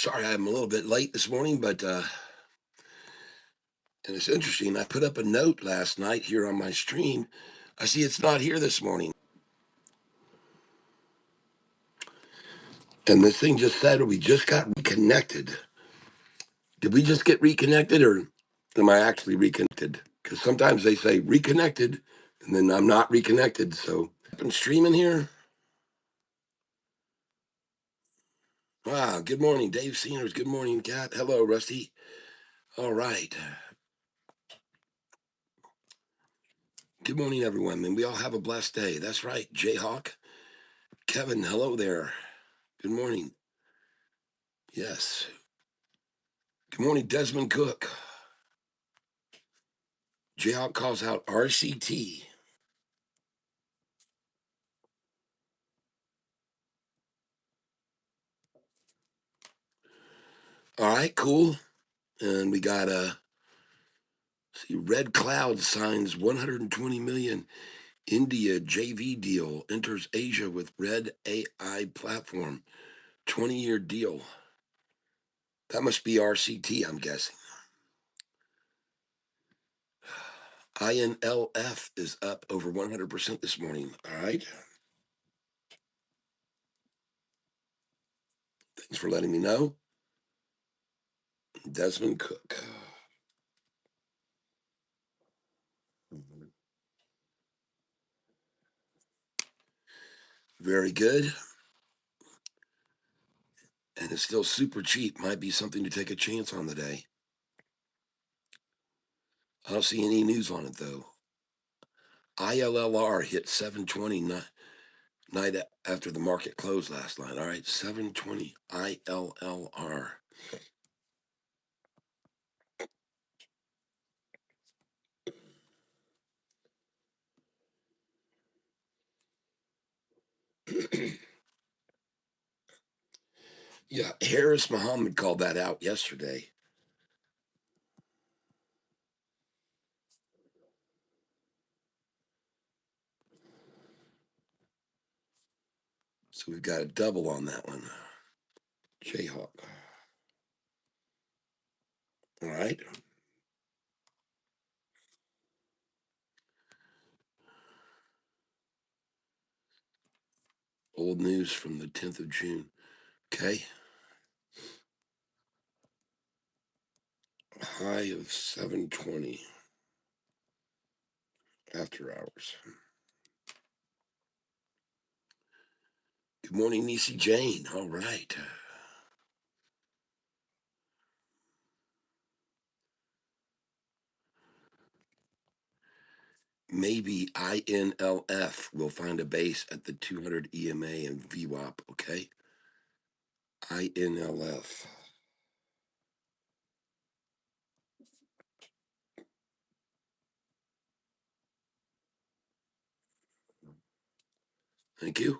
Sorry, I'm a little bit late this morning, but and it's interesting. I put up a note last night here on my stream. I see it's not here this morning, and this thing just said we just got reconnected. Did we just get reconnected, or am I actually reconnected? Because sometimes they say reconnected, and then I'm not reconnected. So I've been streaming here. Wow. Good morning, Dave Seniors. Good morning, Kat. Hello, Rusty. All right. Good morning, everyone. And we all have a blessed day. That's right, Jayhawk. Kevin, hello there. Good morning. Yes. Good morning, Desmond Cook. Jayhawk calls out RCT. All right, cool. And we got see, Red Cloud signs 120 million India JV deal, enters Asia with Red AI platform, 20-year deal. That must be RCT, I'm guessing. INLF is up over 100% this morning. All right. Thanks for letting me know. Desmond Cook. Very good. And it's still super cheap. Might be something to take a chance on today. I don't see any news on it though. ILLR hit 720 night after the market closed last night. All right, 720 ILLR. Yeah, Harris Muhammad called that out yesterday. So we've got a double on that one. Jayhawk. All right. Old news from the 10th of June. Okay. High of 720 after hours. Good morning, Niecy Jane. All right. Maybe INLF will find a base at the 200 EMA and VWAP. Okay. INLF. Thank you.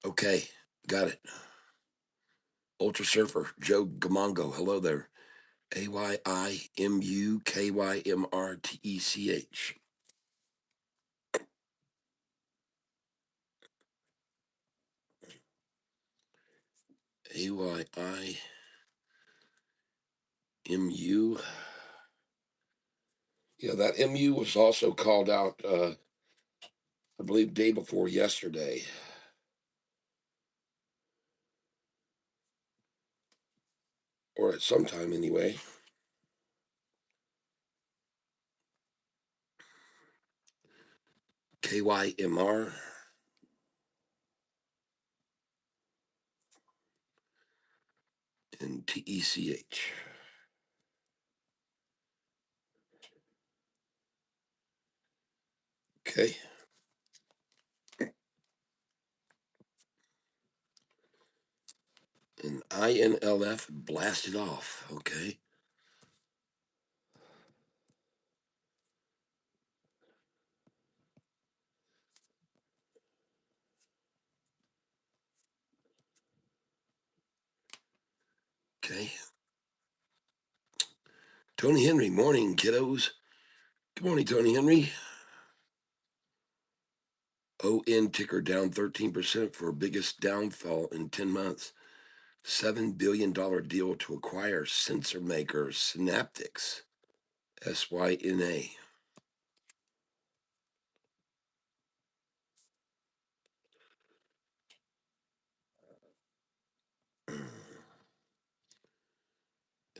Okay, got it. Ultra Surfer, Joe Gamongo. Hello there. AYIMUKYMRTECH. AYIMU. Yeah, that MU was also called out, I believe, day before yesterday. Or at some time anyway. KYMR and TECH. Okay. And INLF blasted off. Okay. Okay. Tony Henry, morning, kiddos. Good morning, Tony Henry. ON ticker down 13% for biggest downfall in 10 months. $7 billion deal to acquire sensor maker Synaptics. SYNA.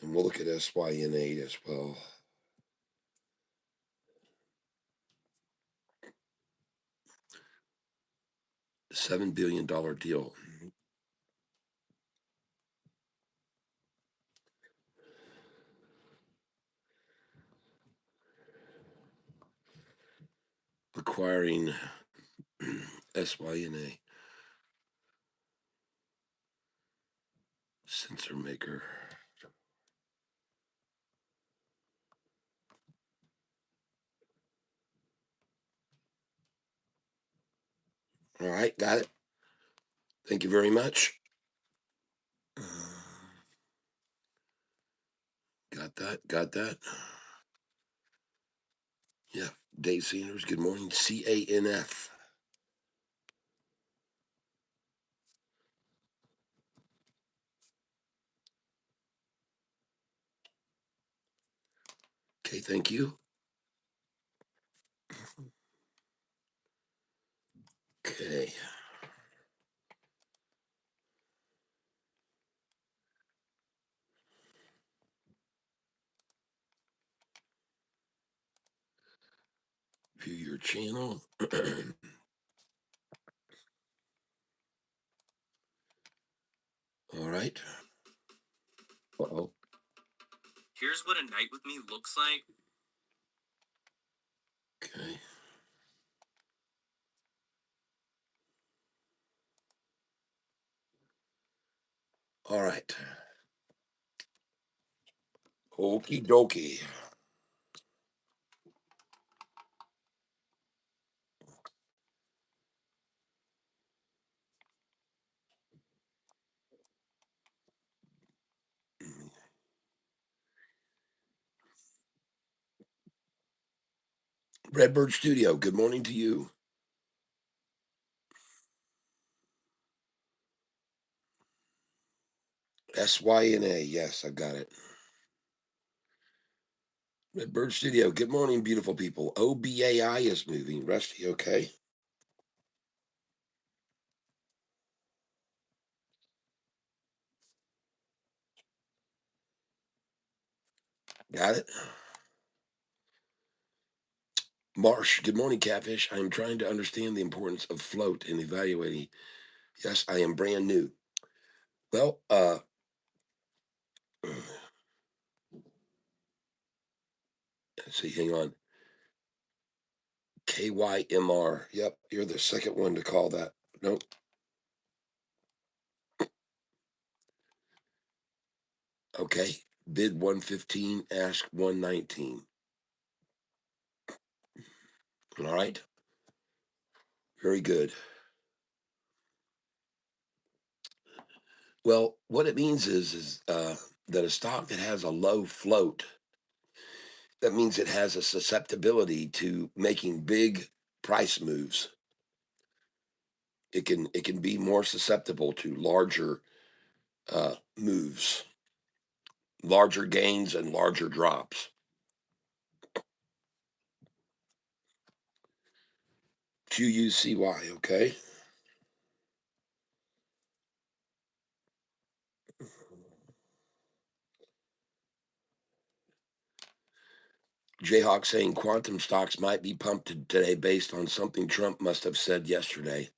And we'll look at SYNA as well. $7 billion deal. Acquiring SYNA. Sensor maker. All right, got it. Thank you very much. Got that. Got that. Yeah. Dave Sanders, good morning. CANF. Okay, thank you. Okay. View your channel. All right. Uh-oh. Here's what a night with me looks like. Okay. All right. Okie dokie. Redbird Studio, good morning to you. SYNA, yes, I got it. Redbird Studio, good morning, beautiful people. OBAI is moving. Rusty, okay? Got it. Marsh, good morning, Catfish. I am trying to understand the importance of float in evaluating. Yes, I am brand new. Well, let's see, hang on. KYMR. Yep, you're the second one to call that. Nope. Okay. Bid 115, ask 119. All right. Very good. Well, what it means is that a stock that has a low float, that means it has a susceptibility to making big price moves. It can be more susceptible to larger moves, larger gains and larger drops. QUCY, okay. Jayhawk saying quantum stocks might be pumped today based on something Trump must have said yesterday.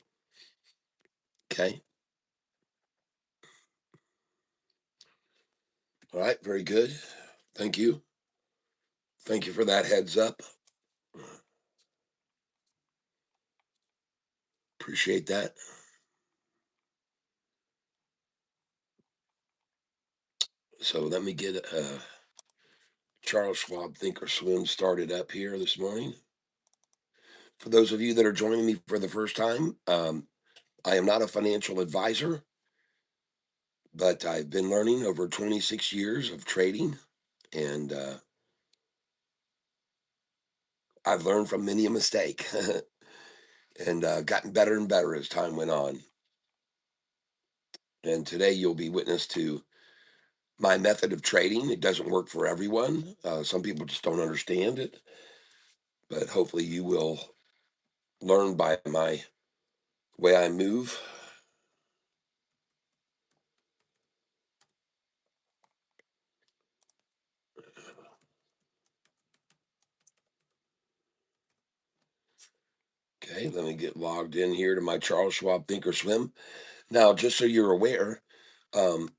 Okay. All right. Very good. Thank you. Thank you for that heads up. Appreciate that. So let me get Charles Schwab Thinkorswim started up here this morning. For those of you that are joining me for the first time, I am not a financial advisor. but I've been learning over 26 years of trading, and I've learned from many a mistake and gotten better and better as time went on. And today you'll be witness to my method of trading. It doesn't work for everyone. Some people just don't understand it, but hopefully you will learn by my way I move. Okay, let me get logged in here to my Charles Schwab Thinkorswim. Now, just so you're aware, I'm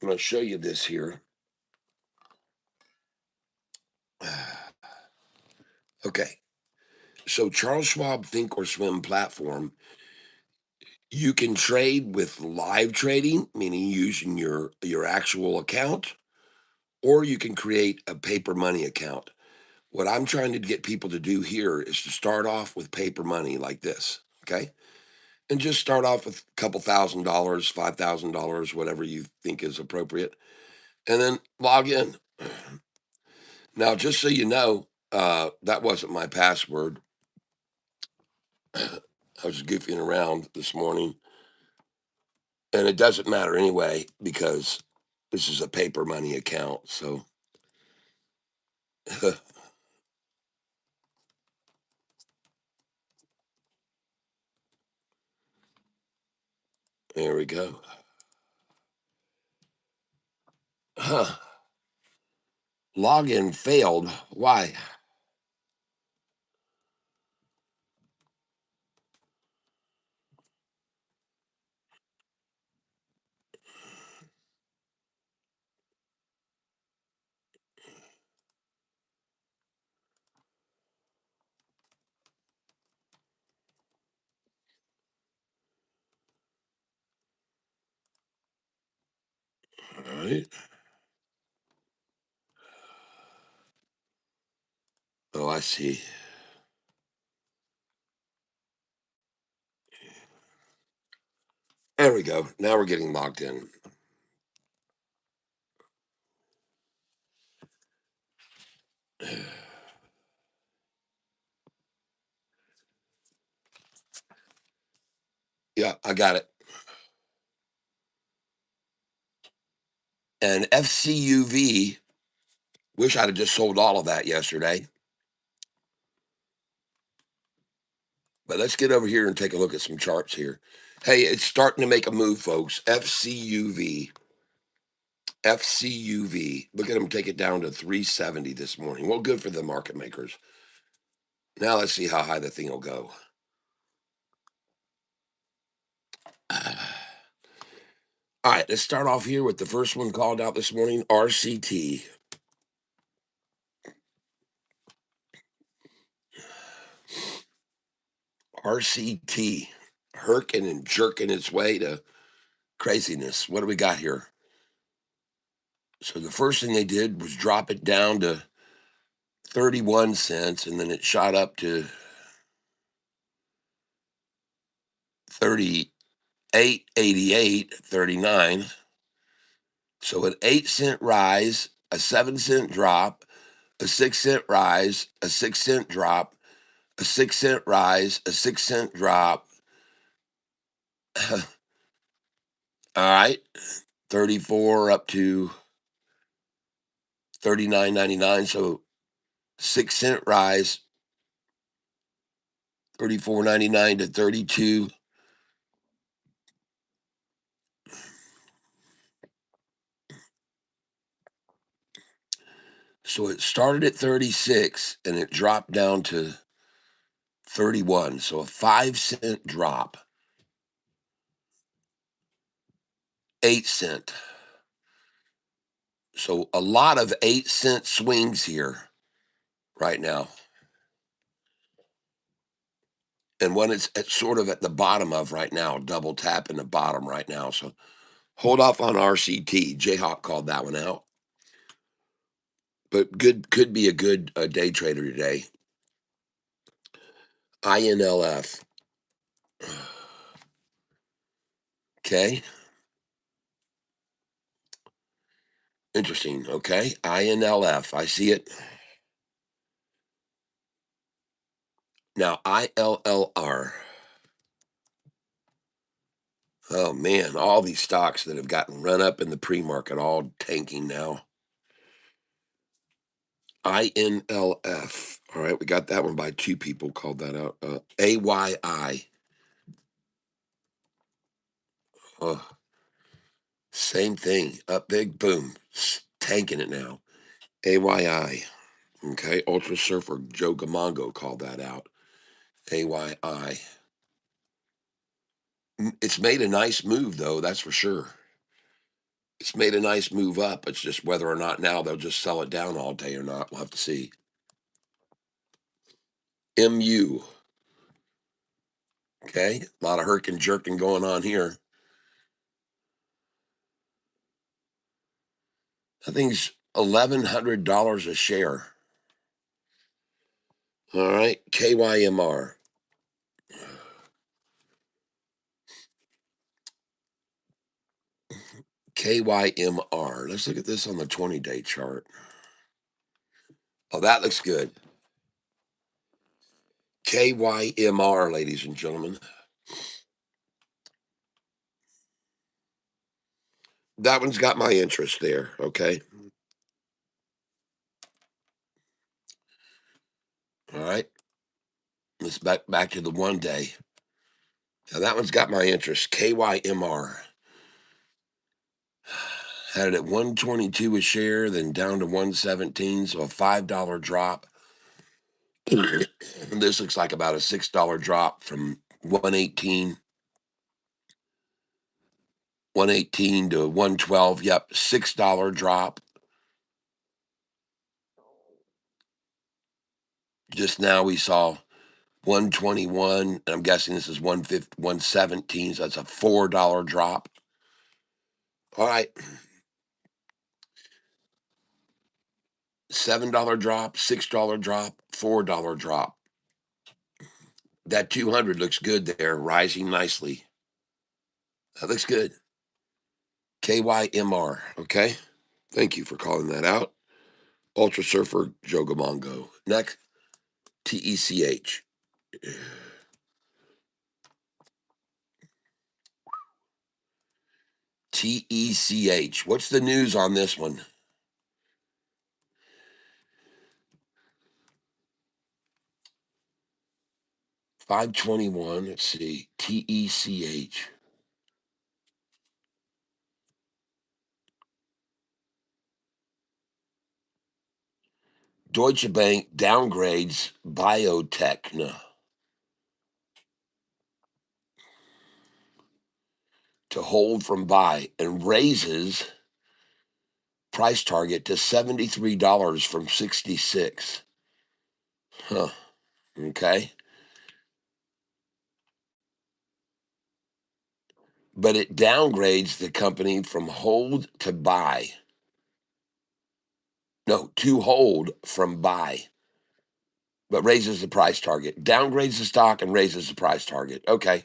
going to show you this here. Okay, so Charles Schwab Thinkorswim platform, you can trade with live trading, meaning using your actual account, or you can create a paper money account. What I'm trying to get people to do here is to start off with paper money like this, okay? And just start off with a couple $1,000s, $5,000, whatever you think is appropriate, and then log in. Now, just so you know, that wasn't my password. I was goofing around this morning, and it doesn't matter anyway because this is a paper money account. So there we go. Huh. Login failed. Why? All right. Oh, I see. There we go. Now we're getting logged in. Yeah, I got it. And FCUV, wish I'd have just sold all of that yesterday. But let's get over here and take a look at some charts here. Hey, it's starting to make a move, folks. FCUV. FCUV. Look at them take it down to 370 this morning. Well, good for the market makers. Now let's see how high the thing will go. All right, let's start off here with the first one called out this morning, RCT. RCT. Herking and jerking its way to craziness. What do we got here? So the first thing they did was drop it down to 31 cents, and then it shot up to 38.88, 39. So an 8-cent rise, a 7-cent drop, a 6-cent rise, a 6-cent drop, a 6-cent rise, a 6-cent drop. All right, 34 up to 39.99. So 6-cent rise, 34.99 to 32. So it started at 36 and it dropped down to 31. So a 5-cent drop, 8 cent. So a lot of 8-cent swings here right now. And when it's sort of at the bottom of right now, double tap in the bottom right now. So hold off on RCT. Jayhawk called that one out. But good, could be a good day trader today. INLF. Okay. Interesting. Okay. INLF. I see it. Now, ILLR. Oh, man. All these stocks that have gotten run up in the pre market, all tanking now. INLF. All right. We got that one by two people called that out. AYI. Oh, same thing. Up big, boom. Tanking it now. AYI. Okay. Ultra Surfer Joe Gamongo called that out. AYI. It's made a nice move, though. That's for sure. It's made a nice move up. It's just whether or not now they'll just sell it down all day or not. We'll have to see. MU. Okay. A lot of herking jerking going on here. I think it's $1,100 a share. All right. KYMR. KYMR. Let's look at this on the 20-day chart. Oh, that looks good. KYMR, ladies and gentlemen. That one's got my interest there. Okay. All right. Let's back to the 1 day. Now that one's got my interest. KYMR. Had it at 122 a share, then down to 117, so a $5 drop. This looks like about a $6 drop from 118 to 112. Yep, $6 drop. Just now we saw 121, and I'm guessing this is 117, so that's a $4 drop. All right. $7 drop, $6 drop, $4 drop. That 200 looks good there, rising nicely. That looks good. KYMR. Okay. Thank you for calling that out. Ultra Surfer Joe Gamongo. Next, TECH. TECH. What's the news on this one? $5.21. Let's see. TECH. Deutsche Bank downgrades Biotechna to hold from buy and raises price target to $73 from 66. Huh. Okay. But it downgrades the company from hold to buy. No, to hold from buy, but raises the price target. Downgrades the stock and raises the price target. Okay.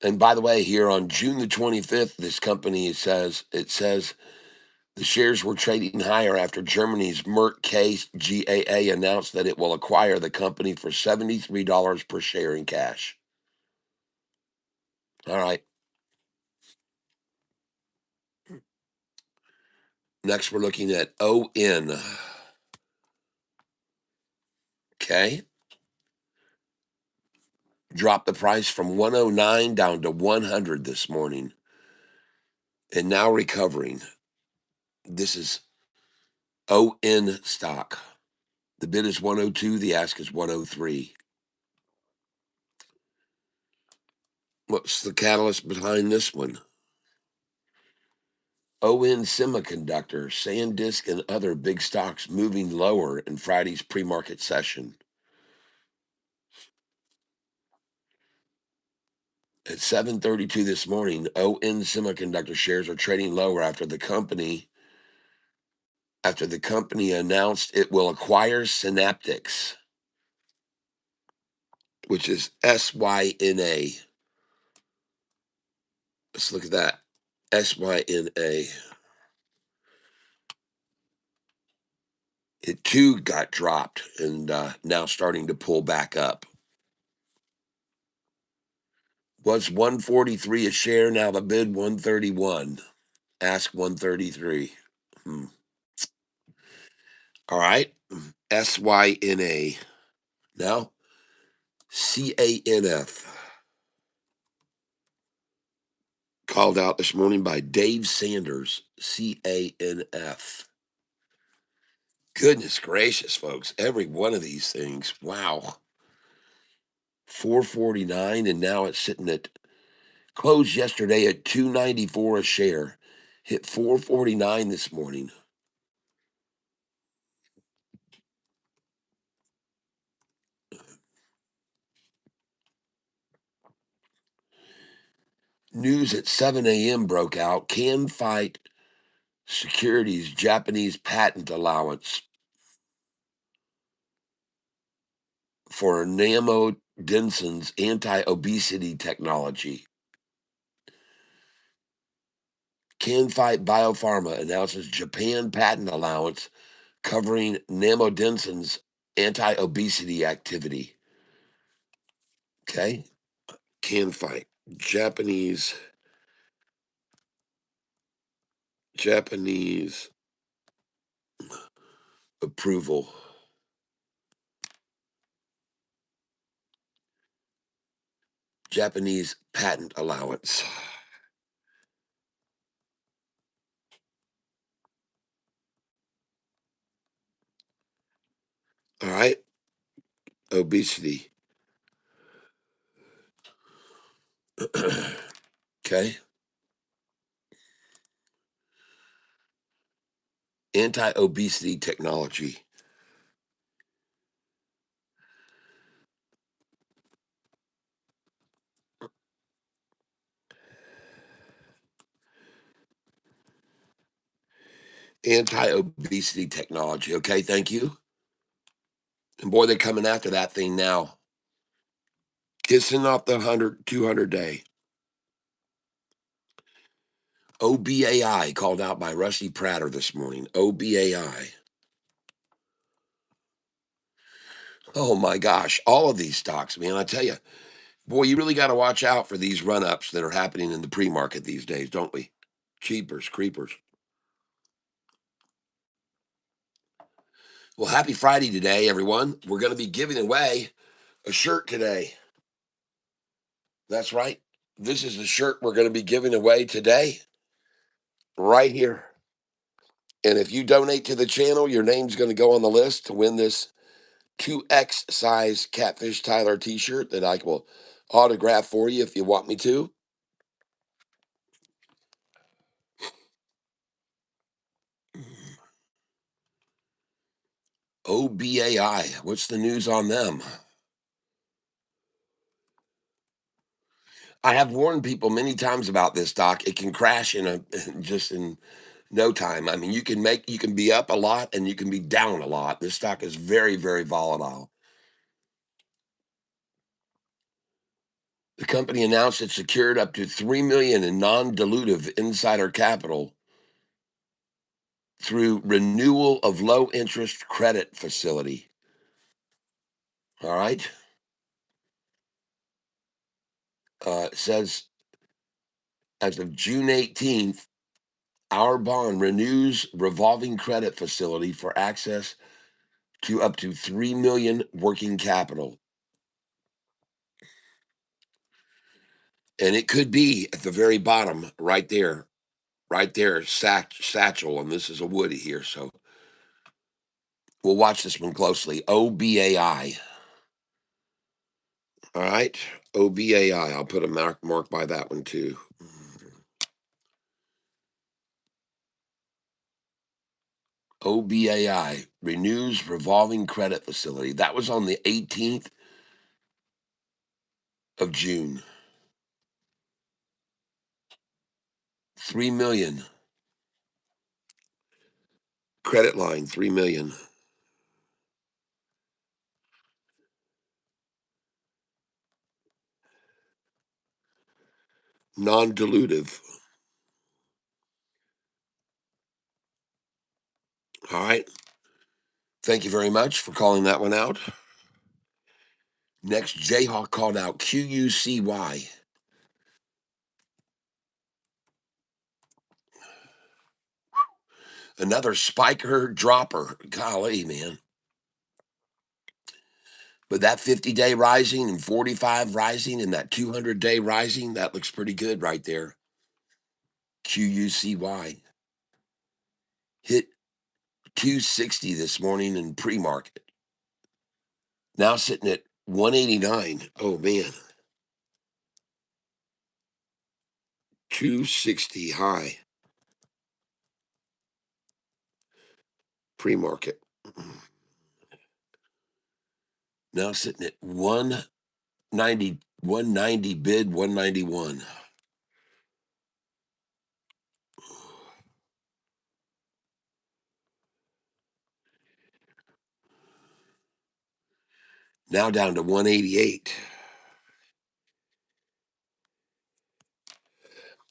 And by the way, here on June the 25th, this company it says the shares were trading higher after Germany's Merck KGaA announced that it will acquire the company for $73 per share in cash. All right. Next, we're looking at ON. Okay. Dropped the price from 109 down to 100 this morning and now recovering. This is ON stock. The bid is 102, the ask is 103. What's the catalyst behind this one? ON Semiconductor, SanDisk, and other big stocks moving lower in Friday's pre-market session. At 7:32 this morning, ON Semiconductor shares are trading lower after the company announced it will acquire Synaptics. which is SYNA. Let's look at that. SYNA. It too got dropped and now starting to pull back up. Was 143 a share, now the bid 131. Ask 133. All right. SYNA. Now CANF. Called out this morning by Dave Sanders. CANF. Goodness gracious, folks. Every one of these things. Wow. 449, and now it's sitting at closed yesterday at 294 a share. Hit 449 this morning. News at 7 a.m. broke out. Can fight securities Japanese patent allowance for Namodenson's anti-obesity technology. Can Fight Biopharma announces Japan patent allowance covering Namodenson's anti-obesity activity. Okay. Can Fight. Japanese approval. Japanese patent allowance. All right. Obesity. Okay. Anti-obesity technology. Anti-obesity technology. Okay, thank you. And boy, they're coming after that thing now. Kissing off the 100, 200 day. OBAI called out by Rusty Prater this morning. OBAI. Oh my gosh, all of these stocks, man. I tell you, boy, you really got to watch out for these run ups that are happening in the pre market these days, don't we? Cheapers, creepers. Well, happy Friday today, everyone. We're going to be giving away a shirt today. That's right. This is the shirt we're going to be giving away today, right here. And if you donate to the channel, your name's going to go on the list to win this 2X size Catfish Tyler t shirt that I will autograph for you if you want me to. OBAI, what's the news on them? I have warned people many times about this stock. It can crash in just in no time. I mean, you can be up a lot and you can be down a lot. This stock is very, very volatile. The company announced it secured up to $3 million in non-dilutive insider capital through renewal of low interest credit facility. All right. It says as of June 18th, our bond renews revolving credit facility for access to up to 3 million working capital. And it could be at the very bottom right there, satchel. And this is a woody here. So we'll watch this one closely. OBAI. All right. OBAI. I'll put a mark by that one too. OBAI renews revolving credit facility. That was on the 18th of June. 3 million credit line, 3 million. non-dilutive. All right. Thank you very much for calling that one out. Next, Jayhawk called out QUCY. Another spiker dropper. Golly, man. But that 50-day rising and 45 rising and that 200-day rising, that looks pretty good right there. QUCY hit 260 this morning in pre-market. Now sitting at 189. Oh man. 260 high pre-market. Now sitting at 190, 190 bid, 191. Now down to 188.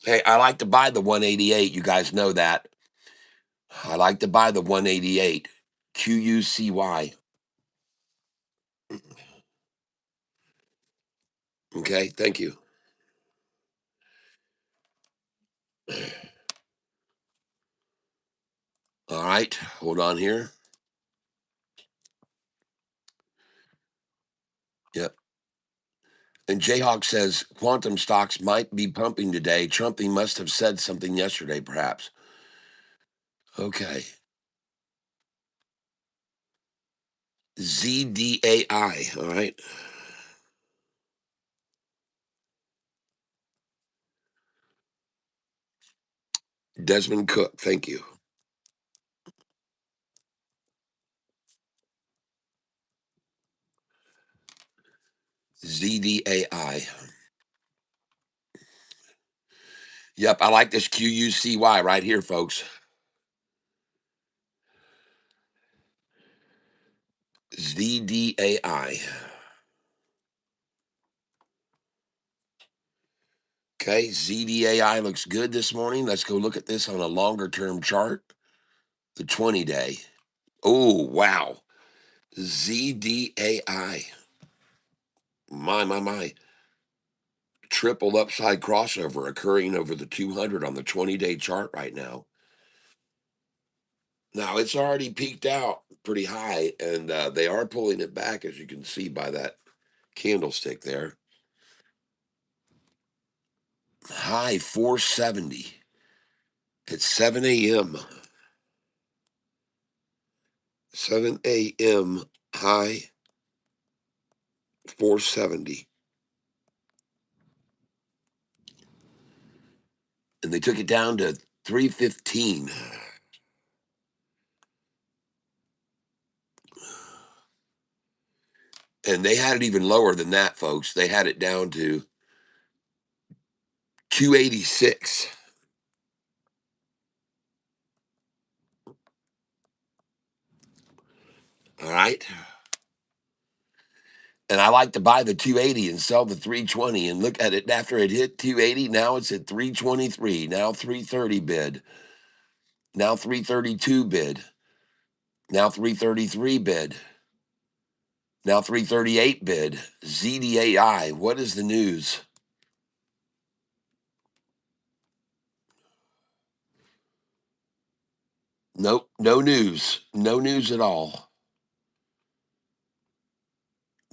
Hey, I like to buy the 188. You guys know that. I like to buy the 188. QUCY. Okay, thank you. All right, hold on here. Yep. And Jayhawk says quantum stocks might be pumping today. Trumping must have said something yesterday, perhaps. Okay. ZDAI. All right. Desmond Cook. Thank you. ZDAI. Yep, I like this QUCY right here, folks. ZDAI. Okay, ZDAI looks good this morning. Let's go look at this on a longer term chart, the 20-day. Oh, wow. ZDAI. My. Triple upside crossover occurring over the 200 on the 20-day chart right now. Now, it's already peaked out pretty high, and they are pulling it back, as you can see by that candlestick there. High 470 at 7 a.m. 7 a.m. high 470. And they took it down to 315. And they had it even lower than that, folks. They had it down to 286. All right. And I like to buy the 280 and sell the 320 and look at it after it hit 280. Now it's at 323. Now 330 bid. Now 332 bid. Now 333 bid. Now 338 bid. ZDAI. What is the news? Nope. No news. No news at all.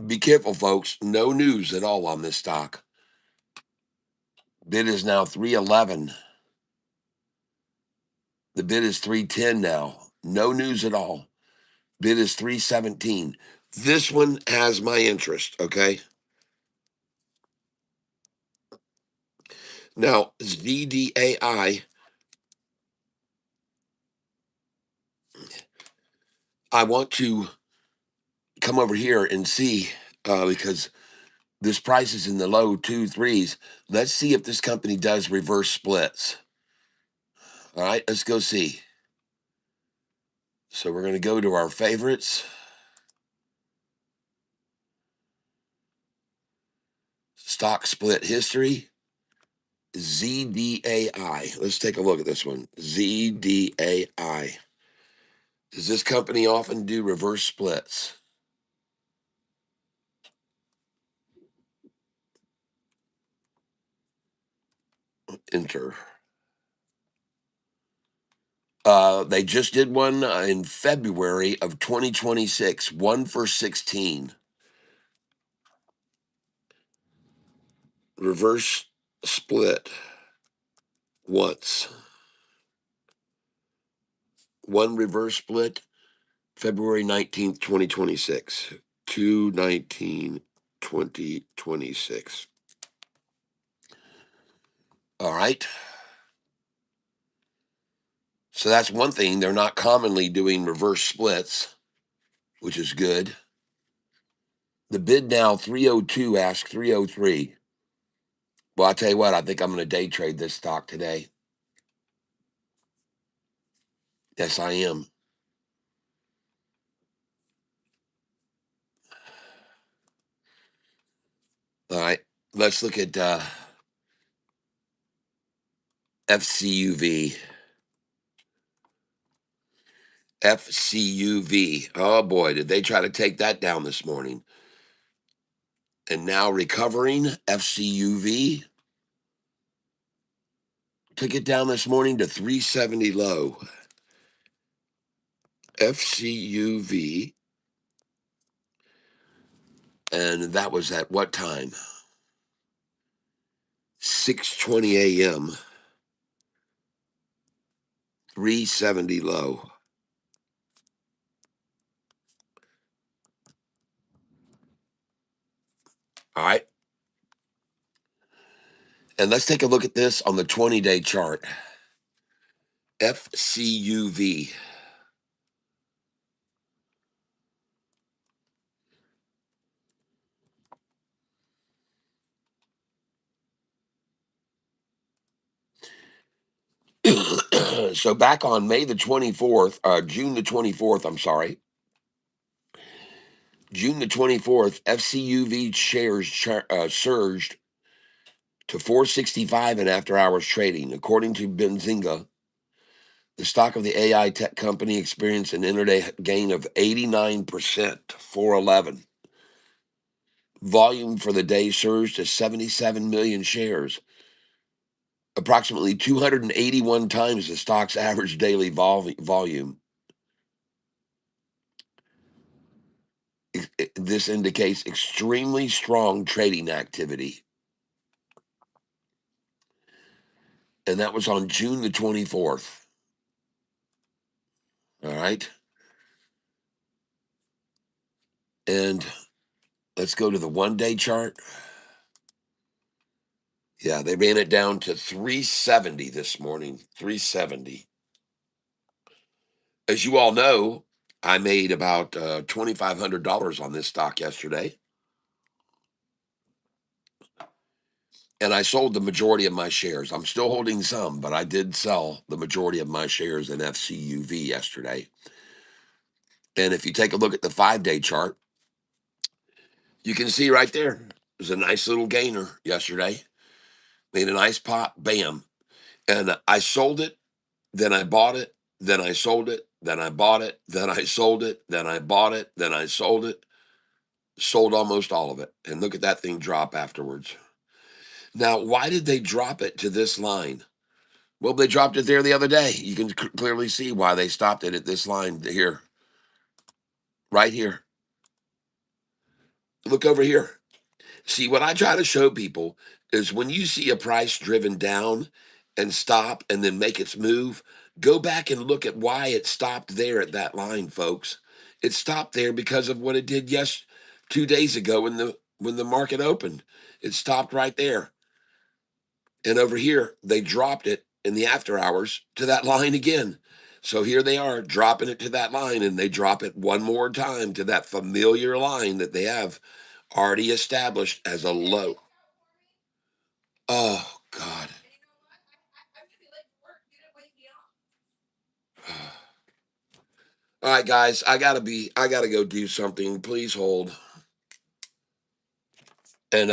Be careful, folks. No news at all on this stock. Bid is now 311. The bid is 310 now. No news at all. Bid is 317. This one has my interest, okay? Now, ZDAI, I want to come over here and see because this price is in the low two threes. Let's see if this company does reverse splits. All right, let's go see. So we're going to go to our favorites. Stock split history. ZDAI. Let's take a look at this one. ZDAI. Does this company often do reverse splits? Enter. They just did one in February of 2026, 1 for 16. Reverse split once. One reverse split, February 19th, 2026. 2/19/2026. All right. So that's one thing. They're not commonly doing reverse splits, which is good. The bid now 302, ask 303. Well, I'll tell you what, I think I'm going to day trade this stock today. Yes, I am. All right. Let's look at FCUV. FCUV. Oh boy, did they try to take that down this morning. And now recovering, FCUV took it down this morning to 370 low. FCUV. And that was at what time? 6:20 a.m. 370 low. All right. And let's take a look at this on the 20-day chart. FCUV. So back on May the 24th, June the 24th, I'm sorry. June the 24th, FCUV shares surged to 465 in after hours trading. According to Benzinga, the stock of the AI tech company experienced an intraday gain of 89% to 411. Volume for the day surged to 77 million shares, approximately 281 times the stock's average daily volume. This indicates extremely strong trading activity. And that was on June the 24th. All right. And let's go to the 1 day chart. Yeah, they ran it down to 370 this morning. 370. As you all know, I made about $2,500 on this stock yesterday. And I sold the majority of my shares. I'm still holding some, but I did sell the majority of my shares in FCUV yesterday. And if you take a look at the 5 day chart, you can see right there, it was a nice little gainer yesterday. Made a nice pop, bam. And I sold it, then I bought it, then I sold it, then I bought it, then I sold it, then I bought it, then I sold it, sold almost all of it. And look at that thing drop afterwards. Now, why did they drop it to this line? Well, they dropped it there the other day. You can clearly see why they stopped it at this line here, right here. Look over here. See, what I try to show people is when you see a price driven down and stop and then make its move, go back and look at why it stopped there at that line, folks. It stopped there because of what it did 2 days ago when the market opened. It stopped right there. And over here, they dropped it in the after hours to that line again. So here they are dropping it to that line, and they drop it one more time to that familiar line that they have already established as a low. Oh God. All right, guys, I gotta go do something. Please hold. And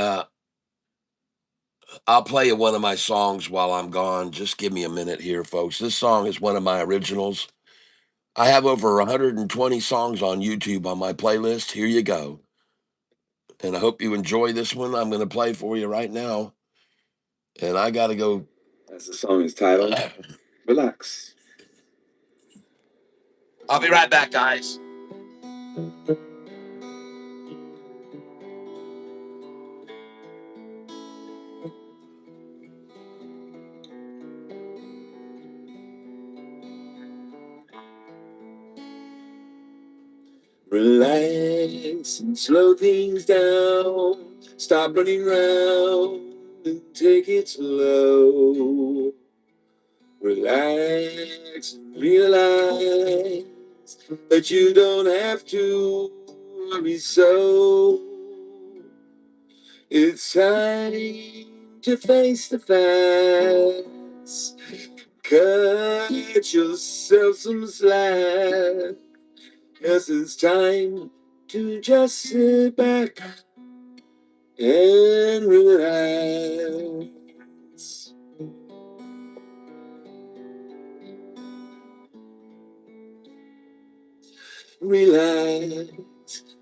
I'll play you one of my songs while I'm gone. Just give me a minute here, folks. This song is one of my originals. I have over 120 songs on YouTube on my playlist. Here you go. And I hope you enjoy this one. I'm going to play for you right now. And I got to go. As the song is titled, Relax. I'll be right back, guys. Relax and slow things down. Stop running round and take it slow. Relax and realize that you don't have to worry so. It's time to face the facts. Cut yourself some slack. Yes, it's time to just sit back and relax. Relax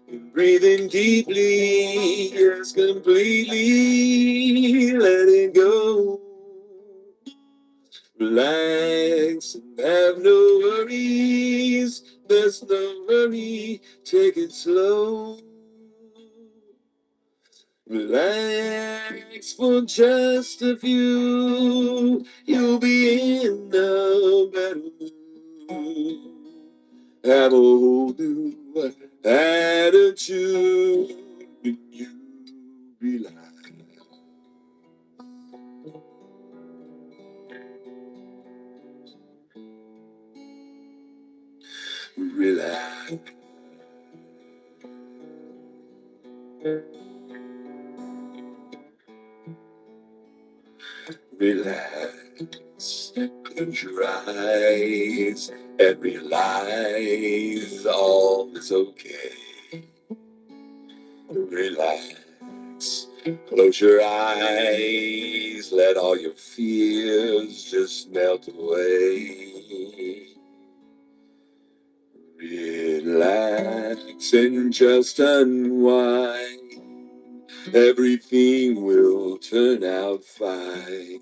and breathe in deeply. Yes, completely let it go. Relax and have no worries. There's no hurry. Take it slow. Relax for just a few. You'll be in a better mood. Have a whole new attitude when you relax. Relax. Relax. Close your eyes and realize all is okay. Relax. Close your eyes. Let all your fears just melt away. Relax and just unwind. Everything will turn out fine.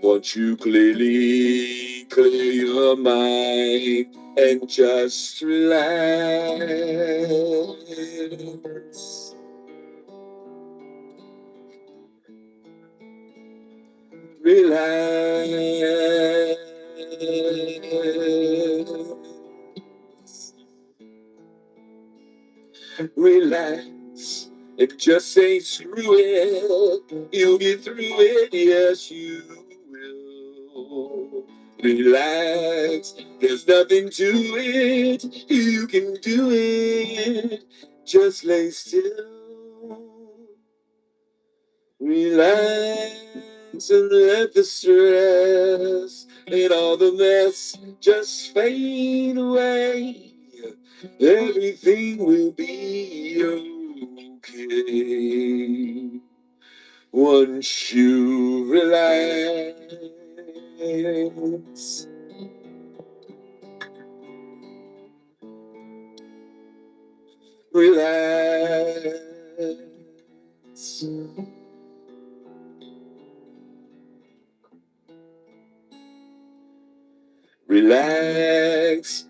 Once you clearly clear your mind and just relax. Relax. Relax and just say screw it. You'll get through it, yes you will. Relax, there's nothing to it. You can do it. Just lay still. Relax and let the stress and all the mess just fade away. Everything will be okay once you relax. Relax. Relax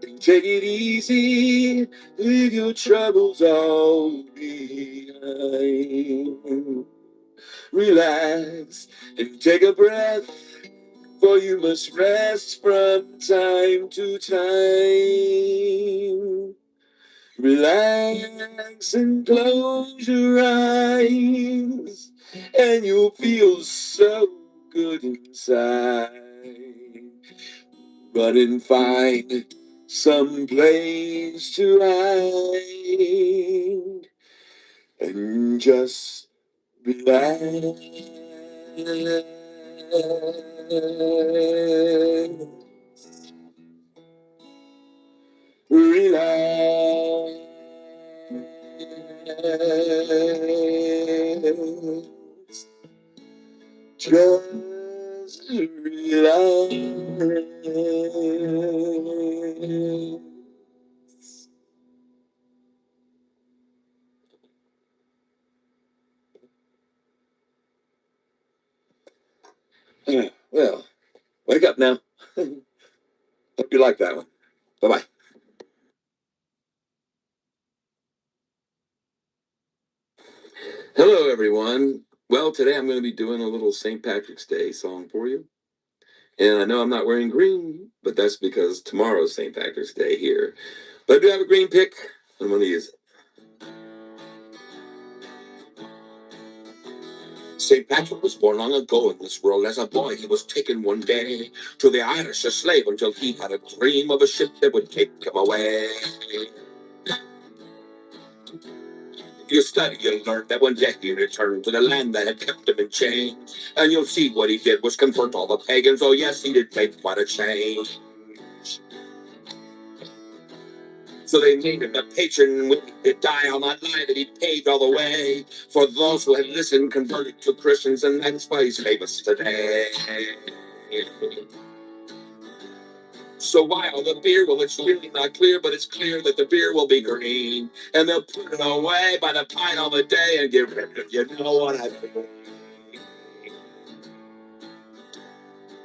and take it easy. Leave your troubles all behind. Relax and take a breath, for you must rest from time to time. Relax and close your eyes, and you'll feel so good inside. Run and find some place to hide and just relax. Relax. like that one. Bye-bye. Hello, everyone. Well, today I'm going to be doing a little St. Patrick's Day song for you. And I know I'm not wearing green, but that's because tomorrow's St. Patrick's Day here. But I do have a green pick. I'm going to use it. St. Patrick was born long ago in this world. As a boy, he was taken one day to the Irish a slave until he had a dream of a ship that would take him away. If you study, you'll learn that one day he returned to the land that had kept him in chains. And you'll see what he did was convert all the pagans. Oh, yes, he did make quite a change. So they made him a patron when he did die on that line that he paved all the way for those who had listened, converted to Christians, and that's why he's famous today. So why all the beer? Well, it's really not clear, but it's clear that the beer will be green, and they'll put it away by the pint all the day and get rid of it. You know what I mean?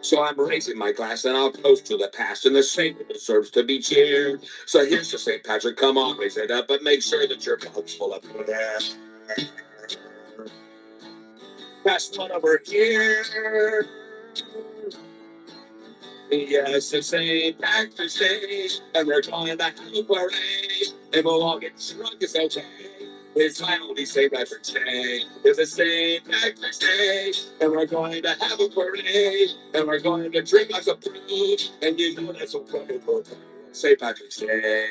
So I'm raising my glass and I'll toast to the past, and the saint deserves to be cheered. So here's to St. Patrick, come on, raise it up, but make sure that your mouth's full of beer. Pass one over here. Yes, it's St. Patrick's Day, and we're going to have a parade, and we'll all get drunk as okay. It's finally St. Patrick's Day. It's a St. Patrick's Day, and we're going to have a parade, and we're going to drink lots of brew, and you know that's what we're going to do. St. Patrick's Day.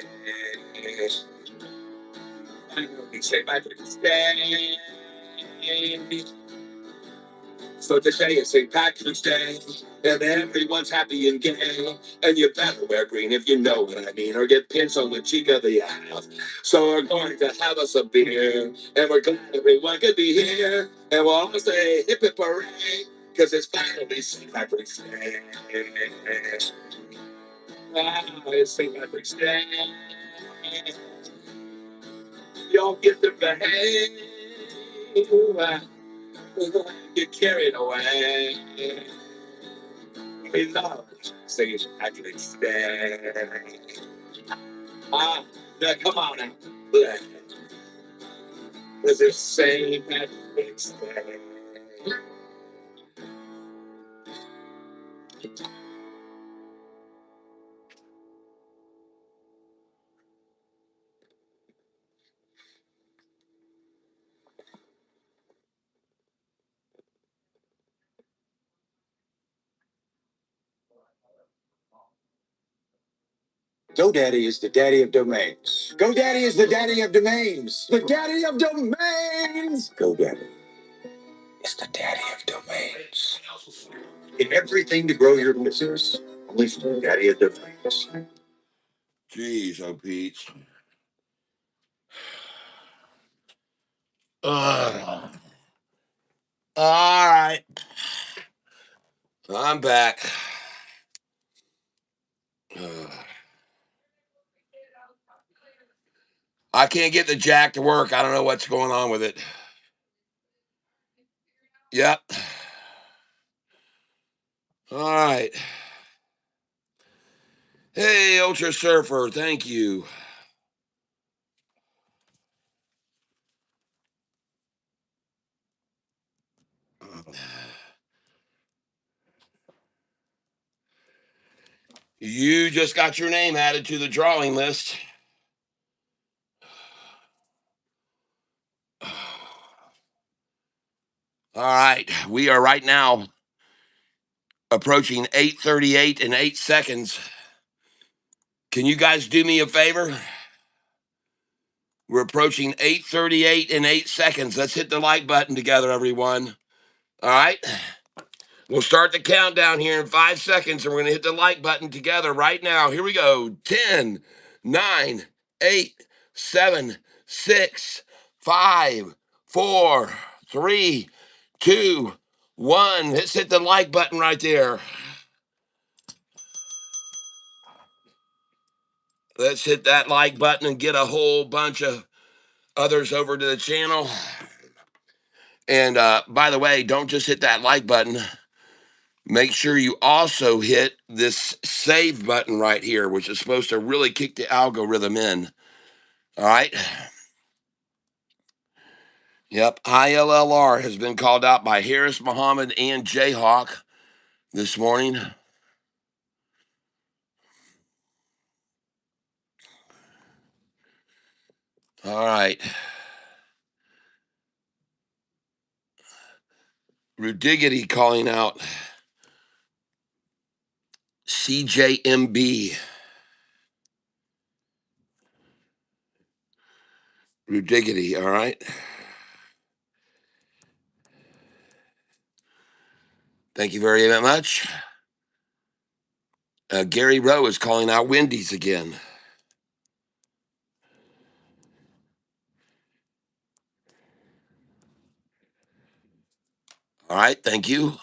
Finally St. Patrick's Day. So today is St. Patrick's Day, and everyone's happy and gay. And you better wear green if you know what I mean, or get pinched on the cheek of the ass. So we're going to have us a beer, and we're glad everyone could be here. And we'll all say hip hip hooray, because it's finally St. Patrick's Day. Ah, it's St. Patrick's Day. Y'all get to behave. Get carried away. We love St. Patrick's Day. Now come on now. This is St. Patrick's Day. GoDaddy is the daddy of domains. GoDaddy is the daddy of domains. The daddy of domains. GoDaddy is the daddy of domains. Get everything to grow your business. Only from the daddy of domains. Jeez, oh Pete. All right. I'm back. I can't get the jack to work. I don't know what's going on with it. Yep. All right. Hey, Ultra Surfer, thank you. You just got your name added to the drawing list. All right. We are right now approaching 8:38 in 8 seconds. Can you guys do me a favor? We're approaching 8:38 in 8 seconds. Let's hit the like button together, everyone. All right. We'll start the countdown here in 5 seconds, and we're going to hit the like button together right now. Here we go. 10, 9, 8, 7, 6, 5, 4, 3, 2, 1. Let's hit the like button right there. Let's hit that like button and get a whole bunch of others over to the channel. And by the way, don't just hit that like button. Make sure you also hit this save button right here, which is supposed to really kick the algorithm in. All right. Yep. ILLR has been called out by Harris, Muhammad, and Jayhawk this morning. All right. Rudiggity calling out CJMB. Rudiggity. All right. Thank you very much. Gary Rowe is calling out Wendy's again. All right. Thank you.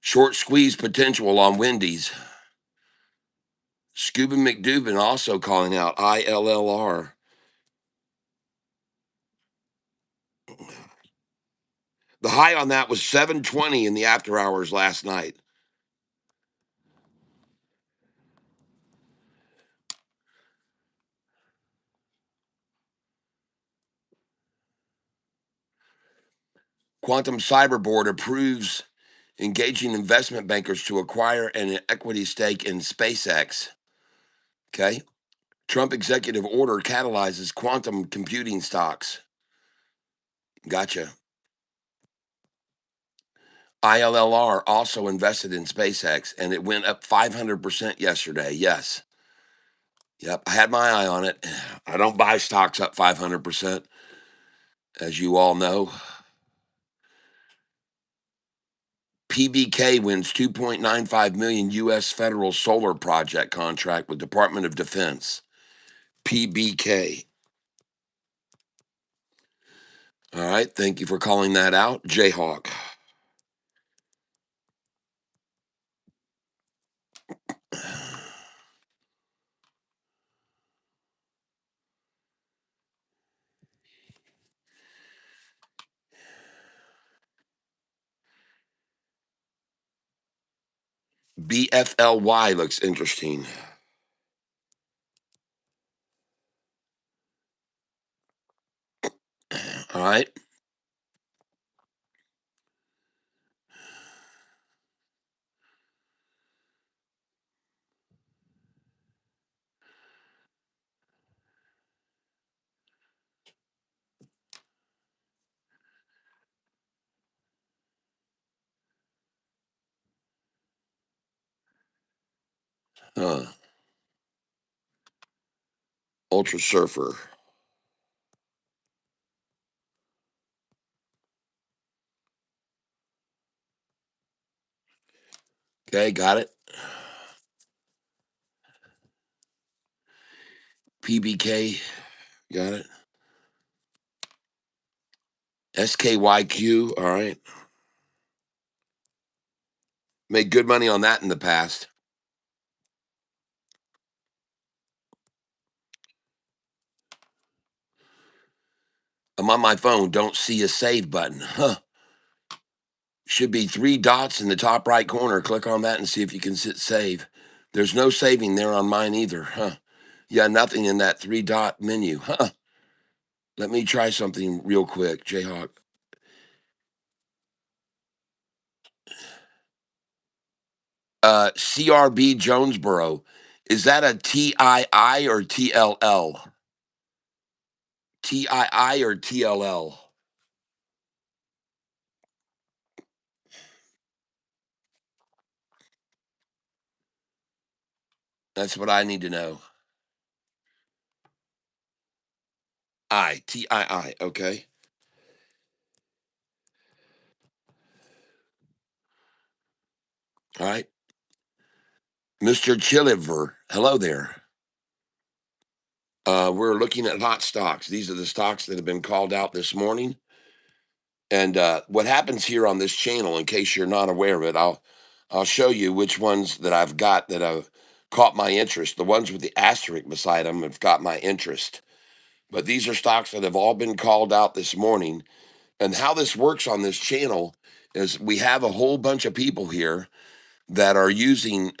Short squeeze potential on Wendy's. Scuba McDubin also calling out ILLR. The high on that was 720 in the after hours last night. Quantum Cyber Board approves engaging investment bankers to acquire an equity stake in SpaceX. Okay. Trump executive order catalyzes quantum computing stocks. Gotcha. ILLR also invested in SpaceX and it went up 500% yesterday. Yes. Yep. I had my eye on it. I don't buy stocks up 500%, as you all know. PBK wins 2.95 million U.S. federal solar project contract with Department of Defense. PBK. All right. Thank you for calling that out. Jayhawk. BFLY looks interesting. All right. Ultra Surfer. Okay. Got it. PBK. Got it. SKYQ. All right. Made good money on that in the past. I'm on my phone. Don't see a save button. Huh. Should be three dots in the top right corner. Click on that and see if you can save. There's no saving there on mine either. Huh. Yeah, nothing in that three dot menu. Huh. Let me try something real quick, Jayhawk. CRB Jonesboro. Is that a TII or TLL? TII or TLL? That's what I need to know. TII. Okay. All right. Mr. Chiliver. Hello there. We're looking at hot stocks. These are the stocks that have been called out this morning. And what happens here on this channel, in case you're not aware of it, I'll show you which ones that I've got that have caught my interest. The ones with the asterisk beside them have got my interest. But these are stocks that have all been called out this morning And how this works on this channel is we have a whole bunch of people here that are using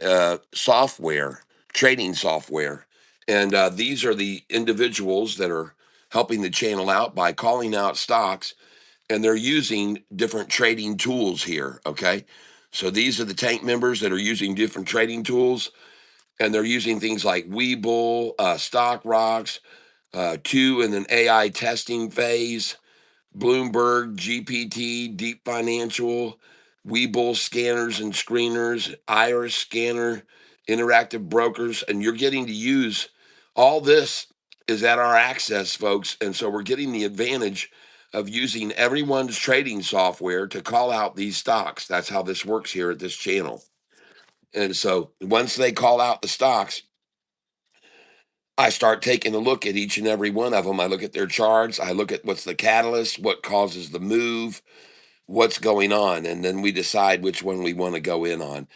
software, trading software. And these are the individuals that are helping the channel out by calling out stocks, and they're using different trading tools here. Okay. So these are the tank members that are using different trading tools, and they're using things like Webull, Stock Rocks, two in an AI testing phase, Bloomberg, GPT, Deep Financial, Webull scanners and screeners, Iris scanner, interactive brokers, and you're getting to use all this is at our access, folks. And so we're getting the advantage of using everyone's trading software to call out these stocks. That's how this works here at this channel. And so once they call out the stocks, I start taking a look at each and every one of them. I look at their charts. I look at what's the catalyst, what causes the move, what's going on, and then we decide which one we want to go in on.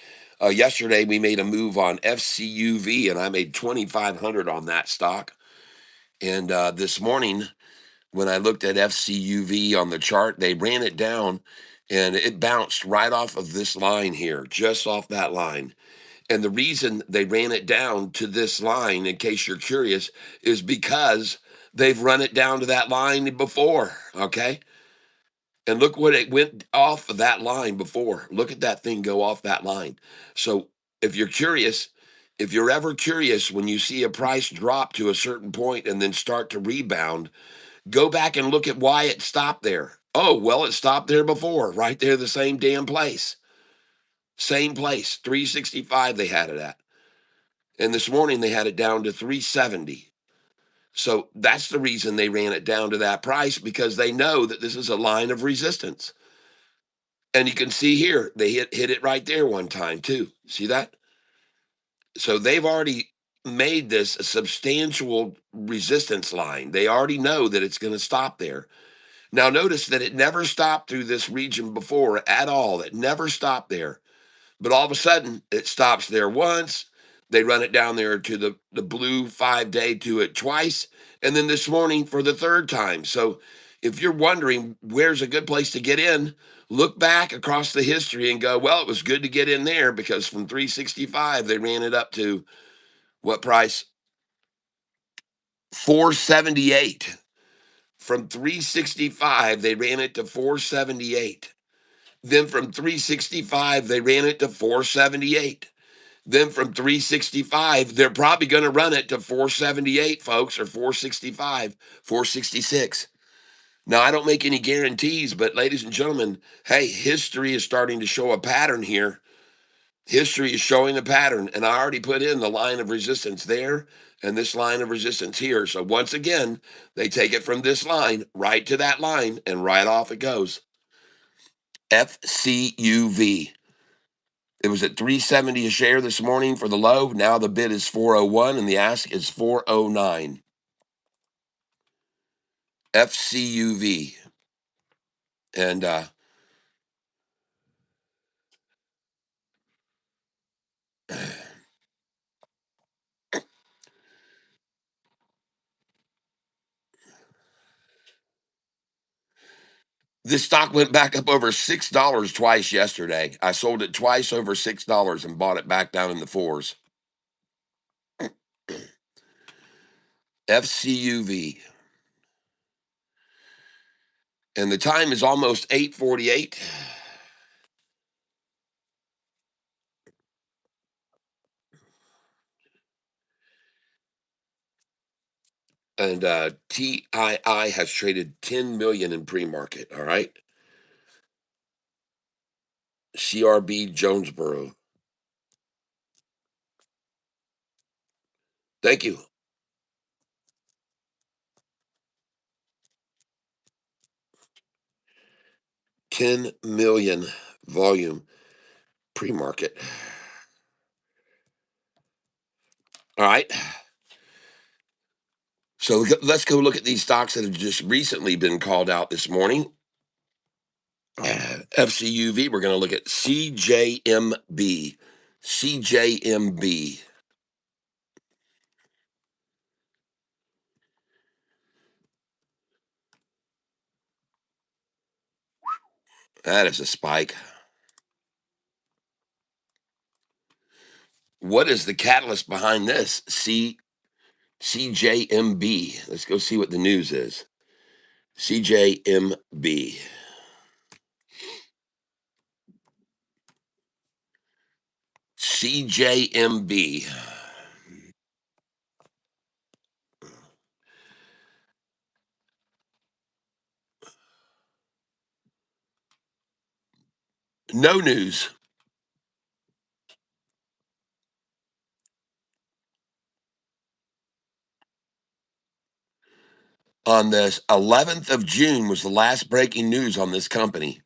Yesterday, we made a move on FCUV, and I made 2,500 on that stock. And this morning, when I looked at FCUV on the chart, they ran it down, and it bounced right off of this line here, just off that line. And the reason they ran it down to this line, in case you're curious, is because they've run it down to that line before. Okay. And look what it went off of that line before. Look at that thing go off that line. So if you're curious, if you're ever curious when you see a price drop to a certain point and then start to rebound, go back and look at why it stopped there. Oh, well, it stopped there before, right there, the same damn place. Same place, 365 they had it at. And this morning they had it down to 370. So that's the reason they ran it down to that price, because they know that this is a line of resistance. And you can see here, they hit it right there one time too. See that? So they've already made this a substantial resistance line. They already know that it's going to stop there. Now notice that it never stopped through this region before at all. It never stopped there. But all of a sudden, it stops there once. They run it down there to the blue 5-day to it twice. And then this morning for the third time. So if you're wondering where's a good place to get in, look back across the history and go, well, it was good to get in there because from 365, they ran it up to what price? 478. From 365, they ran it to 478. Then from 365, they ran it to 478. Then from 365, they're probably going to run it to 478, folks, or 465, 466. Now, I don't make any guarantees, but ladies and gentlemen, hey, history is starting to show a pattern here. History is showing a pattern, and I already put in the line of resistance there and this line of resistance here. So once again, they take it from this line right to that line, and right off it goes. FCUV. It was at 370 a share this morning for the low. Now the bid is 401 and the ask is 409. FCUV. And this stock went back up over $6 twice yesterday. I sold it twice over $6 and bought it back down in the fours. FCUV. And the time is almost 8:48. And TII has traded 10 million in pre-market. All right. CRB Jonesboro. Thank you. 10 million volume pre-market. All right. So let's go look at these stocks that have just recently been called out this morning. FCUV, we're going to look at CJMB. CJMB. That is a spike. What is the catalyst behind this? CJMB. Let's go see what the news is. CJMB. CJMB. No news. On this 11th of June was the last breaking news on this company.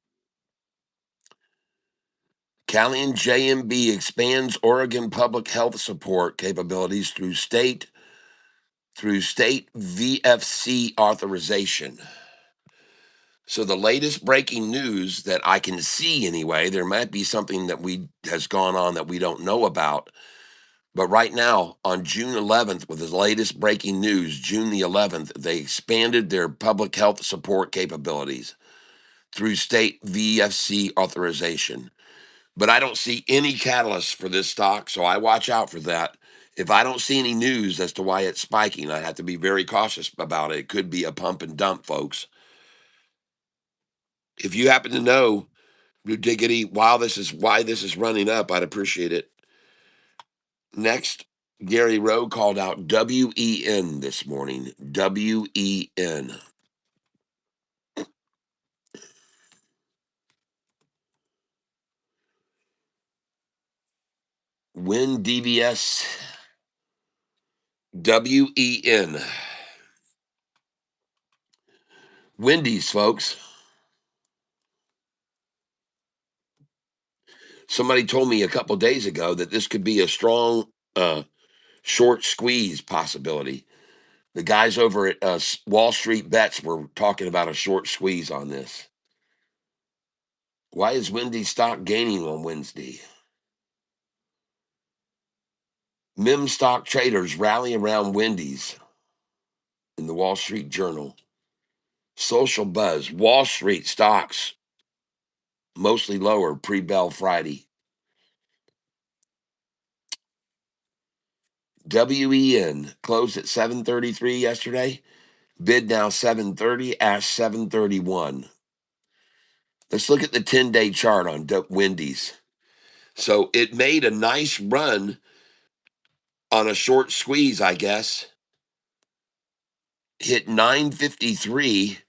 Callian JMB expands Oregon public health support capabilities through state VFC authorization. So the latest breaking news that I can see anyway, there might be something that we has gone on that we don't know about. But right now, on June 11th, with the latest breaking news, June the 11th, they expanded their public health support capabilities through state VFC authorization. But I don't see any catalyst for this stock, so I watch out for that. If I don't see any news as to why it's spiking, I have to be very cautious about it. It could be a pump and dump, folks. If you happen to know, Diggity, why this is running up, I'd appreciate it. Next, Gary Rowe called out WEN this morning. WEN. Win DVS. WEN. Wendy's, folks. Somebody told me a couple days ago that this could be a strong short squeeze possibility. The guys over at Wall Street Bets were talking about a short squeeze on this. Why is Wendy's stock gaining on Wednesday? Mem stock traders rally around Wendy's in the Wall Street Journal. Social buzz. Wall Street stocks mostly lower pre-bell Friday. WEN closed at 733 yesterday. Bid now 730, ask 731. Let's look at the 10-day chart on Wendy's. So it made a nice run on a short squeeze, I guess. Hit 953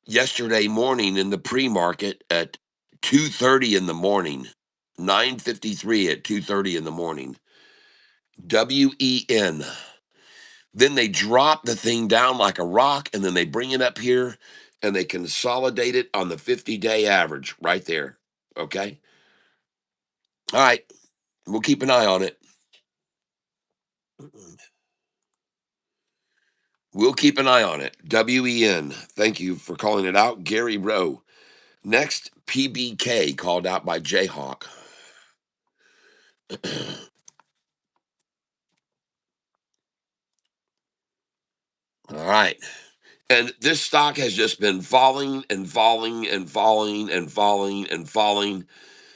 yesterday morning in the pre-market at 2:30 in the morning. 953 at 2:30 in the morning. WEN. Then they drop the thing down like a rock, and then they bring it up here and they consolidate it on the 50-day average right there. Okay. All right. We'll keep an eye on it. We'll keep an eye on it. WEN. Thank you for calling it out. Gary Rowe. Next, PBK called out by Jayhawk. All right. And this stock has just been falling and falling and falling and falling and falling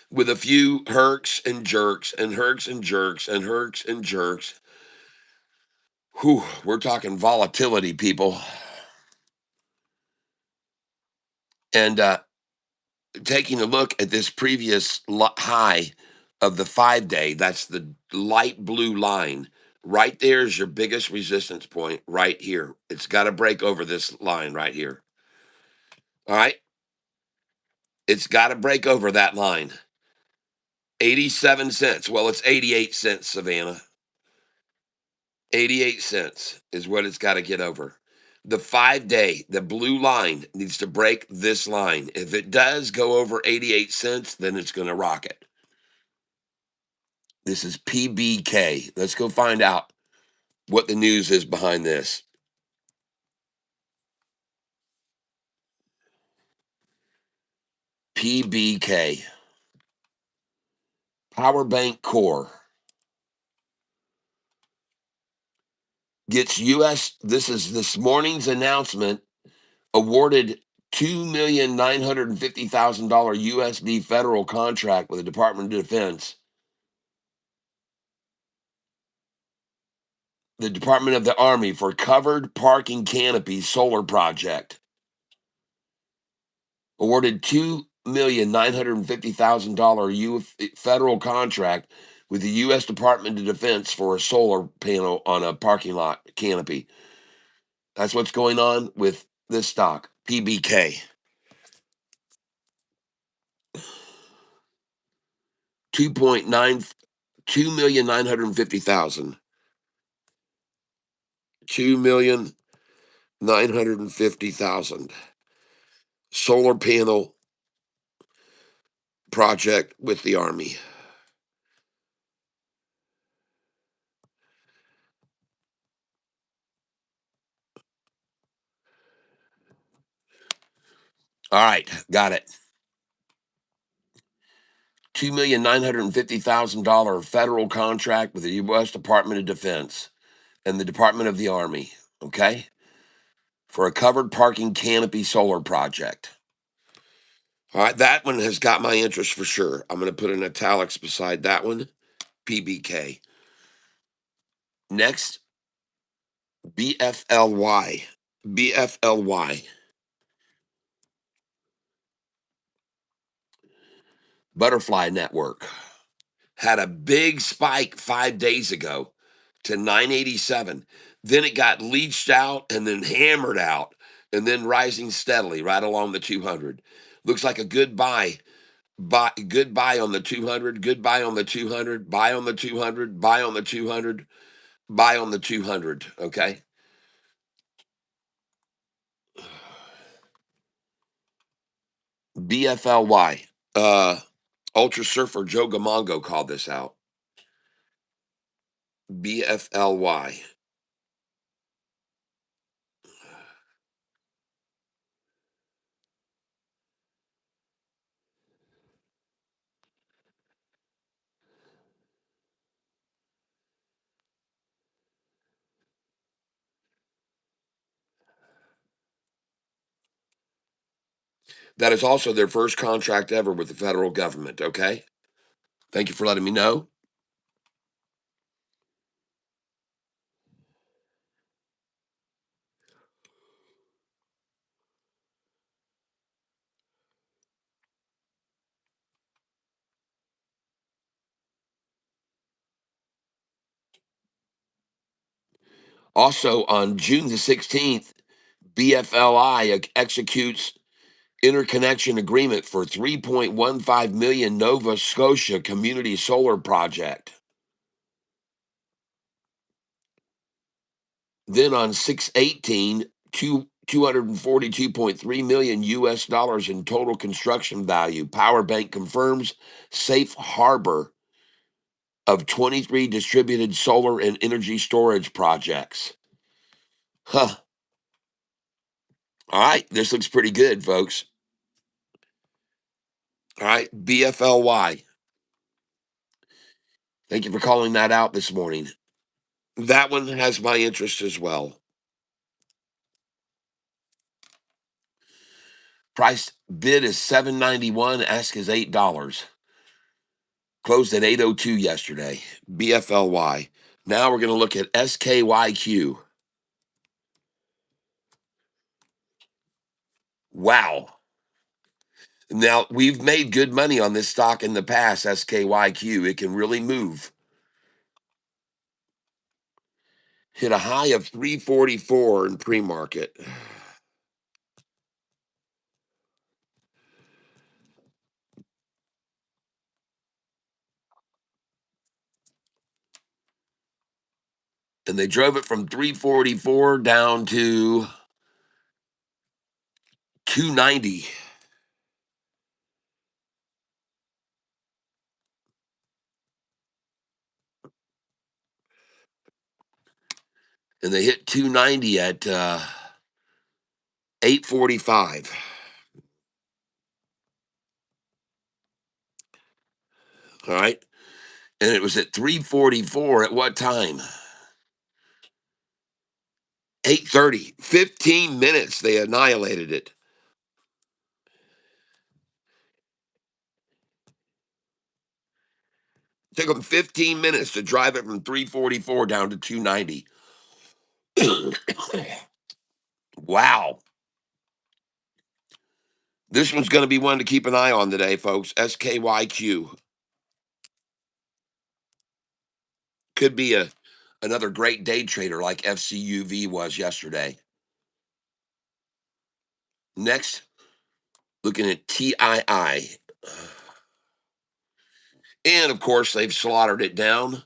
with a few herks and jerks and herks and jerks and herks and jerks. Whew, we're talking volatility, people. And taking a look at this previous high of the 5-day, that's the light blue line. Right there is your biggest resistance point right here. It's got to break over this line right here. All right. It's got to break over that line. 87 cents. Well, it's 88 cents, Savannah. 88 cents is what it's got to get over. The 5-day, the blue line needs to break this line. If it does go over 88 cents, then it's going to rocket. This is PBK. Let's go find out what the news is behind this. PBK. Power Bank Core gets U.S. This is this morning's announcement awarded $2,950,000 USD federal contract with the Department of Defense, the Department of the Army, for covered parking canopy solar project. Awarded $2,950,000 federal contract with the U.S. Department of Defense for a solar panel on a parking lot canopy. That's what's going on with this stock, PBK. 2.9 2,950,000. 2,950,000 solar panel project with the Army. All right, got it. $2,950,000 federal contract with the U.S. Department of Defense and the Department of the Army, okay, for a covered parking canopy solar project. All right, that one has got my interest for sure. I'm going to put in italics beside that one, PBK. Next, BFLY. BFLY. Butterfly Network had a big spike 5 days ago to 987. Then it got leached out and then hammered out and then rising steadily right along the 200. Looks like a good buy. Good buy on the 200, good buy on the 200, buy on the 200, buy on the 200, buy on the 200. Okay. BFLY. Ultra Surfer Joe Gamongo called this out. BFLY. That is also their first contract ever with the federal government. Okay. Thank you for letting me know. Also, on June the 16th, BFLI executes interconnection agreement for 3.15 million Nova Scotia community solar project. Then on 6/18, 242.3 million US dollars in total construction value. Power Bank confirms safe harbor of 23 distributed solar and energy storage projects. Huh. All right, this looks pretty good, folks. All right, BFLY. Thank you for calling that out this morning. That one has my interest as well. Price bid is $7.91. Ask is $8. Closed at 8:02 yesterday. BFLY. Now we're going to look at SKYQ. Wow. Now we've made good money on this stock in the past. SKYQ. It can really move. Hit a high of 344 in pre-market. And they drove it from 344 down to 290. And they hit 290 at 845. All right. And it was at 344 at what time? 8:30. 15 minutes they annihilated it. Took them 15 minutes to drive it from 344 down to 290. Wow. This one's going to be one to keep an eye on today, folks. SKYQ. Could be another great day trader like FCUV was yesterday. Next, looking at TII. And of course, they've slaughtered it down.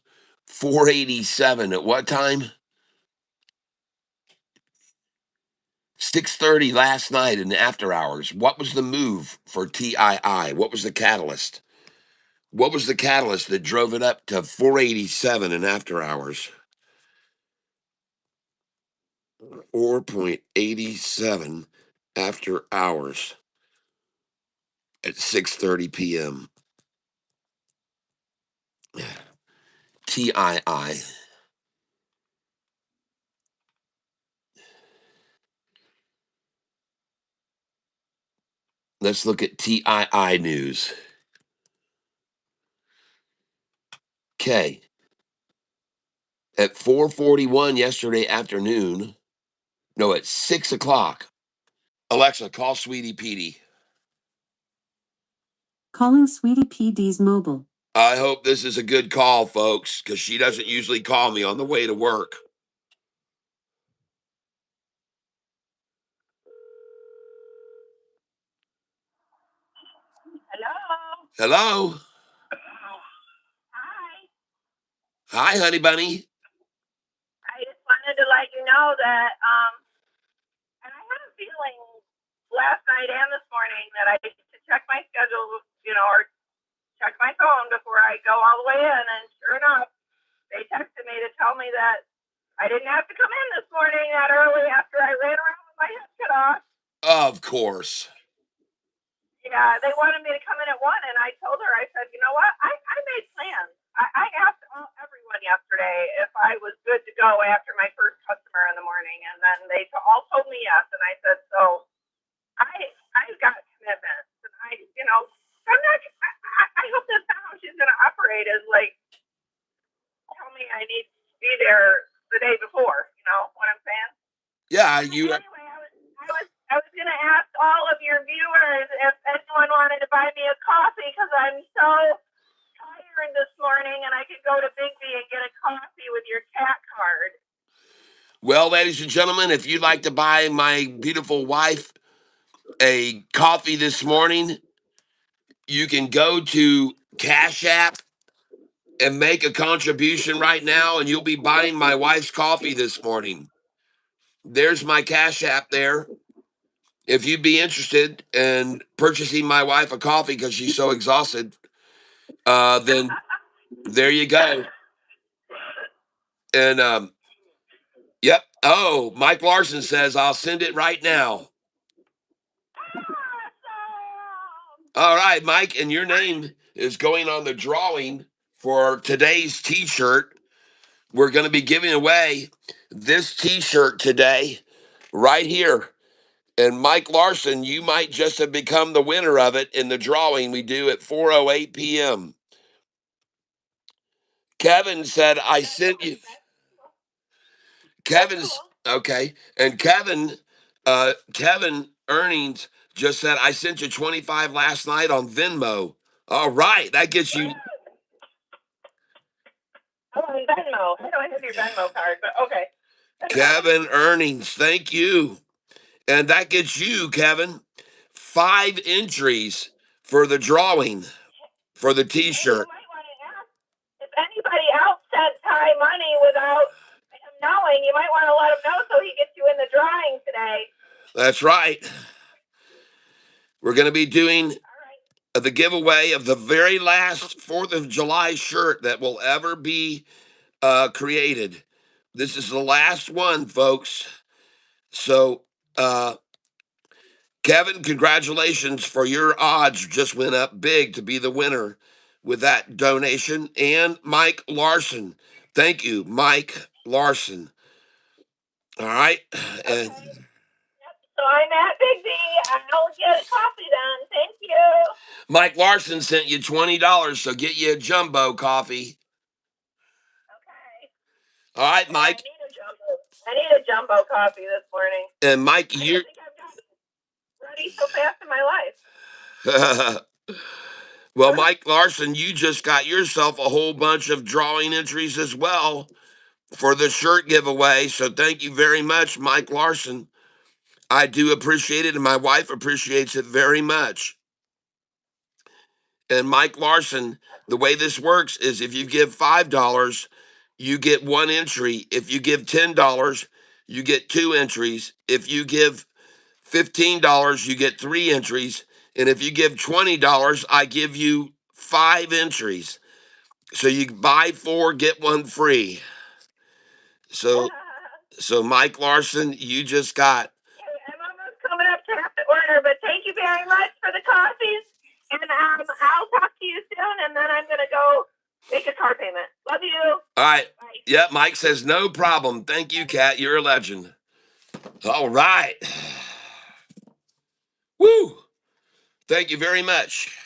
487 at what time? 6:30 last night in the after hours. What was the move for TII? What was the catalyst? What was the catalyst that drove it up to 487 in after hours? 4.87 after hours at 6:30 p.m. TII. Let's look at TII news. Okay. At 4:41 yesterday afternoon, no, at 6 o'clock. Alexa, call Sweetie Petey. Calling Sweetie PD's mobile. I hope this is a good call, folks, because she doesn't usually call me on the way to work. Hello. Hello. Hi. Hi, honey bunny. I just wanted to let you know that, and I had a feeling last night and this morning that I need to check my schedule, or check my phone before I go all the way in. And sure enough, they texted me to tell me that I didn't have to come in this morning that early after I ran around with my head cut off. Of course. Yeah, they wanted me to come in at 1, and I told her, I said, you know what? I made plans. I asked everyone yesterday if I was good to go after my first customer in the morning, and then they all told me yes. And I said, so I've got commitments, and I'm not. I hope that's not how she's going to operate. Is like tell me I need to be there the day before. You know what I'm saying? Yeah, you. Anyway, I was gonna ask all of your viewers if anyone wanted to buy me a coffee because I'm so tired this morning, and I could go to Bigby and get a coffee with your cat card. Well, ladies and gentlemen, if you'd like to buy my beautiful wife a coffee this morning, you can go to Cash App and make a contribution right now, and you'll be buying my wife's coffee this morning. There's my Cash App there. If you'd be interested in purchasing my wife a coffee because she's so exhausted, then there you go. And yep. Oh, Mike Larson says I'll send it right now. All right, Mike, and your name is going on the drawing for today's T-shirt. We're going to be giving away this T-shirt today, right here. And Mike Larson, you might just have become the winner of it in the drawing we do at 4:08 p.m. Kevin said, I sent you. Kevin's okay. And Kevin Earnings just said, I sent you 25 last night on Venmo. All right. That gets you. Oh, on Venmo. I don't have your Venmo card, but okay. Kevin Earnings, thank you. And that gets you, Kevin, 5 entries for the drawing for the T-shirt. You might want to ask if anybody else sent Ty money without him knowing. You might want to let him know so he gets you in the drawing today. That's right. We're going to be doing the giveaway of the very last 4th of July shirt that will ever be created. This is the last one, folks. So, Kevin, congratulations for your odds just went up big to be the winner with that donation. And Mike Larson. Thank you, Mike Larson. All right. And So So I'm at Big B. I'll get a coffee then. Thank you. Mike Larson sent you $20, so get you a jumbo coffee. Okay. All right, Yeah, Mike. I need a jumbo coffee this morning. And Mike, I you don't think I've gotten ready so fast in my life. well, Mike Larson, you just got yourself a whole bunch of drawing entries as well for the shirt giveaway. So thank you very much, Mike Larson. I do appreciate it, and my wife appreciates it very much. And Mike Larson, the way this works is if you give $5, you get one entry. If you give $10, you get two entries. If you give $15, you get three entries. And if you give $20, I give you five entries. So you buy four, get one free. So Mike Larson, you just got. I'm almost coming up to have to order, but thank you very much for the coffees. And I'll talk to you soon, and then I'm going to go make a car payment. Love you. All right. Bye. Yeah, Mike says no problem. Thank you, Kat. You're a legend. All right. Woo. Thank you very much.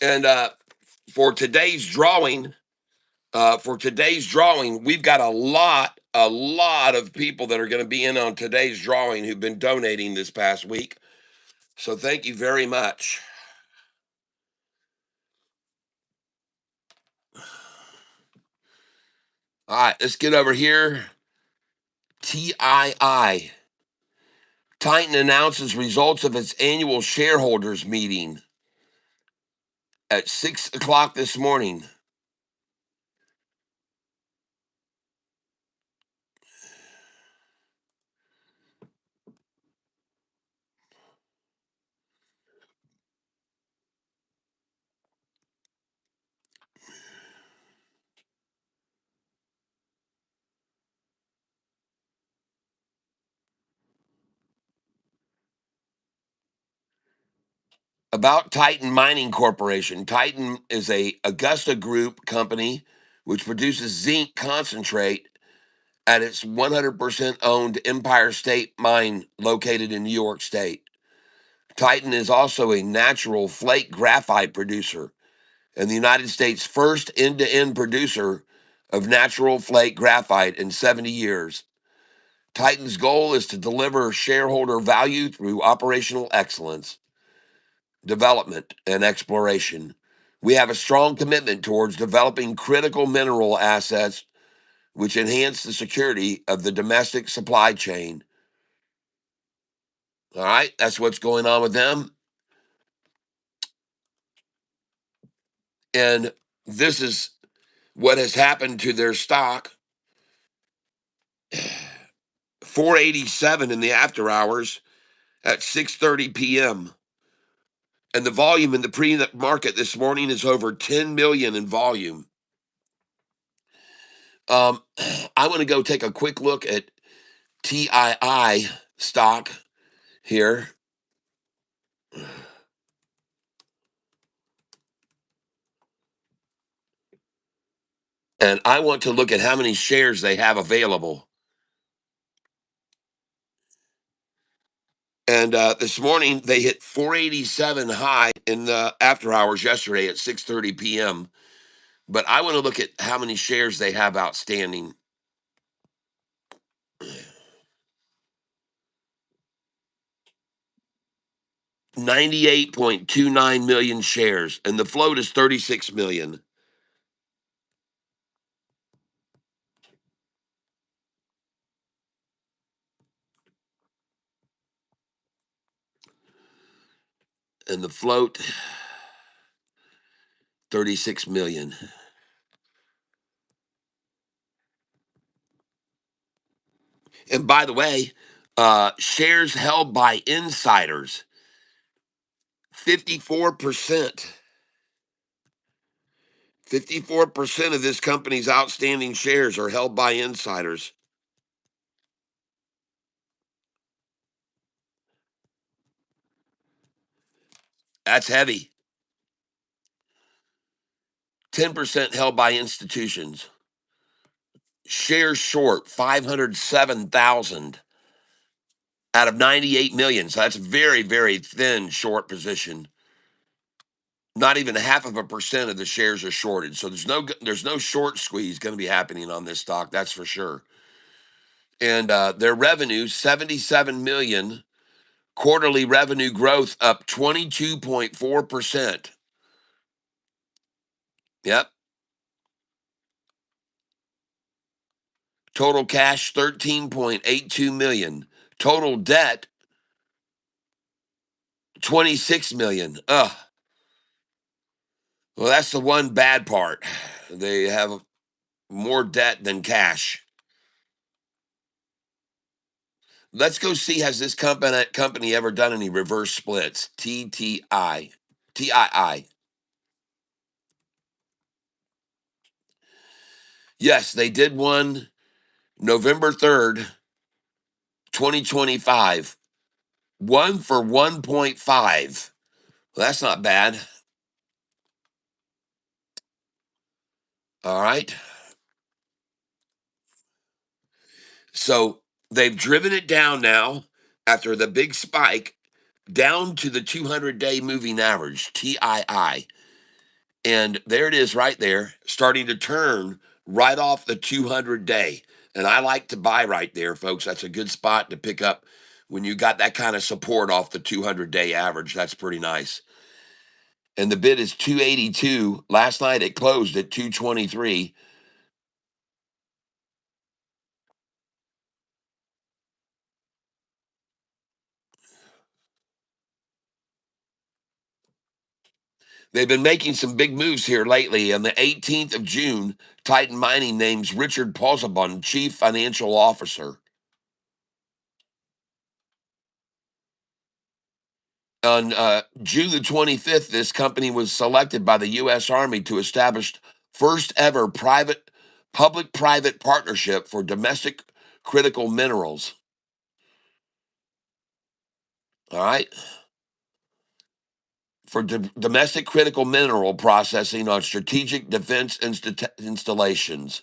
And for today's drawing, we've got a lot of people that are going to be in on today's drawing who've been donating this past week. So thank you very much. All right, let's get over here. TII. Titan announces results of its annual shareholders meeting at 6 o'clock this morning. About Titan Mining Corporation. Titan is a Augusta Group company which produces zinc concentrate at its 100% owned Empire State Mine located in New York State. Titan is also a natural flake graphite producer and the United States' first end-to-end producer of natural flake graphite in 70 years. Titan's goal is to deliver shareholder value through operational excellence, development, and exploration. We have a strong commitment towards developing critical mineral assets which enhance the security of the domestic supply chain. All right, that's what's going on with them. And this is what has happened to their stock. 487 in the after hours at 6:30 p.m. And the volume in the pre-market this morning is over 10 million in volume. I want to go take a quick look at TII stock here. And I want to look at how many shares they have available. And this morning they hit 487 high in the after hours yesterday at 6:30 p.m. But I want to look at how many shares they have outstanding. 98.29 million shares, and the float is 36 million. And the float 36 million. And by the way, shares held by insiders, 54%. 54% of this company's outstanding shares are held by insiders. That's heavy. 10% held by institutions. Shares short, 507,000. out of 98 million. So that's a very, very thin short position. Not even 0.5% of the shares are shorted. So there's no short squeeze going to be happening on this stock. That's for sure. And their revenue, 77 million, quarterly revenue growth up 22.4%. Yep. Total cash 13.82 million. Total debt 26 million. Ugh. Well, that's the one bad part. They have more debt than cash. Let's go see, has this company ever done any reverse splits? TII. Yes, they did one November 3rd, 2025. One for 1.5. Well, that's not bad. All right. So they've driven it down now after the big spike down to the 200-day moving average, TII. And there it is right there, starting to turn right off the 200-day. And I like to buy right there, folks. That's a good spot to pick up when you got that kind of support off the 200-day average. That's pretty nice. And the bid is 282. Last night it closed at 223. They've been making some big moves here lately. On the 18th of June, Titan Mining names Richard Pozzebon Chief Financial Officer. On June the 25th, this company was selected by the U.S. Army to establish first ever public-private partnership for domestic critical minerals. All right. For domestic critical mineral processing on strategic defense installations.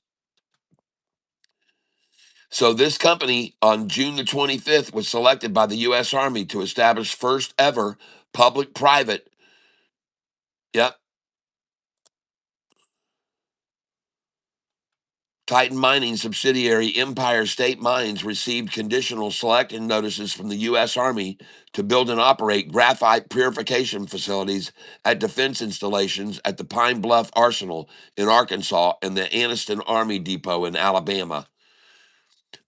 So this company on June the 25th was selected by the U.S. Army to establish first ever public-private. Yep. Titan Mining subsidiary Empire State Mines received conditional selection notices from the U.S. Army to build and operate graphite purification facilities at defense installations at the Pine Bluff Arsenal in Arkansas and the Anniston Army Depot in Alabama.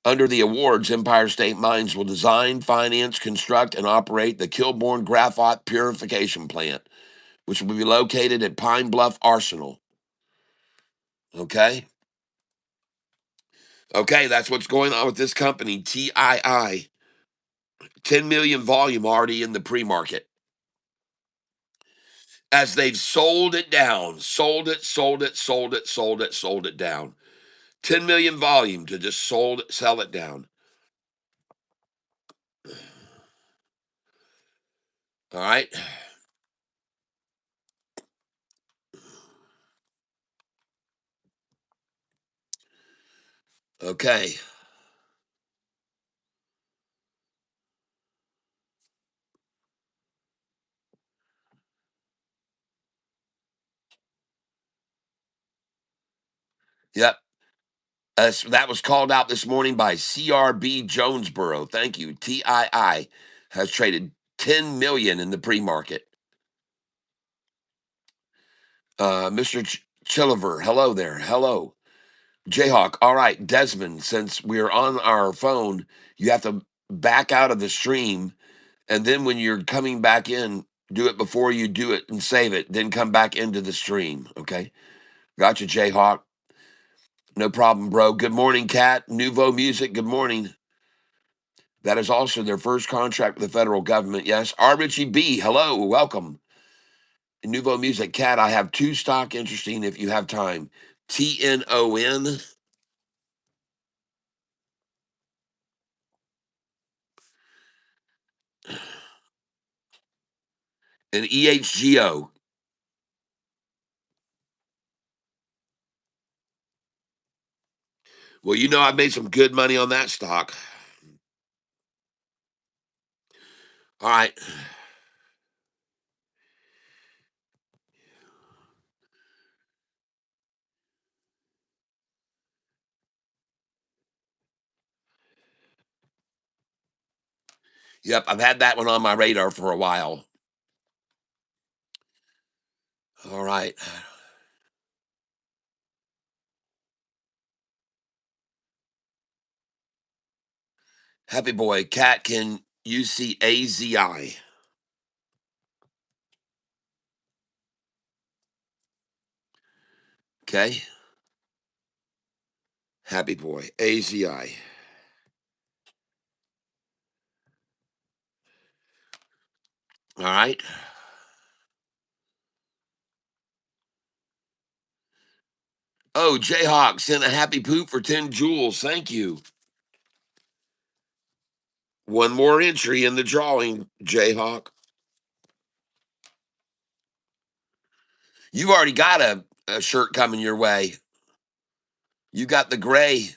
Under the awards, Empire State Mines will design, finance, construct, and operate the Kilbourne Graphite Purification Plant, which will be located at Pine Bluff Arsenal. Okay? Okay, that's what's going on with this company, TII. 10 million volume already in the pre-market. As they've sold it down, sold it down. 10 million volume to just sell it down. All right. Okay. Yep. That was called out this morning by CRB Jonesboro. Thank you. TII has traded 10 million in the pre-market. Mr. Chiliver, hello there. Hello. Jayhawk. All right, Desmond, since we're on our phone, you have to back out of the stream. And then when you're coming back in, do it before you do it and save it. Then come back into the stream. Okay. Gotcha, Jayhawk. No problem, bro. Good morning, Kat. Nouveau Music. Good morning. That is also their first contract with the federal government. Yes. R. Richie B. Hello. Welcome. Nouveau Music. Kat, I have two stock interesting if you have time. TNON and EHGO. Well, I made some good money on that stock. All right. Yep, I've had that one on my radar for a while. All right. Happy boy, Cat, can you see AZI? Okay. Happy boy, AZI. All right. Oh, Jayhawk sent a happy poop for 10 jewels. Thank you. One more entry in the drawing, Jayhawk. You already got a shirt coming your way. You got the gray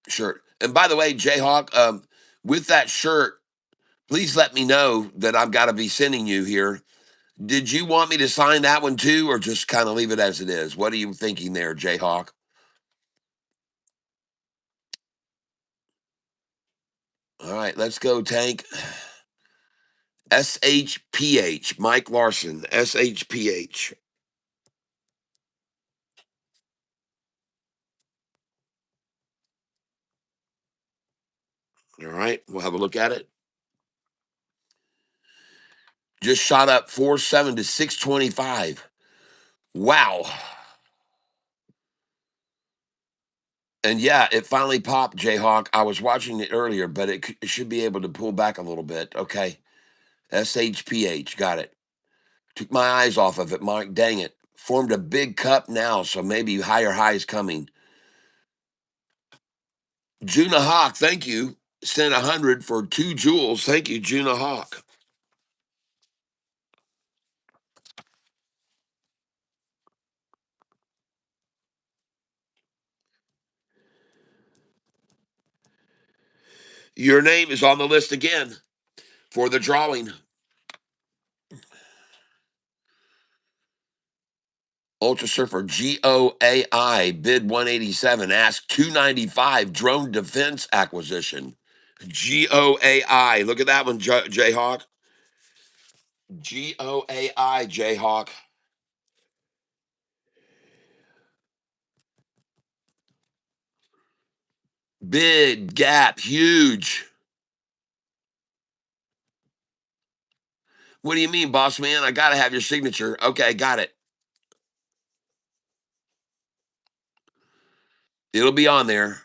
shirt. And by the way, Jayhawk, with that shirt, please let me know that I've got to be sending you here. Did you want me to sign that one too, or just kind of leave it as it is? What are you thinking there, Jayhawk? All right, let's go, Tank. SHPH, Mike Larson, SHPH. All right, we'll have a look at it. Just shot up 4.7 to 625. Wow. And yeah, it finally popped, Jayhawk. I was watching it earlier, but it should be able to pull back a little bit. Okay. SHPH, got it. Took my eyes off of it, Mike. Dang it. Formed a big cup now, so maybe higher highs coming. Juna Hawk, thank you. Sent 100 for 2 jewels. Thank you, Juna Hawk. Your name is on the list again for the drawing. Ultra Surfer GOAI bid 187, ask 295 drone defense acquisition. GOAI. Look at that one, Jayhawk. GOAI, Jayhawk. Big gap, huge. What do you mean, boss man? I got to have your signature. Okay, got it. It'll be on there.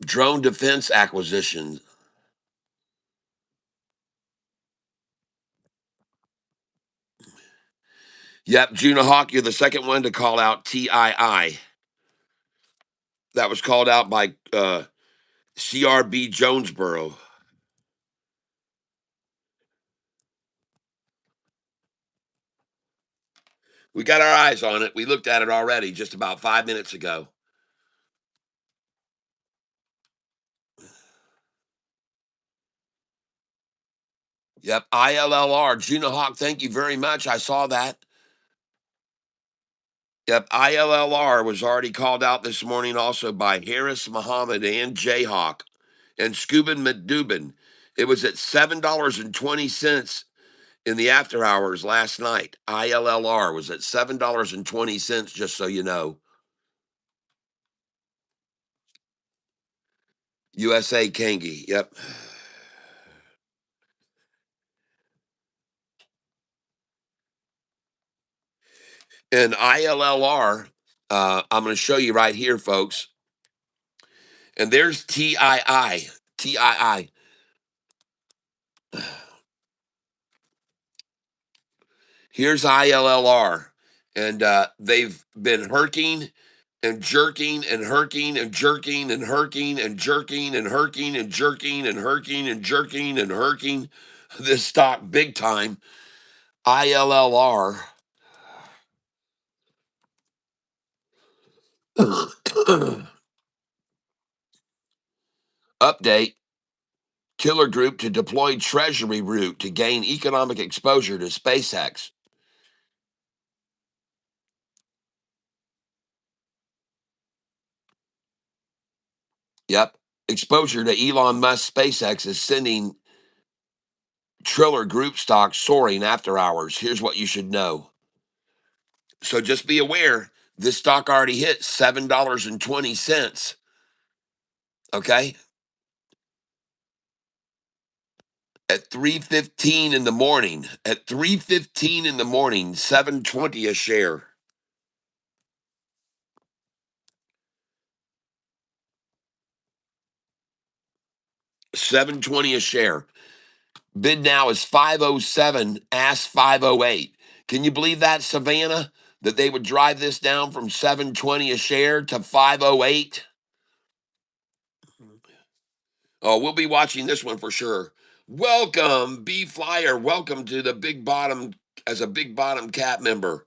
Drone defense acquisition. Yep, Juna Hawk, you're the second one to call out TII. That was called out by CRB Jonesboro. We got our eyes on it. We looked at it already just about 5 minutes ago. Yep, ILLR. Juna Hawk, thank you very much. I saw that. Yep, ILLR was already called out this morning also by Harris Muhammad and Jayhawk and Scubin McDubin. It was at $7.20 in the after hours last night. ILLR was at $7.20, just so you know. USA Kangi. Yep. And ILLR, I'm going to show you right here, folks. And there's TII. TII. Here's ILLR. And they've been herking and jerking and herking and jerking and herking and jerking and herking and jerking and herking and jerking and herking this stock big time. ILLR. Update: Tiller Group to deploy Treasury route to gain economic exposure to SpaceX. Yep. Exposure to Elon Musk SpaceX is sending Triller Group stock soaring after hours. Here's what you should know. So just be aware, this stock already hit $7.20. Okay. At 3:15 in the morning. At 3:15 in the morning, 720 a share. 720 a share. Bid now is 507, ask 508. Can you believe that, Savannah? That they would drive this down from 720 a share to 508? Oh, we'll be watching this one for sure. Welcome, B Flyer. Welcome to the Big Bottom as a Big Bottom Cat member.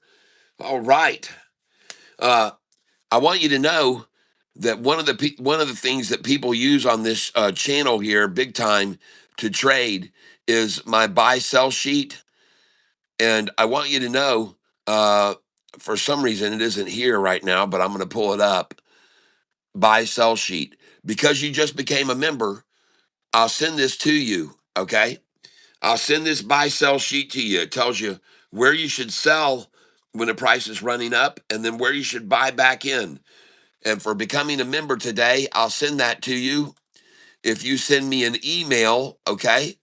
All right. Uh, I want you to know that one of the things that people use on this channel here, big time, to trade is my buy sell sheet. And I want you to know, for some reason it isn't here right now, but I'm going to pull it up. Buy sell sheet. Because you just became a member, I'll send this to you. Okay. I'll send this buy sell sheet to you. It tells you where you should sell when the price is running up and then where you should buy back in. And for becoming a member today, I'll send that to you. If you send me an email, okay,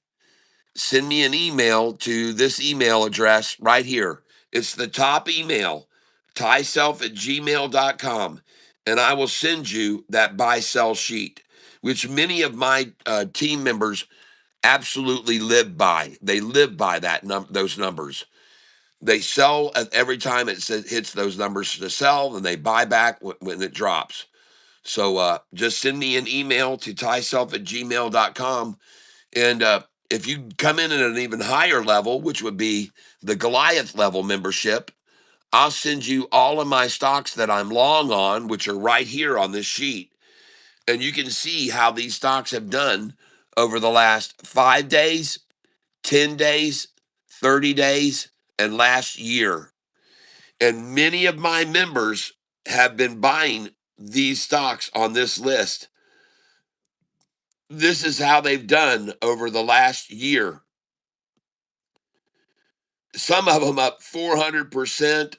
send me an email to this email address right here. It's the top email, tieself@gmail.com. And I will send you that buy sell sheet, which many of my team members absolutely live by. They live by those numbers. They sell at every time it hits those numbers to sell, and they buy back when it drops. So just send me an email to tieself@gmail.com. And if you come in at an even higher level, which would be the Goliath level membership, I'll send you all of my stocks that I'm long on, which are right here on this sheet. And you can see how these stocks have done over the last 5 days, 10 days, 30 days, and last year. And many of my members have been buying these stocks on this list. This is how they've done over the last year. Some of them up 400%,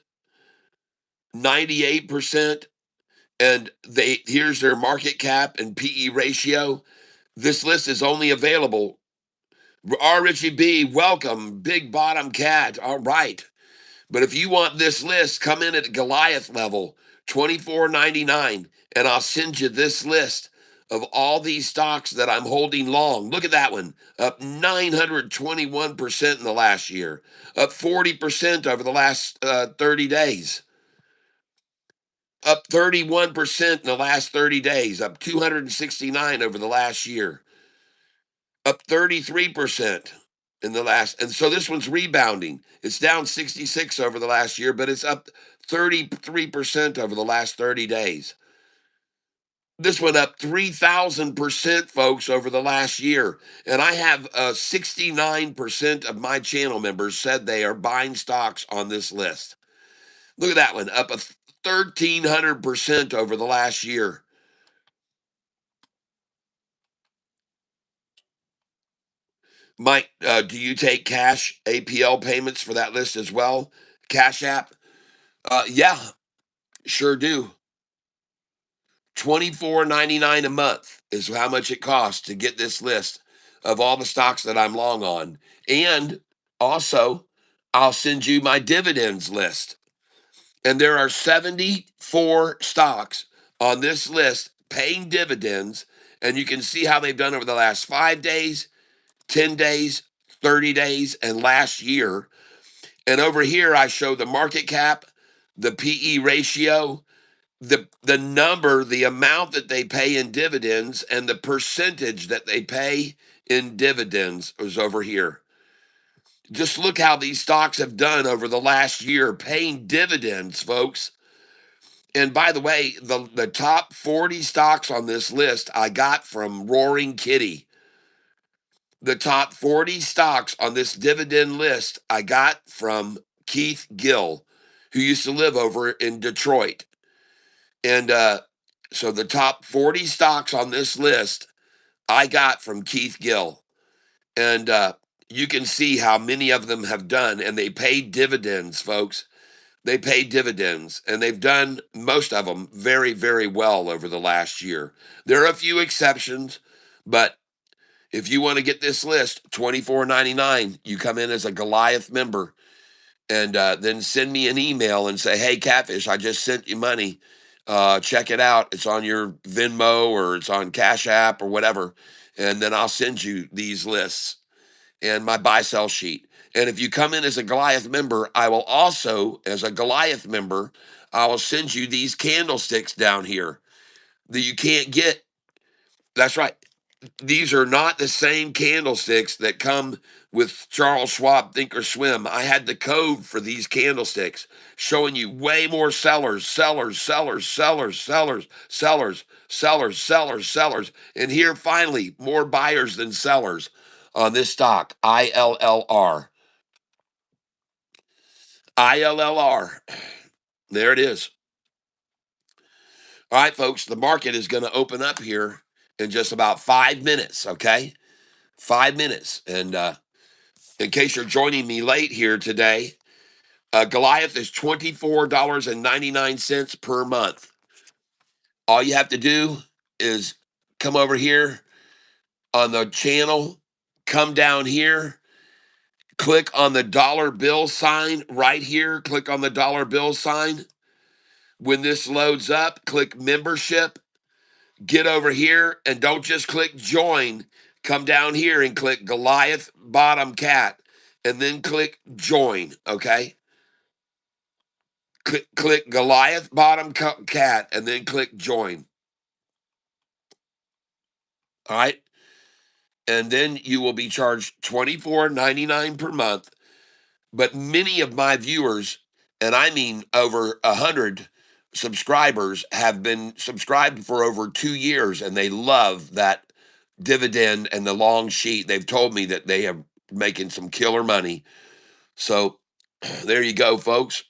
98%, and here's their market cap and PE ratio. This list is only available. R. Richie B, welcome, Big Bottom Cat. All right. But if you want this list, come in at Goliath level, $24.99, and I'll send you this list of all these stocks that I'm holding long. Look at that one, up 921% in the last year, up 40% over the last 30 days, up 31% in the last 30 days, up 269 over the last year, up 33% in the last. And so this one's rebounding. It's down 66 over the last year, but it's up 33% over the last 30 days. This went up 3,000%, folks, over the last year. And I have 69% of my channel members said they are buying stocks on this list. Look at that one, up 1,300% over the last year. Mike, do you take cash APL payments for that list as well? Cash App? Yeah, sure do. $24.99 a month is how much it costs to get this list of all the stocks that I'm long on. And also, I'll send you my dividends list. And there are 74 stocks on this list paying dividends. And you can see how they've done over the last 5 days, 10 days, 30 days, and last year. And over here, I show the market cap, the PE ratio, the number, the amount that they pay in dividends, and the percentage that they pay in dividends is over here. Just look how these stocks have done over the last year paying dividends, folks. And by the way, the top 40 stocks on this list I got from Roaring Kitty. The top 40 stocks on this dividend list I got from Keith Gill, who used to live over in Detroit. And so the top 40 stocks on this list I got from Keith Gill. And you can see how many of them have done, and they pay dividends, folks. They pay dividends, and they've done most of them very, very well over the last year. There are a few exceptions, but if you want to get this list, $24.99, you come in as a Goliath member, and then send me an email and say, "Hey, Catfish, I just sent you money. Check it out. It's on your Venmo or it's on Cash App or whatever." And then I'll send you these lists and my buy sell sheet. And if you come in as a Goliath member, I will also, as a Goliath member, I will send you these candlesticks down here that you can't get. That's right. These are not the same candlesticks that come with Charles Schwab Think or Swim. I had the code for these candlesticks showing you way more sellers, sellers, sellers, sellers, sellers, sellers, sellers, sellers, sellers. And here finally, more buyers than sellers on this stock, ILLR. ILLR. There it is. All right, folks, the market is going to open up here in just about 5 minutes, okay? 5 minutes. And in case you're joining me late here today, Goliath is $24.99 per month. All you have to do is come over here on the channel, come down here, click on the dollar bill sign right here, click on the dollar bill sign. When this loads up, click membership, get over here, and don't just click join. Come down here and click Goliath bottom cat, and then click join, okay? Click Goliath bottom cat, and then click join. All right. And then you will be charged $24.99 per month. But many of my viewers, and I mean over 100 subscribers, have been subscribed for over 2 years, and they love that dividend and the long sheet. They've told me that they are making some killer money. So there you go, folks.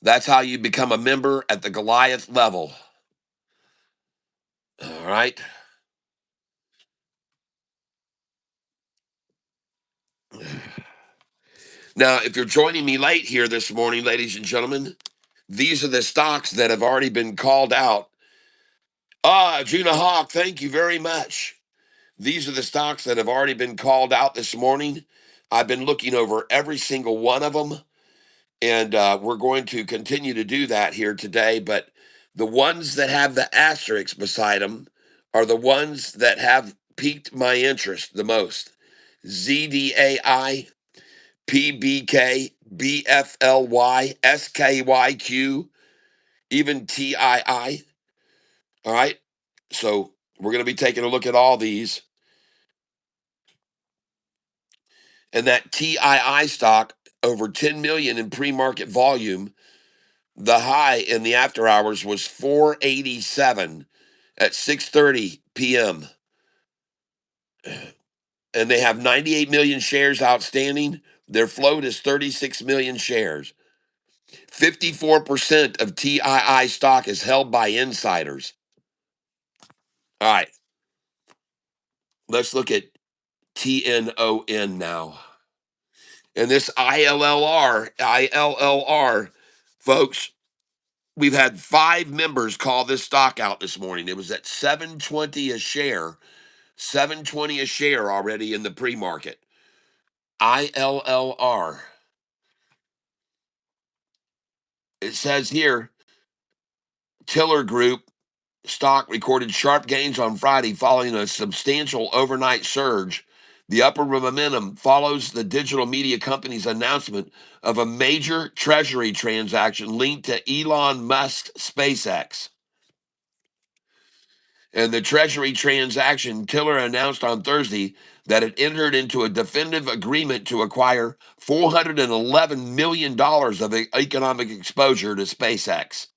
That's how you become a member at the Goliath level. All right. Now, if you're joining me late here this morning, ladies and gentlemen, these are the stocks that have already been called out. Gina Hawk, thank you very much. These are the stocks that have already been called out this morning. I've been looking over every single one of them, and we're going to continue to do that here today. But the ones that have the asterisks beside them are the ones that have piqued my interest the most. ZDAI, PBK, BFLY, SKYQ, even TII. All right. So we're going to be taking a look at all these. And that TII stock, over 10 million in pre-market volume. The high in the after hours was 487 at 6:30 p.m. And they have 98 million shares outstanding. Their float is 36 million shares. 54% of TII stock is held by insiders. All right. Let's look at TNON now. And this ILLR, folks, we've had 5 members call this stock out this morning. It was at 720 a share, 720 a share already in the pre-market. ILLR. It says here, Tiller Group stock recorded sharp gains on Friday following a substantial overnight surge. The upward momentum follows the digital media company's announcement of a major treasury transaction linked to Elon Musk's SpaceX. And the treasury transaction, Tiller announced on Thursday that it entered into a definitive agreement to acquire $411 million of economic exposure to SpaceX.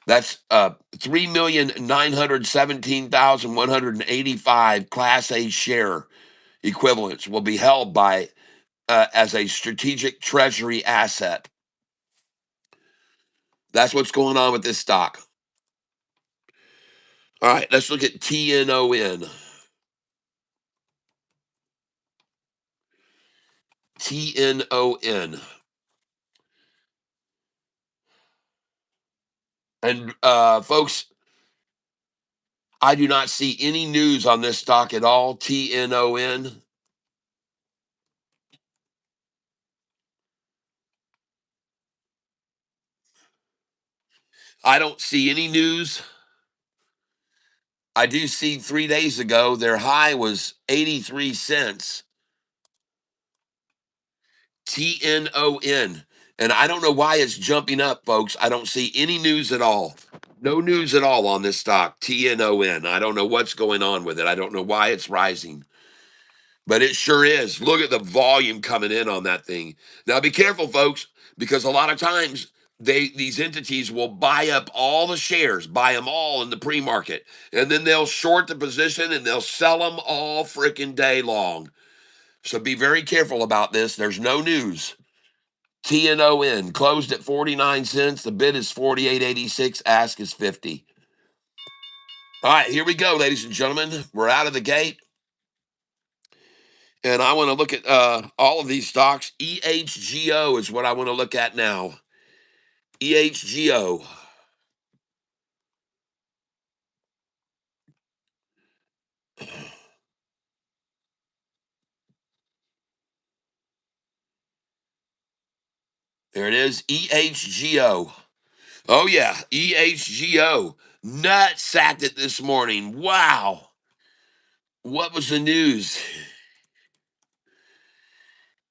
That's 3,917,185 Class A share equivalents will be held by as a strategic treasury asset. That's what's going on with this stock. All right, let's look at TNON. TNON. And folks, I do not see any news on this stock at all. TNON. I don't see any news. I do see 3 days ago their high was 83 cents. TNON. And I don't know why it's jumping up, folks. I don't see any news at all. No news at all on this stock, TNON. I don't know what's going on with it. I don't know why it's rising, but it sure is. Look at the volume coming in on that thing. Now be careful, folks, because a lot of times these entities will buy up all the shares, buy them all in the pre-market, and then they'll short the position and they'll sell them all freaking day long. So be very careful about this. There's no news. TNON closed at 49 cents. The bid is 48.86. Ask is 50. All right, here we go, ladies and gentlemen. We're out of the gate. And I want to look at all of these stocks. EHGO is what I want to look at now. EHGO. There it is. EHGO. Oh, yeah. EHGO. Nut sacked it this morning. Wow. What was the news?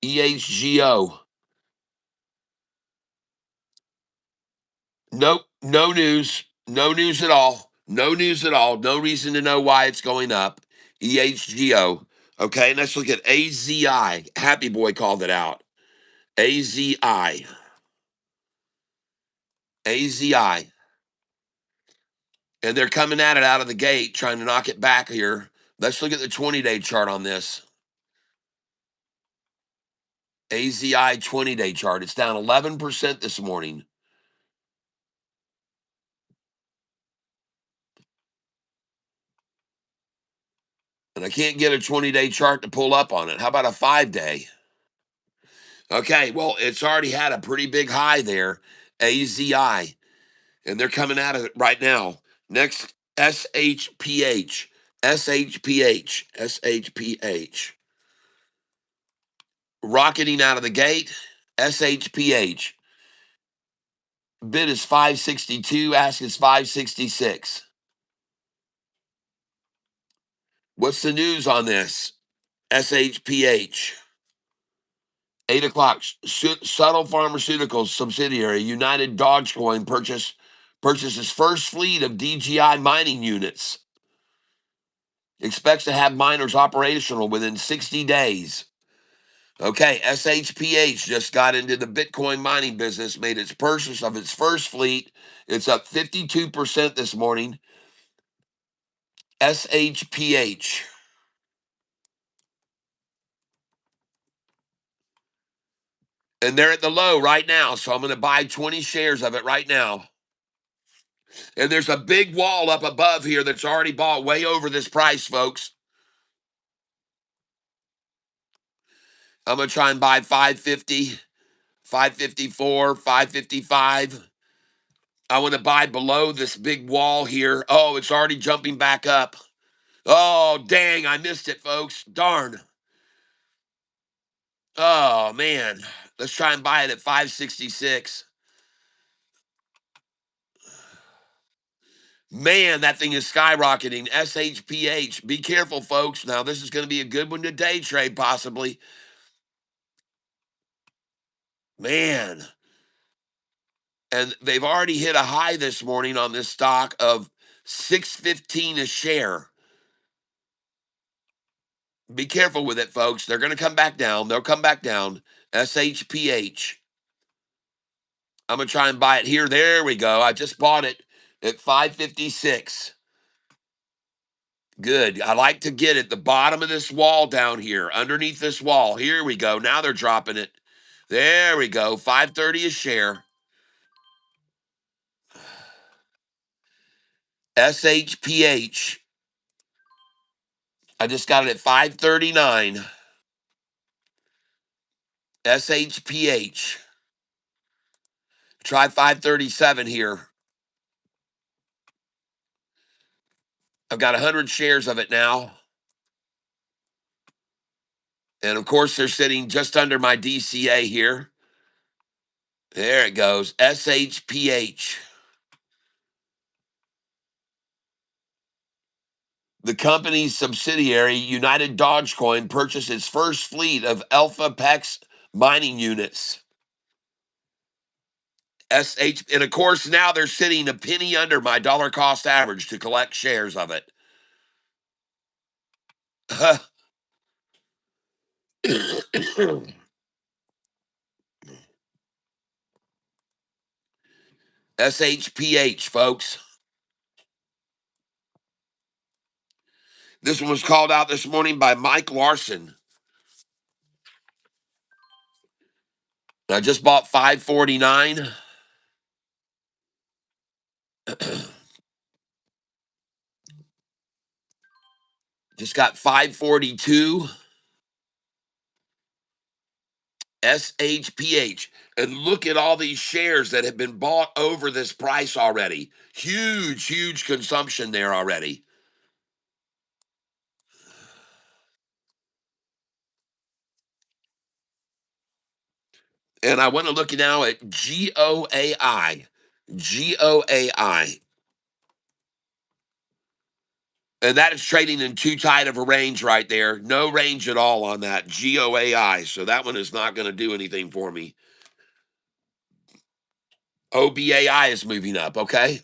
EHGO. Nope. No news. No news at all. No news at all. No reason to know why it's going up. EHGO. Okay, let's look at AZI. Happy Boy called it out. AZI. AZI. And they're coming at it out of the gate, trying to knock it back here. Let's look at the 20-day chart on this. AZI 20-day chart. It's down 11% this morning. And I can't get a 20-day chart to pull up on it. How about a 5-day? Okay, well, it's already had a pretty big high there, AZI. And they're coming at it right now. Next, SHPH. SHPH. SHPH. Rocketing out of the gate. SHPH. Bid is 562, ask is 566. What's the news on this? SHPH. 8 o'clock. Subtle Pharmaceuticals subsidiary United Dogecoin purchases first fleet of DGI mining units. Expects to have miners operational within 60 days. Okay, SHPH just got into the Bitcoin mining business, made its purchase of its first fleet. It's up 52% this morning. SHPH. And they're at the low right now, so I'm going to buy 20 shares of it right now. And there's a big wall up above here that's already bought way over this price, folks. I'm going to try and buy 550, 554, 555. I want to buy below this big wall here. Oh, it's already jumping back up. Oh, dang, I missed it, folks. Darn. Oh, man. Let's try and buy it at 566. Man, that thing is skyrocketing. SHPH. Be careful, folks. Now, this is going to be a good one to day trade, possibly. Man. And they've already hit a high this morning on this stock of 615 a share. Be careful with it, folks. They're going to come back down. They'll come back down. SHPH. I'm going to try and buy it here. There we go. I just bought it at 556. Good. I like to get at the bottom of this wall down here, underneath this wall. Here we go. Now they're dropping it. There we go. 530 a share. SHPH. I just got it at 539. SHPH. Try 537 here. I've got 100 shares of it now. And of course, they're sitting just under my DCA here. There it goes. SHPH. The company's subsidiary, United Dogecoin, purchased its first fleet of Alpha PEX mining units. And of course, now they're sitting a penny under my dollar cost average to collect shares of it. SHPH, folks. This one was called out this morning by Mike Larson. I just bought 549. Just got 542. SHPH. And look at all these shares that have been bought over this price already. Huge, huge consumption there already. And I want to look now at GOAI. GOAI. And that is trading in too tight of a range right there. No range at all on that. GOAI. So that one is not going to do anything for me. OBAI is moving up, okay?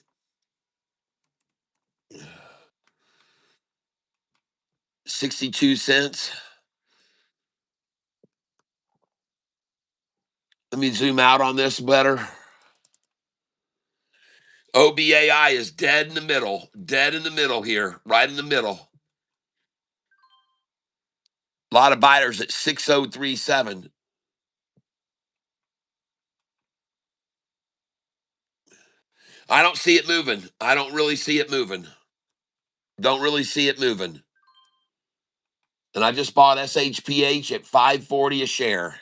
62 cents. Let me zoom out on this better. OBAI is dead in the middle. Dead in the middle here. Right in the middle. A lot of buyers at 6037. I don't see it moving. I don't really see it moving. Don't really see it moving. And I just bought SHPH at 540 a share.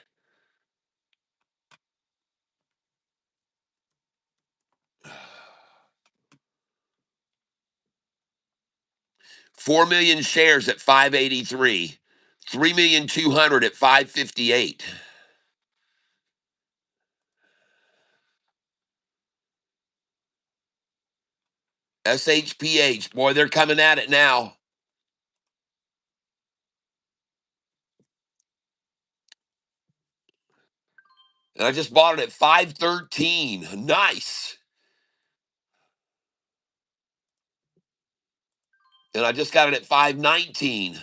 Four million shares at 583. 3,200,000 at 558. SHPH, boy, they're coming at it now. And I just bought it at 513. Nice. And I just got it at 519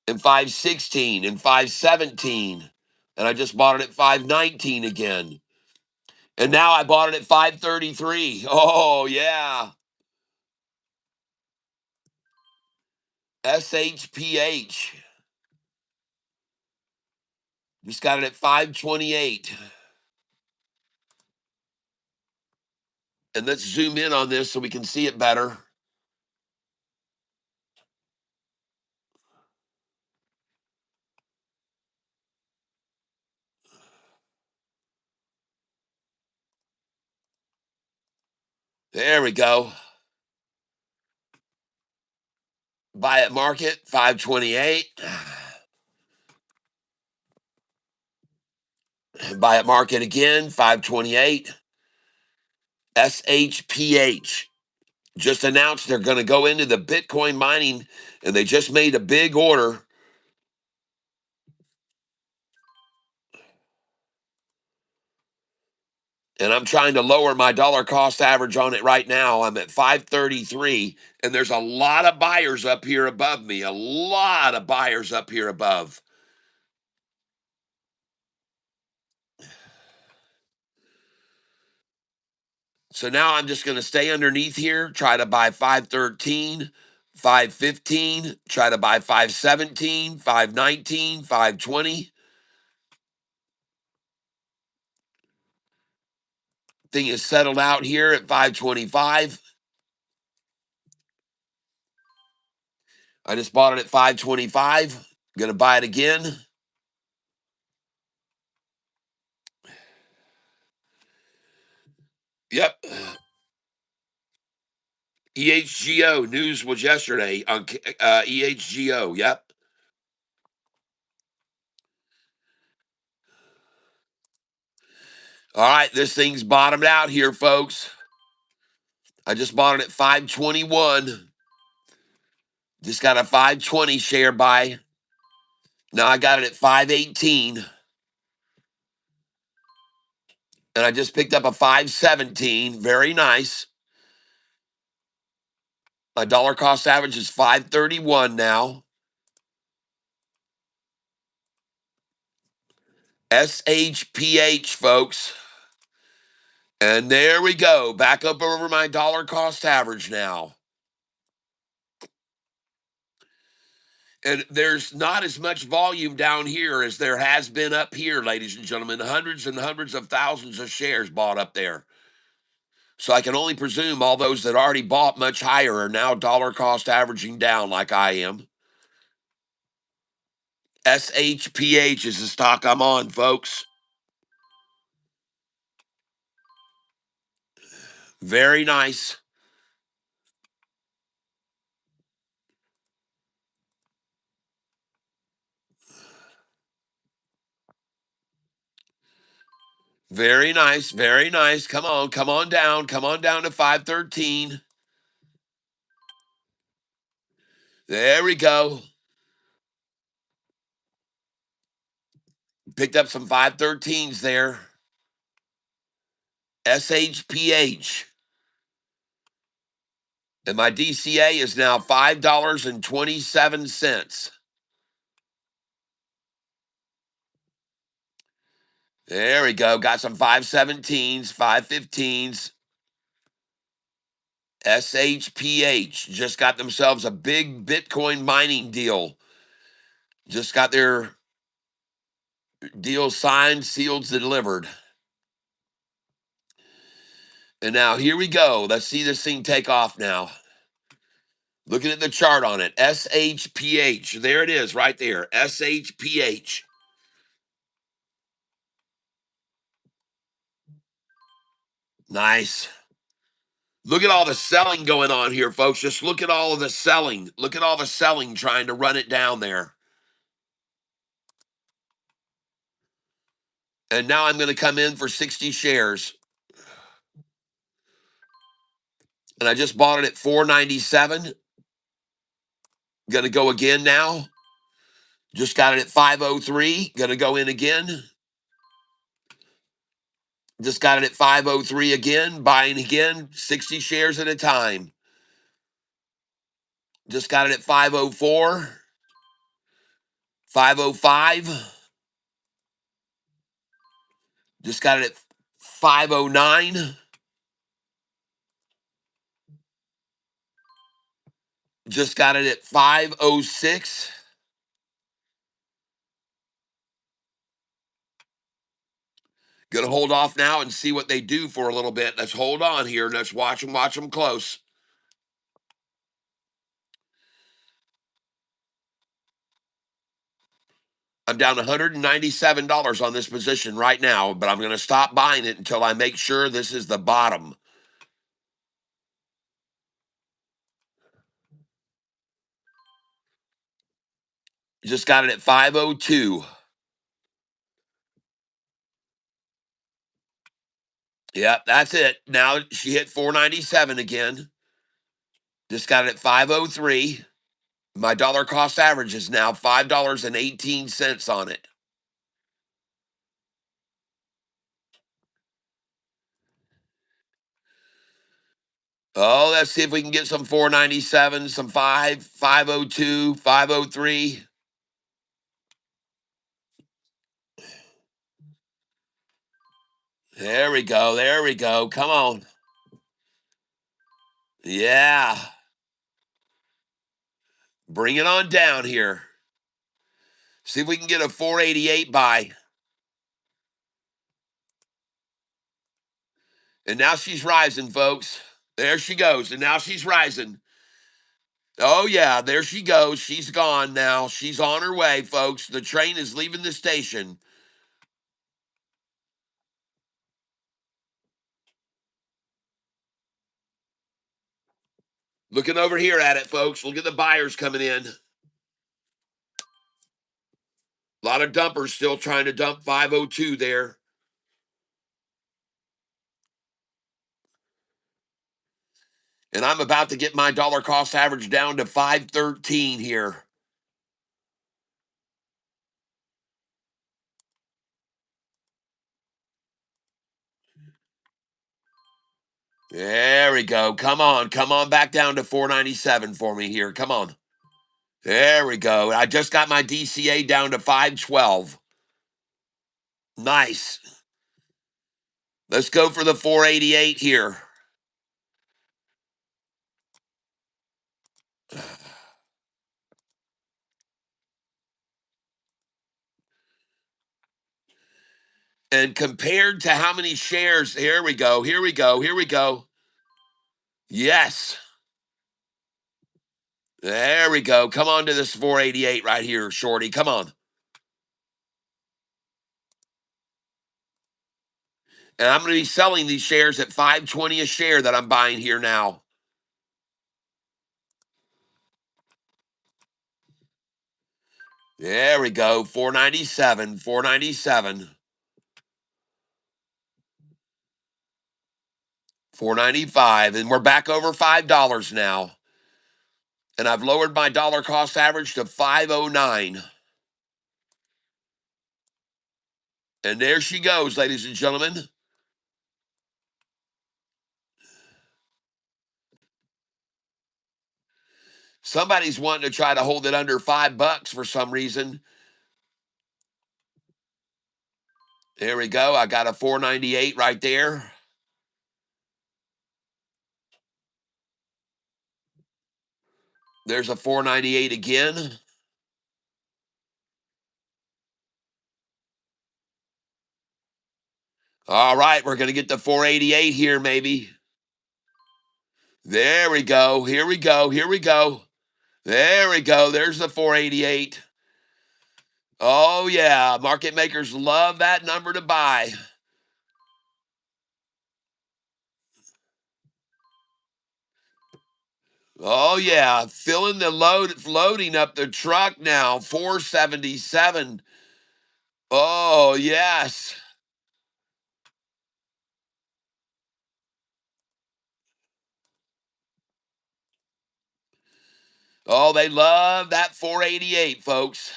and 516 and 517. And I just bought it at 519 again. And now I bought it at 533. Oh, yeah. SHPH. Just got it at 528. And let's zoom in on this so we can see it better. There we go. Buy at market, 528. Buy at market again, 528. SHPH just announced they're going to go into the Bitcoin mining, and they just made a big order. And I'm trying to lower my dollar cost average on it right now. I'm at 533, and there's a lot of buyers up here above me. A lot of buyers up here above. So now I'm just going to stay underneath here, try to buy 513, 515, try to buy 517, 519, 520. Thing is settled out here at 525. I just bought it at 525. Going to buy it again. Yep. EHGO news was yesterday on EHGO. Yep. All right, this thing's bottomed out here, folks. I just bought it at 521. Just got a 520 share buy. Now I got it at 518. And I just picked up a 517. Very nice. My dollar cost average is 531 now. SHPH, folks. And there we go. Back up over my dollar cost average now. And there's not as much volume down here as there has been up here, ladies and gentlemen. Hundreds and hundreds of thousands of shares bought up there. So I can only presume all those that already bought much higher are now dollar cost averaging down like I am. SHPH is the stock I'm on, folks. Very nice. Very nice. Very nice. Come on. Come on down. Come on down to 513. There we go. Picked up some 513s there. SHPH. And my DCA is now $5.27. There we go. Got some 517s, 515s. SHPH just got themselves a big Bitcoin mining deal. Just got their deal signed, sealed, delivered. And now here we go. Let's see this thing take off now. Looking at the chart on it. SHPH. There it is right there. SHPH. Nice. Look at all the selling going on here, folks. Just look at all of the selling. Look at all the selling trying to run it down there. And now I'm going to come in for 60 shares. And I just bought it at 497. Going to go again now. Just got it at 503. Going to go in again. Just got it at 503 again. Buying again. 60 shares at a time. Just got it at 504. 505. Just got it at 509. Just got it at 506. Gonna hold off now and see what they do for a little bit. Let's hold on here. Let's watch them close. I'm down $197 on this position right now, but I'm gonna stop buying it until I make sure this is the bottom. Just got it at 502. Yep, that's it. Now she hit 497 again. Just got it at 503. My dollar cost average is now $5.18 on it. Oh, let's see if we can get some 497, some 502, 503. There we go. There we go. Come on. Yeah. Bring it on down here. See if we can get a 488 buy. And now she's rising, folks. There she goes. And now she's rising. Oh, yeah. There she goes. She's gone now. She's on her way, folks. The train is leaving the station. Looking over here at it, folks. Look at the buyers coming in. A lot of dumpers still trying to dump 502 there. And I'm about to get my dollar cost average down to 513 here. There we go. Come on. Come on back down to 497 for me here. Come on. There we go. I just got my DCA down to 512. Nice. Let's go for the 488 here. And compared to how many shares, here we go. Here we go. Here we go. Yes. There we go. Come on to this 488 right here, Shorty. Come on. And I'm going to be selling these shares at 520 a share that I'm buying here now. There we go. 497, 497, 495. And we're back over $5 now. And I've lowered my dollar cost average to 509. And there she goes, ladies and gentlemen. Somebody's wanting to try to hold it under $5 for some reason. There we go. I got a 498 right there. There's a 498 again. All right, we're going to get the 488 here, maybe. There we go. Here we go. Here we go. There we go. There's the 488. Oh, yeah. Market makers love that number to buy. Oh, yeah. Filling the loading up the truck now. 477. Oh, yes. Oh, they love that 488, folks.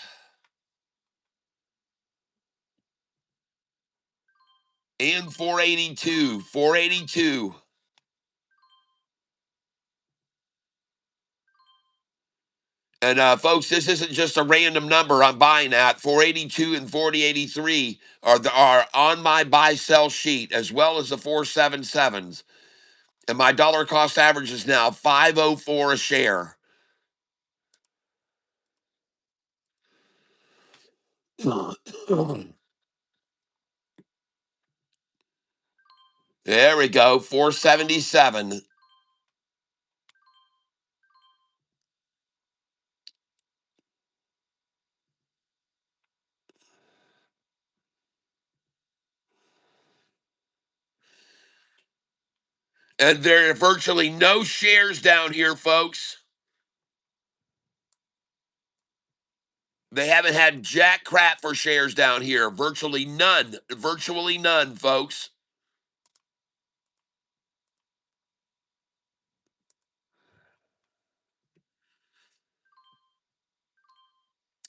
And 482. 482. And folks, this isn't just a random number I'm buying at. 482 and 483 are on my buy sell sheet, as well as the 477s. And my dollar cost average is now 504 a share. There we go, 477. And there are virtually no shares down here, folks. They haven't had jack crap for shares down here. Virtually none. Virtually none, folks.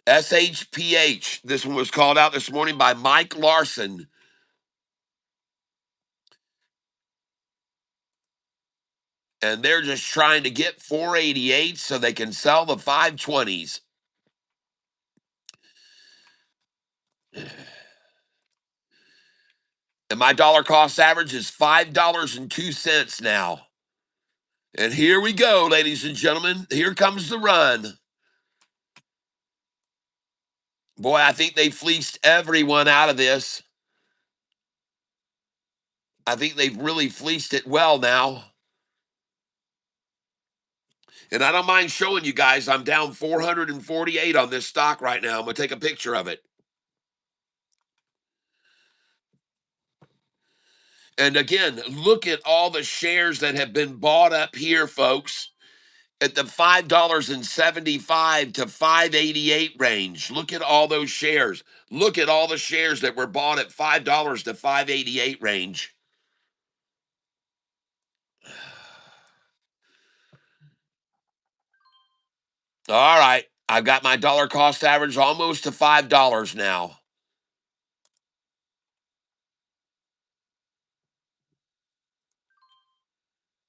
SHPH. This one was called out this morning by Mike Larson. And they're just trying to get 488 so they can sell the 520s. And my dollar cost average is $5.02 now. And here we go, ladies and gentlemen. Here comes the run. Boy, I think they fleeced everyone out of this. I think they've really fleeced it well now. And I don't mind showing you guys, I'm down 448 on this stock right now. I'm going to take a picture of it. And again, look at all the shares that have been bought up here, folks, at the $5.75 to 588 range. Look at all those shares. Look at all the shares that were bought at $5 to 588 range. All right, I've got my dollar cost average almost to $5 now.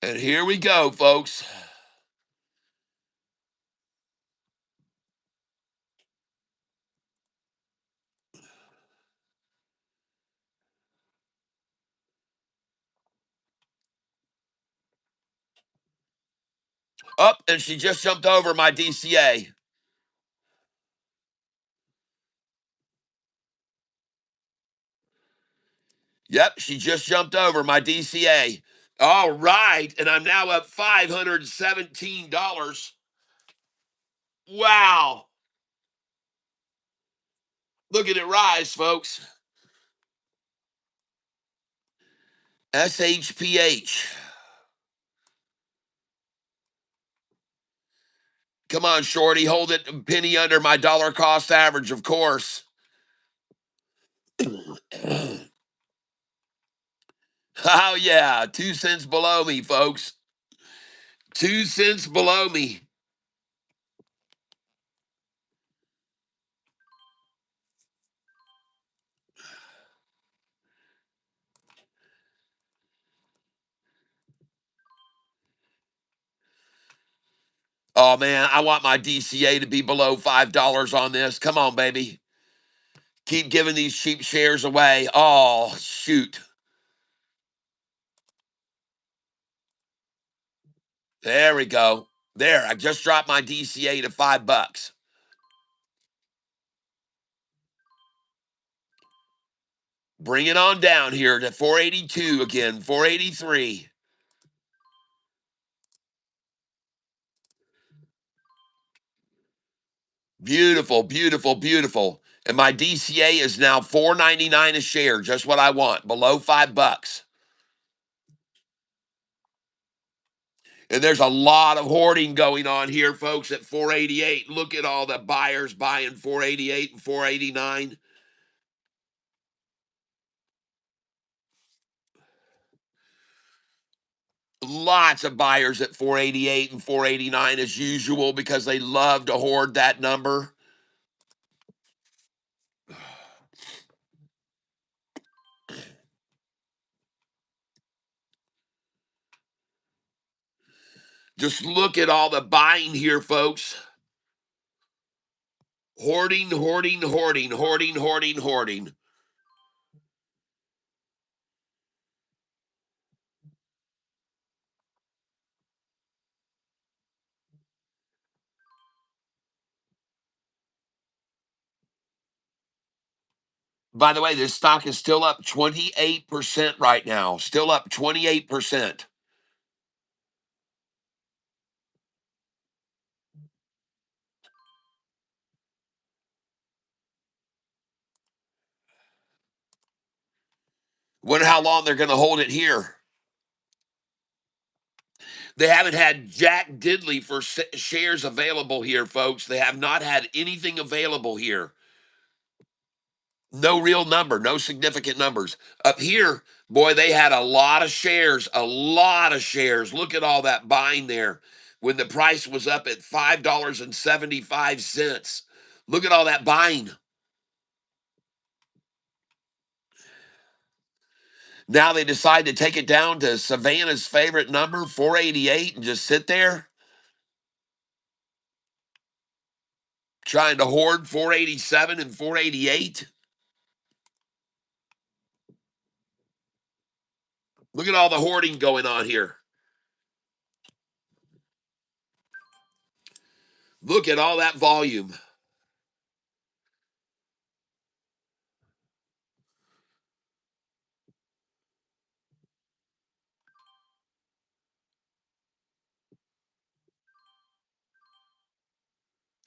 And here we go, folks. Up, and she just jumped over my DCA. Yep, she just jumped over my DCA. All right, and I'm now up $517. Wow. Look at it rise, folks. SHPH. Come on, Shorty, hold it a penny under my dollar cost average, of course. Oh, yeah, 2 cents below me, folks. 2 cents below me. Oh, man, I want my DCA to be below $5 on this. Come on, baby. Keep giving these cheap shares away. Oh, shoot. There we go. There, I just dropped my DCA to $5. Bring it on down here to 482 again, 483. Beautiful, beautiful, beautiful. And my DCA is now 4.99 a share, just what I want, below $5. And there's a lot of hoarding going on here, folks, at 488. Look at all the buyers buying 488 and 489. Lots of buyers at 488 and 489 as usual because they love to hoard that number. Just look at all the buying here, folks. Hoarding, hoarding, hoarding, hoarding, hoarding, hoarding. By the way, this stock is still up 28% right now. Still up 28%. Wonder how long they're going to hold it here. They haven't had Jack Diddley for shares available here, folks. They have not had anything available here. No real number, no significant numbers. Up here, boy, they had a lot of shares, a lot of shares. Look at all that buying there when the price was up at $5.75. Look at all that buying. Now they decide to take it down to Savannah's favorite number, 488, and just sit there trying to hoard 487 and 488. Look at all the hoarding going on here. Look at all that volume.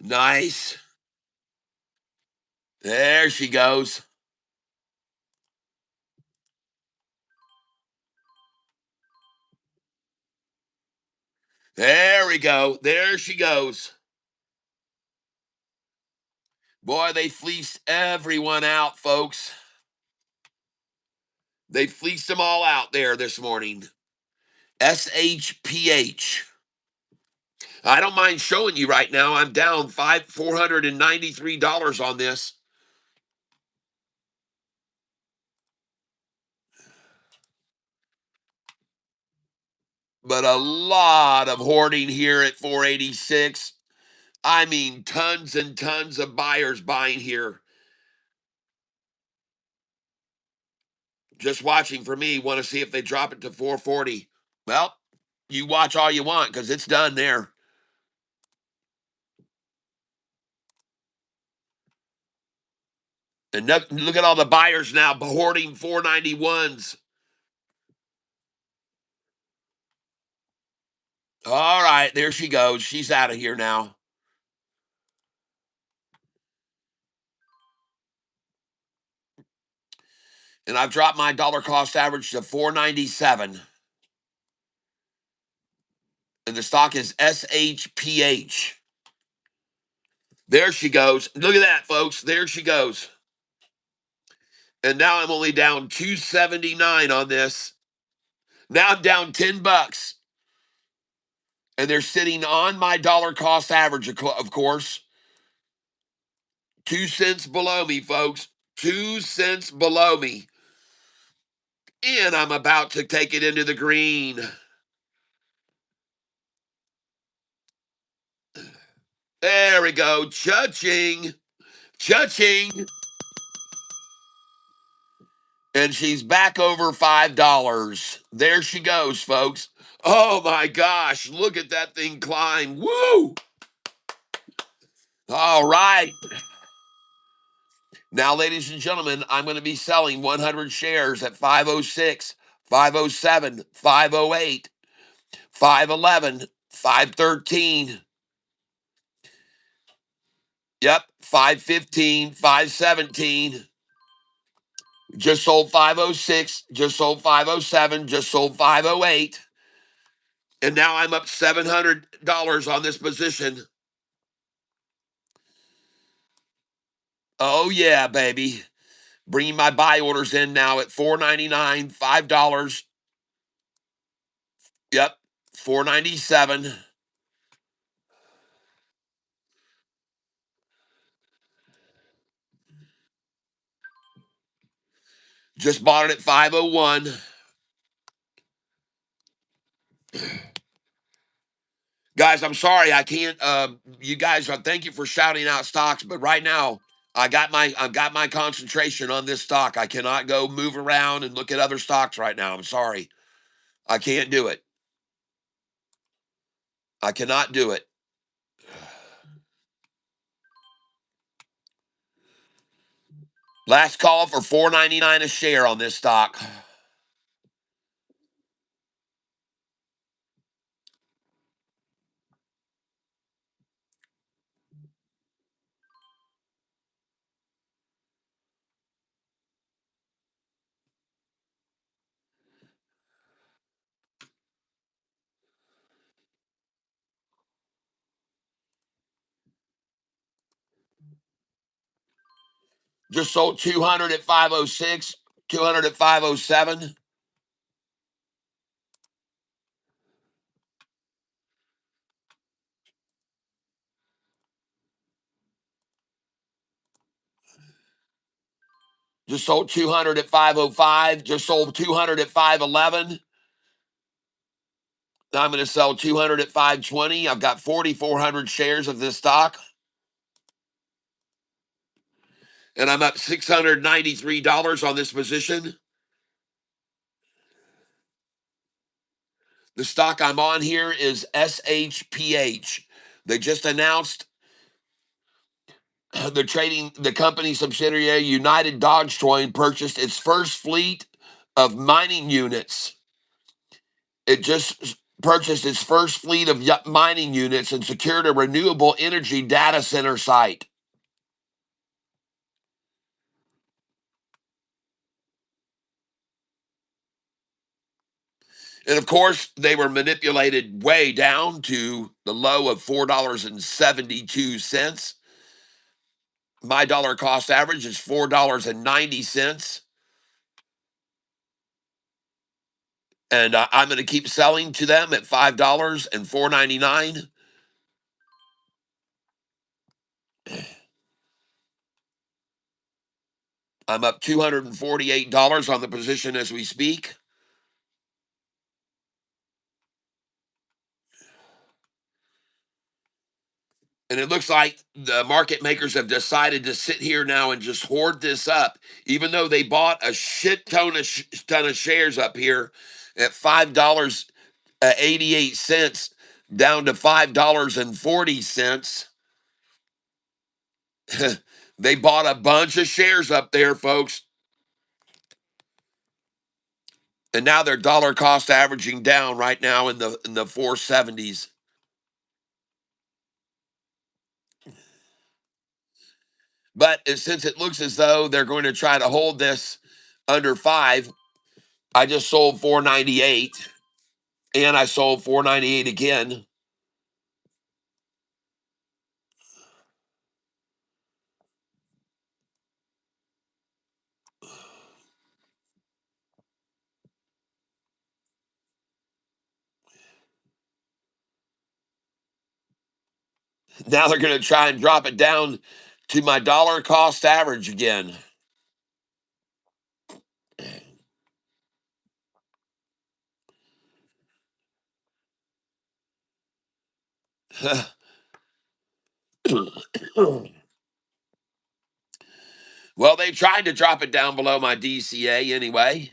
Nice. There she goes. There we go. There she goes. Boy, they fleeced everyone out, folks. They fleeced them all out there this morning. SHPH. I don't mind showing you right now. I'm down $493 on this. But a lot of hoarding here at 486. I mean, tons and tons of buyers buying here. Just watching for me, want to see if they drop it to 440. Well, you watch all you want because it's done there. And look at all the buyers now hoarding 491s. All right, there she goes. She's out of here now. And I've dropped my dollar cost average to 497. And the stock is SHPH. There she goes. Look at that, folks. There she goes. And now I'm only down 279 on this. Now I'm down 10 bucks. And they're sitting on my dollar cost average, of course. 2 cents below me, folks. 2 cents below me. And I'm about to take it into the green. There we go. Cha-ching. Cha-ching. And she's back over $5. There she goes, folks. Oh my gosh. Look at that thing climb. Woo! All right. Now, ladies and gentlemen, I'm going to be selling 100 shares at 506, 507, 508, 511, 513. Yep, 515, 517. Just sold 506, just sold 507, just sold 508. And now I'm up $700 on this position. Oh, yeah, baby. Bringing my buy orders in now at $4.99, $5. Yep, $4.97. Just bought it at 501. Guys, I'm sorry I can't. You guys, thank you for shouting out stocks, but right now I've got my concentration on this stock. I cannot go move around and look at other stocks right now. I'm sorry, I can't do it. I cannot do it. Last call for 4.99 a share on this stock. Just sold 200 at 506, 200 at 507. Just sold 200 at 505. Just sold 200 at 511. Now I'm going to sell 200 at 520. I've got 4,400 shares of this stock. And I'm up $693 on this position. The stock I'm on here is SHPH. They just announced the company subsidiary United Dodge Joint purchased its first fleet of mining units. It just purchased its first fleet of mining units and secured a renewable energy data center site. And of course, they were manipulated way down to the low of $4.72. My dollar cost average is $4.90. And I'm going to keep selling to them at $5 and $4.99. I'm up $248 on the position as we speak. And it looks like the market makers have decided to sit here now and just hoard this up, even though they bought a shit ton of shares up here at $5.88 down to $5.40. They bought a bunch of shares up there, folks. And now they're dollar cost averaging down right now in the 470s. But since it looks as though they're going to try to hold this under 5, I just sold 498 and I sold 498 again. Now they're going to try and drop it down to my dollar cost average again. Well, they tried to drop it down below my DCA anyway.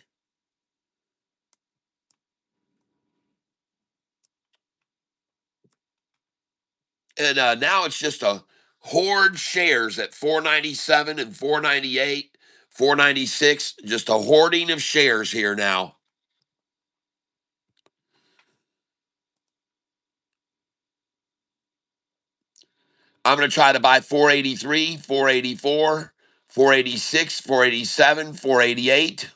And now it's just a hoard shares at 497 and 498, 496. Just a hoarding of shares here now. I'm going to try to buy 483, 484, 486, 487, 488.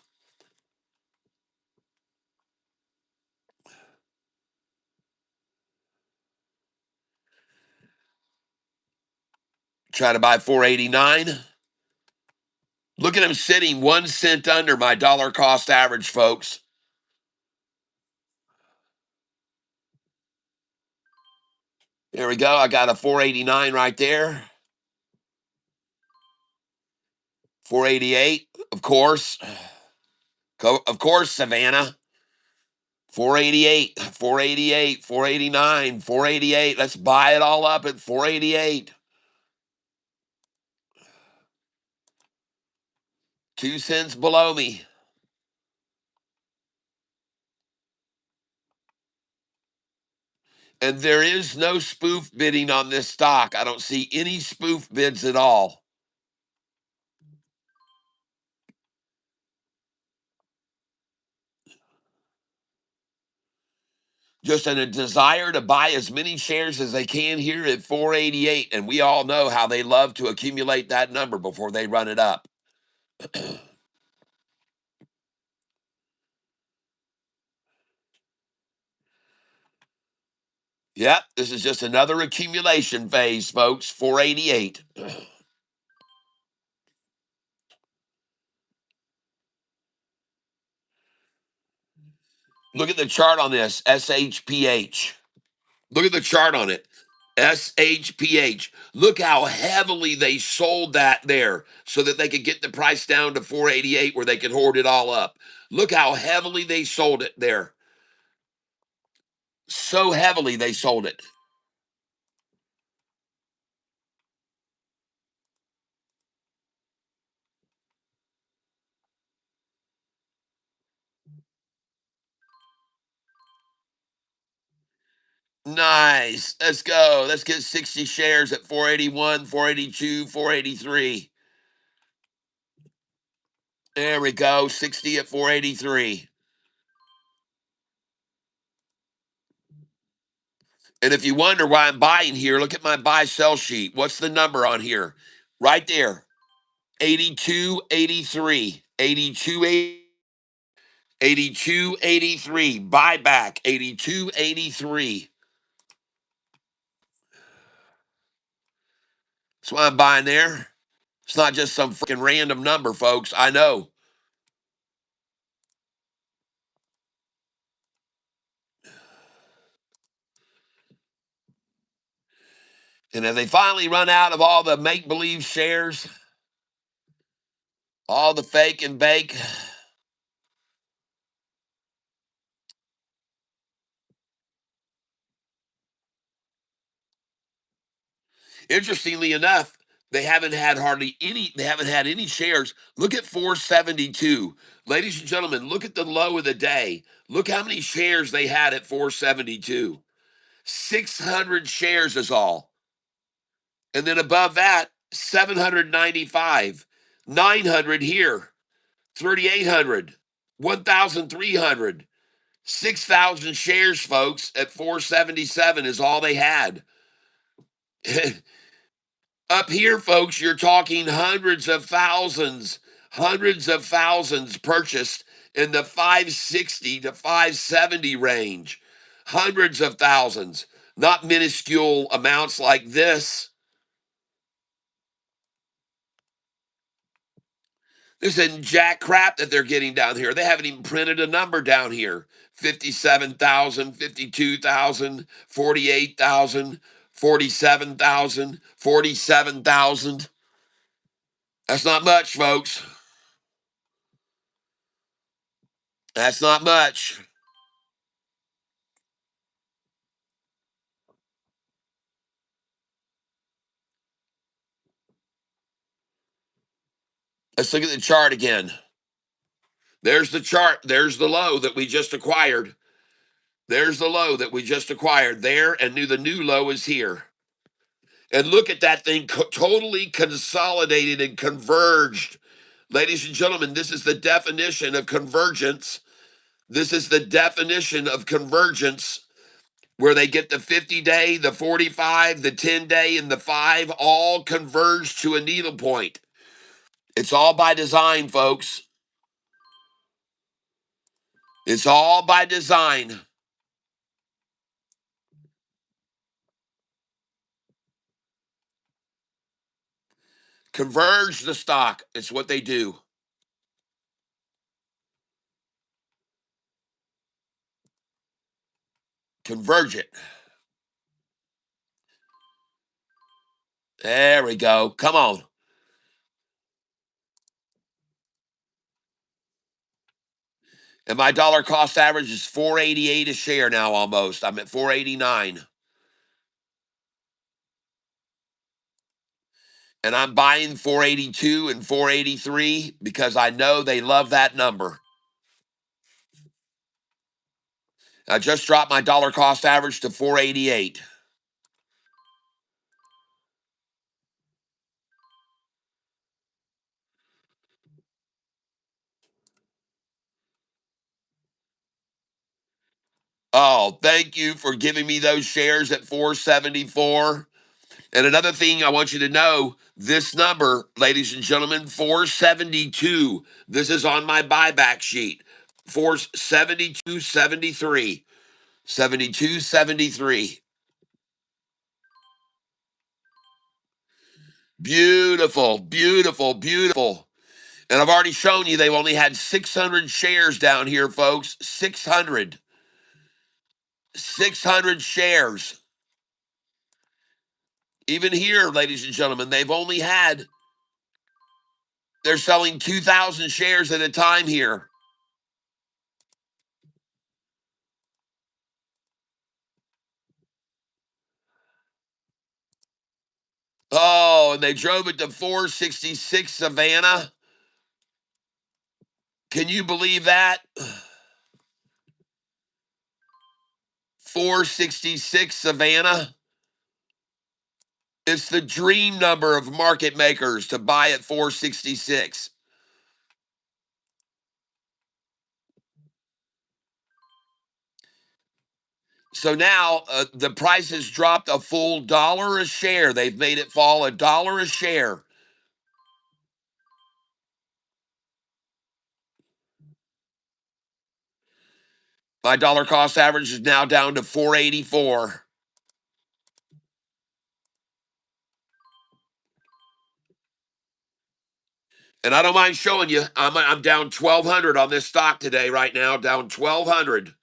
Try to buy 489. Look at them sitting 1 cent under my dollar cost average, folks. There we go. I got a 489 right there. 488, of course. Of course, Savannah. 488, 488, 489, 488. Let's buy it all up at 488. 2 cents below me. And there is no spoof bidding on this stock. I don't see any spoof bids at all. Just in a desire to buy as many shares as they can here at 488. And we all know how they love to accumulate that number before they run it up. Yep, this is just another accumulation phase, folks. 488. Look at the chart on this, SHPH. Look at the chart on it. SHPH. Look how heavily they sold that there so that they could get the price down to 488 where they could hoard it all up. Look how heavily they sold it there. So heavily they sold it. Nice. Let's go. Let's get 60 shares at 481, 482, 483. There we go. 60 at 483. And if you wonder why I'm buying here, look at my buy sell sheet. What's the number on here? Right there. 8283. 8283. Buyback. 8283. That's why I'm buying there. It's not just some freaking random number, folks. I know. And if they finally run out of all the make believe shares, all the fake and bake, interestingly enough, they haven't had any shares. Look at 472. Ladies and gentlemen, look at the low of the day. Look how many shares they had at 472. 600 shares is all. And then above that, 795, 900 here, 3,800, 1,300, 6,000 shares, folks, at 477 is all they had. Up here, folks, you're talking hundreds of thousands purchased in the 560 to 570 range. Hundreds of thousands, not minuscule amounts like this. This isn't jack crap that they're getting down here. They haven't even printed a number down here. 57,000, 52,000, 48,000, 47,000, 47,000. That's not much, folks. That's not much. Let's look at the chart again. There's the chart. There's the low that we just acquired. There's the low that we just acquired there, and the new low is here. And look at that thing totally consolidated and converged. Ladies and gentlemen, this is the definition of convergence. This is the definition of convergence where they get the 50-day, the 45, the 10-day, and the 5 all converge to a needle point. It's all by design, folks. It's all by design. Converge the stock. It's what they do. Converge it. There we go. Come on. And my dollar cost average is 488 a share now almost. I'm at 489. And I'm buying 482 and 483 because I know they love that number. I just dropped my dollar cost average to 488. Oh, thank you for giving me those shares at 474. And another thing I want you to know, this number, ladies and gentlemen, 472. This is on my buyback sheet. 472.73. 72.73. Beautiful, beautiful, beautiful. And I've already shown you they've only had 600 shares down here, folks. 600. 600 shares. Even here, ladies and gentlemen, they're selling 2,000 shares at a time here. Oh, and they drove it to 466 Savannah. Can you believe that? 466 Savannah. It's the dream number of market makers to buy at 466. So now the price has dropped a full dollar a share. They've made it fall a dollar a share. My dollar cost average is now down to 484. And I don't mind showing you, I'm down 1,200 on this stock today, right now, down 1,200.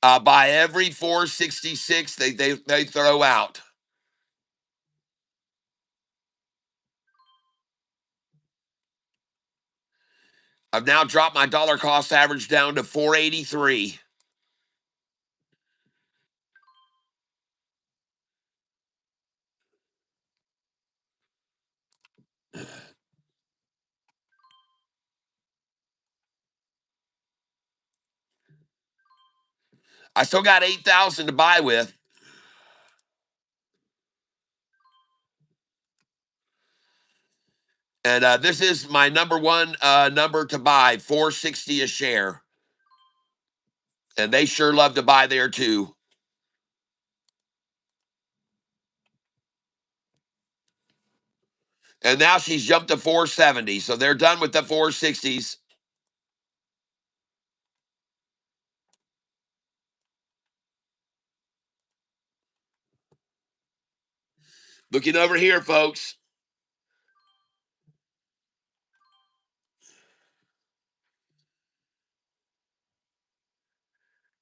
By every 466 they throw out. I've now dropped my dollar cost average down to 483. I still got 8,000 to buy with. And this is my number one number to buy, 460 a share. And they sure love to buy there too. And now she's jumped to 470. So they're done with the 460s. Looking over here, folks.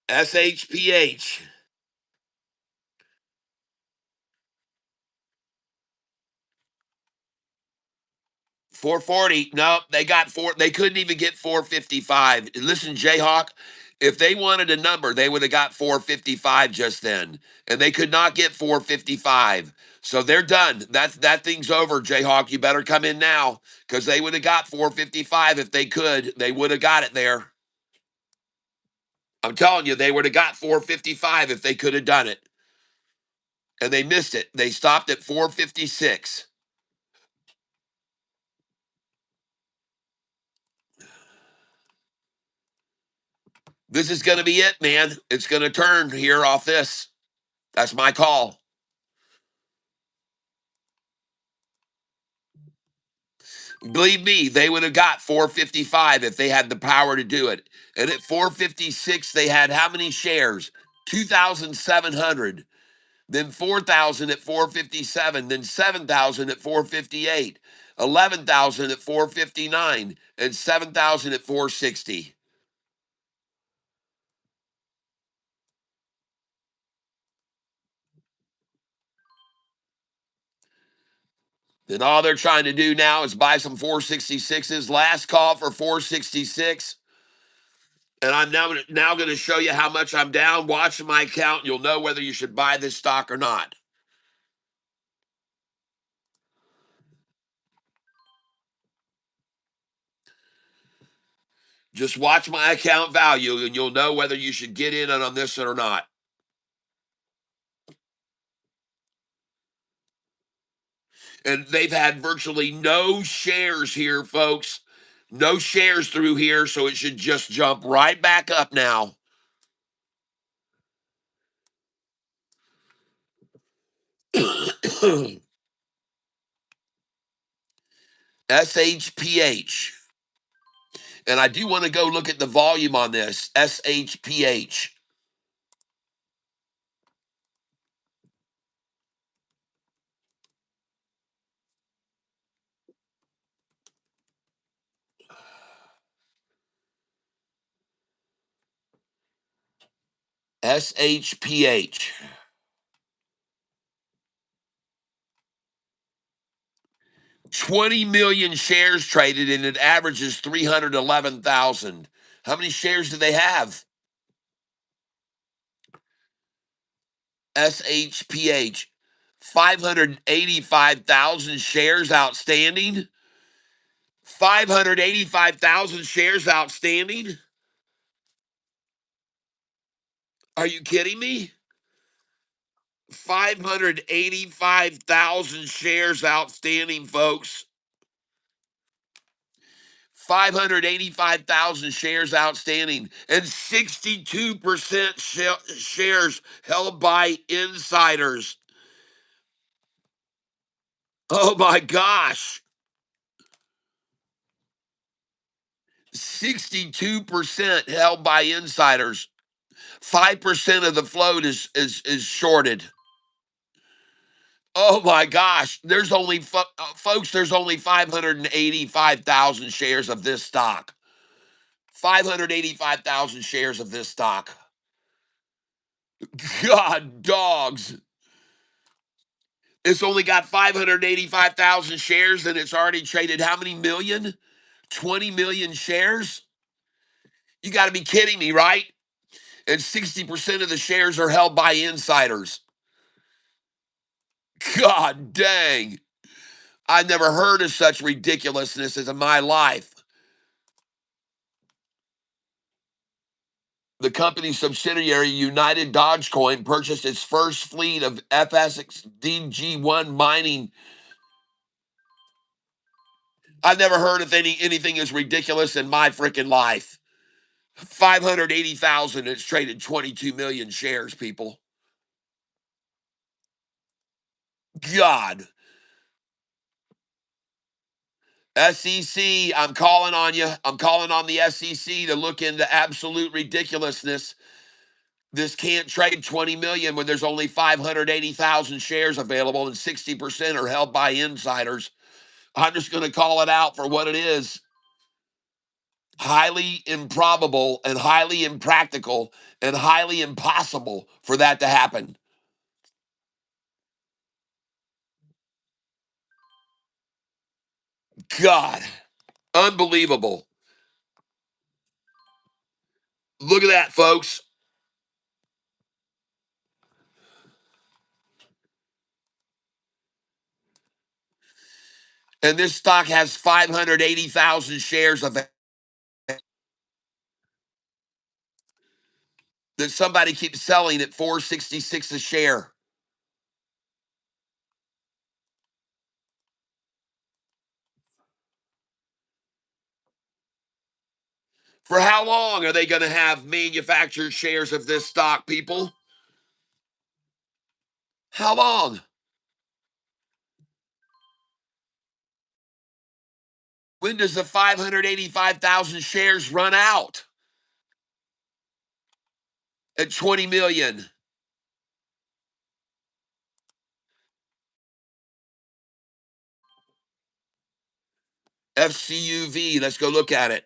SHPH. 440. Nope, they got four. They couldn't even get 455. Listen, Jayhawk, if they wanted a number, they would have got 455 just then. And they could not get 455. So they're done. That thing's over, Jayhawk. You better come in now because they would have got 455 if they could. They would have got it there. I'm telling you, they would have got 455 if they could have done it. And they missed it. They stopped at 456. This is going to be it, man. It's going to turn here off this. That's my call. Believe me, they would have got 455 if they had the power to do it. And at 456, they had how many shares? 2,700. Then 4,000 at 457. Then 7,000 at 458. 11,000 at 459. And 7,000 at 460. Then all they're trying to do now is buy some 466s. Last call for 466. And I'm now going to show you how much I'm down. Watch my account. You'll know whether you should buy this stock or not. Just watch my account value and you'll know whether you should get in on this or not. And they've had virtually no shares here, folks. No shares through here, so it should just jump right back up now. SHPH. And I do want to go look at the volume on this. SHPH. SHPH. 20 million shares traded and it averages 311,000. How many shares do they have? SHPH. 585,000 shares outstanding. 585,000 shares outstanding. Are you kidding me? 585,000 shares outstanding, folks. 585,000 shares outstanding and 62% shares held by insiders. Oh my gosh. 62% held by insiders. 5% of the float is shorted. Oh my gosh. There's only folks, there's only 585,000 shares of this stock. 585,000 shares of this stock. God dogs. It's only got 585,000 shares and it's already traded how many million? 20 million shares? You got to be kidding me, right? And 60% of the shares are held by insiders. God dang. I've never heard of such ridiculousness as in my life. The company's subsidiary United Dogecoin purchased its first fleet of FSXDG1 mining. I've never heard of anything as ridiculous in my freaking life. 580,000. It's traded 22 million shares, people. God. SEC, I'm calling on you. I'm calling on the SEC to look into absolute ridiculousness. This can't trade 20 million when there's only 580,000 shares available and 60% are held by insiders. I'm just going to call it out for what it is. Highly improbable and highly impractical and highly impossible for that to happen. God, unbelievable. Look at that, folks. And this stock has 580,000 shares of it that somebody keeps selling at 466 a share. For how long are they going to have manufactured shares of this stock, people? How long? When does the 585,000 shares run out? At 20 million. FCUV, let's go look at it.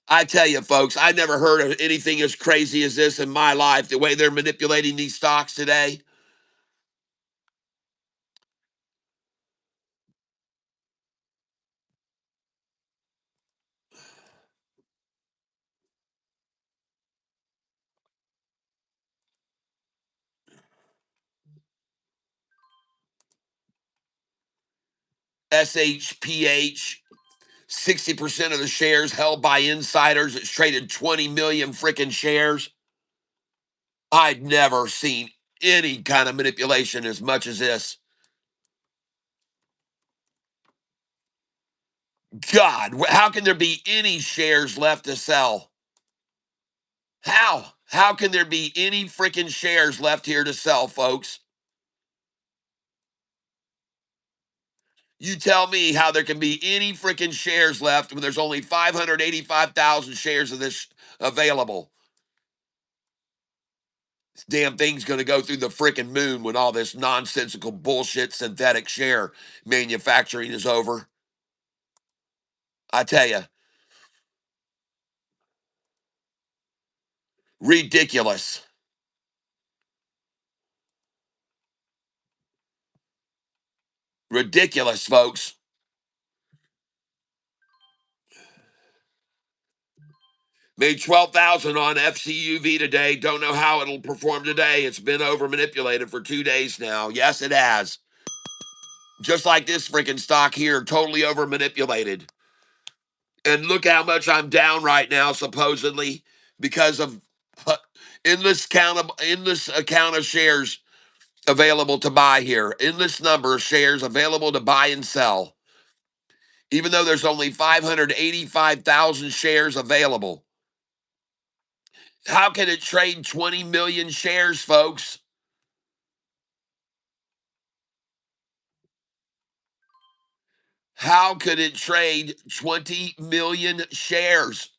I tell you, folks, I never heard of anything as crazy as this in my life, the way they're manipulating these stocks today. SHPH, 60% of the shares held by insiders. It's traded 20 million freaking shares. I'd never seen any kind of manipulation as much as this. God, how can there be any shares left to sell? How? How can there be any freaking shares left here to sell, folks? You tell me how there can be any freaking shares left when there's only 585,000 shares of this available. This damn thing's going to go through the freaking moon when all this nonsensical bullshit synthetic share manufacturing is over. I tell you, Ridiculous. Ridiculous, folks. Made 12,000 on FCUV today. Don't know how it'll perform today. It's been over manipulated for 2 days now. Yes, it has. Just like this freaking stock here, totally over manipulated. And look how much I'm down right now, supposedly, because of endless account of shares available to buy here. Endless number of shares available to buy and sell. Even though there's only 585,000 shares available. How can it trade 20 million shares, folks? How could it trade 20 million shares?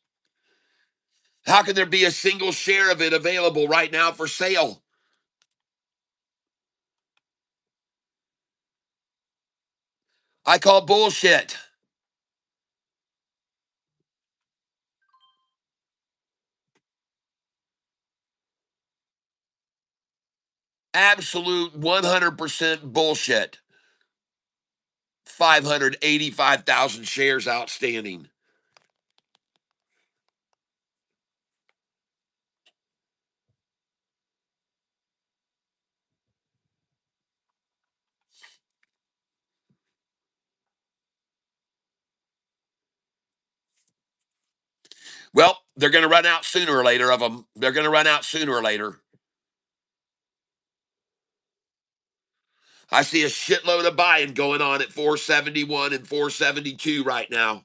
How can there be a single share of it available right now for sale? I call bullshit. Absolute 100% bullshit. 585,000 shares outstanding. Well, they're going to run out sooner or later of them. They're going to run out sooner or later. I see a shitload of buying going on at 471 and 472 right now.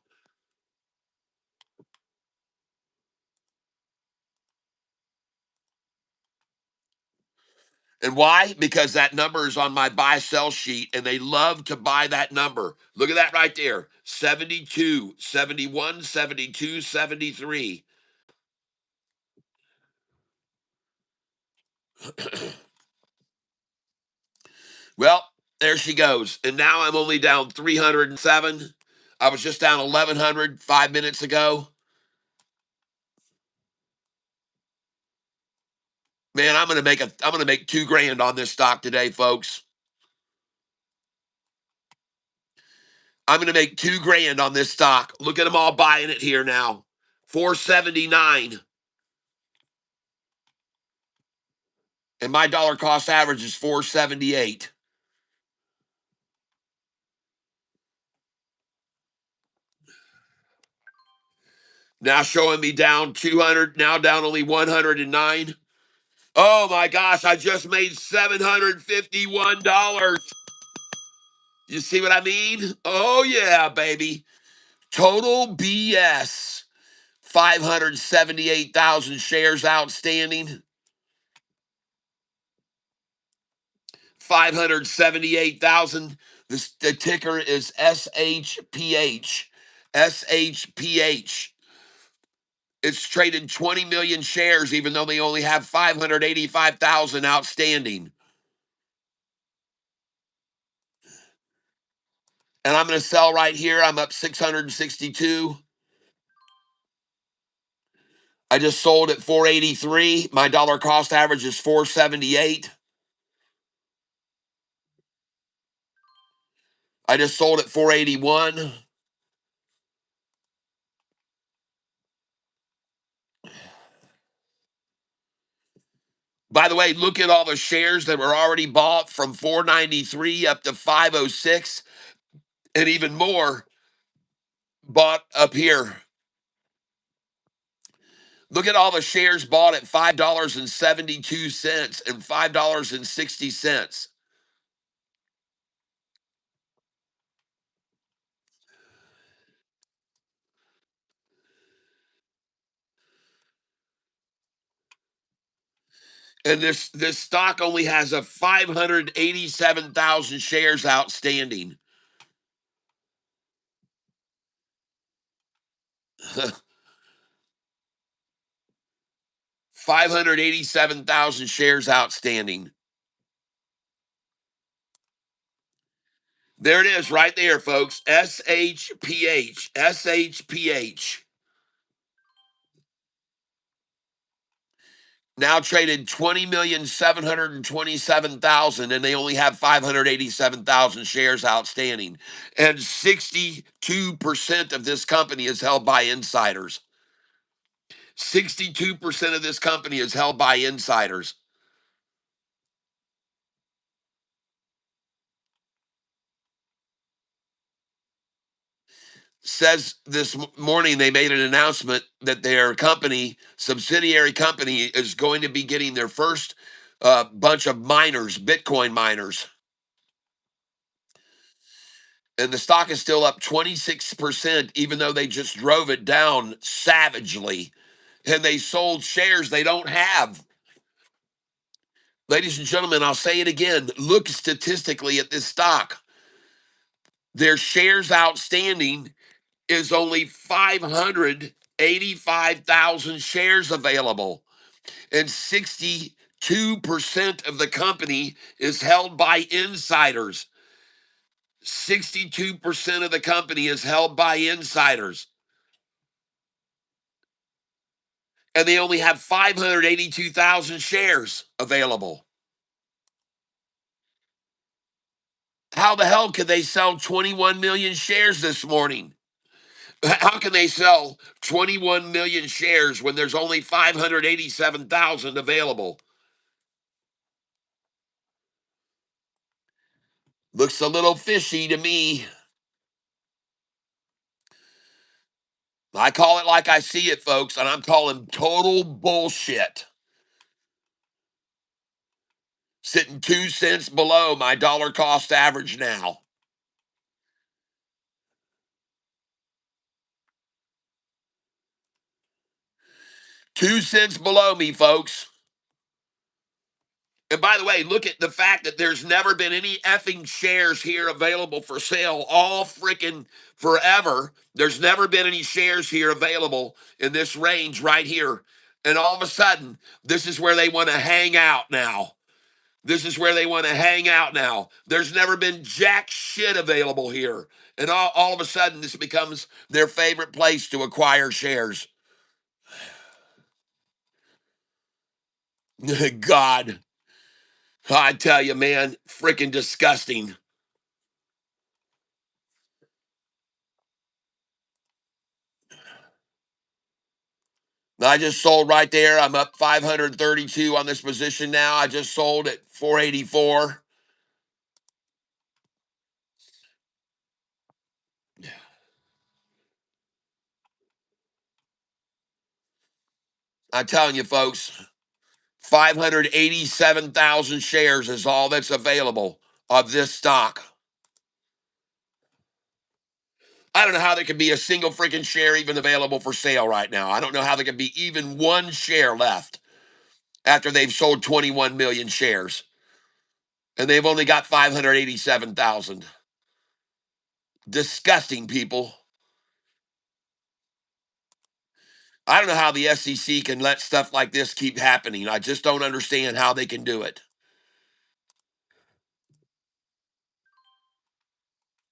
And why? Because that number is on my buy sell sheet and they love to buy that number. Look at that right there. 72, 71, 72, 73. Well, there she goes. And now I'm only down 307. I was just down 1,100 5 minutes ago. Man, I'm gonna make $2,000 on this stock today, folks. I'm gonna make $2,000 on this stock. Look at them all buying it here now. 479. And my dollar cost average is 478. Now showing me down 200, now down only 109. Oh my gosh, I just made $751. You see what I mean? Oh yeah, baby. Total BS. 578,000 shares outstanding. 578,000. The ticker is SHPH. SHPH. It's traded 20 million shares, even though they only have 585,000 outstanding. And I'm going to sell right here. I'm up 662. I just sold at 483. My dollar cost average is 478. I just sold at 481. By the way, look at all the shares that were already bought from 493 up to 506 and even more bought up here. Look at all the shares bought at $5.72 and $5.60. And this stock only has a 587,000 shares outstanding. 587,000 shares outstanding. There it is right there, folks. SHPH. SHPH. now traded 20,727,000, and they only have 587,000 shares outstanding. And 62% of this company is held by insiders. 62% of this company is held by insiders. Says this morning they made an announcement that their company, subsidiary company, is going to be getting their first bunch of miners, Bitcoin miners. And the stock is still up 26%, even though they just drove it down savagely. And they sold shares they don't have. Ladies and gentlemen, I'll say it again. Look statistically at this stock. Their shares outstanding is only 585,000 shares available. And 62% of the company is held by insiders. 62% of the company is held by insiders. And they only have 582,000 shares available. How the hell could they sell 21 million shares this morning? How can they sell 21 million shares when there's only 587,000 available? Looks a little fishy to me. I call it like I see it, folks, and I'm calling total bullshit. Sitting 2 cents below my dollar cost average now. $0.02 below me, folks. And by the way, look at the fact that there's never been any effing shares here available for sale all freaking forever. There's never been any shares here available in this range right here. And all of a sudden, this is where they want to hang out now. This is where they want to hang out now. There's never been jack shit available here. And all of a sudden, this becomes their favorite place to acquire shares. God, I tell you, man, freaking disgusting. I just sold right there. I'm up 532 on this position now. I just sold at 484. I'm telling you, folks, 587,000 shares is all that's available of this stock. I don't know how there could be a single freaking share even available for sale right now. I don't know how there could be even one share left after they've sold 21 million shares. And they've only got 587,000. Disgusting, people. I don't know how the SEC can let stuff like this keep happening. I just don't understand how they can do it.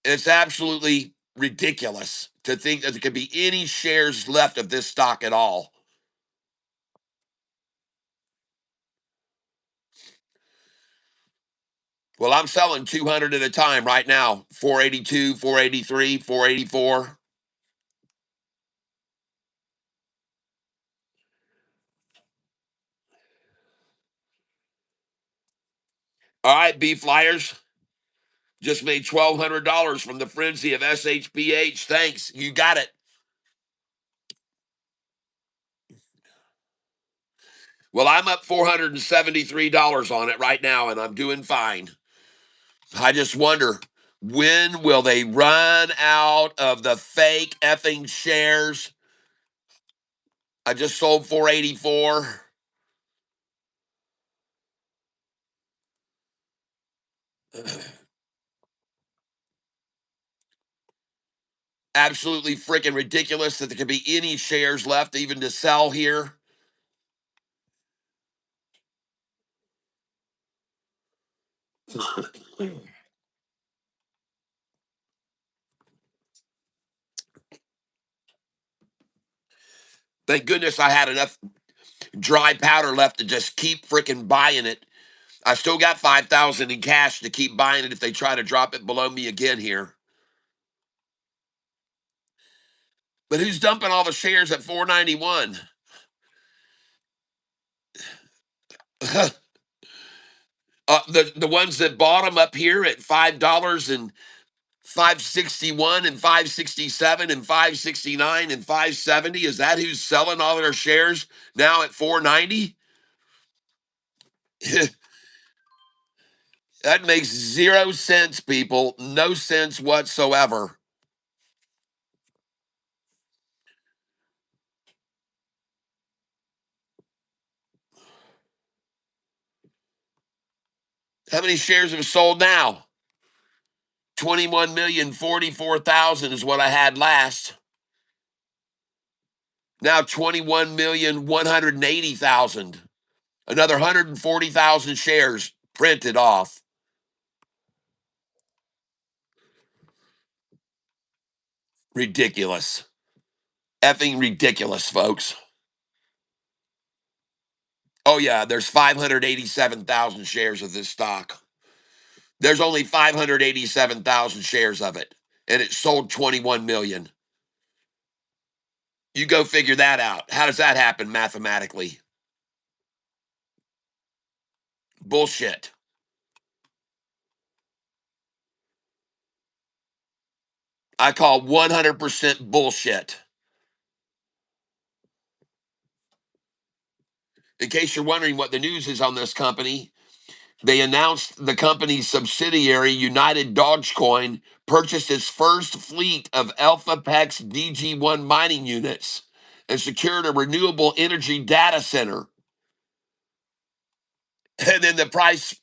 It's absolutely ridiculous to think that there could be any shares left of this stock at all. Well, I'm selling 200 at a time right now. 482, 483, 484. All right, B Flyers. Just made $1,200 from the frenzy of SHBH. Thanks. You got it. Well, I'm up $473 on it right now, and I'm doing fine. I just wonder, when will they run out of the fake effing shares? I just sold 484. Absolutely freaking ridiculous that there could be any shares left even to sell here. Thank goodness I had enough dry powder left to just keep freaking buying it. I still got 5,000 in cash to keep buying it if they try to drop it below me again here. But who's dumping all the shares at 491? The ones that bought them up here at $5 and 561 and 567 and 569 and 570. Is that who's selling all their shares now at 490? That makes 0 sense, people. No sense whatsoever. How many shares have sold now? 21,044,000 is what I had last. Now 21,180,000. Another 140,000 shares printed off. Ridiculous. Effing ridiculous, folks. Oh, yeah, there's 587,000 shares of this stock. There's only 587,000 shares of it, and it sold 21 million. You go figure that out. How does that happen mathematically? Bullshit. I call 100% bullshit. In case you're wondering what the news is on this company, they announced the company's subsidiary, United Dogecoin, purchased its first fleet of AlphaPex DG1 mining units and secured a renewable energy data center. And then the price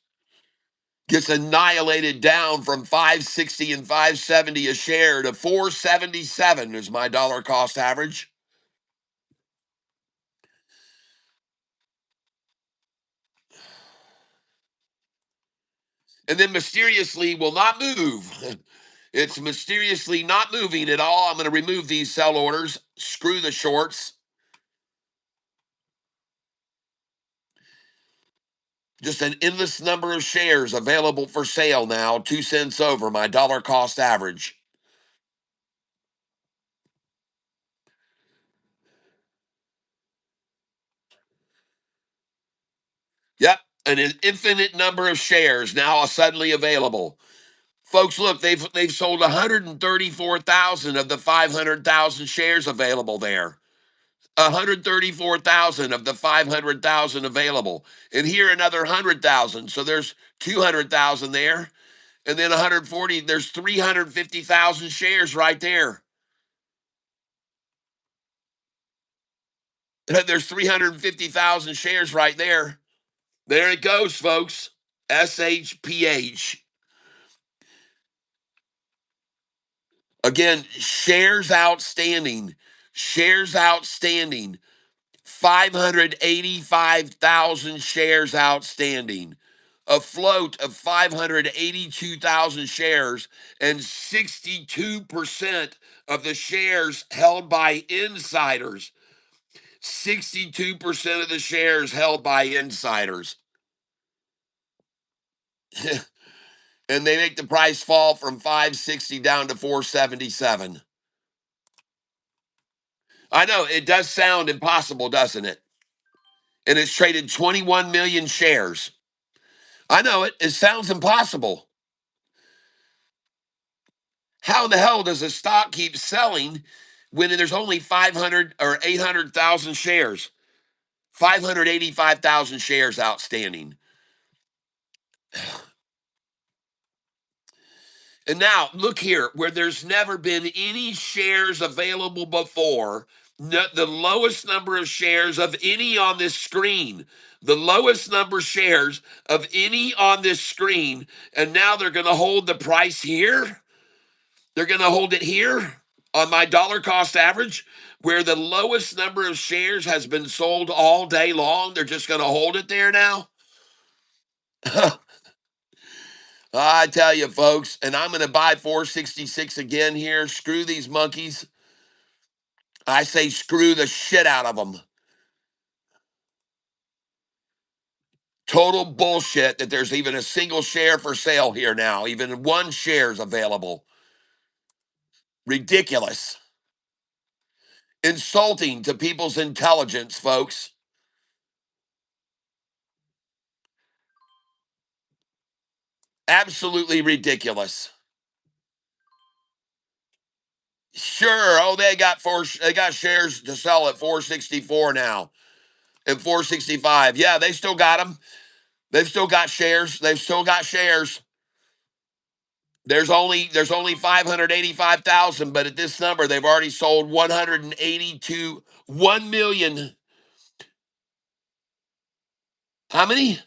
gets annihilated down from 560 and 570 a share to 477 is my dollar cost average. And then mysteriously will not move. It's mysteriously not moving at all. I'm going to remove these sell orders, screw the shorts. Just an endless number of shares available for sale now, 2 cents over my dollar cost average. Yep, an infinite number of shares now suddenly available. Folks, look, they've sold 134,000 of the 500,000 shares available there. 134,000 of the 500,000 available. And here another 100,000. So there's 200,000 there. And then 140, there's 350,000 shares right there. There's 350,000 shares right there. There it goes, folks. SHPH. Again, shares outstanding. Shares outstanding. 585,000 shares outstanding. A float of 582,000 shares, and 62% of the shares held by insiders. 62% of the shares held by insiders. And they make the price fall from 560 down to 477. I know it does sound impossible, doesn't it? And it's traded 21 million shares. I know it. It sounds impossible. How in the hell does a stock keep selling when there's only 500 or 800,000 shares? 585,000 shares outstanding. And now, look here, where there's never been any shares available before, the lowest number of shares of any on this screen, the lowest number of shares of any on this screen, and now they're going to hold the price here. They're going to hold it here on my dollar cost average, where the lowest number of shares has been sold all day long. They're just going to hold it there now. I tell you, folks, and I'm going to buy 466 again here. Screw these monkeys. I say screw the shit out of them. Total bullshit that there's even a single share for sale here now. Even one share is available. Ridiculous. Insulting to people's intelligence, folks. Absolutely ridiculous. Sure. Oh, they got shares to sell at 464 now and 465. Yeah, they still got them. They've still got shares. They've still got shares. There's only 585,000, but at this number they've already sold 182 1 million. How many?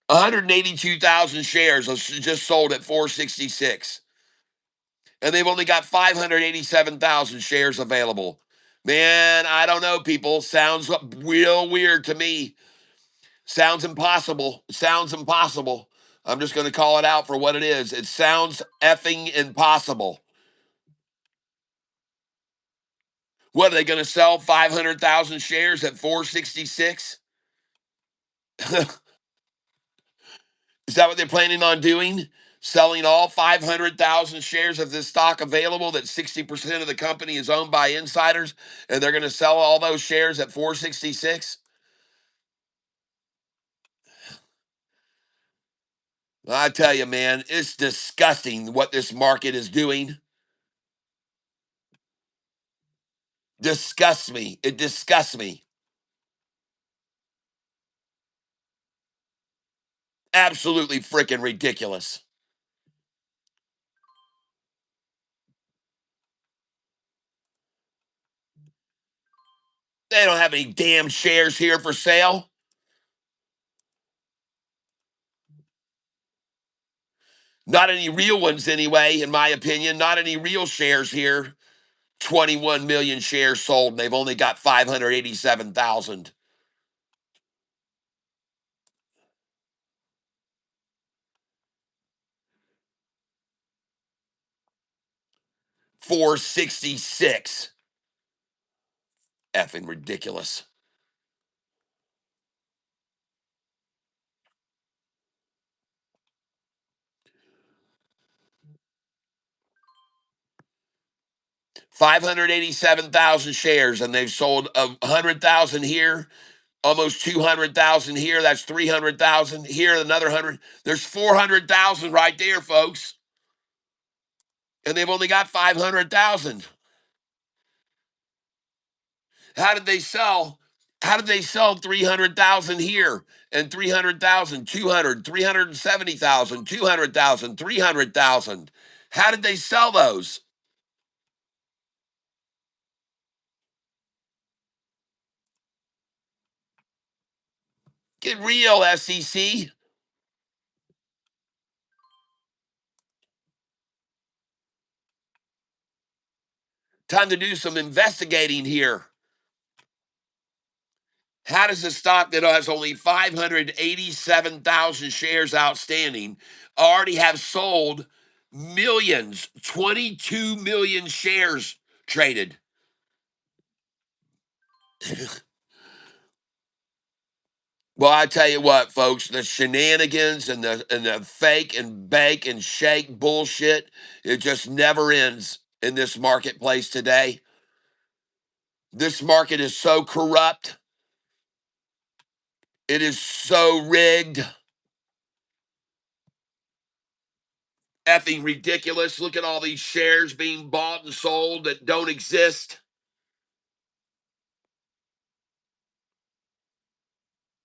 182,000 shares just sold at 466. And they've only got 587,000 shares available. Man, I don't know, people. Sounds real weird to me. Sounds impossible. Sounds impossible. I'm just going to call it out for what it is. It sounds effing impossible. What are they going to sell 500,000 shares at 466? Is that what they're planning on doing? Selling all 500,000 shares of this stock available that 60% of the company is owned by insiders, and they're going to sell all those shares at 466? I tell you, man, it's disgusting what this market is doing. Disgusts me. It disgusts me. Absolutely freaking ridiculous. They don't have any damn shares here for sale. Not any real ones, anyway, in my opinion. Not any real shares here. 21 million shares sold, and they've only got 587,000. 466. Effing ridiculous. 587,000 shares, and they've sold 100,000 here, almost 200,000 here. That's 300,000 here, another 100. There's 400,000 right there, folks. And they've only got 500,000. How did they sell? How did they sell 300,000 here and 300,000, 200, 370,000, 200,000, 300,000? How did they sell those? Get real, SEC. Time to do some investigating here. How does a stock that has only 587,000 shares outstanding already have sold millions, 22 million shares traded? Well, I tell you what, folks, the shenanigans and the fake and bake and shake bullshit, it just never ends in this marketplace today. This market is so corrupt. It is so rigged. Effing ridiculous. Look at all these shares being bought and sold that don't exist.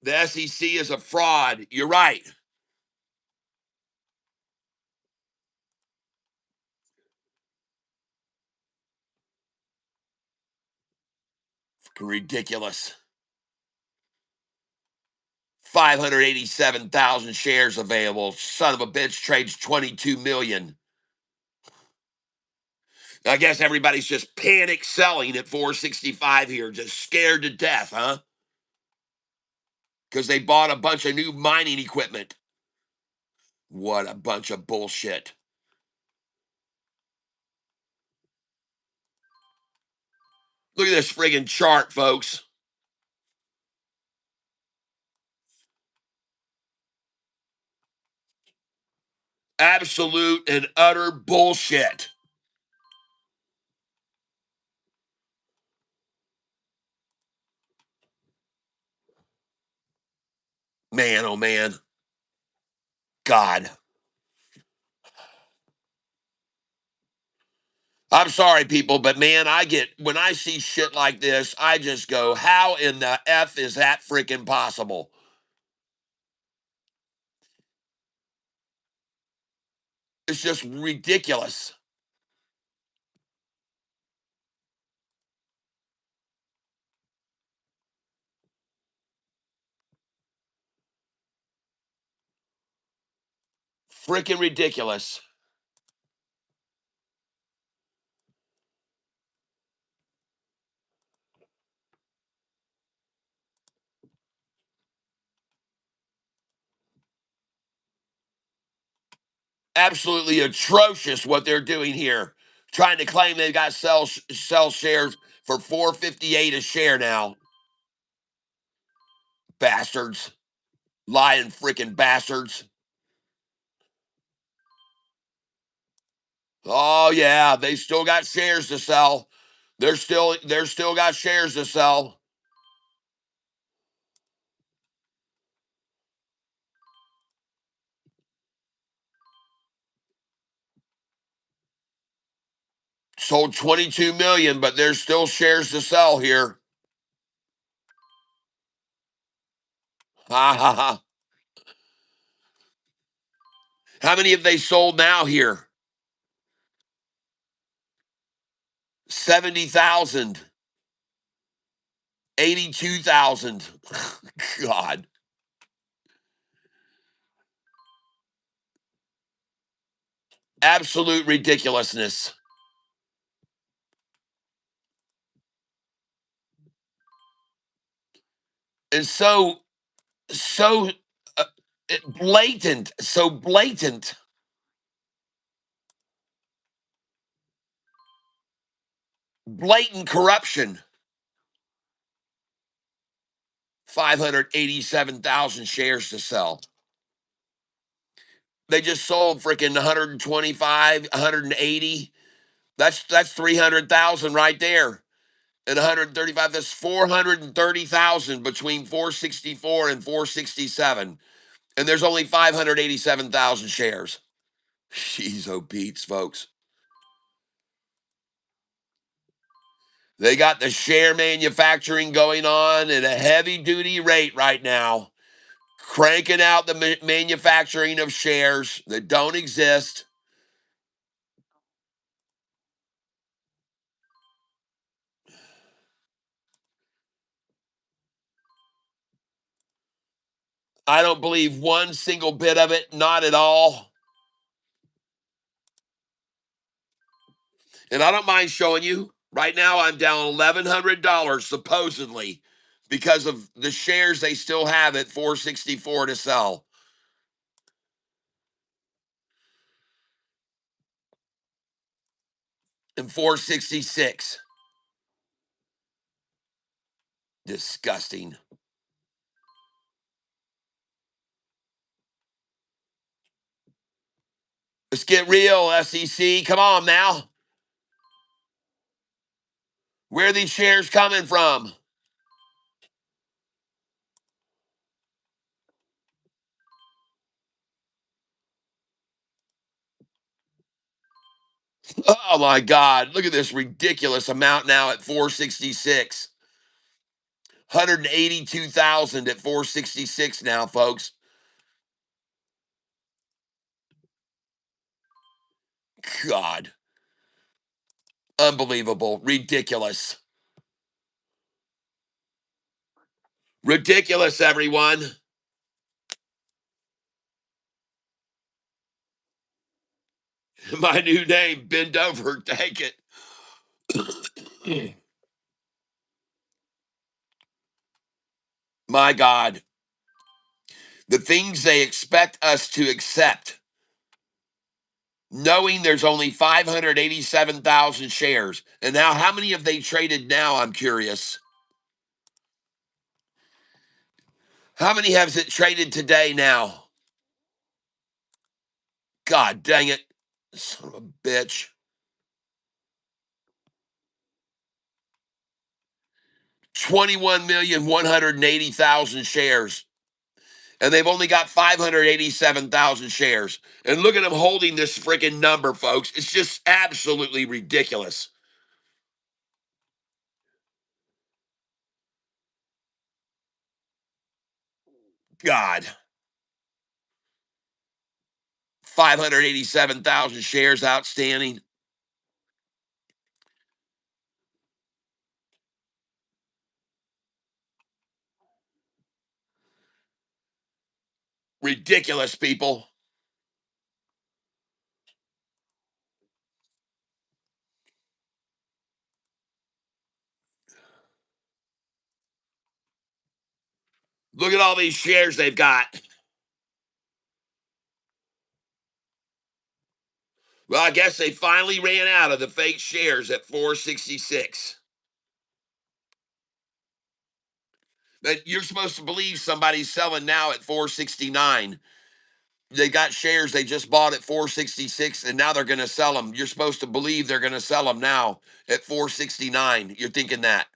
The SEC is a fraud. You're right. Fucking ridiculous. 587,000 shares available. Son of a bitch trades 22 million. I guess everybody's just panic selling at 465 here, just scared to death, huh? Because they bought a bunch of new mining equipment. What a bunch of bullshit. Look at this friggin' chart, folks. Absolute and utter bullshit. Man, oh man. God. I'm sorry, people, but man, when I see shit like this, I just go, how in the F is that freaking possible? It's just ridiculous. Freaking ridiculous. Absolutely atrocious what they're doing here. Trying to claim they got sell shares for 458 a share now. Bastards. Lying freaking bastards. Oh yeah, they still got shares to sell. They're still got shares to sell. Sold 22 million, but there's still shares to sell here. Ha ha ha. How many have they sold now here? 70,000. 82,000. God. Absolute ridiculousness. And so uh, blatant, so blatant. Blatant corruption. 587,000 shares to sell. They just sold freaking 125, 180. That's 300,000 right there. And 135, that's 430,000 between 464 and 467. And there's only 587,000 shares. Jeez, oh Pete's, folks. They got the share manufacturing going on at a heavy duty rate right now, cranking out the manufacturing of shares that don't exist. I don't believe one single bit of it, not at all. And I don't mind showing you. Right now, I'm down $1,100 supposedly because of the shares they still have at 464 to sell. And 466. Disgusting. Let's get real, SEC. Come on now. Where are these shares coming from? Oh my God. Look at this ridiculous amount now at 466. 182,000 at 466 now, folks. God. Unbelievable. Ridiculous. Ridiculous, everyone. My new name, bend over, take it. My God. The things they expect us to accept, knowing there's only 587,000 shares. And now, how many have they traded now? I'm curious. How many has it traded today now? God dang it. Son of a bitch. 21,180,000 shares. And they've only got 587,000 shares. And look at them holding this freaking number, folks. It's just absolutely ridiculous. God. 587,000 shares outstanding. Ridiculous, people. Look at all these shares they've got. Well, I guess they finally ran out of the fake shares at 466. But you're supposed to believe somebody's selling now at 469. They got shares they just bought at 466 and now they're going to sell them. You're supposed to believe they're going to sell them now at 469. You're thinking that.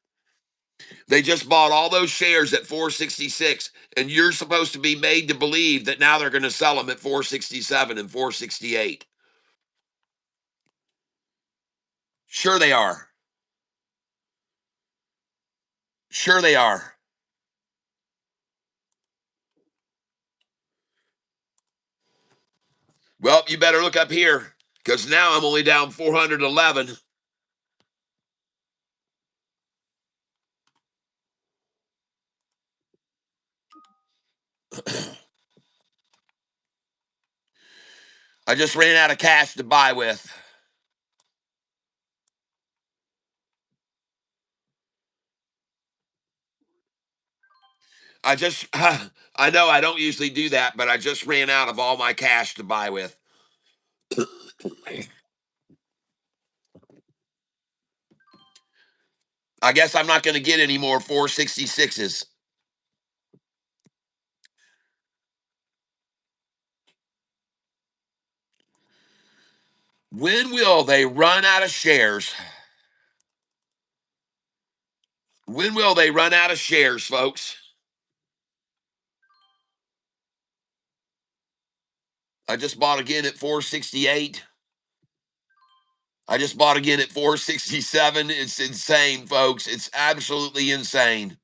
They just bought all those shares at 466 and you're supposed to be made to believe that now they're going to sell them at 467 and 468. Sure they are. Sure they are. Well, you better look up here because now I'm only down 411. I just ran out of cash to buy with. I just, I know I don't usually do that, but I just ran out of all my cash to buy with. I guess I'm not going to get any more 466s. When will they run out of shares? When will they run out of shares, folks? I just bought again at 468. I just bought again at 467. It's insane, folks. It's absolutely insane.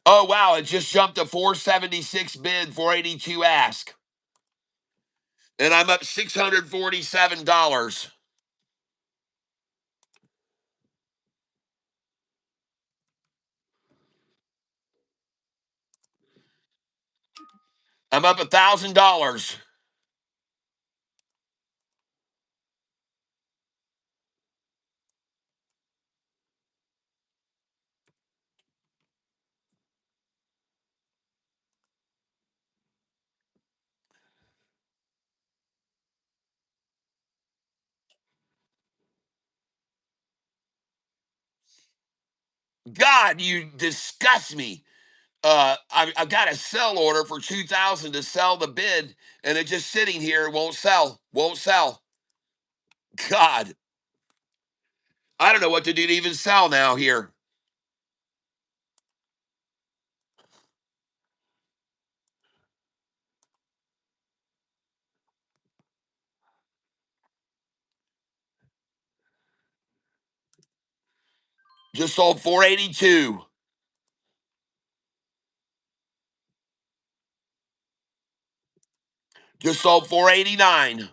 Oh, wow. It just jumped to 476 bid, 482 ask. And I'm up $647. I'm up $1,000. God, you disgust me. I've got a sell order for 2,000 to sell the bid, and it's just sitting here, won't sell, won't sell. God, I don't know what to do to even sell now here. Just sold 482. Just sold 489.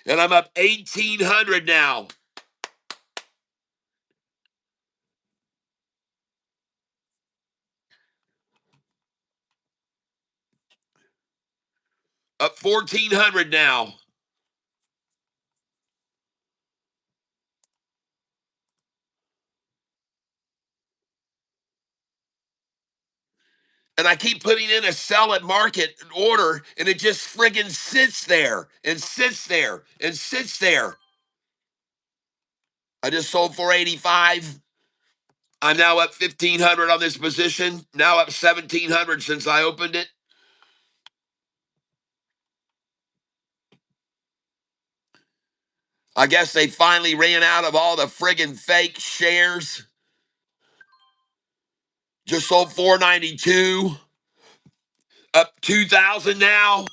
And I'm up 1,800 now. Up 1,400 now. And I keep putting in a sell at market order, and it just friggin' sits there and sits there and sits there. I just sold 485. I'm now up 1,500 on this position. Now up 1,700 since I opened it. I guess they finally ran out of all the friggin' fake shares. Just sold 492. Up 2,000 now.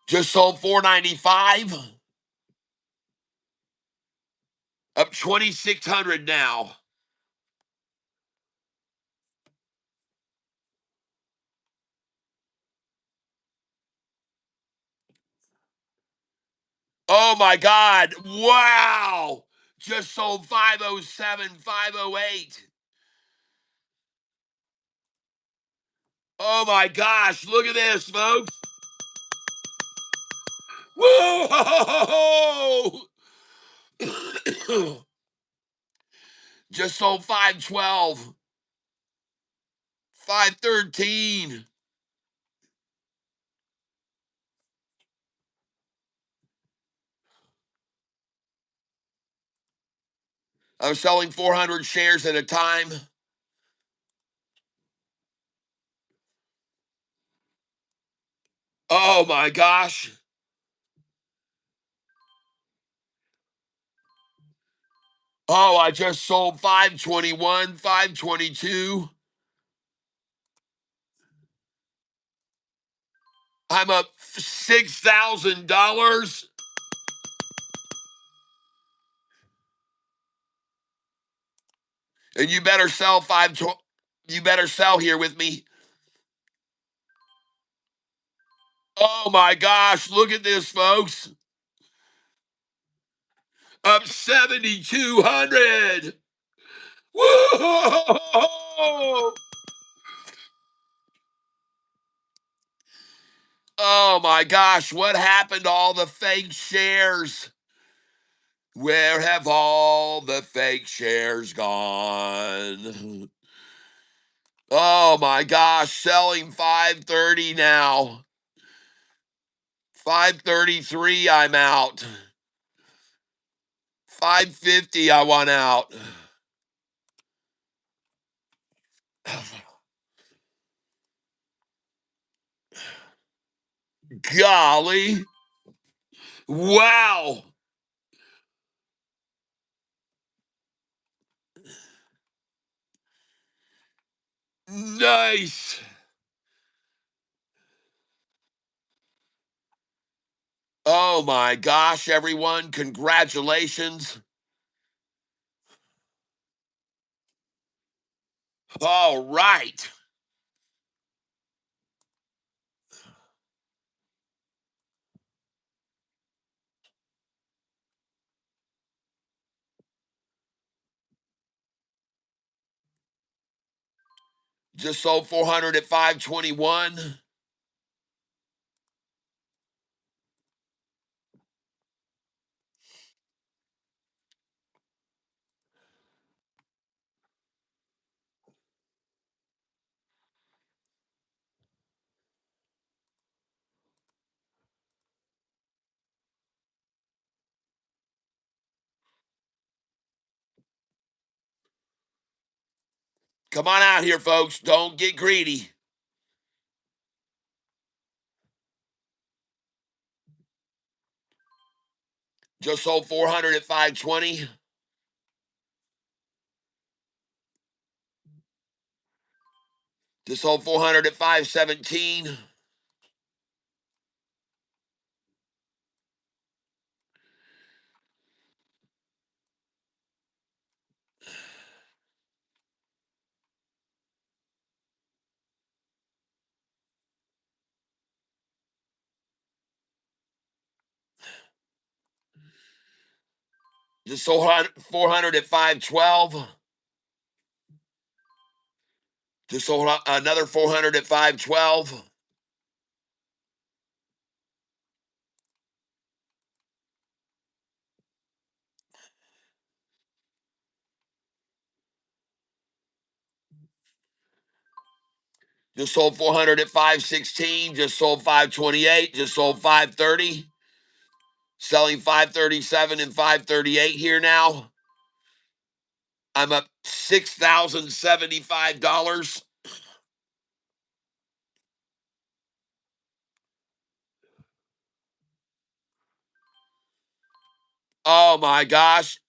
Just sold 495. Up 2,600 now. Oh my God. Wow. Just sold 507, 508. Oh my gosh. Look at this, folks. Whoa. Just sold 512, 513. I'm selling 400 shares at a time. Oh my gosh. Oh, I just sold 521, 522. I'm up $6,000. And you better sell you better sell here with me. Oh my gosh, look at this, folks. Up 7,200. Whoa! Oh my gosh, what happened to all the fake shares? Where have all the fake shares gone? Oh my gosh, selling 530 now. 533, I'm out. 550, I want out. Golly. Wow. Nice. Oh my gosh, everyone. Congratulations. All right. Just sold 400 at 521. Come on out here, folks. Don't get greedy. Just sold 400 at 520. Just sold 400 at 517. Just sold 400 at 512. Just sold another 400 at 512. Just sold 400 at 516. Just sold 528. Just sold 530. Selling 537 and 538 here now. I'm up $6,075. Oh my gosh.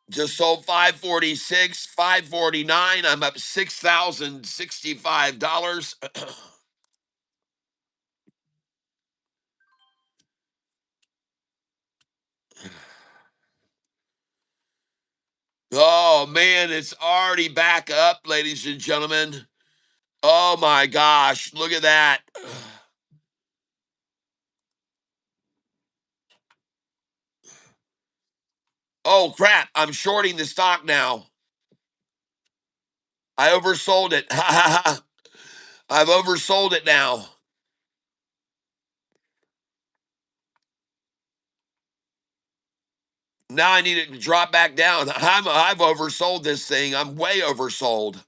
Just sold 546, 549. I'm up $6,065. Oh man, it's already back up, ladies and gentlemen. Oh my gosh, look at that. Oh crap, I'm shorting the stock now. I oversold it. I've oversold it now. Now I need it to drop back down. I've oversold this thing. I'm way oversold.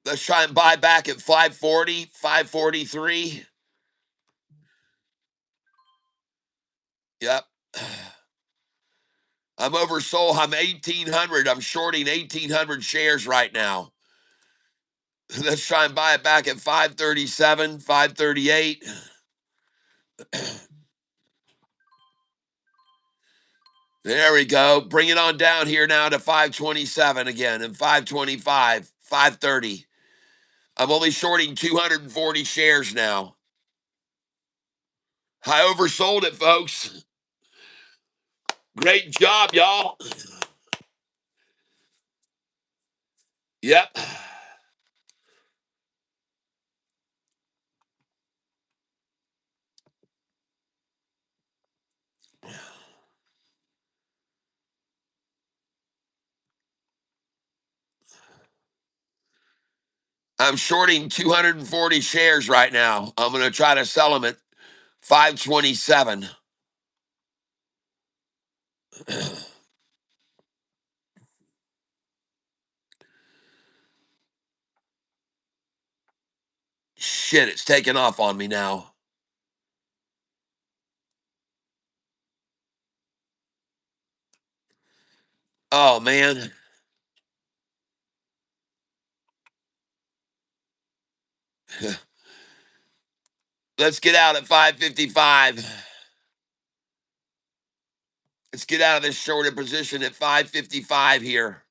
Let's try and buy back at 540, 543. Yep. I'm oversold. I'm 1,800. I'm shorting 1,800 shares right now. Let's try and buy it back at 537, 538. There we go. Bring it on down here now to 527 again and 525, 530. I'm only shorting 240 shares now. I oversold it, folks. Great job, y'all. Yep. I'm shorting 240 shares right now. I'm going to try to sell them at 527. Shit, it's taking off on me now. Oh, man. Let's get out at 555. Let's get out of this shorted position at 555 here.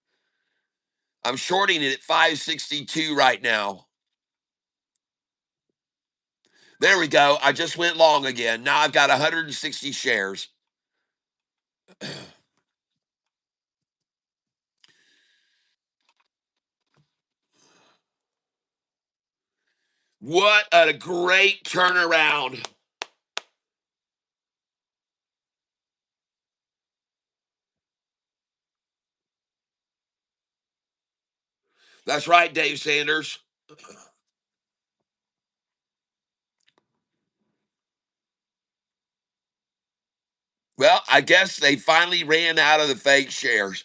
I'm shorting it at 562 right now. There we go. I just went long again. Now I've got 160 shares. What a great turnaround. That's right, Dave Sanders. Well, I guess they finally ran out of the fake shares.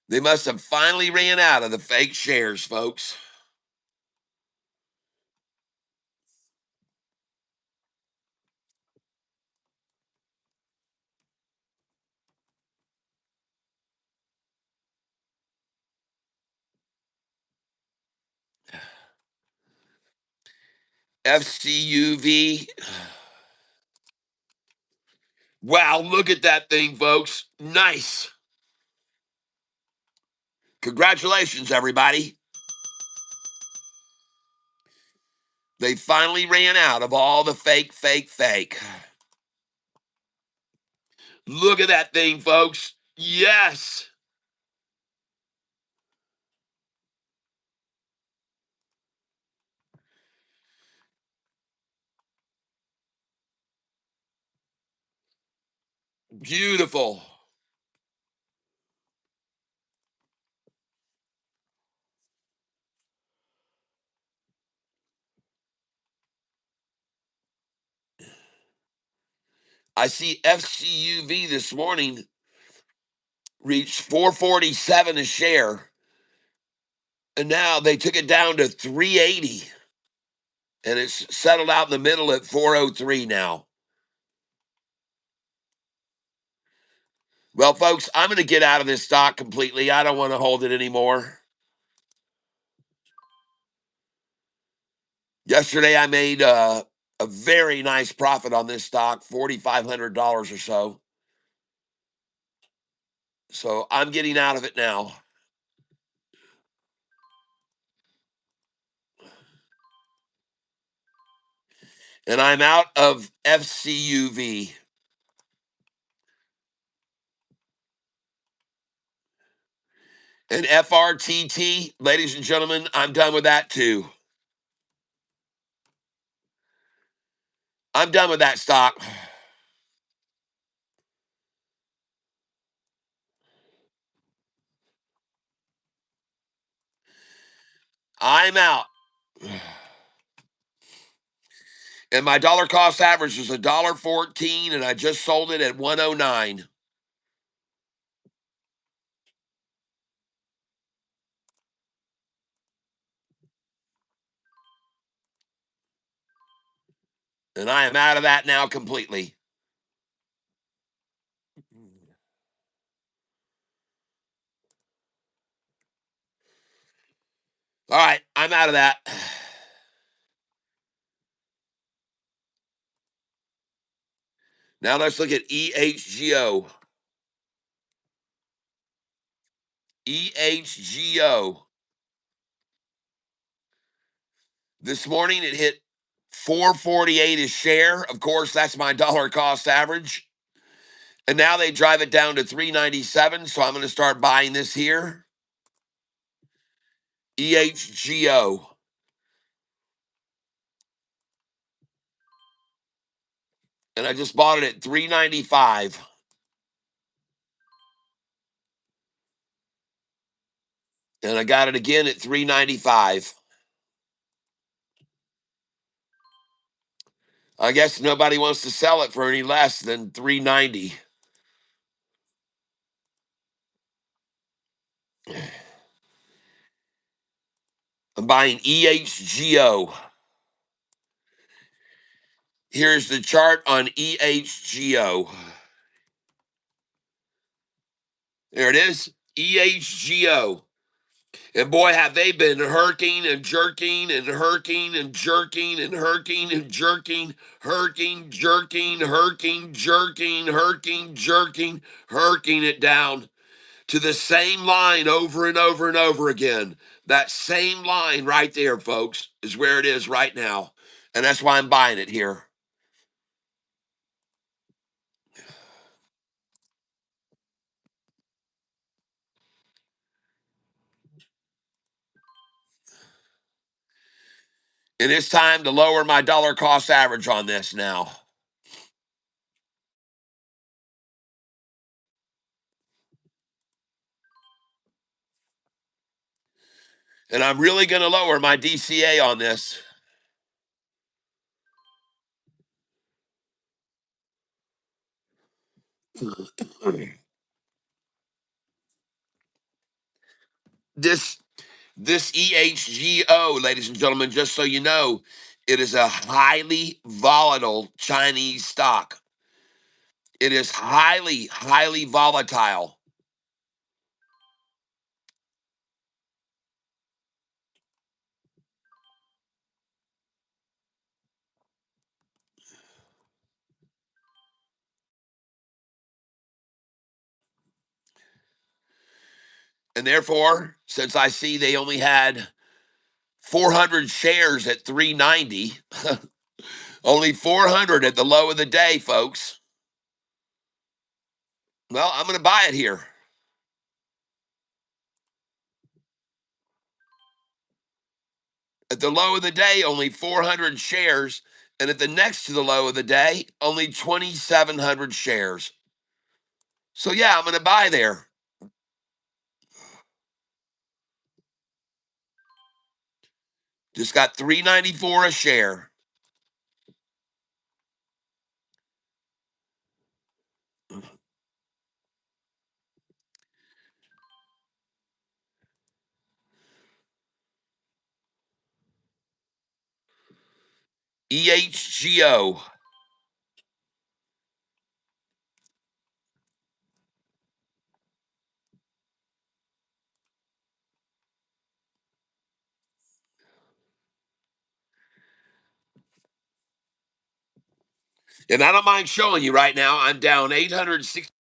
They must have finally ran out of the fake shares, folks. FCUV. Wow, look at that thing, folks. Nice. Congratulations, everybody. They finally ran out of all the fake. Look at that thing, folks. Yes. Beautiful. I see FCUV this morning reached 447 a share, and now they took it down to 380, and it's settled out in the middle at 403 now. Well, folks, I'm going to get out of this stock completely. I don't want to hold it anymore. Yesterday, I made a very nice profit on this stock, $4,500 or so. So I'm getting out of it now. And I'm out of FCUV. And FRTT, ladies and gentlemen, I'm done with that too. I'm done with that stock. I'm out. And my dollar cost average was $1.14, and I just sold it at 109. And I am out of that now completely. All right, I'm out of that. Now let's look at EHGO. EHGO. This morning it hit 448 a share. Of course, that's my dollar cost average. And now they drive it down to 397. So I'm going to start buying this here. EHGO. And I just bought it at 395. And I got it again at 395. I guess nobody wants to sell it for any less than 390. I'm buying EHGO. Here's the chart on EHGO. There it is. EHGO. And boy, have they been herking and jerking and herking and jerking and herking and jerking, herking, jerking, herking, jerking, herking, jerking, herking it down to the same line over and over and over again. That same line right there, folks, is where it is right now. And that's why I'm buying it here. And it's time to lower my dollar cost average on this now. And I'm really going to lower my DCA on this. This this EHGO, ladies and gentlemen, just so you know, it is a highly volatile Chinese stock. It is highly, highly volatile. And therefore, since I see they only had 400 shares at 390, only 400 at the low of the day, folks. Well, I'm going to buy it here. At the low of the day, only 400 shares. And at the next to the low of the day, only 2,700 shares. So, yeah, I'm going to buy there. Just got 394 a share. EHGO. And I don't mind showing you right now, I'm down 860.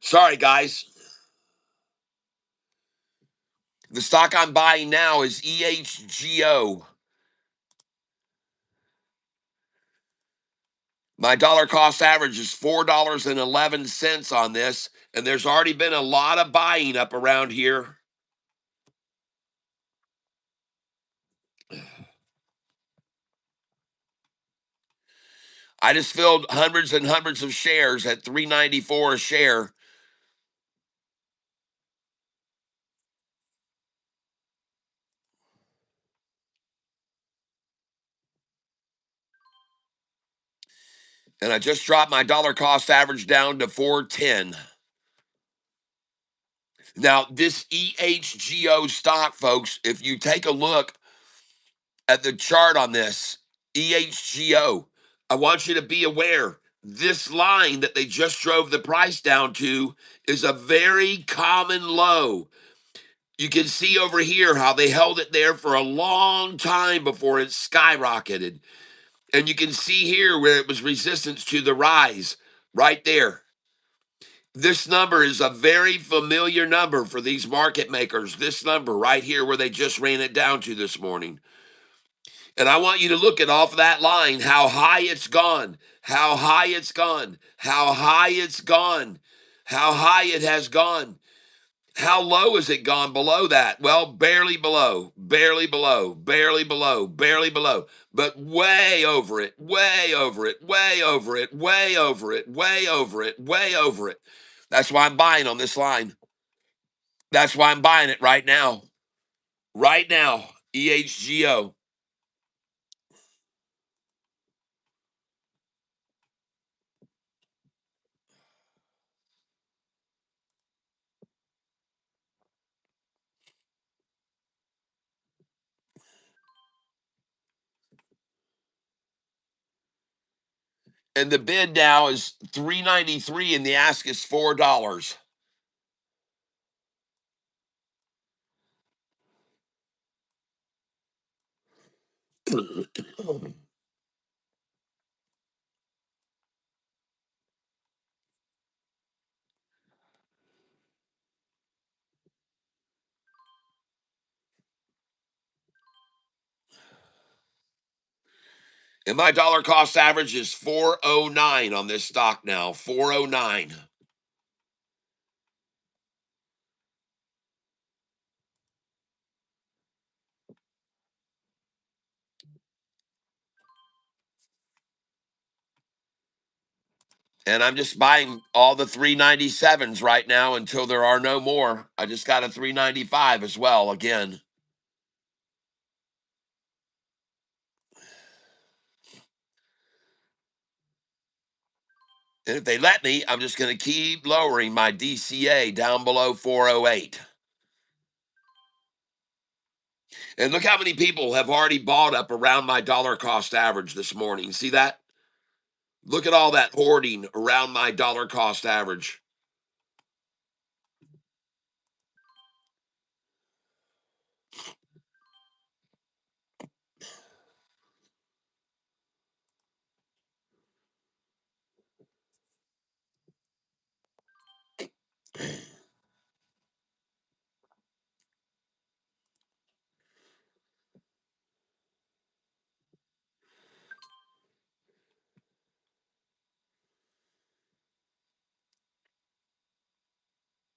Sorry, guys. The stock I'm buying now is EHGO. My dollar cost average is $4.11 on this, and there's already been a lot of buying up around here. I just filled hundreds and hundreds of shares at $3.94 a share. And I just dropped my dollar cost average down to 410. Now, this EHGO stock, folks, if you take a look at the chart on this EHGO, I want you to be aware this line that they just drove the price down to is a very common low. You can see over here how they held it there for a long time before it skyrocketed. And you can see here where it was resistance to the rise right there. This number is a very familiar number for these market makers. This number right here where they just ran it down to this morning. And I want you to look at off of that line how high it's gone, how high it's gone, how high it's gone, how high it has gone. How low has it gone below that? Well, barely below, barely below, barely below, barely below, but way over it, way over it, way over it, way over it, way over it, way over it. That's why I'm buying on this line. That's why I'm buying it right now. Right now, EHGO. And the bid now is $3.93 and the ask is $4. And my dollar cost average is 409 on this stock now. 409. And I'm just buying all the 397s right now until there are no more. I just got a 395 as well again. And if they let me, I'm just going to keep lowering my DCA down below 408. And look how many people have already bought up around my dollar cost average this morning. See that? Look at all that hoarding around my dollar cost average.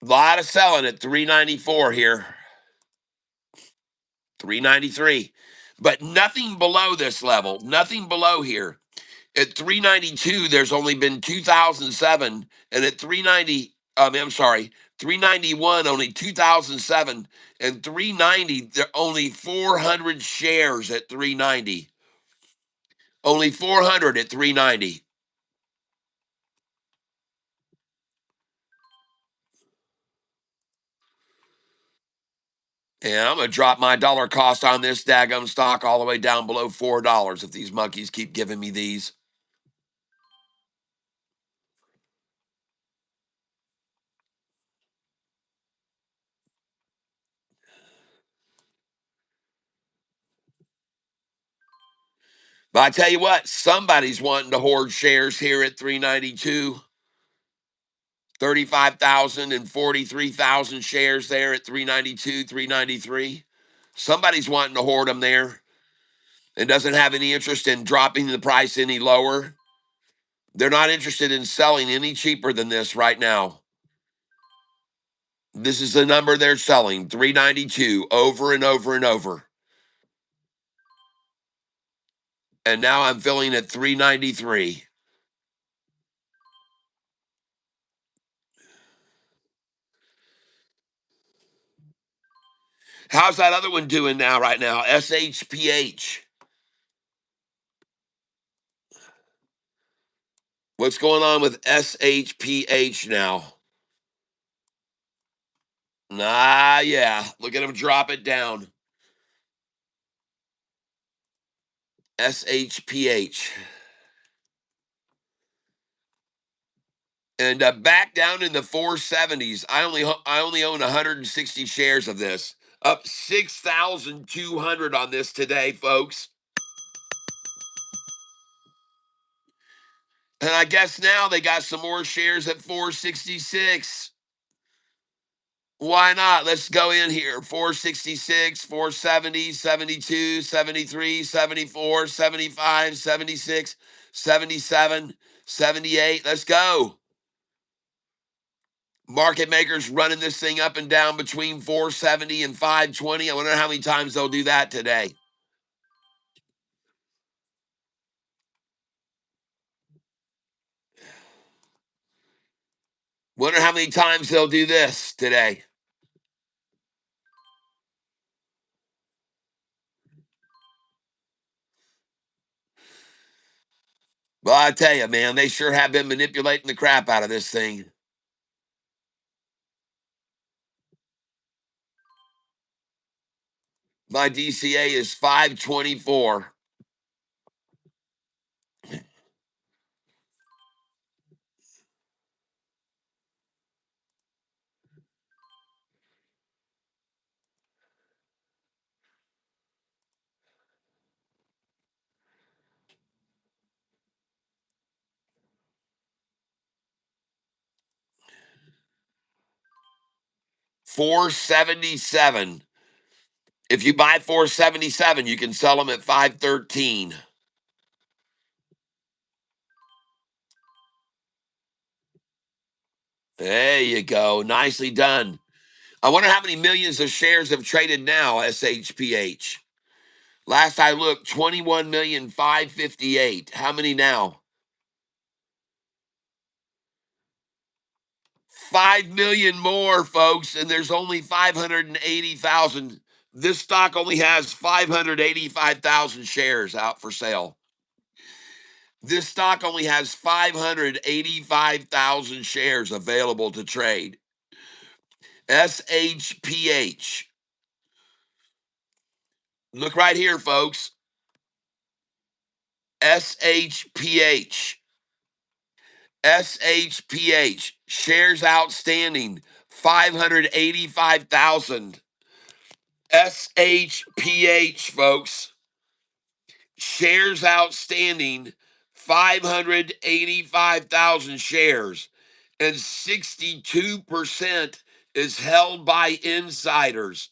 A lot of selling at 394 here, 393. But nothing below this level, nothing below here. At 392, there's only been 2007. And at 390, I'm sorry, 391, only 2007. And 390, there are only 400 shares at 390. Only 400 at 390. And I'm going to drop my dollar cost on this daggum stock all the way down below $4 if these monkeys keep giving me these. But I tell you what, somebody's wanting to hoard shares here at 392. 35,000 and 43,000 shares there at 392, 393. Somebody's wanting to hoard them there and doesn't have any interest in dropping the price any lower. They're not interested in selling any cheaper than this right now. This is the number they're selling, 392, over and over and over. And now I'm filling at 393. How's that other one doing now, right now? SHPH. What's going on with SHPH now? Yeah. Look at him drop it down. SHPH. And back down in the 470s. I only own 160 shares of this. Up 6,200 on this today, folks. And I guess now they got some more shares at 466. Why not? Let's go in here. 466, 470, 72, 73, 74, 75, 76, 77, 78. Let's go. Market makers running this thing up and down between 470 and 520. I wonder how many times they'll do that today. Wonder how many times they'll do this today. Well, I tell you, man, they sure have been manipulating the crap out of this thing. My DCA is 524. 477. If you buy 477, you can sell them at 513. There you go. Nicely done. I wonder how many millions of shares have traded now, SHPH. Last I looked, 21,558,000. How many now? 5 million more, folks, and there's only 580,000. This stock only has 585,000 shares out for sale. This stock only has 585,000 shares available to trade. SHPH. Look right here, folks. SHPH. SHPH. Shares outstanding 585,000. SHPH, folks. Shares outstanding 585,000 shares. And 62% is held by insiders.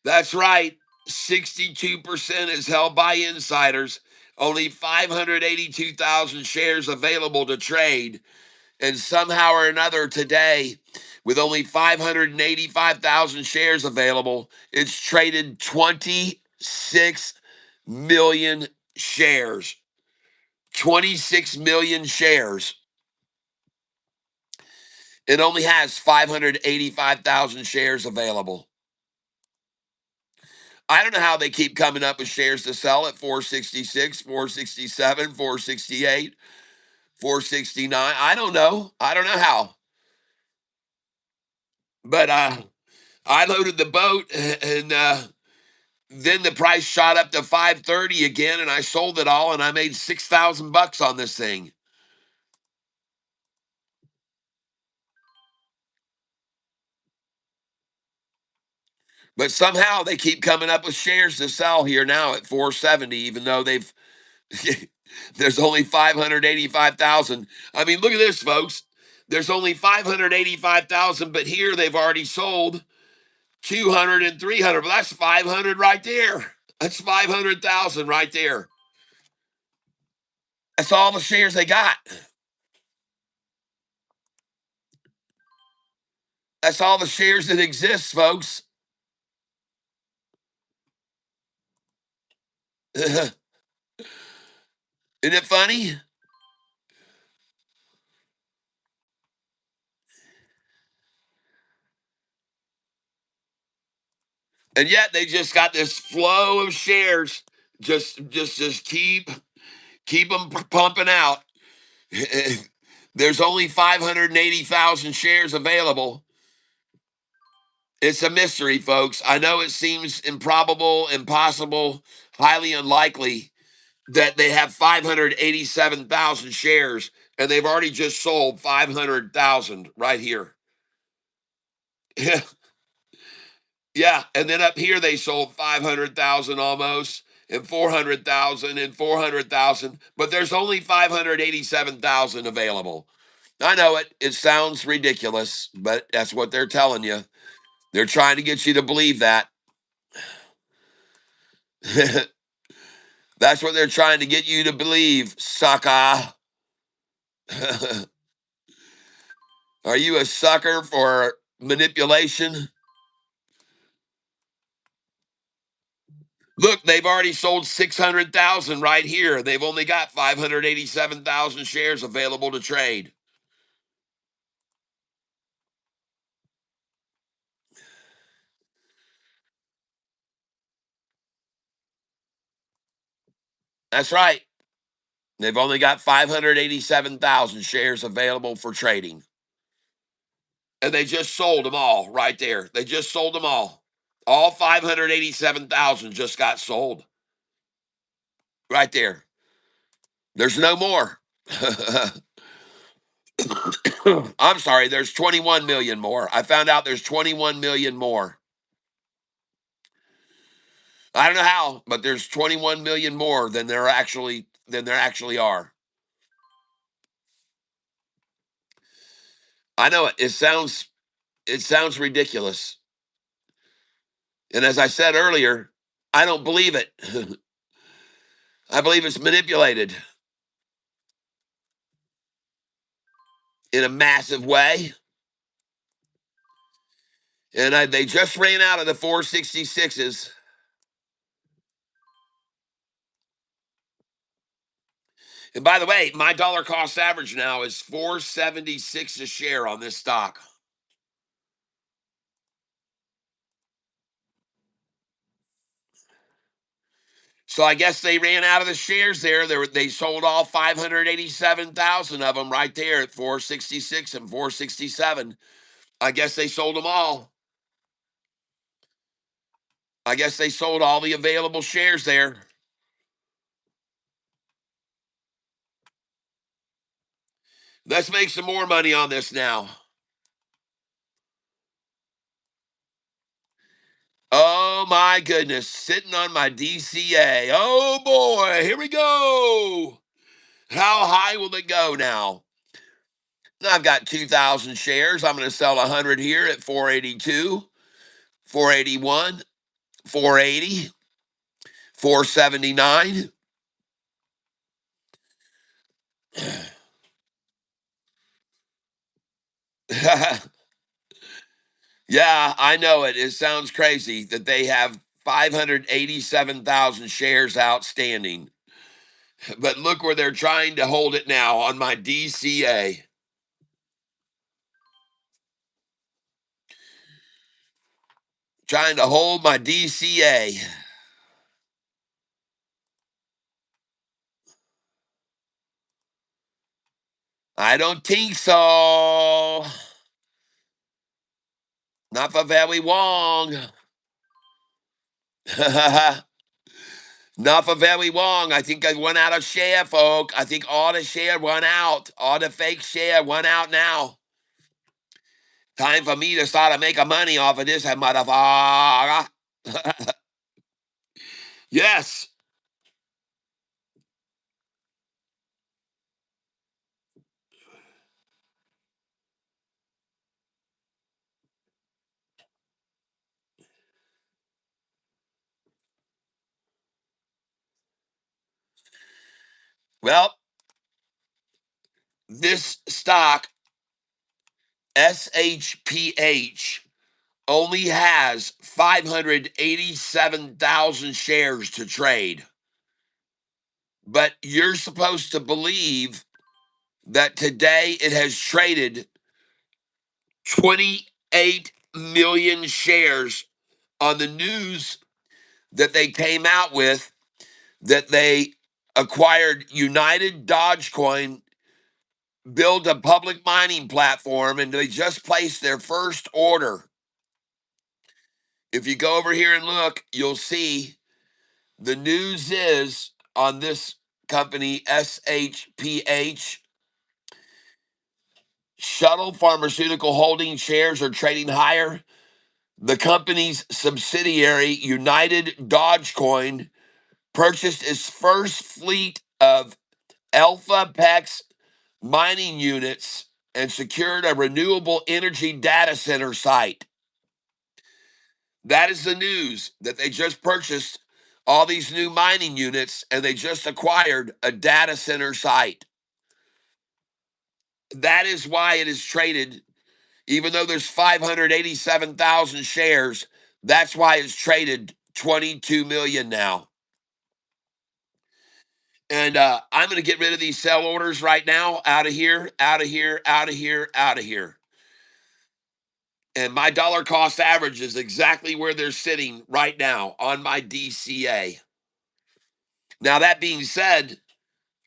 That's right. 62% is held by insiders. Only 582,000 shares available to trade. And somehow or another today, with only 585,000 shares available, it's traded 26 million shares. 26 million shares. It only has 585,000 shares available. I don't know how they keep coming up with shares to sell at 466, 467, 468, 469. I don't know. I don't know how. But I loaded the boat, and then the price shot up to 530 again, and I sold it all, and I made $6,000 on this thing. But somehow they keep coming up with shares to sell here now at 470, even though they've there's only 585,000. I mean, look at this, folks. There's only 585,000, but here they've already sold 200 and 300. Well, that's 500 right there. That's 500,000 right there. That's all the shares they got. That's all the shares that exist, folks. Isn't it funny? And yet they just got this flow of shares. Just keep them pumping out. There's only 580,000 shares available. It's a mystery, folks. I know it seems improbable, impossible, highly unlikely that they have 587,000 shares and they've already just sold 500,000 right here. Yeah, and then up here they sold 500,000 almost, and 400,000 and 400,000, but there's only 587,000 available. I know it. It sounds ridiculous, but that's what they're telling you. They're trying to get you to believe that. That's what they're trying to get you to believe, sucker. Are you a sucker for manipulation? Look, they've already sold 600,000 right here. They've only got 587,000 shares available to trade. That's right. They've only got 587,000 shares available for trading. And they just sold them all right there. They just sold them all. All 587,000 just got sold right there. There's no more. I'm sorry, there's 21 million more. I found out there's 21 million more. I don't know how, but there's 21 million more than there actually are. I know it. It sounds It sounds ridiculous. And as I said earlier, I don't believe it. I believe it's manipulated in a massive way. And they just ran out of the 466s. And by the way, my dollar cost average now is 476 a share on this stock. So I guess they ran out of the shares there. They sold all 587,000 of them right there at 466 and 467. I guess they sold them all. I guess they sold all the available shares there. Let's make some more money on this now. Oh my goodness, sitting on my DCA. Oh boy, here we go. How high will it go now? I've got 2,000 shares. I'm going to sell 100 here at 482, 481, 480, 479. Yeah, I know it. It sounds crazy that they have 587,000 shares outstanding. But look where they're trying to hold it now on my DCA. Trying to hold my DCA. I don't think so. Not for very long. Not for very long. I think I went out of share, folk. I think all the share went out. All the fake share went out now. Time for me to start to make money off of this motherfucker. Yes. Well, this stock, SHPH, only has 587,000 shares to trade. But you're supposed to believe that today it has traded 28 million shares on the news that they came out with that they acquired United Dogecoin, build a public mining platform, and they just placed their first order. If you go over here and look, you'll see the news is on this company, SHPH. Shuttle Pharmaceutical Holding shares are trading higher. The company's subsidiary, United Dogecoin, purchased its first fleet of Alpha PEX mining units and secured a renewable energy data center site. That is the news that they just purchased all these new mining units and they just acquired a data center site. That is why it is traded, even though there's 587,000 shares, that's why it's traded 22 million now. And I'm going to get rid of these sell orders right now. Out of here, out of here, out of here, out of here. And my dollar cost average is exactly where they're sitting right now on my DCA. Now, that being said,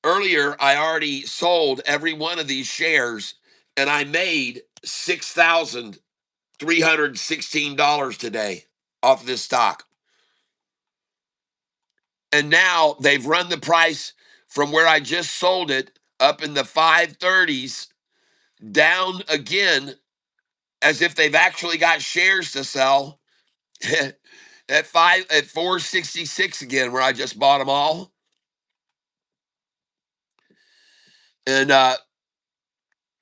earlier I already sold every one of these shares and I made $6,316 today off this stock. And now they've run the price from where I just sold it up in the 530s down again as if they've actually got shares to sell at 466 again where I just bought them all. And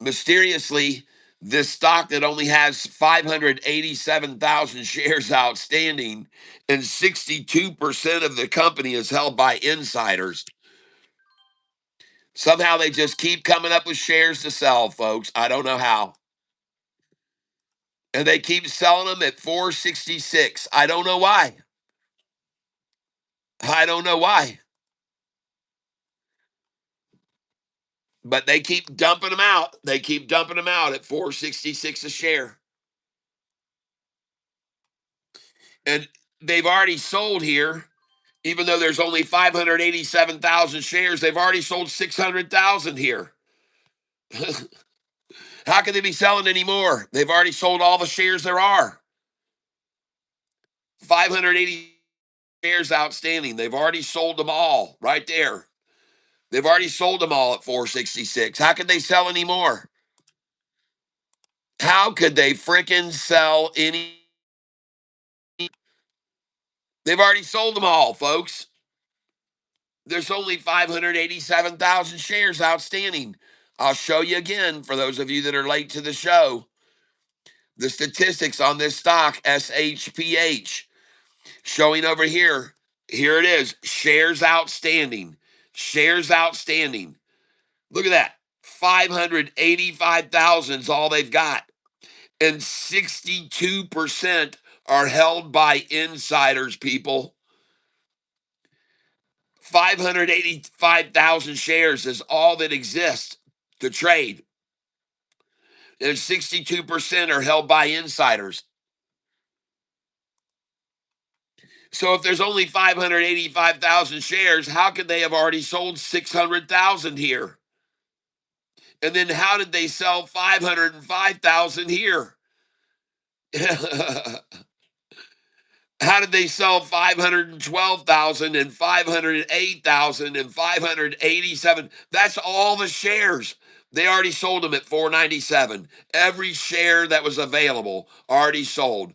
mysteriously this stock that only has 587,000 shares outstanding and 62% of the company is held by insiders. Somehow they just keep coming up with shares to sell, folks. I don't know how. And they keep selling them at 466. I don't know why. I don't know why. But they keep dumping them out. They keep dumping them out at 466 a share. And they've already sold here, even though there's only 587,000 shares, they've already sold 600,000 here. How can they be selling any more? They've already sold all the shares there are. 580 shares outstanding. They've already sold them all right there. They've already sold them all at 466. How could they sell any more? How could they freaking sell any? They've already sold them all, folks. There's only 587,000 shares outstanding. I'll show you again for those of you that are late to the show. The statistics on this stock, SHPH, showing over here. Here it is, shares outstanding. Shares outstanding. Look at that. 585,000 is all they've got. And 62% are held by insiders, people. 585,000 shares is all that exists to trade. And 62% are held by insiders. So if there's only 585,000 shares, how could they have already sold 600,000 here? And then how did they sell 505,000 here? How did they sell 512,000 and 508,000 and 587? That's all the shares. They already sold them at 497. Every share that was available already sold.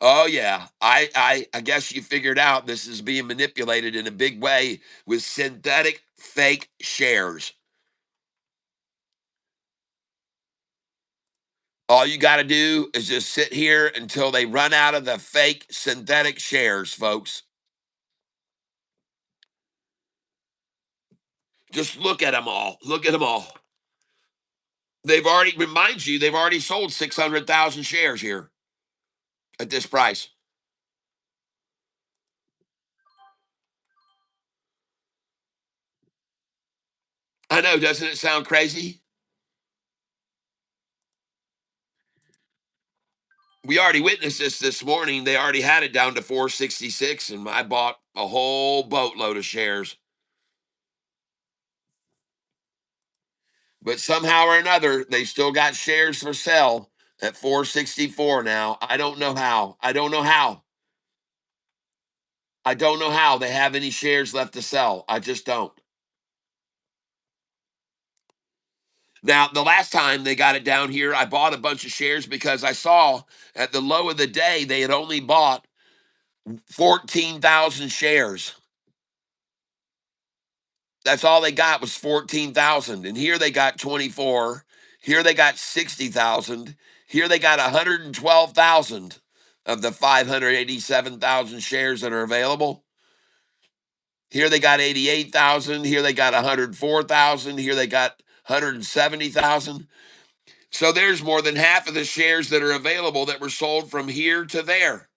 Oh yeah, I guess you figured out this is being manipulated in a big way with synthetic fake shares. All you got to do is just sit here until they run out of the fake synthetic shares, folks. Just look at them all. Look at them all. They've already, remind you, they've already sold 600,000 shares here at this price. I know, doesn't it sound crazy? We already witnessed this morning. They already had it down to 466, and I bought a whole boatload of shares. But somehow or another, they still got shares for sale at 464 now. I don't know how. I don't know how. I don't know how they have any shares left to sell. I just don't. Now, the last time they got it down here, I bought a bunch of shares because I saw at the low of the day they had only bought 14,000 shares. That's all they got was 14,000. And here they got 24. Here they got 60,000. Here they got 112,000 of the 587,000 shares that are available. Here they got 88,000. Here they got 104,000. Here they got 170,000. So there's more than half of the shares that are available that were sold from here to there.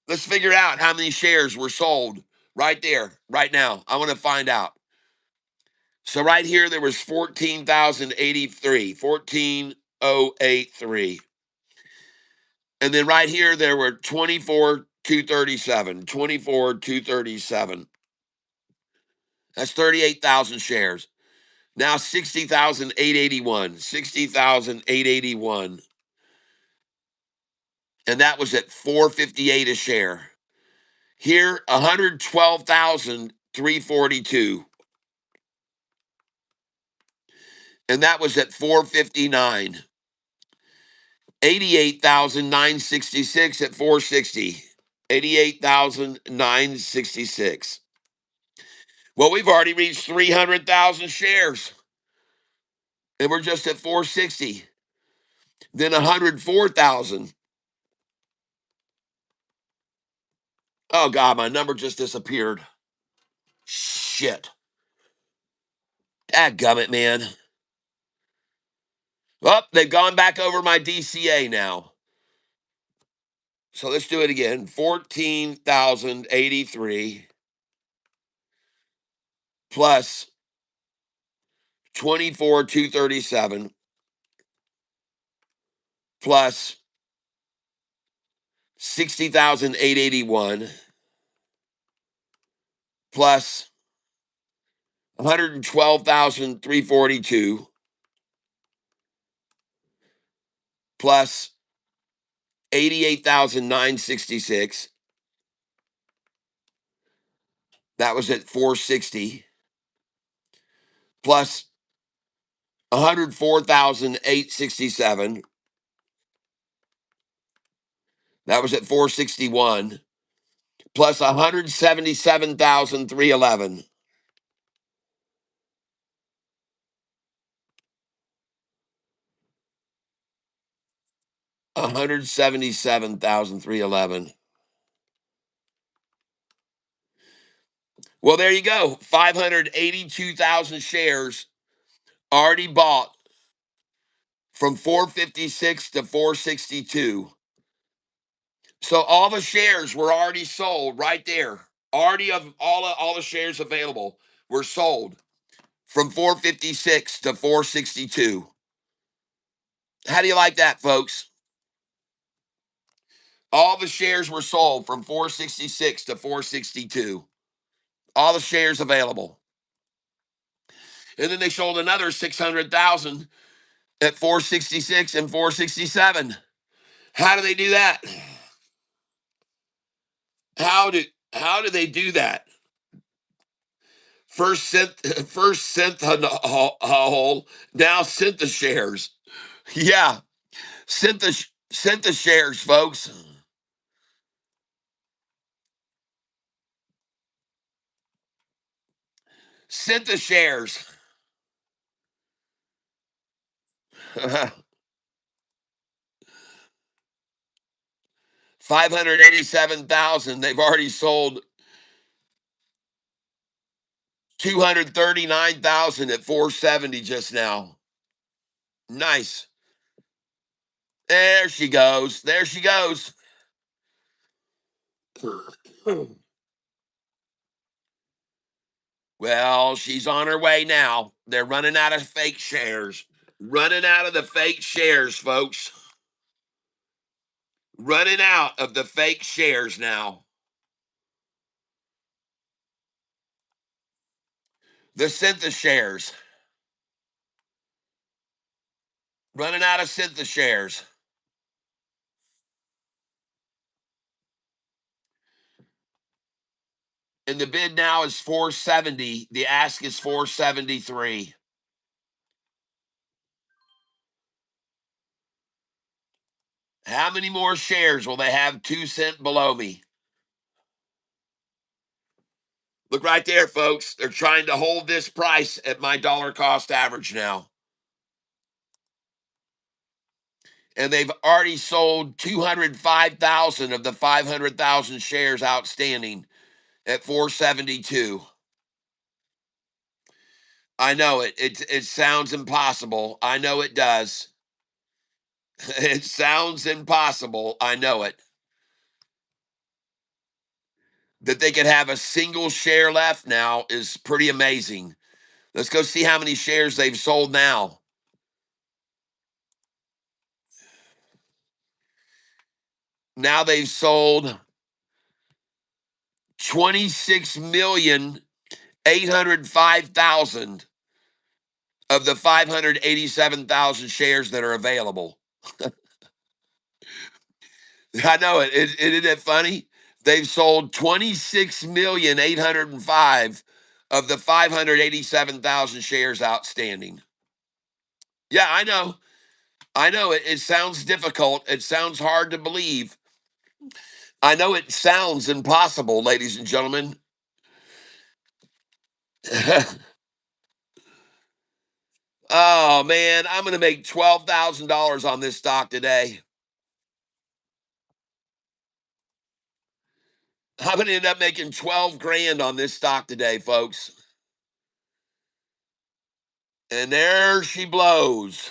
Let's figure out how many shares were sold right there, right now. I want to find out. So right here, there was 14,083, 14,083. And then right here, there were 24,237, 24,237. That's 38,000 shares. Now 60,881, 60,881. And that was at 458 a share. Here, 112,342. And that was at 459. 88,966 at 460. 88,966. Well, we've already reached 300,000 shares, and we're just at 460. Then 104,000. Oh, God, my number just disappeared. Shit. Dadgummit, man. Well, they've gone back over my DCA now. So let's do it again. 14,083 plus 24,237 plus 60,881 plus 112,342 plus 88,966. That was at 460 plus 104,867. That was at 461 plus 177,311. 177,311. Well, there you go. 582,000 shares already bought from 456 to 462. So all the shares were already sold right there. Already of all the shares available were sold from 456 to 462. How do you like that, folks? All the shares were sold from 466 to 462. All the shares available. And then they sold another 600,000 at 466 and 467. How do they do that? How do they do that? First sent the whole, now sent the shares. Yeah, sent the shares, folks. Sent the shares. 587,000. They've already sold 239,000 at 470 just now. Nice. There she goes. There she goes. Well, she's on her way now. They're running out of fake shares. Running out of the fake shares, folks. Running out of the fake shares now. The Syntha shares. Running out of Syntha shares. And the bid now is 470. The ask is 473. How many more shares will they have 2 cents below me? Look right there, folks. They're trying to hold this price at my dollar cost average now. And they've already sold 205,000 of the 500,000 shares outstanding at 472. I know it. It sounds impossible. I know it does. It sounds impossible. I know it. That they could have a single share left now is pretty amazing. Let's go see how many shares they've sold now. Now they've sold 26,805,000 of the 587,000 shares that are available. I know it. Isn't it funny? They've sold 26,805 of the 587,000 shares outstanding. Yeah, I know. I know it. It sounds difficult. It sounds hard to believe. I know it sounds impossible, ladies and gentlemen. Oh man, I'm gonna make $12,000 on this stock today. I'm gonna end up making 12 grand on this stock today, folks. And there she blows.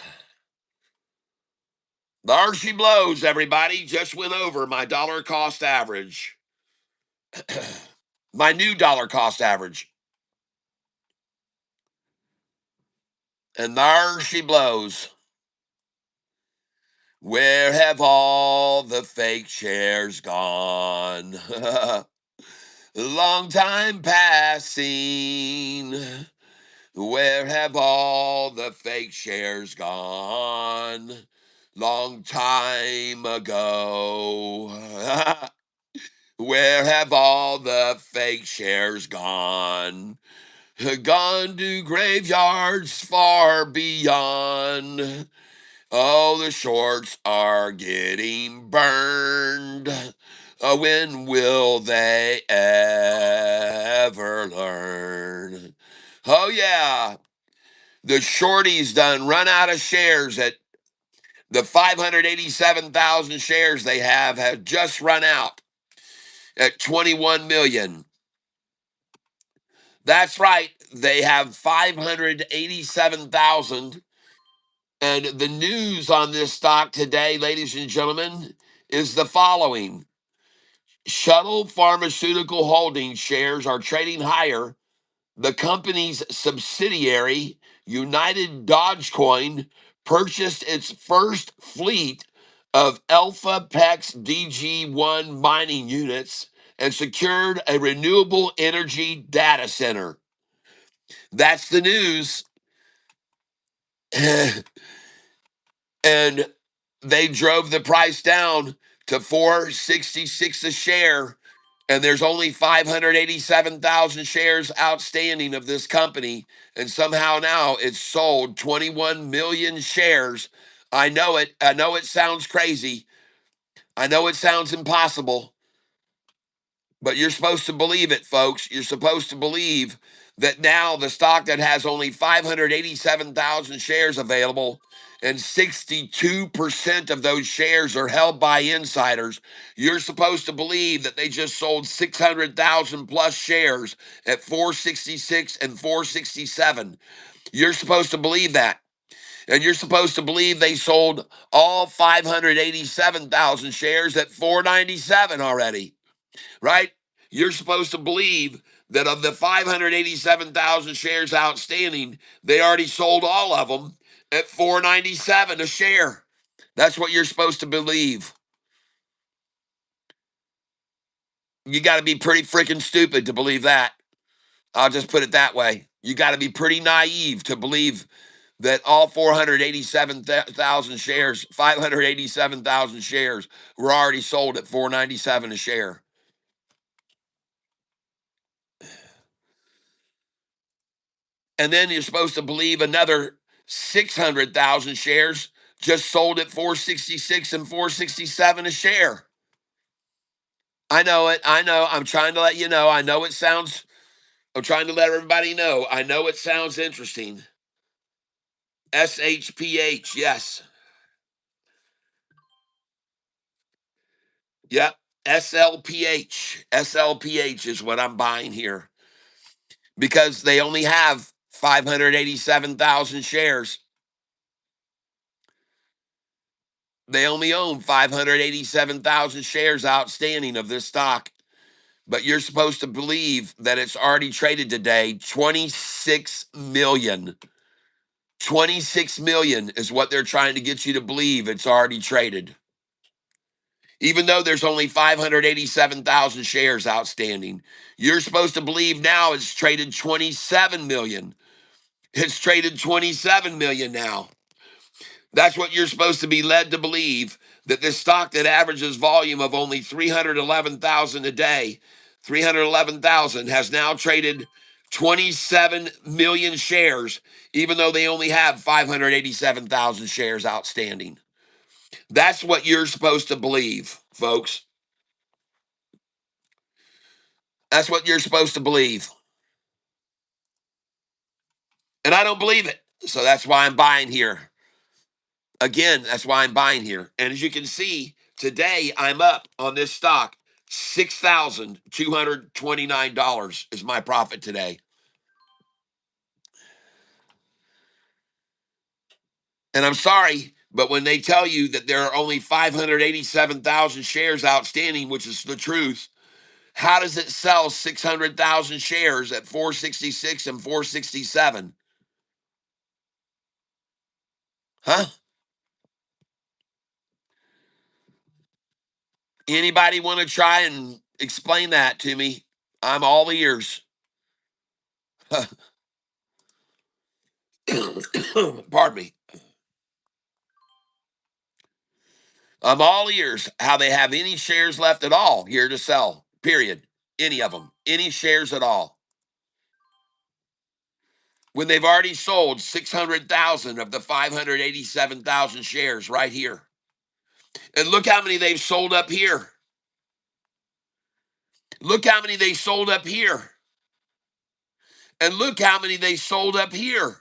There she blows, everybody. Just went over my dollar cost average. My new dollar cost average. And there she blows. Where have all the fake shares gone? Long time passing. Where have all the fake shares gone? Long time ago. Where have all the fake shares gone? Gone to graveyards far beyond. Oh, the shorts are getting burned. When will they ever learn? Oh, yeah. The shorties done run out of shares at the 587,000 shares they have just run out at 21 million. That's right. They have 587,000. And the news on this stock today, ladies and gentlemen, is the following. Shuttle Pharmaceutical Holdings shares are trading higher. The company's subsidiary, United Dogecoin, purchased its first fleet of Alpha PEX DG1 mining units and secured a renewable energy data center. That's the news. And they drove the price down to 466 a share, and there's only 587,000 shares outstanding of this company, and somehow now it's sold 21 million shares. I know it sounds crazy. I know it sounds impossible. But you're supposed to believe it, folks. You're supposed to believe that now the stock that has only 587,000 shares available and 62% of those shares are held by insiders, you're supposed to believe that they just sold 600,000 plus shares at 466 and 467. You're supposed to believe that. And you're supposed to believe they sold all 587,000 shares at 497 already, right? You're supposed to believe that of the 587,000 shares outstanding, they already sold all of them at 497 a share. That's what you're supposed to believe. You got to be pretty freaking stupid to believe that. I'll just put it that way. You got to be pretty naive to believe that all 487,000 shares, 587,000 shares were already sold at 497 a share. And then you're supposed to believe another 600,000 shares just sold at 466 and 467 a share. I know it. I know. I'm trying to let you know. I'm trying to let everybody know. I know it sounds interesting. SHPH, yes. Yep. SLPH. SLPH is what I'm buying here because they only have 587,000 shares. They only own 587,000 shares outstanding of this stock. But you're supposed to believe that it's already traded today 26 million. 26 million is what they're trying to get you to believe it's already traded. Even though there's only 587,000 shares outstanding, you're supposed to believe now it's traded 27 million. It's traded 27 million now. That's what you're supposed to be led to believe, that this stock that averages volume of only 311,000 a day, 311,000 has now traded 27 million shares, even though they only have 587,000 shares outstanding. That's what you're supposed to believe, folks. That's what you're supposed to believe. And I don't believe it. So that's why I'm buying here. Again, that's why I'm buying here. And as you can see, today I'm up on this stock. $6,229 is my profit today. And I'm sorry, but when they tell you that there are only 587,000 shares outstanding, which is the truth, how does it sell 600,000 shares at 466 and 467? Huh? Anybody want to try and explain that to me? I'm all ears. Pardon me. I'm all ears how they have any shares left at all here to sell, period. Any of them, any shares at all. When they've already sold 600,000 of the 587,000 shares right here. And look how many they've sold up here. Look how many they sold up here. And look how many they sold up here.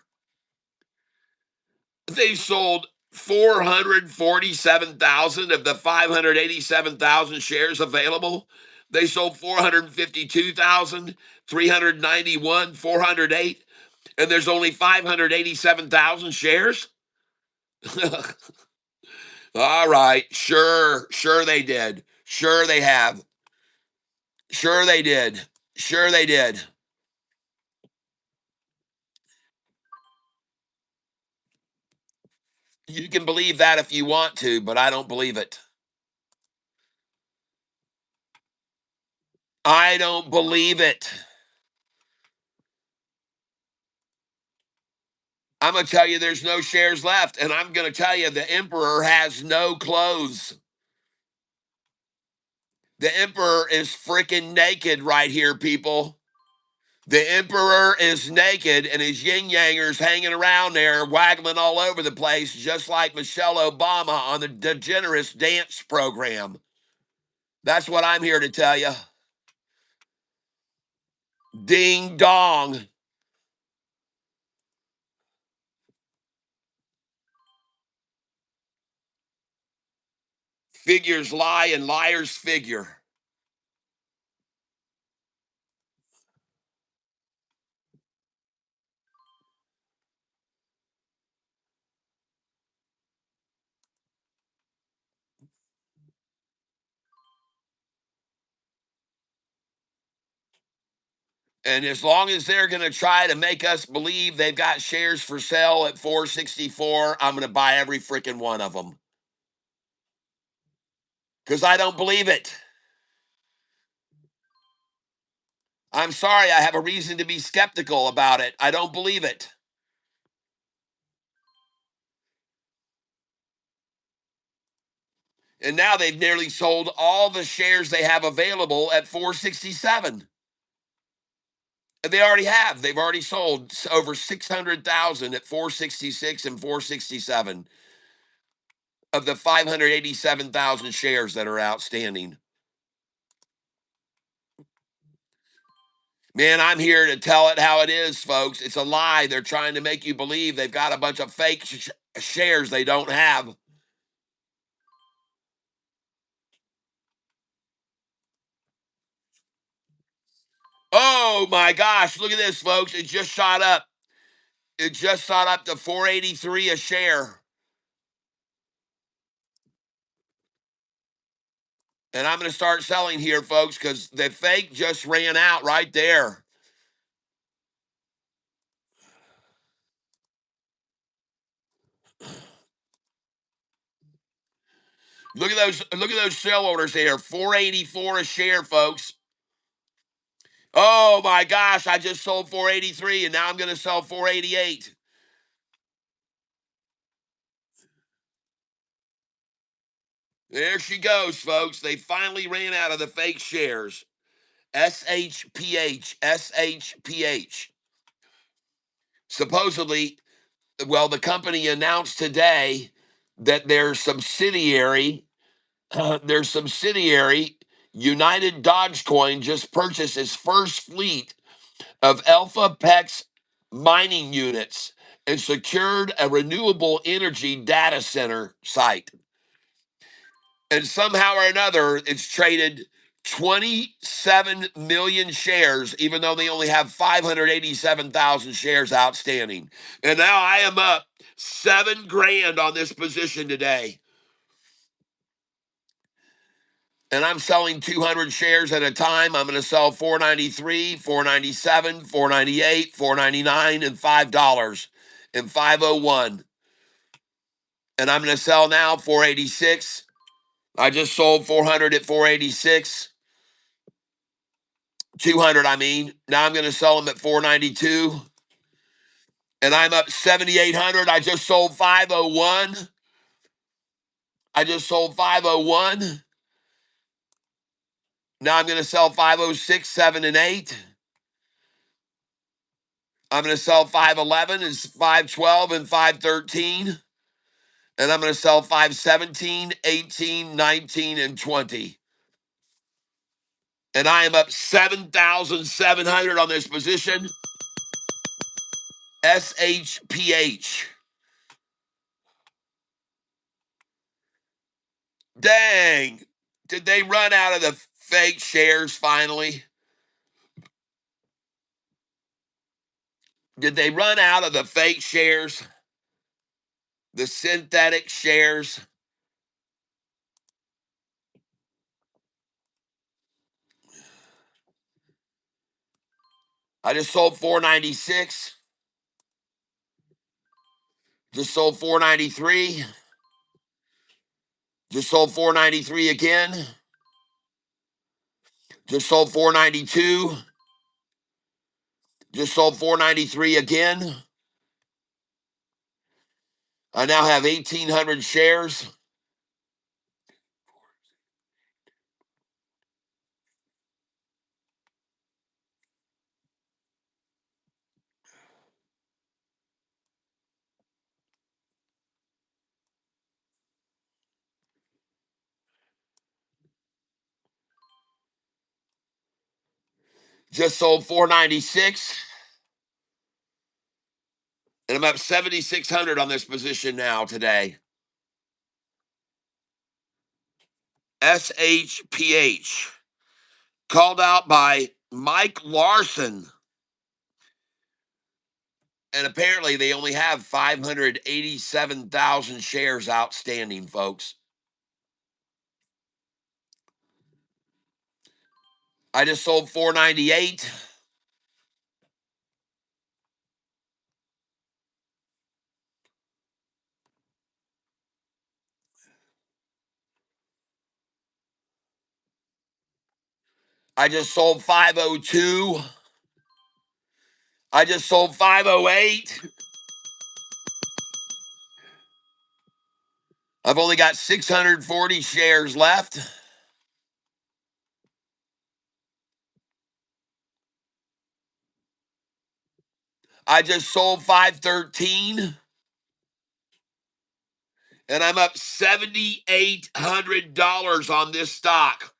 They sold 447,000 of the 587,000 shares available. They sold 452,391, 408, and there's only 587,000 shares. All right, sure they did. Sure they have. Sure they did. Sure they did. You can believe that if you want to, but I don't believe it. I don't believe it. I'm going to tell you there's no shares left, and I'm going to tell you the emperor has no clothes. The emperor is freaking naked right here, people. The emperor is naked, and his yin yangers hanging around there, waggling all over the place, just like Michelle Obama on the DeGeneres dance program. That's what I'm here to tell you. Ding dong. Figures lie and liars figure. And as long as they're going to try to make us believe they've got shares for sale at 464, I'm going to buy every freaking one of them. Because I don't believe it. I'm sorry, I have a reason to be skeptical about it. I don't believe it. And now they've nearly sold all the shares they have available at 467. And they already have. They've already sold over 600,000 at 466 and 467 of the 587,000 shares that are outstanding. Man, I'm here to tell it how it is, folks. It's a lie. They're trying to make you believe they've got a bunch of fake shares they don't have. Oh my gosh, look at this, folks. It just shot up. It just shot up to 483 a share. And I'm going to start selling here, folks, because the fake just ran out right there. Look at those sell orders there. 484 a share, folks. Oh my gosh, I just sold 483 and now I'm going to sell 488. There she goes, folks. They finally ran out of the fake shares. SHPH, SHPH. Supposedly, well, the company announced today that their subsidiary, United Dogecoin, just purchased its first fleet of Alpha Pex mining units and secured a renewable energy data center site. And somehow or another, it's traded 27 million shares, even though they only have 587,000 shares outstanding. And now I am up $7,000 on this position today. And I'm selling 200 shares at a time. I'm going to sell 493, 497, 498, 499, and $5 and 501. And I'm going to sell now 486. I just sold 400 at 486. 200, I mean. Now I'm going to sell them at 492. And I'm up 7,800. I just sold 501. I just sold 501. Now I'm going to sell 506, 7, and 8. I'm going to sell 511 and 512 and 513. And I'm going to sell 517, 18, 19, and 20. And I am up 7,700 on this position. SHPH. Dang. Did they run out of the fake shares finally? Did they run out of the fake shares? The synthetic shares? I just sold 496. Just sold 493. Just sold 493 again. Just sold 492. Just sold 493 again. I now have 1,800 shares. Just sold 496. And I'm up 7,600 on this position now today. SHPH. Called out by Mike Larson. And apparently they only have 587,000 shares outstanding, folks. I just sold 498. I just sold 502. I just sold 508. I've only got 640 shares left. I just sold 513. And I'm up $7,800 on this stock.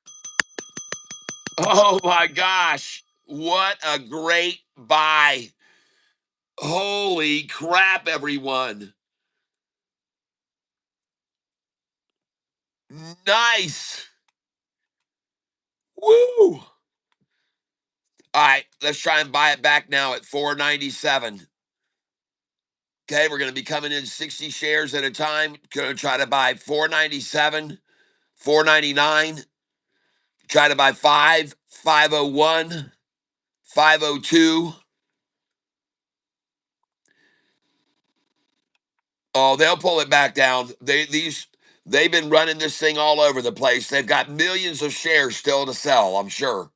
Oh my gosh. What a great buy. Holy crap, everyone. Nice. Woo. All right, let's try and buy it back now at 497. Okay, we're going to be coming in 60 shares at a time. Going to try to buy 497, 499. Try to buy 501, 502. Oh, they'll pull it back down. They've been running this thing all over the place. They've got millions of shares still to sell, I'm sure.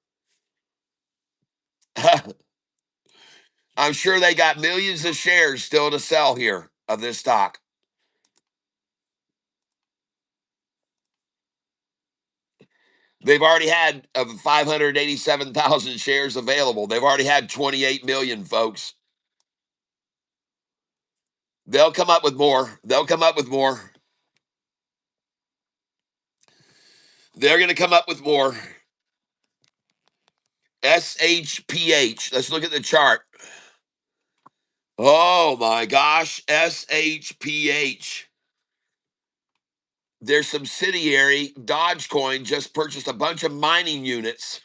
I'm sure they got millions of shares still to sell here of this stock. They've already had of 587,000 shares available. They've already had 28 million, folks. They'll come up with more. They'll come up with more. They're going to come up with more. SHPH. Let's look at the chart. Oh my gosh, SHPH. Their subsidiary, Dogecoin, just purchased a bunch of mining units.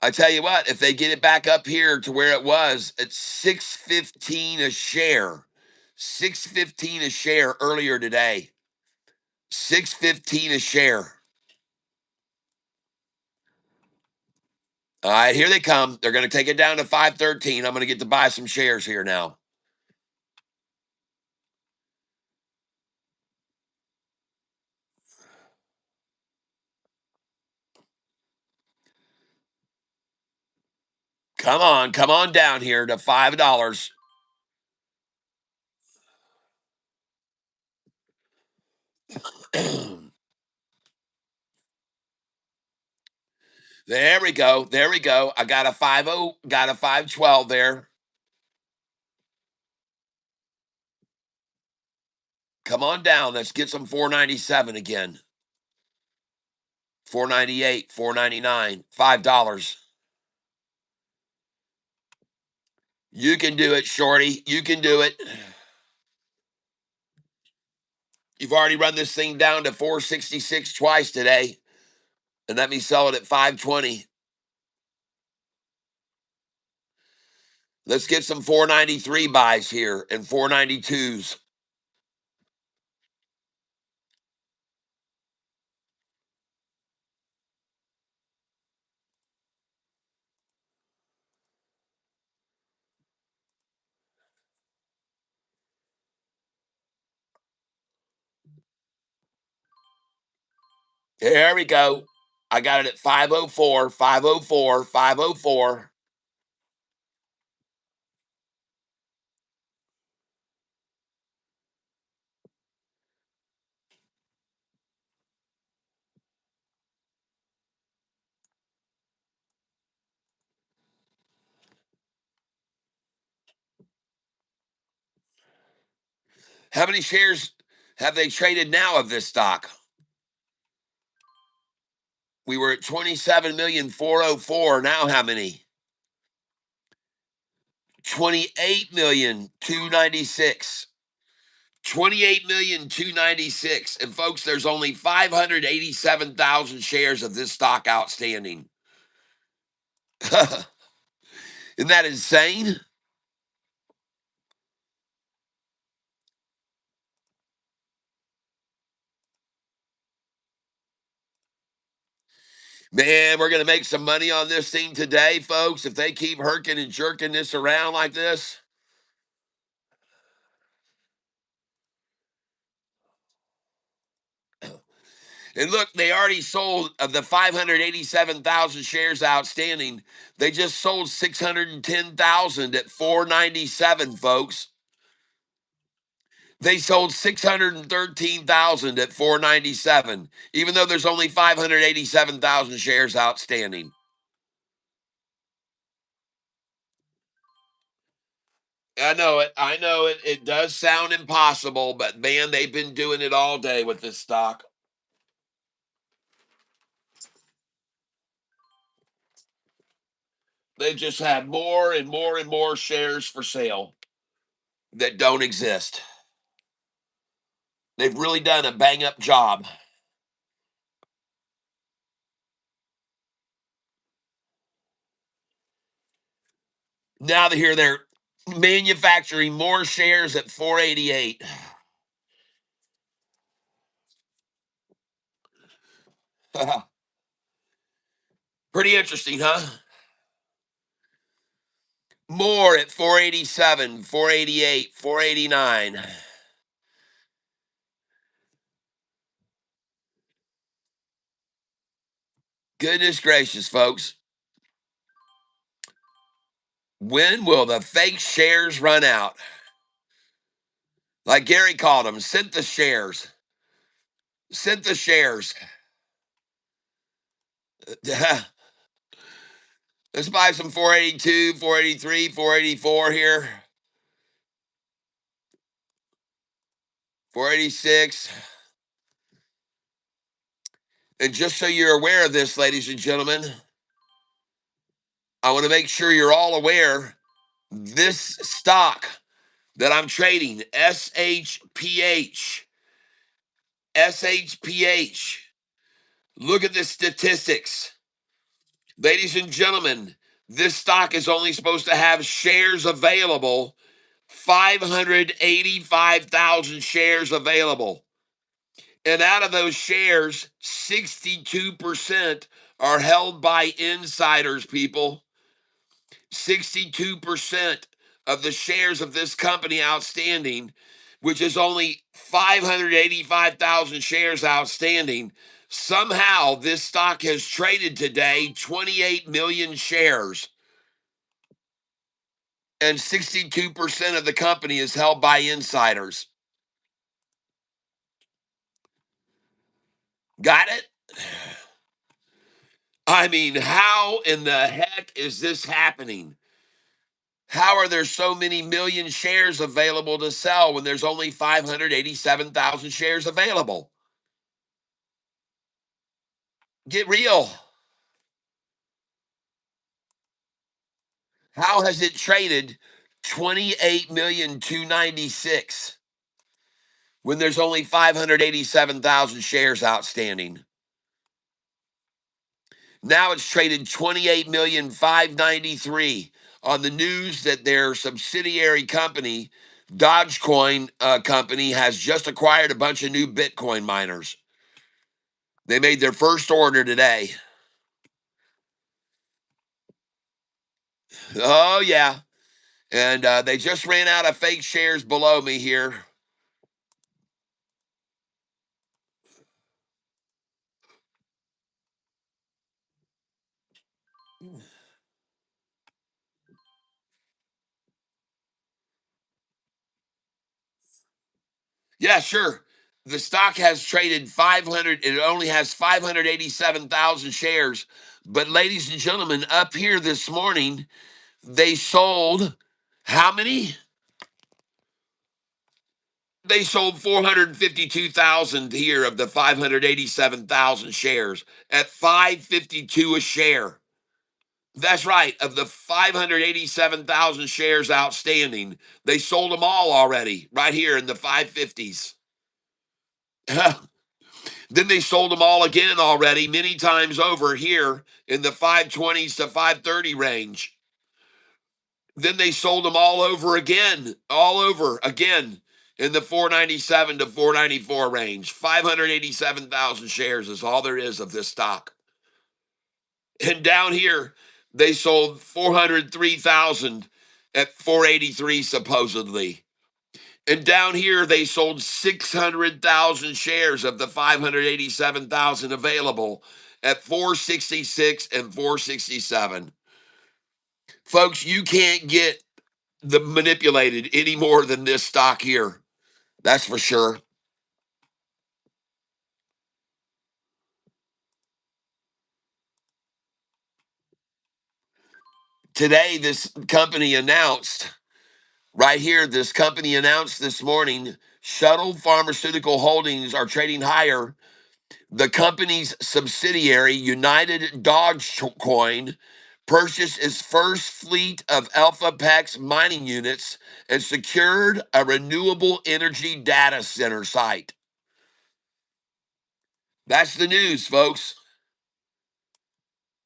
I tell you what, if they get it back up here to where it was, it's 615 a share. 615 a share earlier today. 615 a share. All right, here they come. They're going to take it down to 513. I'm going to get to buy some shares here now. Come on down here to $5. There we go. There we go. I got a 50, got a 512 there. Come on down. Let's get some 497 again. 498, 499, $5. You can do it, Shorty. You can do it. You've already run this thing down to 466 twice today. And let me sell it at 520. Let's get some 493 buys here and 492s. There we go. I got it at 504, 504, 504. How many shares have they traded now of this stock? We were at 27,404,000. Now how many? 28,296,000. 28,296,000. And folks, there's only 587,000 shares of this stock outstanding. Isn't that insane? Man, we're going to make some money on this thing today, folks. If they keep herking and jerking this around like this. And look, they already sold of the 587,000 shares outstanding. They just sold 610,000 at 497, folks. They sold 613,000 at 497, even though there's only 587,000 shares outstanding. I know it. I know it. It does sound impossible, but man, they've been doing it all day with this stock. They've just had more and more and more shares for sale that don't exist. They've really done a bang up job. Now they hear they're manufacturing more shares at 488. Pretty interesting, huh? More at 487, 488, 489. Goodness gracious, folks. When will the fake shares run out? Like Gary called them, sent the shares. Sent the shares. Let's buy some 482, 483, 484 here. 486. And just so you're aware of this, ladies and gentlemen, I want to make sure you're all aware this stock that I'm trading, SHPH. Look at the statistics. Ladies and gentlemen, this stock is only supposed to have shares available, 585,000 shares available. And out of those shares, 62% are held by insiders, people. 62% of the shares of this company outstanding, which is only 585,000 shares outstanding. Somehow this stock has traded today 28 million shares, and 62% of the company is held by insiders. Got it? I mean, how in the heck is this happening? How are there so many million shares available to sell when there's only 587,000 shares available? Get real. How has it traded 28,296 when there's only 587,000 shares outstanding? Now it's traded 28,593 on the news that their subsidiary company, Dogecoin company, has just acquired a bunch of new Bitcoin miners. They made their first order today. Oh, yeah. And they just ran out of fake shares below me here. Yeah, sure. The stock has traded 500, it only has 587,000 shares. But, ladies and gentlemen, up here this morning, they sold how many? They sold 452,000 here of the 587,000 shares at 552 a share. That's right. Of the 587,000 shares outstanding, they sold them all already right here in the 550s. Then they sold them all again already many times over here in the 520s to 530 range. Then they sold them all over again in the 497 to 494 range. 587,000 shares is all there is of this stock. And down here, they sold 403,000 at 483 supposedly. And down here, they sold 600,000 shares of the 587,000 available at 466 and 467. Folks, you can't get the manipulated any more than this stock here. That's for sure. Today, this company announced right here, this company announced this morning, Shuttle Pharmaceutical Holdings are trading higher. The company's subsidiary, United Dogecoin, purchased its first fleet of AlphaPex mining units and secured a renewable energy data center site. That's the news, folks.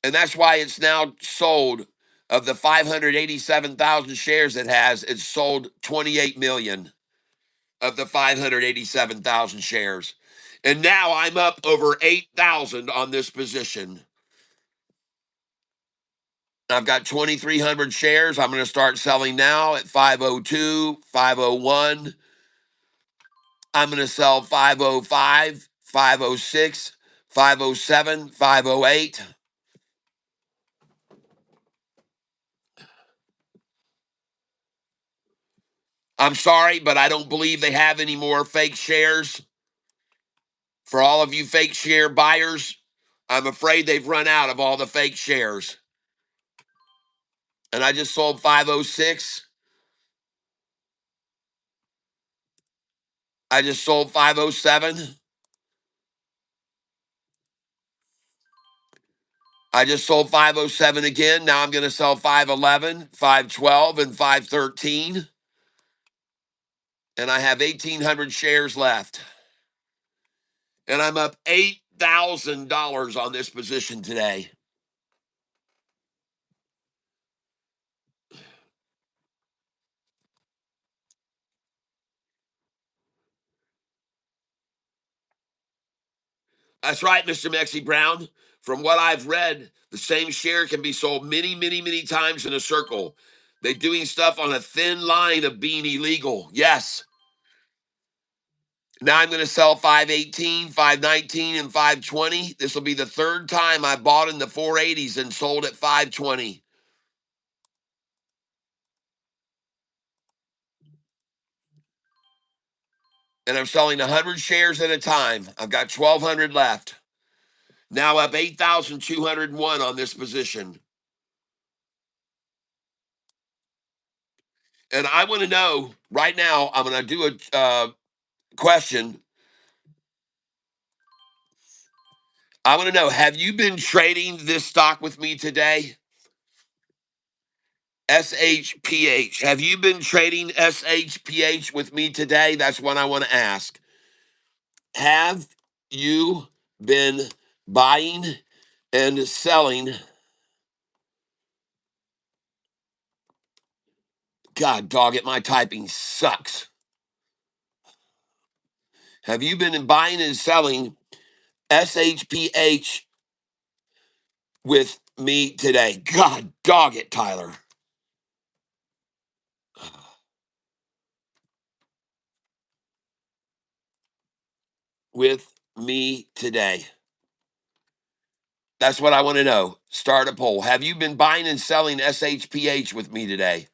And that's why it's now sold. Of the 587,000 shares it has, it's sold 28 million of the 587,000 shares. And now I'm up over 8,000 on this position. I've got 2,300 shares. I'm going to start selling now at 502, 501. I'm going to sell 505, 506, 507, 508. I'm sorry, but I don't believe they have any more fake shares. For all of you fake share buyers, I'm afraid they've run out of all the fake shares. And I just sold 506. I just sold 507. I just sold 507 again. Now I'm going to sell 511, 512, and 513. And I have 1,800 shares left. And I'm up $8,000 on this position today. That's right, Mr. Mexi Brown. From what I've read, the same share can be sold many, many, many times in a circle. They're doing stuff on a thin line of being illegal. Yes. Now I'm going to sell 518, 519, and 520. This will be the third time I bought in the 480s and sold at 520. And I'm selling 100 shares at a time. I've got 1,200 left. Now up 8,201 on this position. And I want to know right now, I'm going to do a question. I want to know, have you been trading this stock with me today? SHPH. Have you been trading SHPH with me today? That's what I want to ask. Have you been buying and selling? God dog it, my typing sucks. Have you been buying and selling SHPH with me today? God dog it, Tyler. With me today. That's what I want to know. Start a poll. Have you been buying and selling SHPH with me today?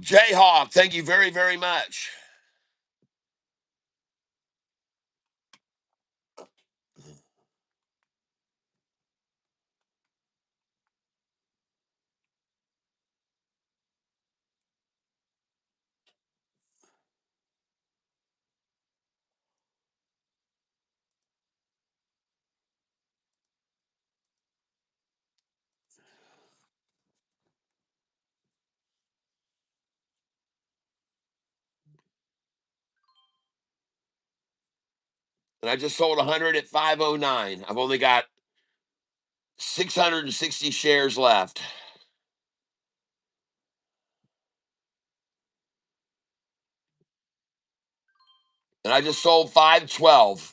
Jayhawk, thank you very, very much. And I just sold 100 at 509. I've only got 660 shares left. And I just sold 512.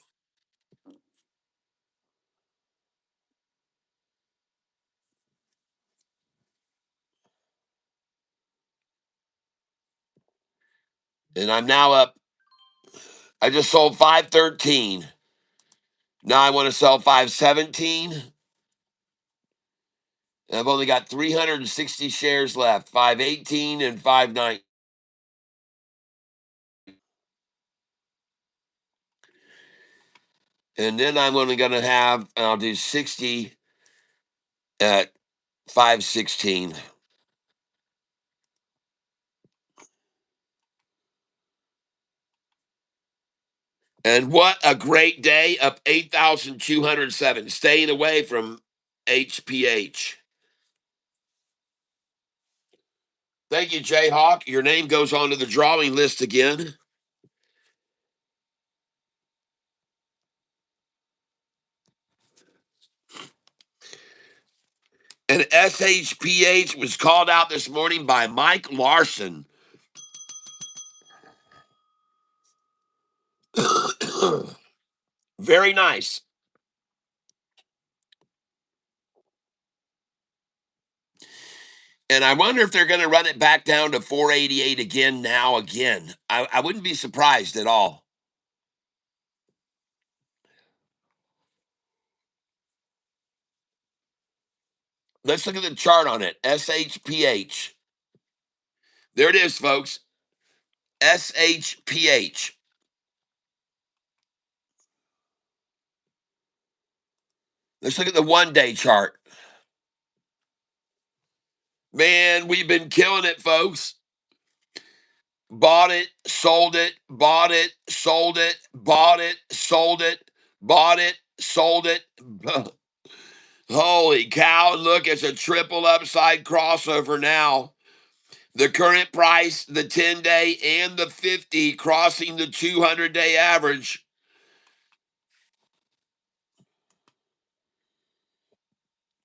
And I'm now up. I just sold 513. Now I want to sell 517. And I've only got 360 shares left. 518 and 519. And then I'm only going to have, I'll do 60 at 516. And what a great day, up 8,207, staying away from HPH. Thank you, Jayhawk. Your name goes onto the drawing list again. And SHPH was called out this morning by Mike Larson. Very nice. And I wonder if they're going to run it back down to 488 again now again. I wouldn't be surprised at all. Let's look at the chart on it. SHPH. There it is, folks. SHPH. Let's look at the 1 day chart. Man, we've been killing it, folks. Bought it, sold it, bought it, sold it, bought it, sold it, bought it, sold it. Holy cow, look, it's a triple upside crossover now. The current price, the 10-day and the 50 crossing the 200-day average.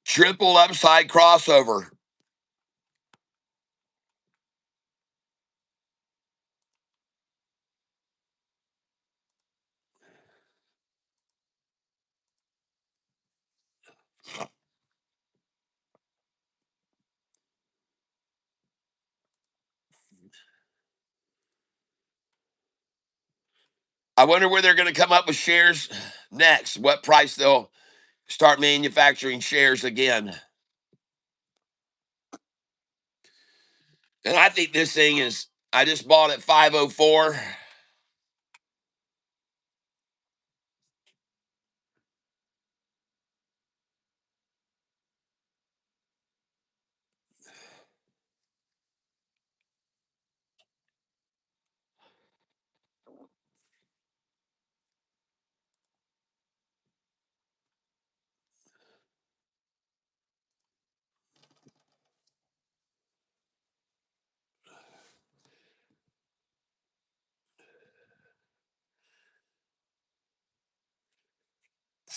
Triple upside crossover. I wonder where they're going to come up with shares next, what price they'll start manufacturing shares again. And I think this thing is, I just bought at 504.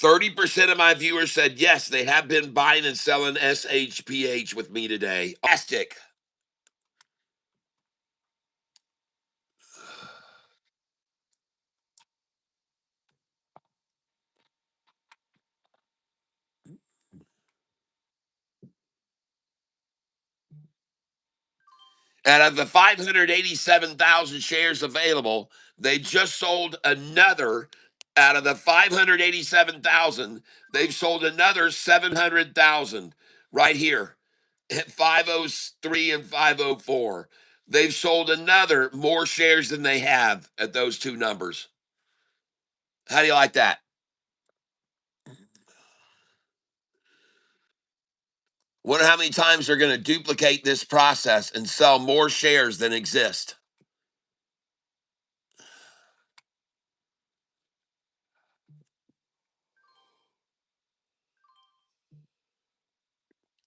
%30 of my viewers said yes, they have been buying and selling SHPH with me today. Plastic. Out of the 587,000 shares available, they just sold another. Out of the 587,000, they've sold another 700,000 right here at 503 and 504. They've sold another more shares than they have at those two numbers. How do you like that? Wonder how many times they're going to duplicate this process and sell more shares than exist.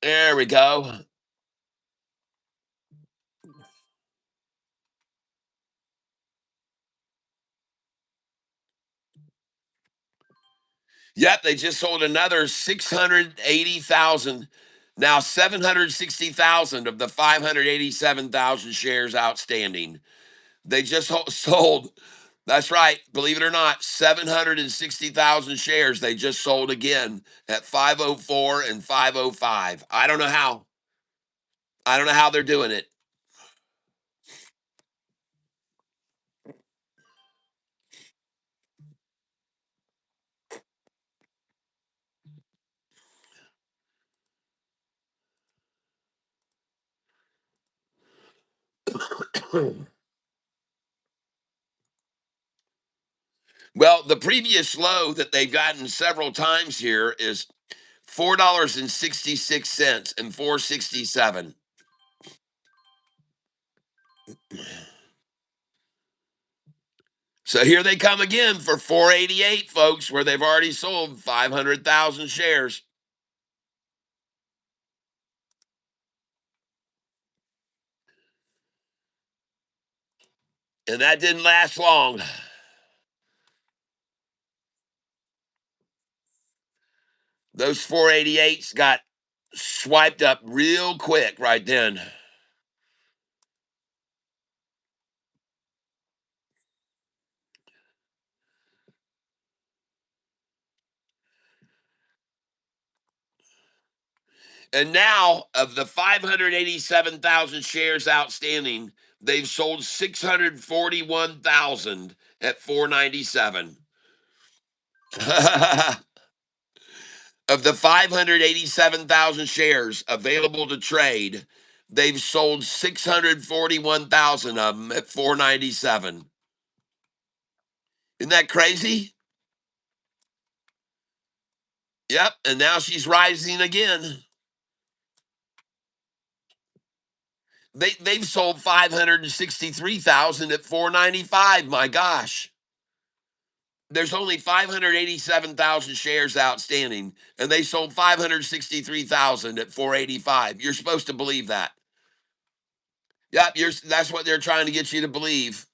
There we go. Yep, they just sold another 680,000. Now 760,000 of the 587,000 shares outstanding. They just sold. That's right. Believe it or not, 760,000 shares they just sold again at 504 and 505. I don't know how. I don't know how they're doing it. Well, the previous low that they've gotten several times here is $4.66 and 467. So here they come again for 488, folks, where they've already sold 500,000 shares. And that didn't last long. Those 488s got swiped up real quick right then. And now, of the 587,000 shares outstanding, they've sold 641,000 at 497. Of the 587,000 shares available to trade, They've sold 641,000 of them at 497. Isn't that crazy? Yep, and now she's rising again. They've sold 563,000 at 495. My gosh. There's only 587,000 shares outstanding, and they sold 563,000 at 485. You're supposed to believe that. Yep, that's what they're trying to get you to believe.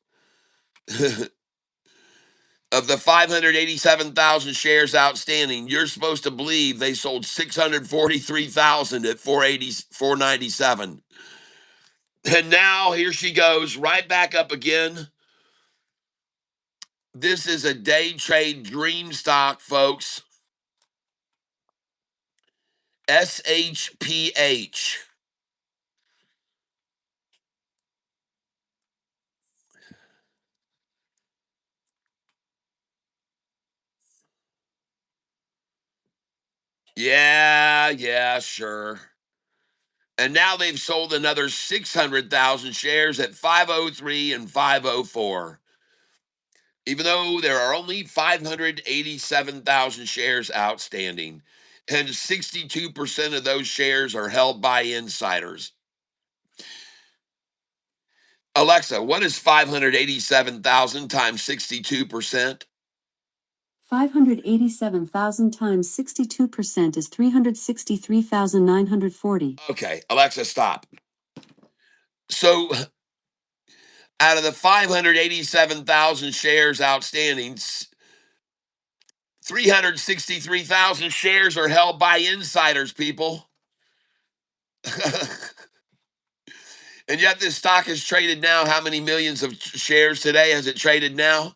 Of the 587,000 shares outstanding, you're supposed to believe they sold 643,000 at 497. And now here she goes right back up again. This is a day trade dream stock, folks. SHPH. Yeah, sure. And now they've sold another 600,000 shares at 503 and 504. Even though there are only 587,000 shares outstanding, and 62% of those shares are held by insiders. Alexa, what is 587,000 times 62%? 587,000 times 62% is 363,940. Okay, Alexa, stop. So, out of the 587,000 shares outstanding, 363,000 shares are held by insiders, people. And yet this stock is traded now. How many millions of shares today has it traded now?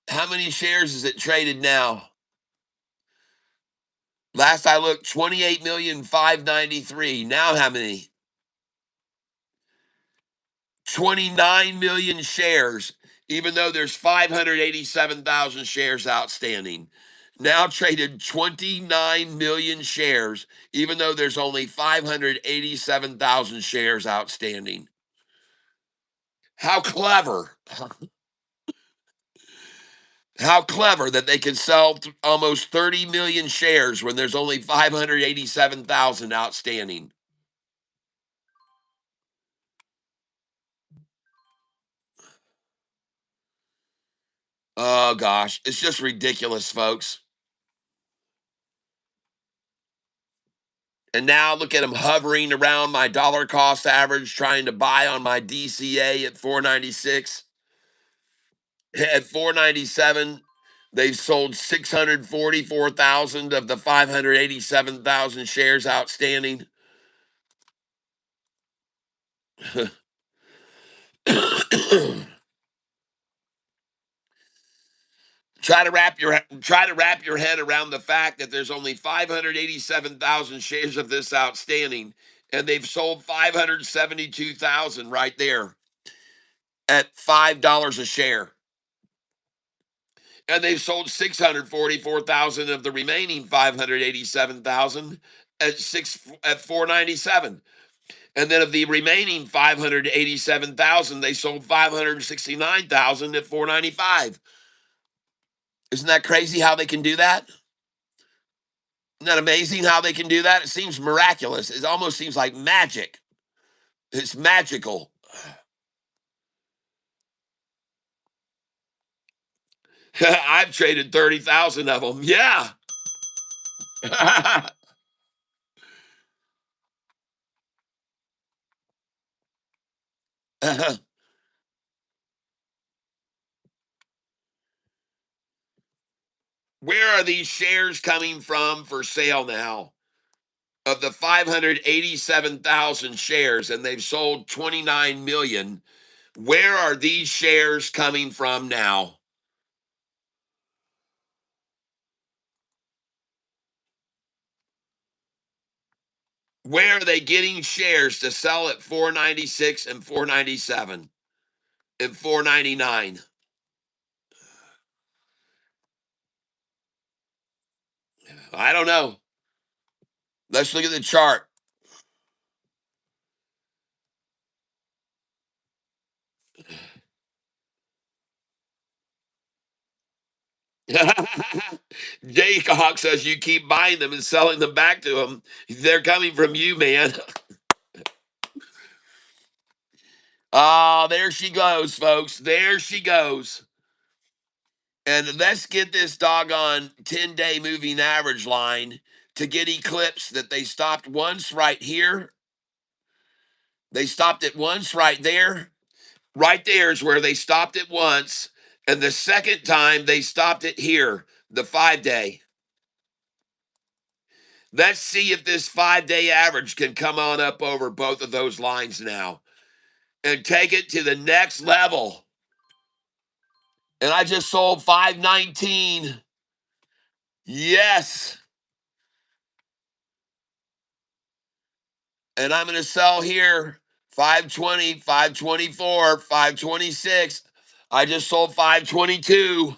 How many shares is it traded now? Last I looked, 28,593,000. Now how many? 29 million shares, even though there's 587,000 shares outstanding. Now traded 29 million shares, even though there's only 587,000 shares outstanding. How clever. How clever that they can sell almost 30 million shares when there's only 587,000 outstanding. Oh gosh, it's just ridiculous, folks. And now look at them hovering around my dollar cost average, trying to buy on my DCA at 496. At 497, they've sold 644,000 of the 587,000 shares outstanding. Try to wrap your head around the fact that there's only 587,000 shares of this outstanding, and they've sold 572,000 right there at $5 a share. And they've sold 644,000 of the remaining 587,000 at 497. And then of the remaining 587,000, they sold 569,000 at 495. Isn't that crazy how they can do that? Isn't that amazing how they can do that? It seems miraculous. It almost seems like magic. It's magical. I've traded 30,000 of them. Yeah. Where are these shares coming from for sale now? Of the 587,000 shares, and they've sold 29 million, where are these shares coming from now? Where are they getting shares to sell at 496 and 497 and 499? I don't know. Let's look at the chart. Jaycock says you keep buying them and selling them back to them. They're coming from you, man. Oh, there she goes, folks. There she goes. And let's get this doggone 10-day moving average line to get eclipsed that they stopped once right here. They stopped it once right there. Right there is where they stopped it once. And the second time they stopped it here, the 5-day. Let's see if this 5-day average can come on up over both of those lines now and take it to the next level. And I just sold 519. Yes. And I'm going to sell here 520, 524, 526. I just sold 522.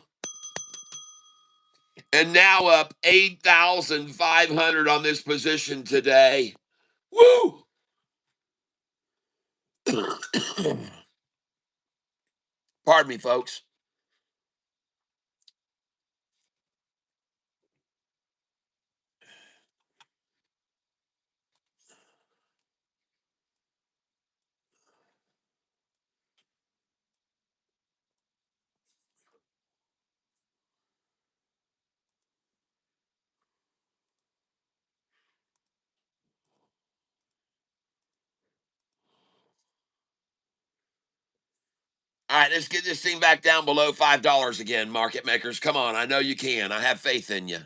And now up 8,500 on this position today. Woo! Pardon me, folks. All right, let's get this thing back down below $5 again, market makers. Come on, I know you can. I have faith in you.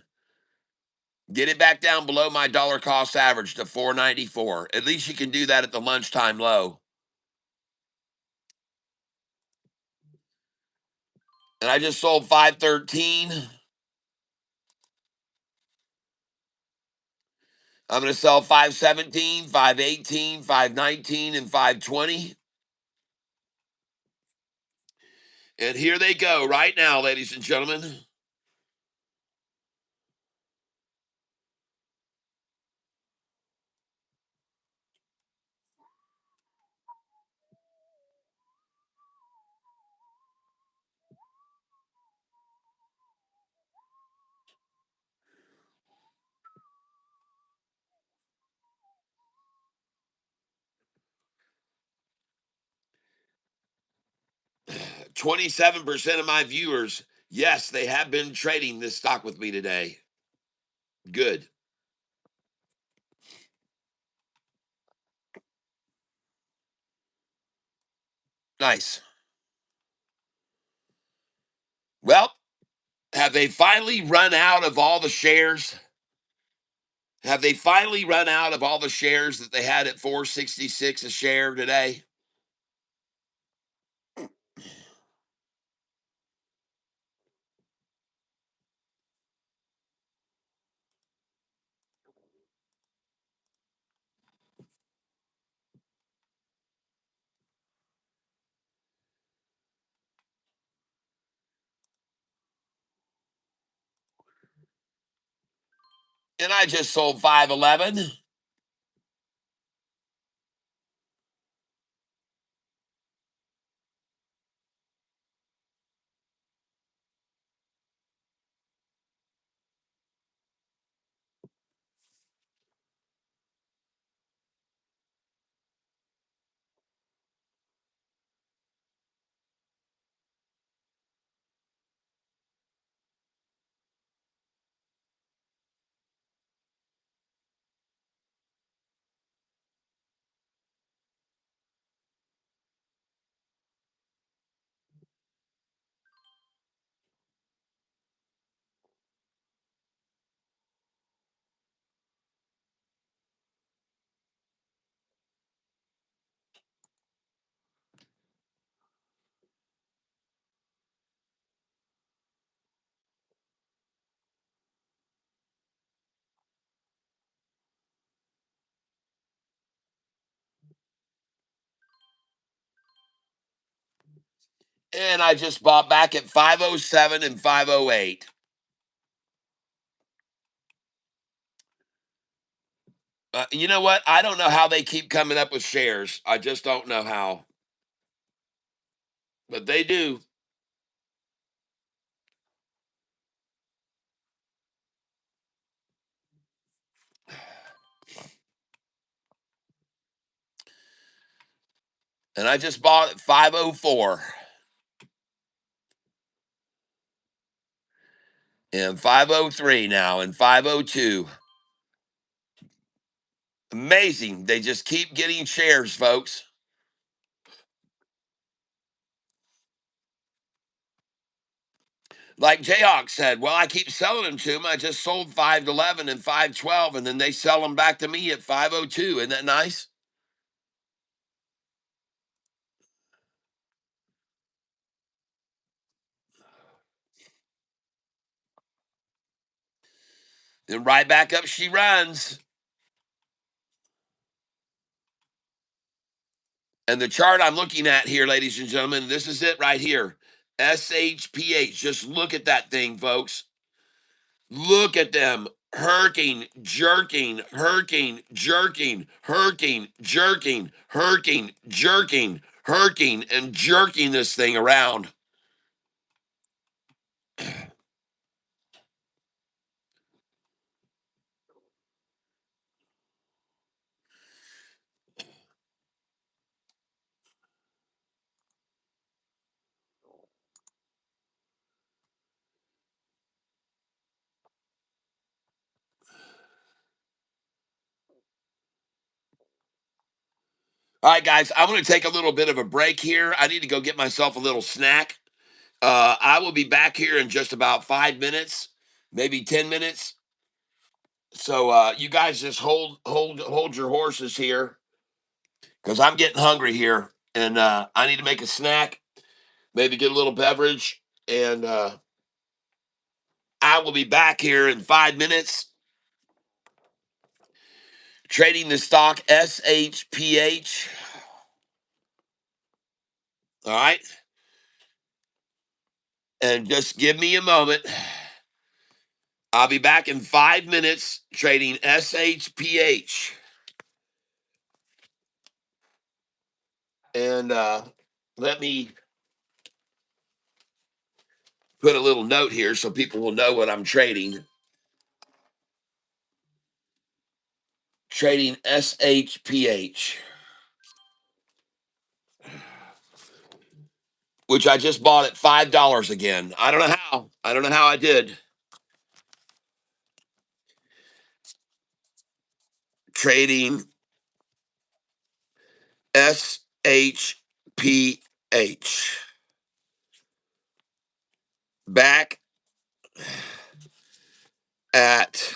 Get it back down below my dollar cost average to 494. At least you can do that at the lunchtime low. And I just sold 513. I'm going to sell 517, 518, 519, and 520. And here they go right now, ladies and gentlemen. 27% of my viewers, yes, they have been trading this stock with me today. Good. Nice. Well, have they finally run out of all the shares? Have they finally run out of all the shares that they had at 466 a share today? And I just sold 511. And I just bought back at 507 and 508. You know what? I don't know how they keep coming up with shares. I just don't know how, but they do. And I just bought at 504 and 503 now and 502. Amazing. They just keep getting shares, folks. Like Jayhawk said, well, I keep selling them to them. I just sold 511 and 512, and then they sell them back to me at 502. Isn't that nice? Then right back up she runs. And the chart I'm looking at here, ladies and gentlemen, this is it right here. SHPH. Just look at that thing, folks. Look at them. Herking, jerking, herking, jerking, herking, jerking, herking, jerking, herking, and jerking this thing around. All right, guys, I'm going to take a little bit of a break here. I need to go get myself a little snack. I will be back here in just about 5 minutes, maybe 10 minutes. So you guys just hold your horses here because I'm getting hungry here, and I need to make a snack, maybe get a little beverage, and I will be back here in 5 minutes trading the stock SHPH. All right, and just give me a moment. I'll be back in 5 minutes trading SHPH. And let me put a little note here so people will know what I'm trading. Trading SHPH, which I just bought at $5 again. I don't know how. I don't know how I did. Trading SHPH. Back at,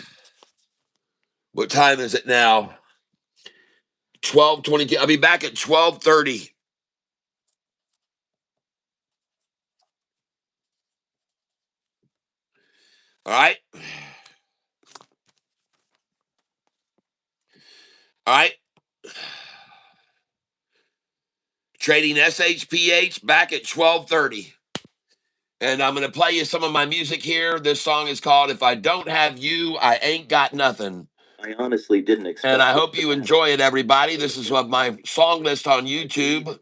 what time is it now? 12:22. I'll be back at 12:30. All right. All right. Trading SHPH back at 12:30. And I'm going to play you some of my music here. This song is called If I Don't Have You, I Ain't Got Nothing. I honestly didn't expect. And I hope you enjoy it, everybody. This is of my song list on YouTube.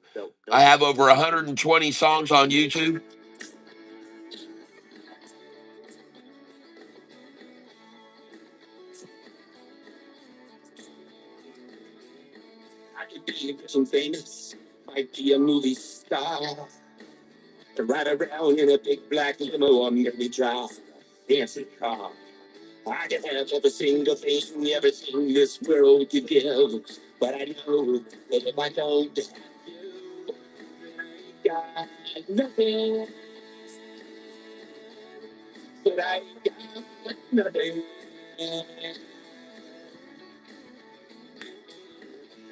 I have over 120 songs on YouTube. I could be some famous, might be a movie star. To ride around in a big black limo or maybe drive a fancy car. I can have every single thing, everything this world could give. But I know that if I don't have you, I got nothing. But I got nothing.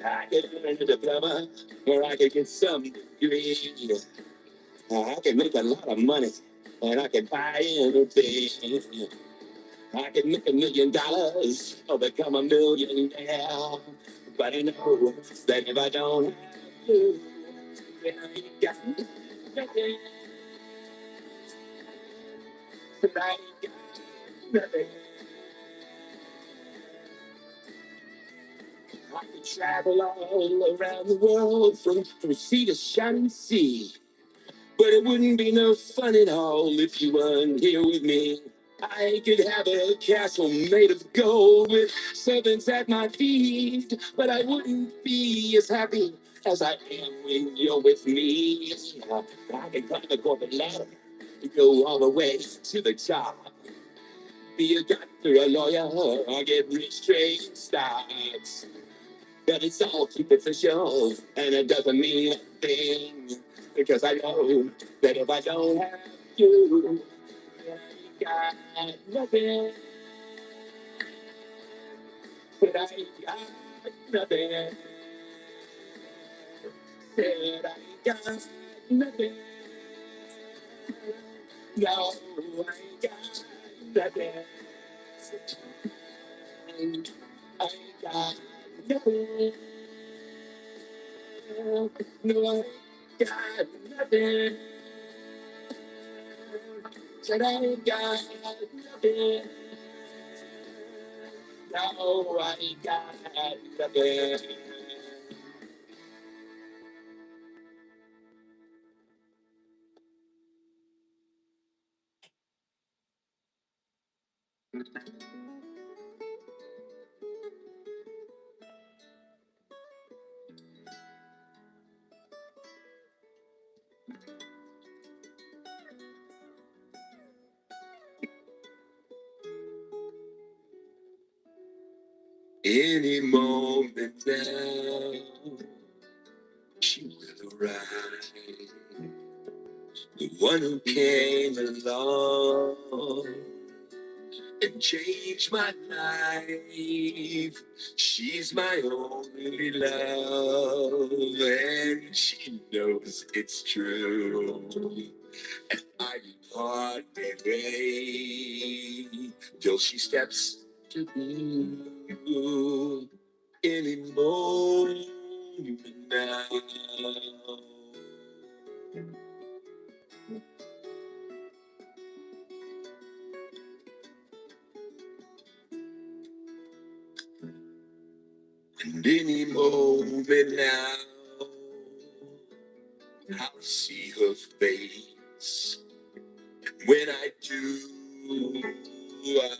I could learn a diploma, or I could get some degree. I can make a lot of money, and I can buy anything. I can make $1 million or become a millionaire. But I know that if I don't have you, then I ain't got nothing. But I ain't got nothing. I could travel all around the world from sea to shining sea. But it wouldn't be no fun at all if you weren't here with me. I could have a castle made of gold with servants at my feet, but I wouldn't be as happy as I am when you're with me. I can climb the corporate ladder, go all the way to the top. Be a doctor, a lawyer, or get rich trading stocks. But it's all superficial, and it doesn't mean a thing. Because I know that if I don't have you, I got nothing. But I got nothing. Said I got nothing. No, I got nothing. I got nothing. No, I got nothing. Said I got nothing. No, I got nothing. Any moment now, she will arrive. The one who came along and changed my life. She's my only love, and she knows it's true. And I can hardly wait till she steps to me any moment now. And any moment now, I'll see her face. When I do, I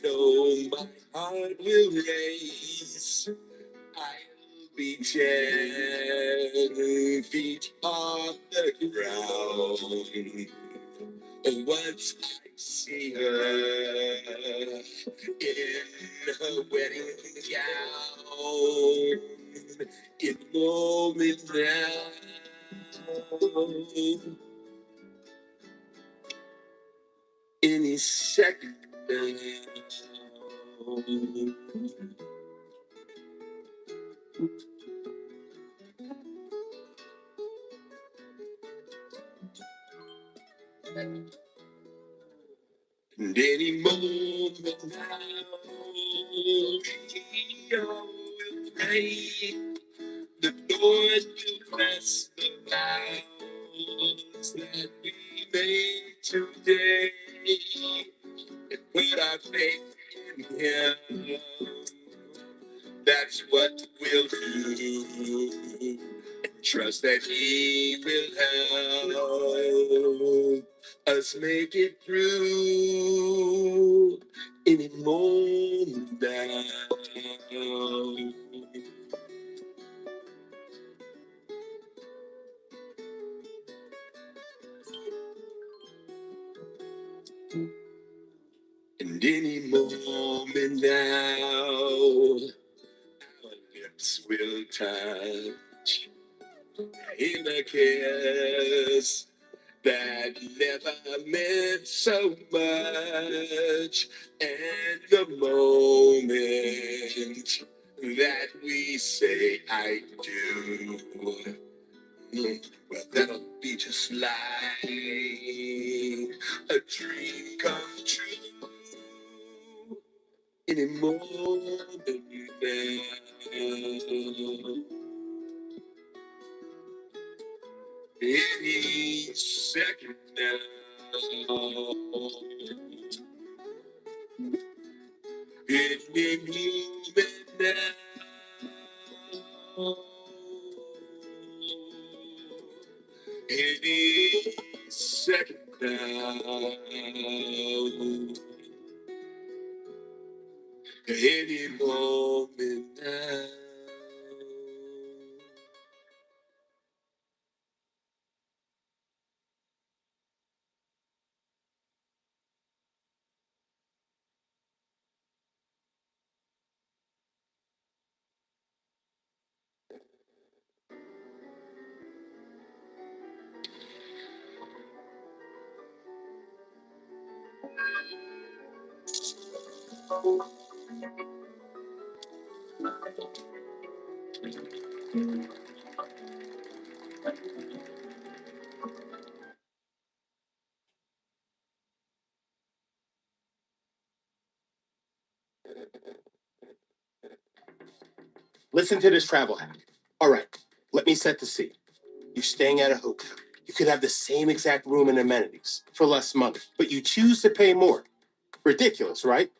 know my heart will race. I'll be 10 feet off the ground. And once I see her in her wedding gown, in the moment now, any second now. And any moment now, we all will pray. The Lord will bless the vows that we made today. And put our faith in Him. That's what we'll do. Trust that He will help us make it through any moment now. And any moment now, our lips will touch in a kiss that never meant so much. And the moment that we say I do, well, that'll be just like a dream come true. Any moment now. Any second now. Any moment now. Any second now, any moment now. Listen to this travel hack. All right, let me set the scene. You're staying at a hotel. You could have the same exact room and amenities for less money, but you choose to pay more. Ridiculous, right?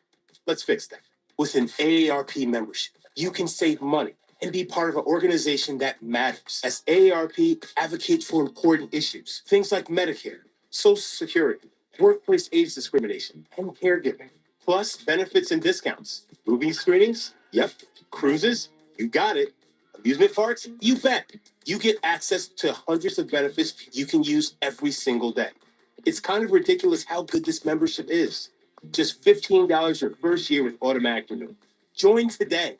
Let's fix that. With an AARP membership, you can save money and be part of an organization that matters. As AARP advocates for important issues, things like Medicare, Social Security, workplace age discrimination, and caregiving, plus benefits and discounts. Movie screenings? Yep. Cruises? You got it. Amusement parks? You bet. You get access to hundreds of benefits you can use every single day. It's kind of ridiculous how good this membership is. Just $15 your first year with automatic renewal. Join today.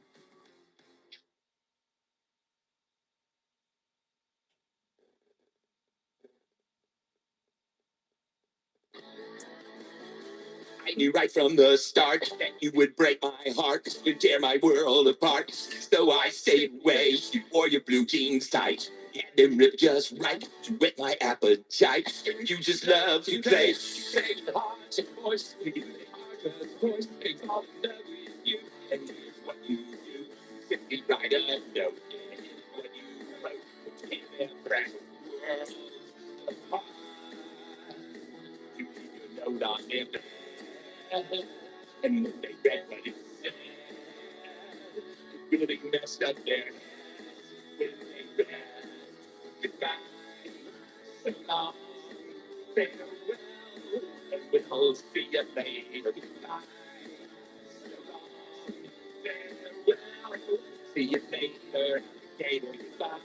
I knew right from the start that you would break my heart, you'd tear my world apart. So I stayed away, wore your blue jeans tight. Had them ripped just right to whet my appetite. You just love to play. You say the hearts and voice, you give the heart a voice, they fall in love with you. And here's what you do: simply write a note. And here's what you wrote. In their brass world apart. You keep your note on them. And when they read what it said, it really messed up their head. When they read goodbye, so long, farewell, and we'll see you later. Goodbye, so long, farewell, see you later. Goodbye,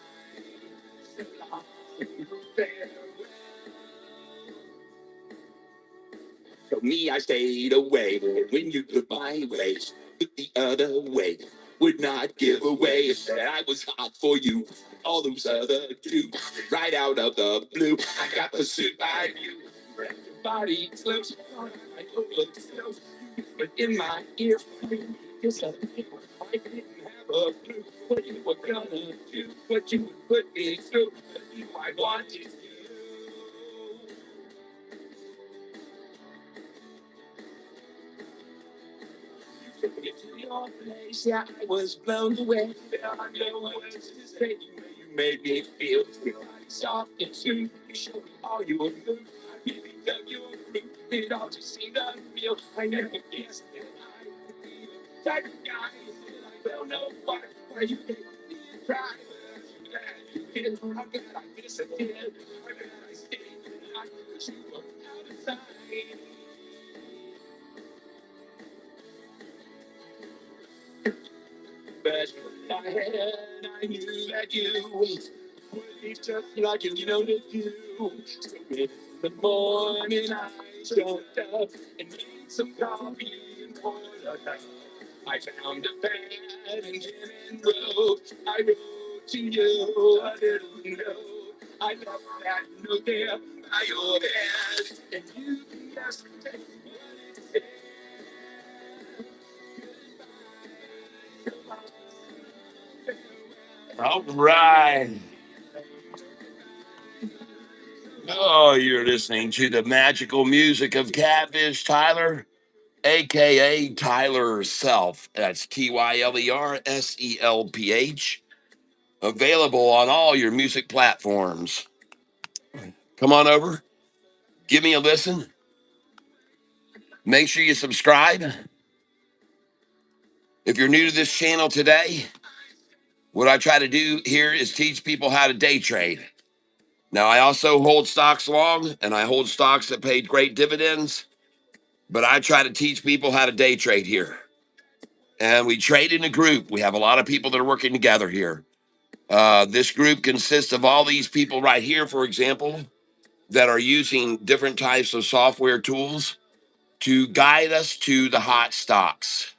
so long, farewell. For me, I stayed away when you took my way. Look the other way. Would not give away that I was hot for you. All those other dudes, right out of the blue. I got pursued by you. Your body close, I look close, but in my ear, yes, I didn't have a clue what you were gonna do, what you would put me through. You, I wanted you. Took me to your place, yeah, I was blown away. I know what to say. You made me feel soft and smooth. You showed me all your moves. I really dug your groove. It all just seemed unreal. I never guessed that I would be the type of guy that I don't know why you gave me a try. I'm glad you did. I'm glad I disappeared. I'm glad I stayed tonight because you were out of sight. But I had, I knew that you would be just like you know to do. So in the morning I jumped up and made some coffee and poured a cup. I found a pad and pen and wrote. I wrote to you a little note. I left that note there by your bed, and you can just take what it said. All right. Oh, you're listening to the magical music of Catfish Tyler, aka Tyler Self. That's TYLERSELPH. Available on all your music platforms. Come on over, give me a listen. Make sure you subscribe. If you're new to this channel today, What I try to do here is teach people how to day trade. Now, I also hold stocks long and I hold stocks that paid great dividends, but I try to teach people how to day trade here. And we trade in a group. We have a lot of people that are working together here. This group consists of all these people right here, for example, that are using different types of software tools to guide us to the hot stocks.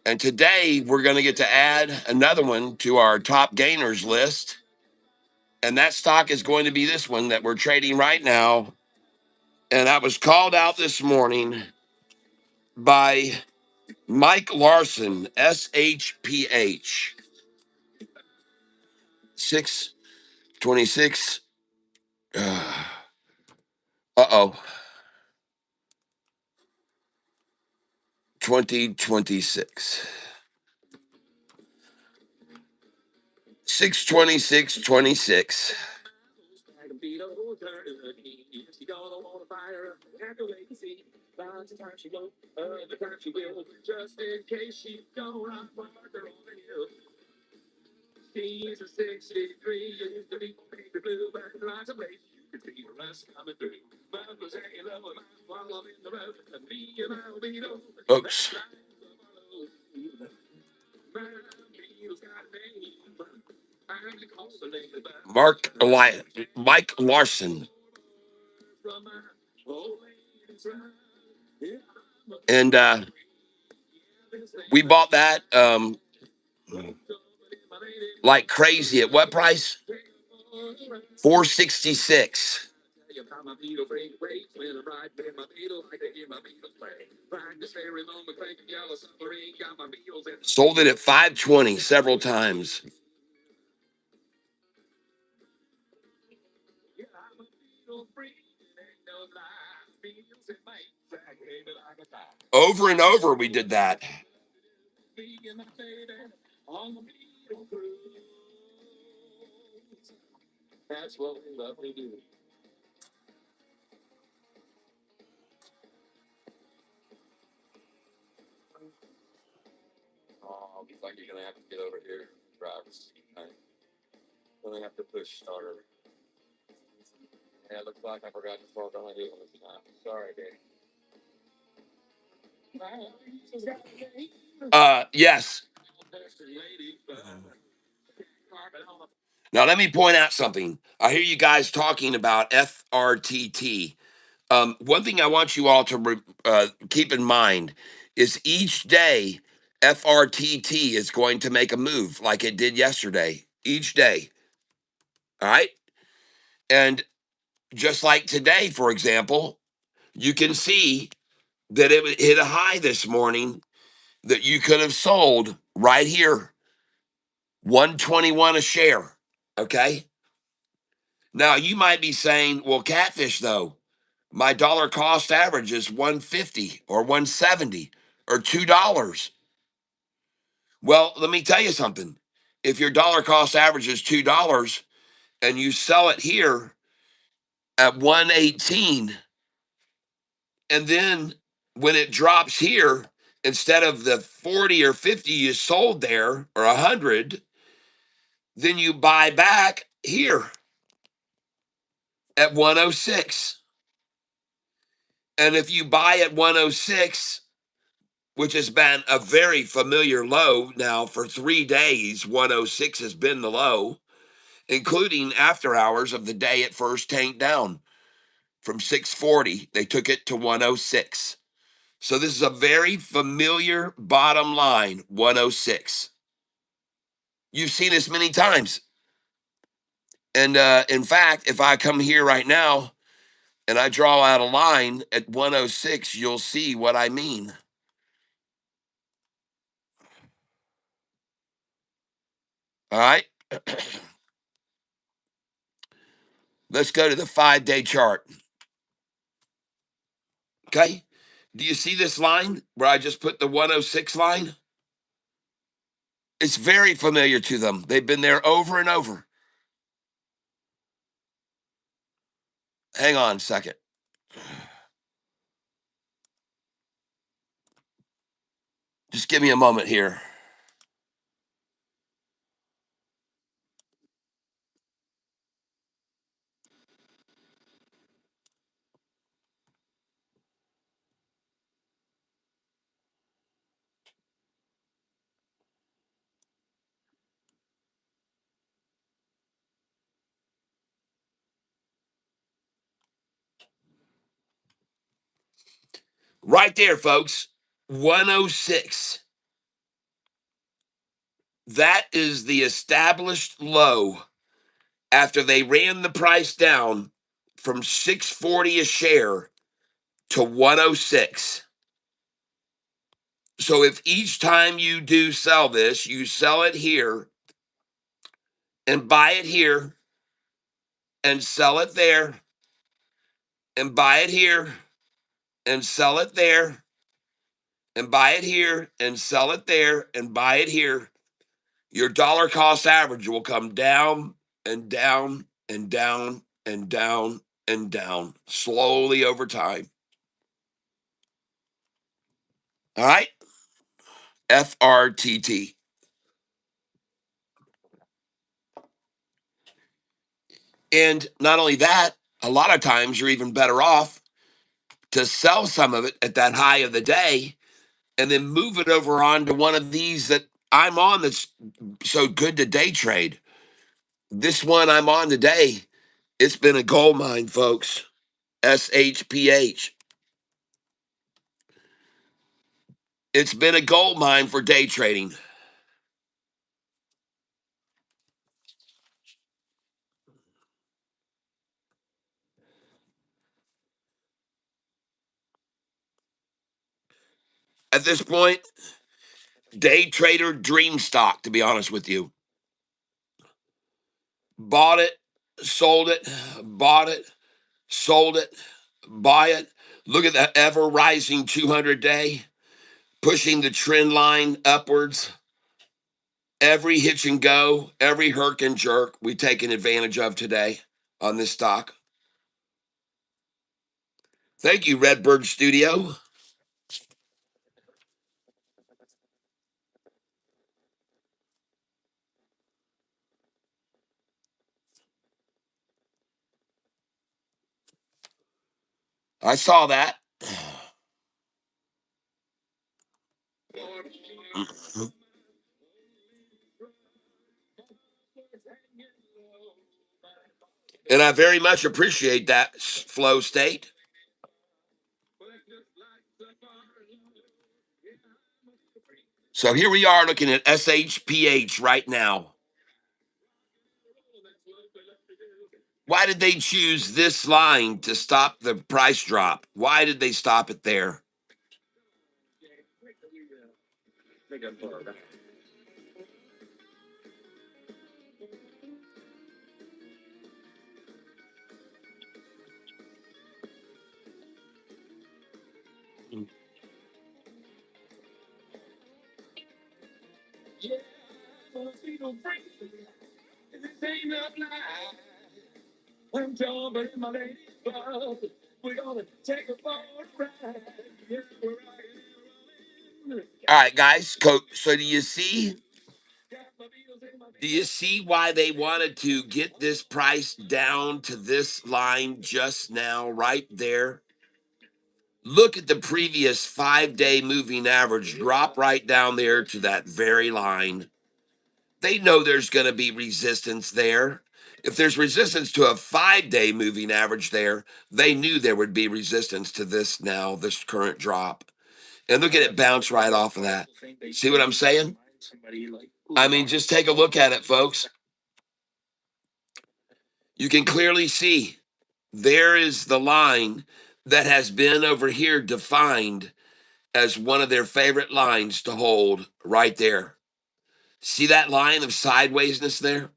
And today we're going to get to add another one to our top gainers list. And that stock is going to be this one that we're trading right now. And that was called out this morning by Mike Larson, SHPH, 626. Uh-oh. 2026. 62626. Oops. Mike Larson. And we bought that like crazy. At what price? 466. Sold it at 520 several times. Over and over, we did that. Yes. Now, let me point out something. I hear you guys talking about FRTT. One thing I want you all to keep in mind is each day FRTT is going to make a move like it did yesterday. Each day. All right. And just like today, for example, you can see that it hit a high this morning that you could have sold right here, 121 a share. Okay. Now you might be saying, well, Catfish, though, my dollar cost average is 150 or 170 or $2. Well, let me tell you something. If your dollar cost average is $2 and you sell it here at 118, and then when it drops here, instead of the 40 or 50 you sold there or 100, then you buy back here at 106. And if you buy at 106, which has been a very familiar low now for 3 days, 106 has been the low, including after hours of the day it first tanked down from 640. They took it to 106. So this is a very familiar bottom line, 106. You've seen this many times. And in fact, if I come here right now and I draw out a line at 106, you'll see what I mean. All right. Let's go to the 5-day chart. Okay. Do you see this line where I just put the 106 line? It's very familiar to them. They've been there over and over. Hang on a second. Just give me a moment here. Right there, folks. 106. That is the established low after they ran the price down from 640 a share to 106. So if each time you do sell this, you sell it here and buy it here and sell it there and buy it here and sell it there and buy it here and sell it there and buy it here, your dollar cost average will come down and down and down and down and down slowly over time. All right? FRTT. And not only that, a lot of times you're even better off to sell some of it at that high of the day and then move it over onto one of these that I'm on that's so good to day trade. This one I'm on today, it's been a gold mine, folks. SHPH. It's been a gold mine for day trading. At this point, day trader dream stock, to be honest with you. Bought it, sold it, bought it, sold it, buy it. Look at the ever rising 200 day, pushing the trend line upwards. Every hitch and go, every herk and jerk we taken advantage of today on this stock. Thank you, Redbird Studio. I saw that. And I very much appreciate that flow state. So here we are looking at SHPH right now. Why did they choose this line to stop the price drop? Why did they stop it there? All right, guys. So do you see? Do you see why they wanted to get this price down to this line just now, right there? Look at the previous 5 day moving average, drop right down there to that very line. They know there's going to be resistance there. If there's resistance to a 5 day moving average there, they knew there would be resistance to this now, this current drop. And look at it bounce right off of that. See what I'm saying? I mean, just take a look at it, folks. You can clearly see there is the line that has been over here defined as one of their favorite lines to hold right there. See that line of sidewaysness there?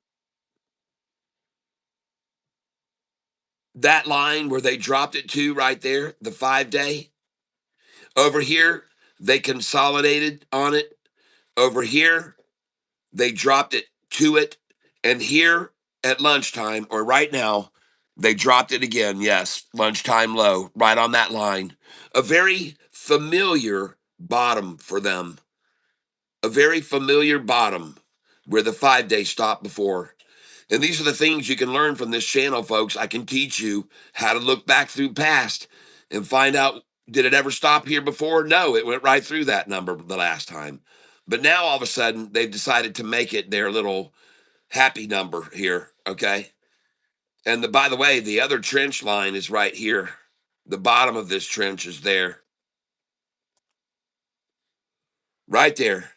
That line where they dropped it to right there, the 5 day. Over here, they consolidated on it. Over here, they dropped it to it. And here at lunchtime, or right now, they dropped it again. Yes, lunchtime low, right on that line. A very familiar bottom for them. A very familiar bottom where the 5 day stopped before. And these are the things you can learn from this channel, folks. I can teach you how to look back through past and find out, did it ever stop here before? No, it went right through that number the last time. But now all of a sudden they've decided to make it their little happy number here. Okay. And by the way, the other trench line is right here. The bottom of this trench is there. right there.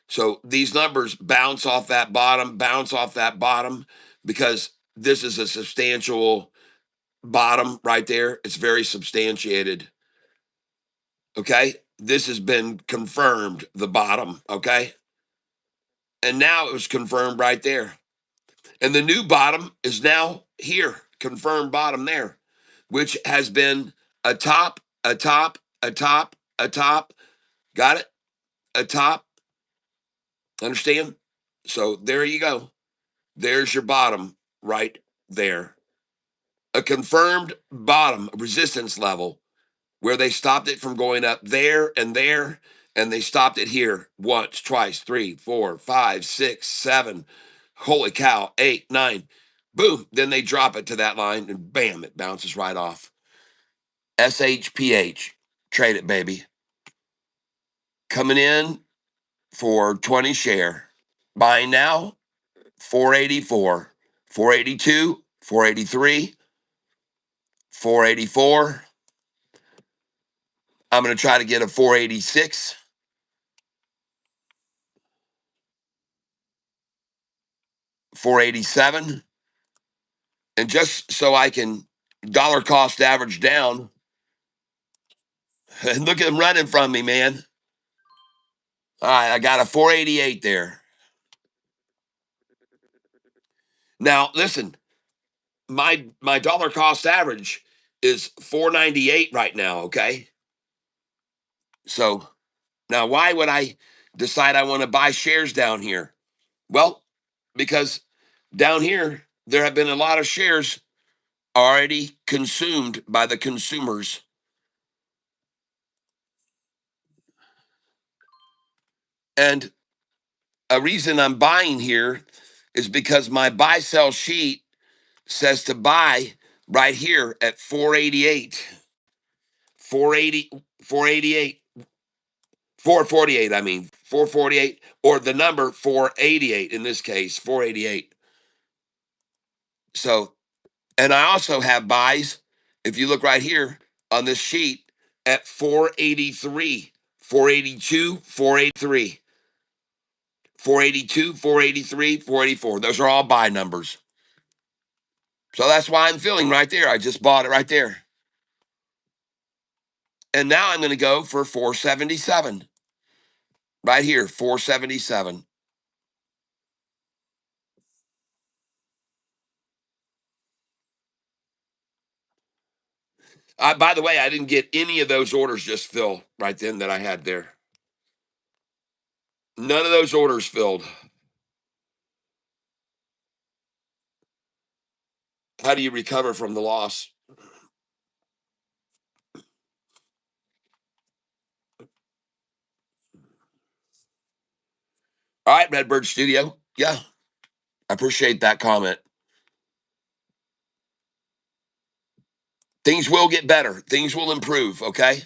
So these numbers bounce off that bottom, because this is a substantial bottom right there. It's very substantiated. Okay. This has been confirmed, the bottom. Okay. And now it was confirmed right there. And the new bottom is now here, confirmed bottom there, which has been a top, a top, a top, a top. Got it? A top. Understand? So there you go. There's your bottom right there. A confirmed bottom resistance level where they stopped it from going up there, and they stopped it here once, twice, 3, 4, 5, 6, 7. Holy cow, 8, 9. Boom. Then they drop it to that line and bam, it bounces right off. SHPH. Trade it, baby. Coming in for 20 share. Buying now, 484, 482, 483, 484. I'm going to try to get a 486, 487. And just so I can dollar cost average down, and look at them running from me, man. All right, I got a 488 there. Now, listen, my dollar cost average is 498 right now, okay? So now why would I decide I want to buy shares down here? Well, because down here there have been a lot of shares already consumed by the consumers. And a reason I'm buying here is because my buy sell sheet says to buy right here at 488, 480, 488, 448, I mean, 448, or the number 488 in this case, 488. So, and I also have buys, if you look right here on this sheet, at 483, 482, 483, 482, 483, 484. Those are all buy numbers. So that's why I'm filling right there. I just bought it right there. And now I'm going to go for 477. Right here, 477. By the way, I didn't get any of those orders just filled right then that I had there. None of those orders filled. How do you recover from the loss? All right, Redbird Studio. Yeah, I appreciate that comment. Things will get better. Things will improve, okay?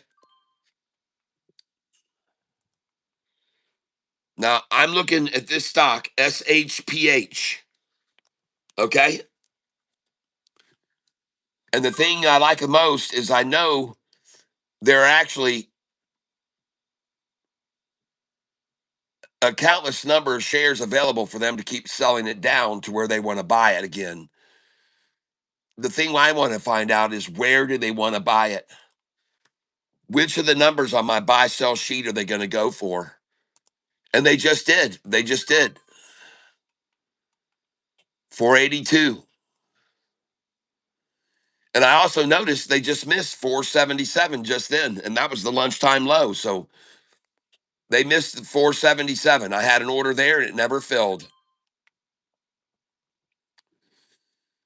Now, I'm looking at this stock, SHPH, okay? And the thing I like the most is I know there are actually a countless number of shares available for them to keep selling it down to where they want to buy it again. The thing I want to find out is, where do they want to buy it? Which of the numbers on my buy sell sheet are they going to go for? And they just did. They just did. 482. And I also noticed they just missed 477 just then, and that was the lunchtime low. So they missed the 477. I had an order there and it never filled.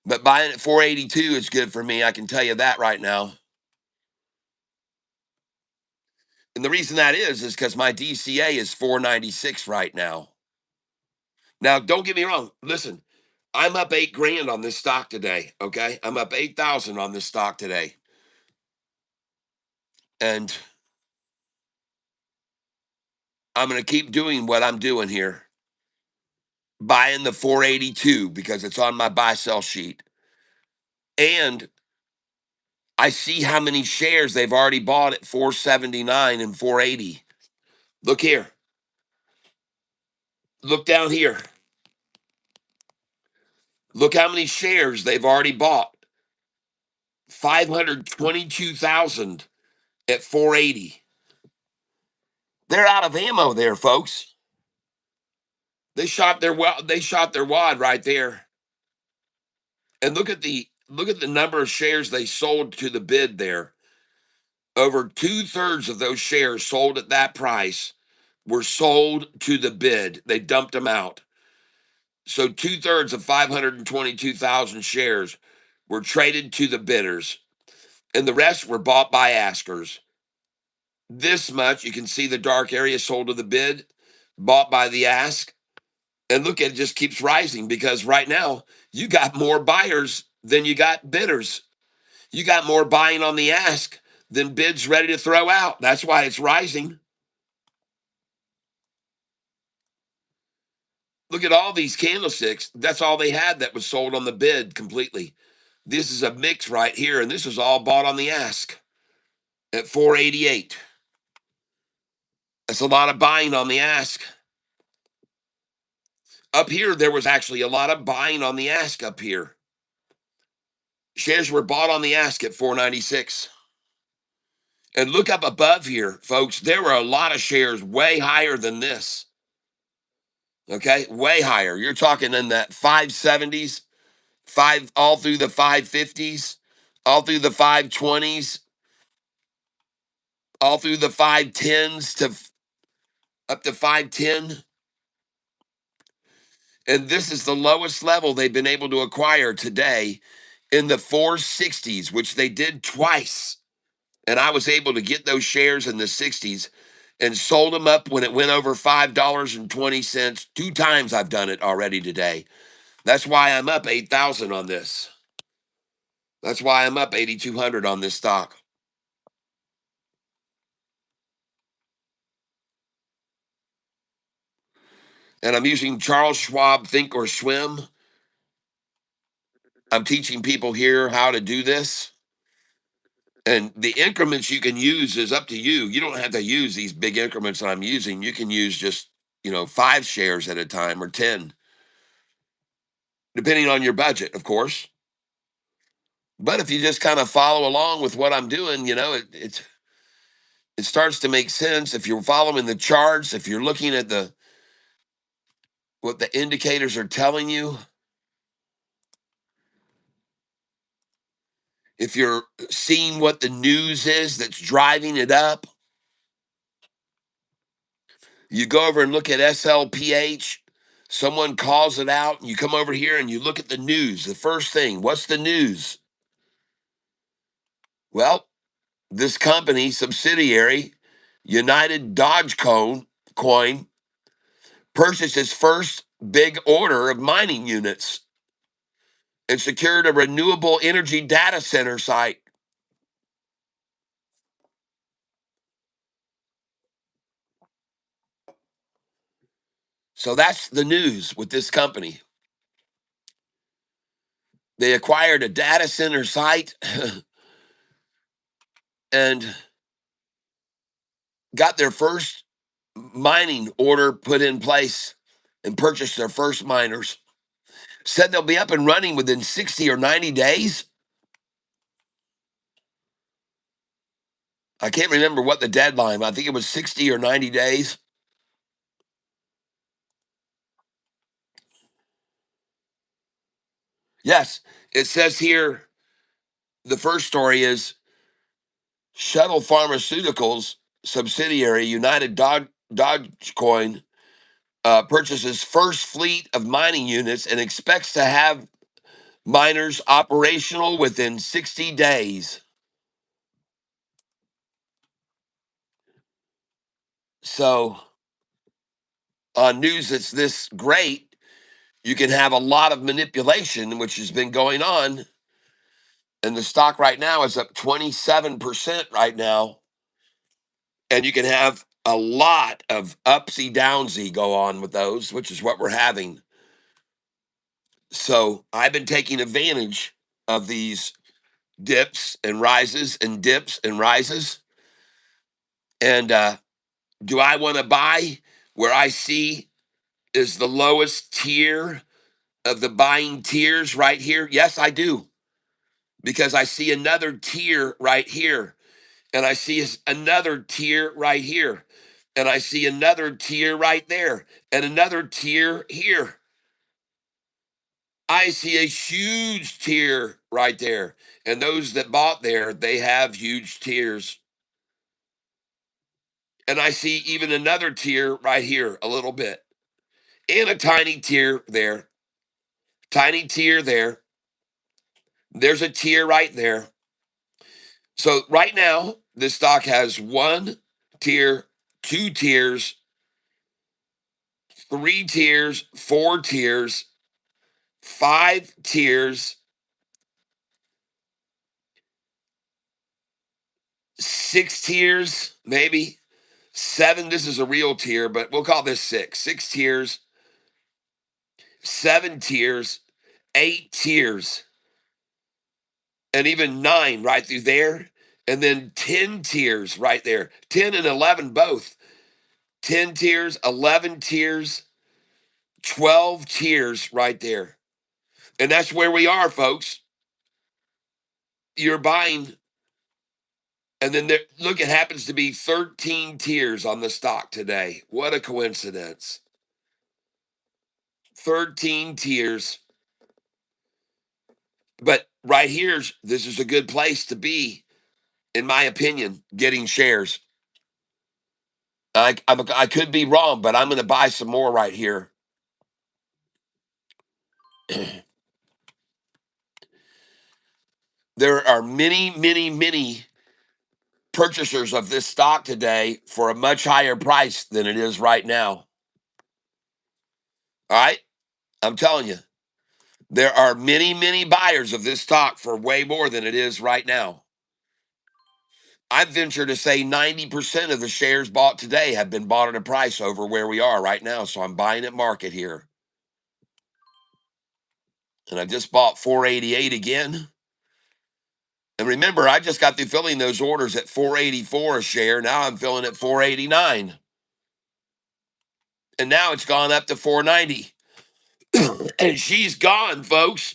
But buying at 482 is good for me. I can tell you that right now. And the reason that is because my DCA is 496 right now. Now, don't get me wrong. Listen, I'm up 8 grand on this stock today. Okay. I'm up 8,000 on this stock today. And I'm going to keep doing what I'm doing here, buying the 482 because it's on my buy sell sheet. And I see how many shares they've already bought at 479 and 480. Look here. Look down here. Look how many shares they've already bought. 522,000 at 480. They're out of ammo there, folks. They shot their wad right there. And look at the number of shares they sold to the bid there. Over 2/3 of those shares sold at that price were sold to the bid. They dumped them out. So 2/3 of 522,000 shares were traded to the bidders, and the rest were bought by askers. This much, you can see the dark area sold to the bid, bought by the ask. And look, it just keeps rising because right now you got more buyers than you got bidders. You got more buying on the ask than bids ready to throw out. That's why it's rising. Look at all these candlesticks. That's all they had that was sold on the bid completely. This is a mix right here, and this is all bought on the ask at 488. That's a lot of buying on the ask. Up here, there was actually a lot of buying on the ask up here. Shares were bought on the ask at 496. And look up above here, folks. There were a lot of shares way higher than this. Okay, way higher. You're talking in that 570s, all through the 550s, all through the 520s, all through the 510s to up to 510. And this is the lowest level they've been able to acquire today in the 460s, which they did twice. And I was able to get those shares in the 60s and sold them up when it went over $5.20. Two times I've done it already today. That's why I'm up 8,000 on this. That's why I'm up 8,200 on this stock. And I'm using Charles Schwab Think or Swim. I'm teaching people here how to do this. And the increments you can use is up to you. You don't have to use these big increments that I'm using. You can use just, 5 shares at a time or 10, depending on your budget, of course. But if you just kind of follow along with what I'm doing, it starts to make sense. If you're following the charts, if you're looking at what the indicators are telling you, if you're seeing what the news is that's driving it up, you go over and look at SLPH, someone calls it out, and you come over here and you look at the news. The first thing, what's the news? Well, this company subsidiary, United Coin, purchased its first big order of mining units and secured a renewable energy data center site. So that's the news with this company. They acquired a data center site and got their first mining order put in place and purchased their first miners. Said they'll be up and running within 60 or 90 days. I can't remember what the deadline. I think it was 60 or 90 days. Yes, it says here the first story is Shuttle Pharmaceuticals subsidiary United Dogecoin purchases first fleet of mining units and expects to have miners operational within 60 days. So, on news that's this great, you can have a lot of manipulation, which has been going on. And the stock right now is up 27% right now. And you can have a lot of upsy downsy go on with those, which is what we're having. So I've been taking advantage of these dips and rises and dips and rises. And Do I want to buy where I see is the lowest tier of the buying tiers right here? Yes, I do. Because I see another tier right here. And I see another tier right here. And I see another tier right there. And another tier here. I see a huge tier right there. And those that bought there, they have huge tiers. And I see even another tier right here, a little bit. And a tiny tier there. Tiny tier there. There's a tier right there. So right now, this stock has one tier, two tiers, three tiers, four tiers, five tiers, six tiers, maybe seven. This is a real tier, but we'll call this six. Six tiers, seven tiers, eight tiers, and even nine right through there. And then 10 tiers right there. 10 and 11 both. 10 tiers, 11 tiers, 12 tiers right there. And that's where we are, folks. You're buying, and then there, look, it happens to be 13 tiers on the stock today. What a coincidence. 13 tiers. But right here's this is a good place to be, in my opinion, getting shares. I could be wrong, but I'm going to buy some more right here. There are many, many, many purchasers of this stock today for a much higher price than it is right now. All right? I'm telling you, there are many, many buyers of this stock for way more than it is right now. I venture to say 90% of the shares bought today have been bought at a price over where we are right now. So I'm buying at market here. And I just bought 488 again. And remember, I just got through filling those orders at 484 a share. Now I'm filling at 489. And now it's gone up to 490. And she's gone, folks.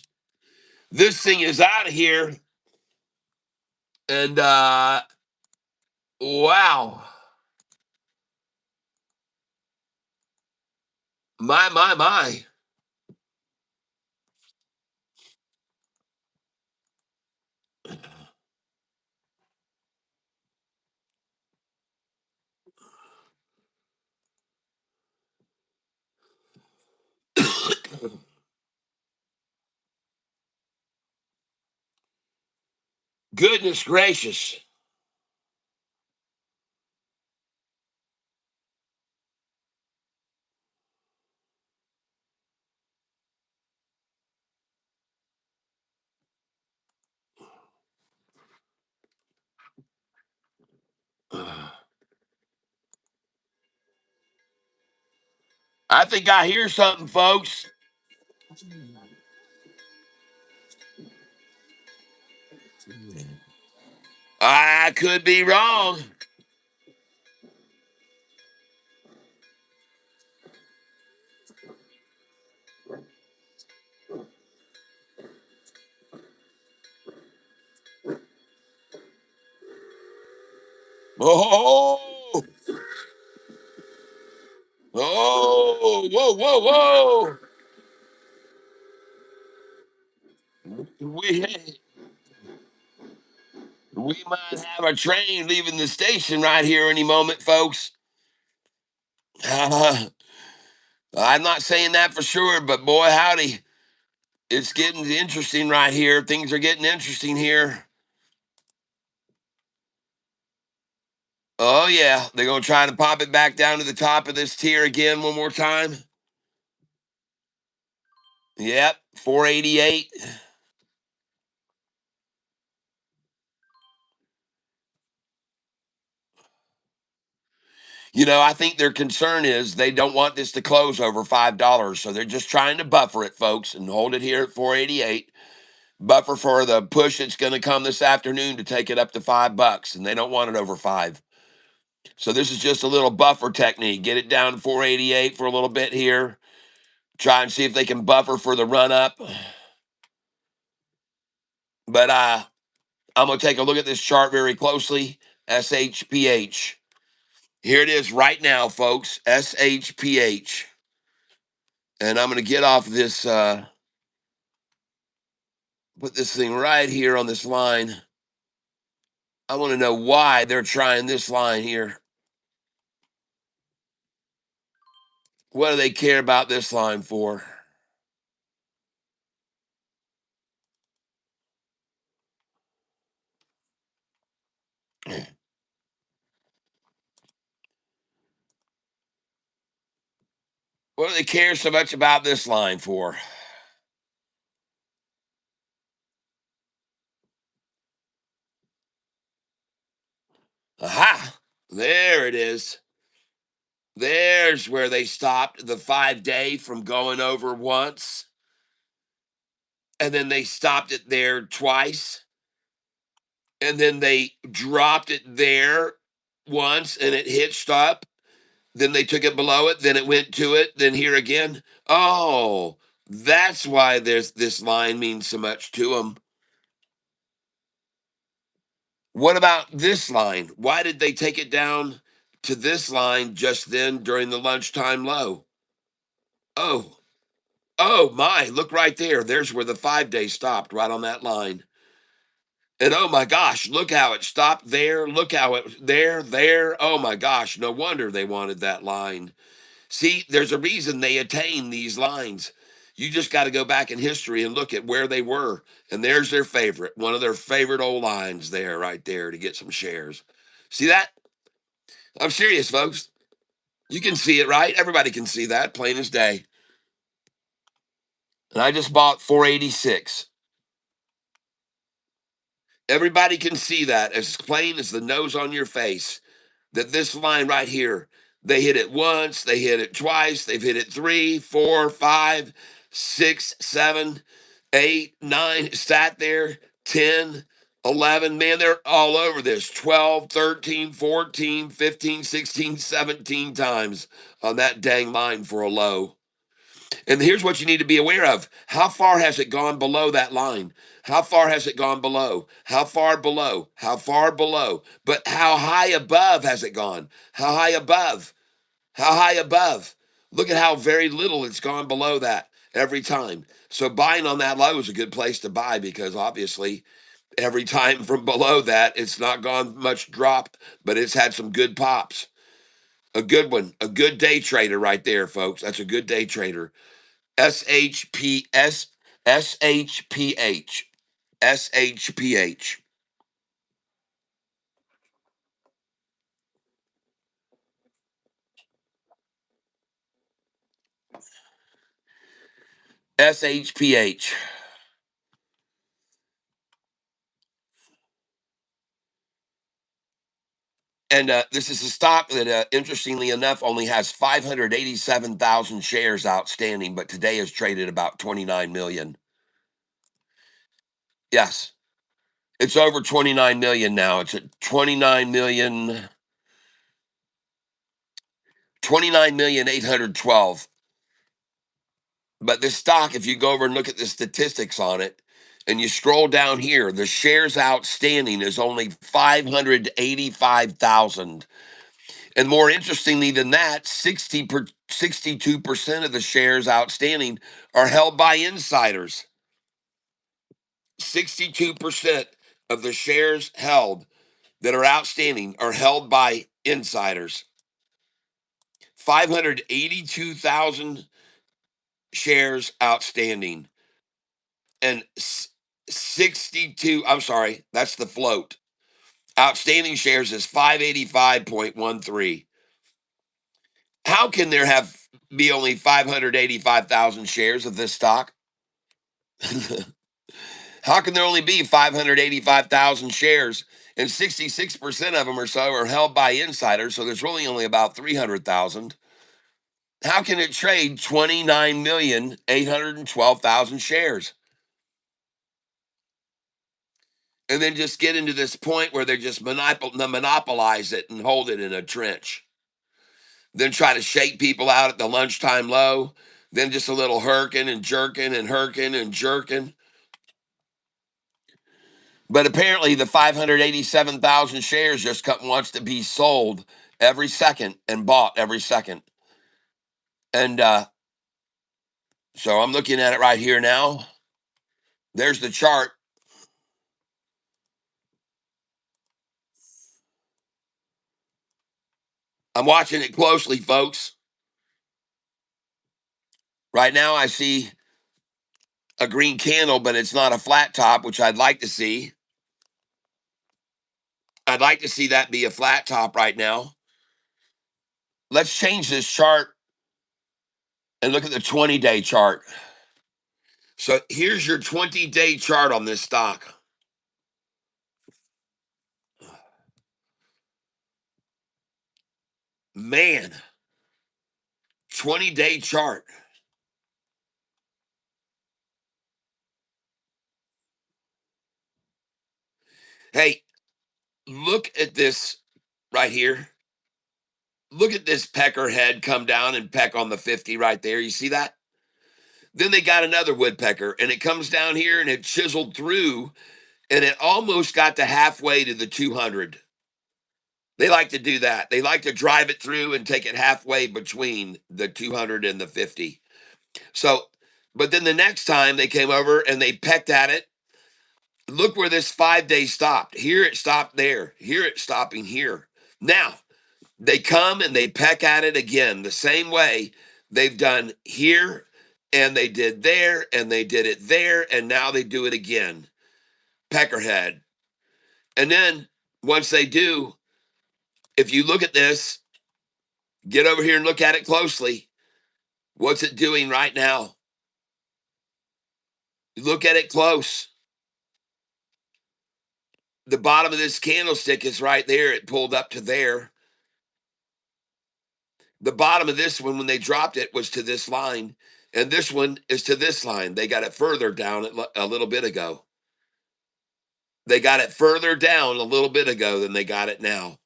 This thing is out of here. And wow. My. Goodness gracious. I think I hear something, folks. I could be wrong. Oh, whoa. We we might have a train leaving the station right here any moment, folks. I'm not saying that for sure, but boy, howdy, it's getting interesting right here. Things are getting interesting here. Oh yeah, they're gonna try to pop it back down to the top of this tier again one more time. Yep, 488. I think their concern is they don't want this to close over $5. So they're just trying to buffer it, folks, and hold it here at 488. Buffer for the push that's going to come this afternoon to take it up to $5. And they don't want it over five. So this is just a little buffer technique. Get it down to 488 for a little bit here. Try and see if they can buffer for the run up. But I'm going to take a look at this chart very closely. SHPH. Here it is right now, folks. SHPH. And I'm going to get off this, put this thing right here on this line. I want to know why they're trying this line here. What do they care about this line for? What do they care so much about this line for? Aha! There it is. There's where they stopped the 5-day from going over once. And then they stopped it there twice. And then they dropped it there once and it hitched up. Then they took it below it. Then it went to it. Then here again. Oh, that's why there's this line means so much to them. What about this line? Why did they take it down to this line just then during the lunchtime low? Oh, oh my, look right there. There's where the 5-day stopped, right on that line. And oh my gosh, look how it stopped there. Look how it there. Oh my gosh, no wonder they wanted that line. See, there's a reason they attain these lines. You just got to go back in history and look at where they were. And there's their favorite, one of their favorite old lines there, right there, to get some shares. See that? I'm serious, folks. You can see it, right? Everybody can see that, plain as day. And I just bought 486. Everybody can see that as plain as the nose on your face. That this line right here, they hit it once, they hit it twice, they've hit it 3, 4, 5, 6, 7, 8, 9, sat there, 10, 11. Man, they're all over this. 12, 13, 14, 15, 16, 17 times on that dang line for a low. And here's what you need to be aware of. How far has it gone below that line? How far has it gone below? How far below? How far below? But how high above has it gone? How high above? How high above? Look at how very little it's gone below that every time. So buying on that low is a good place to buy because obviously every time from below that, it's not gone much drop, but it's had some good pops. A good one, a good day trader right there, folks. That's a good day trader. SHPS SHPH SHPH SHPH. And this is a stock that, interestingly enough, only has 587,000 shares outstanding, but today is traded about 29 million. Yes, it's over 29 million now. It's at 29,812. But this stock, if you go over and look at the statistics on it, and you scroll down here, the shares outstanding is only 585,000. And more interestingly than that, 62% of the shares outstanding are held by insiders. 62% of the shares held that are outstanding are held by insiders. 582,000 shares outstanding. And 62, I'm sorry, that's the float. Outstanding shares is 585.13. How can there have be only 585,000 shares of this stock? How can there only be 585,000 shares and 66% of them or so are held by insiders? So there's really only about 300,000. How can it trade 29,812,000 shares? and then just get into this point where they just monopolize it and hold it in a trench. Then try to shake people out at the lunchtime low. Then just a little herking and jerking and herking and jerking. But apparently, the 587,000 shares just wants to be sold every second and bought every second. And so I'm looking at it right here now. There's the chart. I'm watching it closely, folks. Right now, I see a green candle, but it's not a flat top, which I'd like to see. I'd like to see that be a flat top right now. Let's change this chart and look at the 20-day chart. So here's your 20-day chart on this stock. Man, 20-day chart. Hey, look at this right here. Look at this pecker head come down and peck on the 50 right there. You see that? Then they got another woodpecker, and it comes down here and it chiseled through, and it almost got to halfway to the 200. They like to do that. They like to drive it through and take it halfway between the 200 and the 50. So, but then the next time they came over and they pecked at it, look where this 5 day stopped. Here it stopped there. Here it's stopping here. Now, they come and they peck at it again the same way they've done here and they did there and they did it there and now they do it again. Peckerhead. And then once they do, if you look at this, get over here and look at it closely. What's it doing right now? Look at it close. The bottom of this candlestick is right there. It pulled up to there. The bottom of this one, when they dropped it, was to this line. And this one is to this line. They got it further down a little bit ago. They got it further down a little bit ago than they got it now.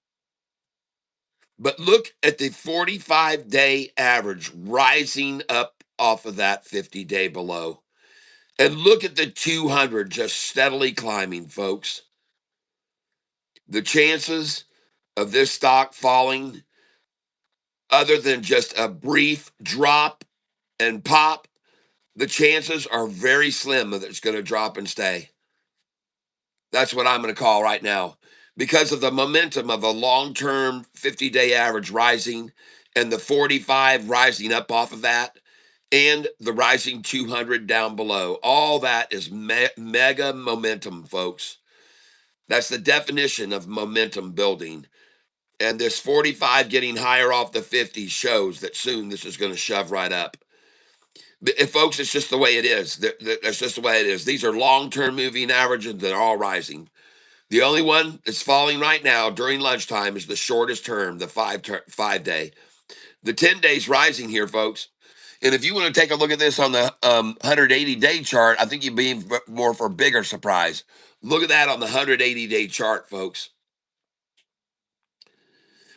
But look at the 45-day average rising up off of that 50-day below. And look at the 200 just steadily climbing, folks. The chances of this stock falling, other than just a brief drop and pop, the chances are very slim that it's going to drop and stay. That's what I'm going to call right now. Because of the momentum of the long-term 50-day average rising and the 45 rising up off of that and the rising 200 down below. All that is mega momentum, folks. That's the definition of momentum building. And this 45 getting higher off the 50 shows that soon this is going to shove right up. Folks, it's just the way it is. That's just the way it is. These are long-term moving averages that are all rising. The only one that's falling right now during lunchtime is the shortest term, the 5 day. The 10 days rising here, folks. And if you want to take a look at this on the 180-day chart, I think you'd be more for a bigger surprise. Look at that on the 180-day chart, folks.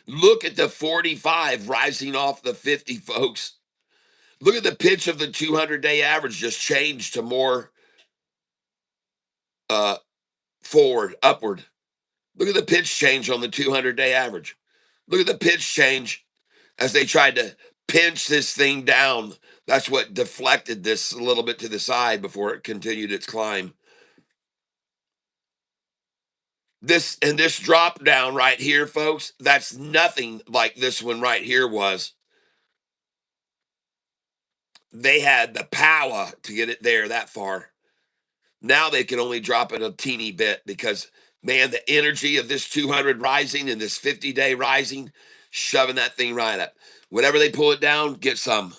Look at the 45 rising off the 50, folks. Look at the pitch of the 200-day average just changed to more forward, upward. Look at the pitch change on the 200-day average. Look at the pitch change as they tried to pinch this thing down. That's what deflected this a little bit to the side before it continued its climb. This drop down right here, folks, that's nothing like this one right here was. They had the power to get it there that far. Now they can only drop it a teeny bit because, man, the energy of this 200 rising and this 50-day rising, shoving that thing right up. Whenever they pull it down, get some.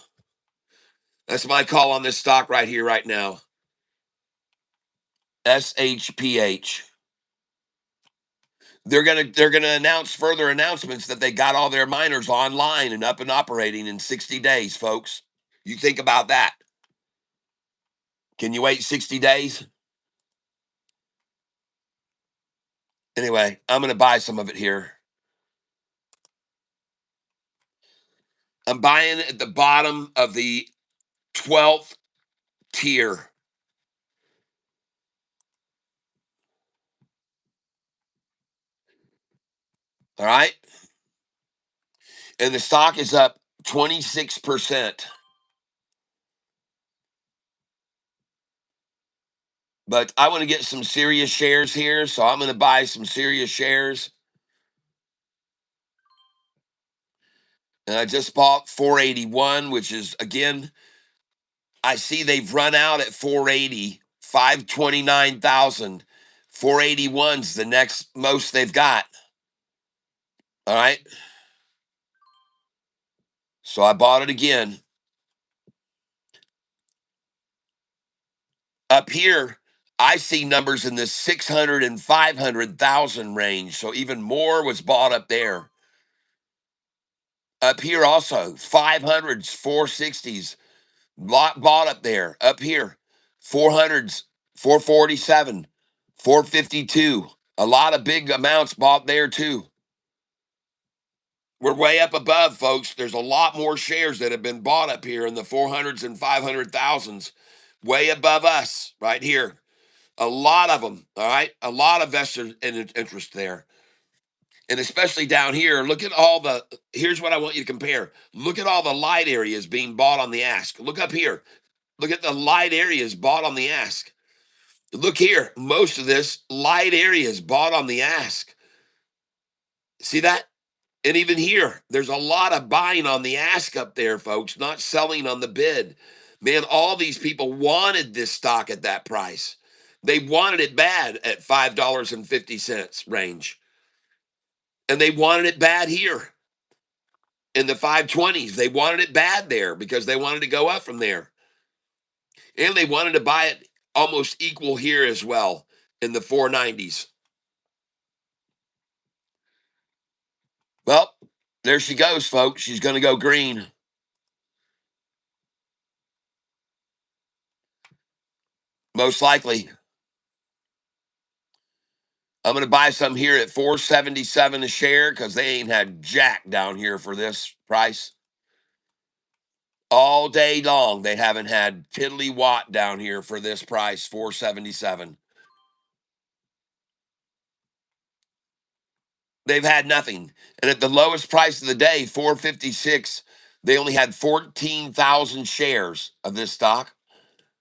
That's my call on this stock right here, right now. SHPH. They're gonna announce further announcements that they got all their miners online and up and operating in 60 days, folks. You think about that. Can you wait 60 days? Anyway, I'm going to buy some of it here. I'm buying at the bottom of the 12th tier. All right. And the stock is up 26%. But I want to get some serious shares here. So I'm going to buy some serious shares. And I just bought 481, which is, again, I see they've run out at 480, 529,000. 481's the next most they've got. All right. So I bought it again. Up here, I see numbers in the 600 and 500,000 range. So even more was bought up there. Up here also, 500s, 460s, bought up there. Up here, 400s, 447, 452. A lot of big amounts bought there too. We're way up above, folks. There's a lot more shares that have been bought up here in the 400s and 500,000s, way above us right here. A lot of them, all right? A lot of vested interest there. And especially down here, look at all the, here's what I want you to compare. Look at all the light areas being bought on the ask. Look up here. Look at the light areas bought on the ask. Look here. Most of this light areas bought on the ask. See that? And even here, there's a lot of buying on the ask up there, folks, not selling on the bid. Man, all these people wanted this stock at that price. They wanted it bad at $5.50 range. And they wanted it bad here in the 520s. They wanted it bad there because they wanted to go up from there. And they wanted to buy it almost equal here as well in the 490s. Well, there she goes, folks. She's going to go green. Most likely. I'm going to buy some here at 477 a share because they ain't had jack down here for this price. All day long, they haven't had tiddly watt down here for this price, 477. They've had nothing. And at the lowest price of the day, 456, they only had 14,000 shares of this stock.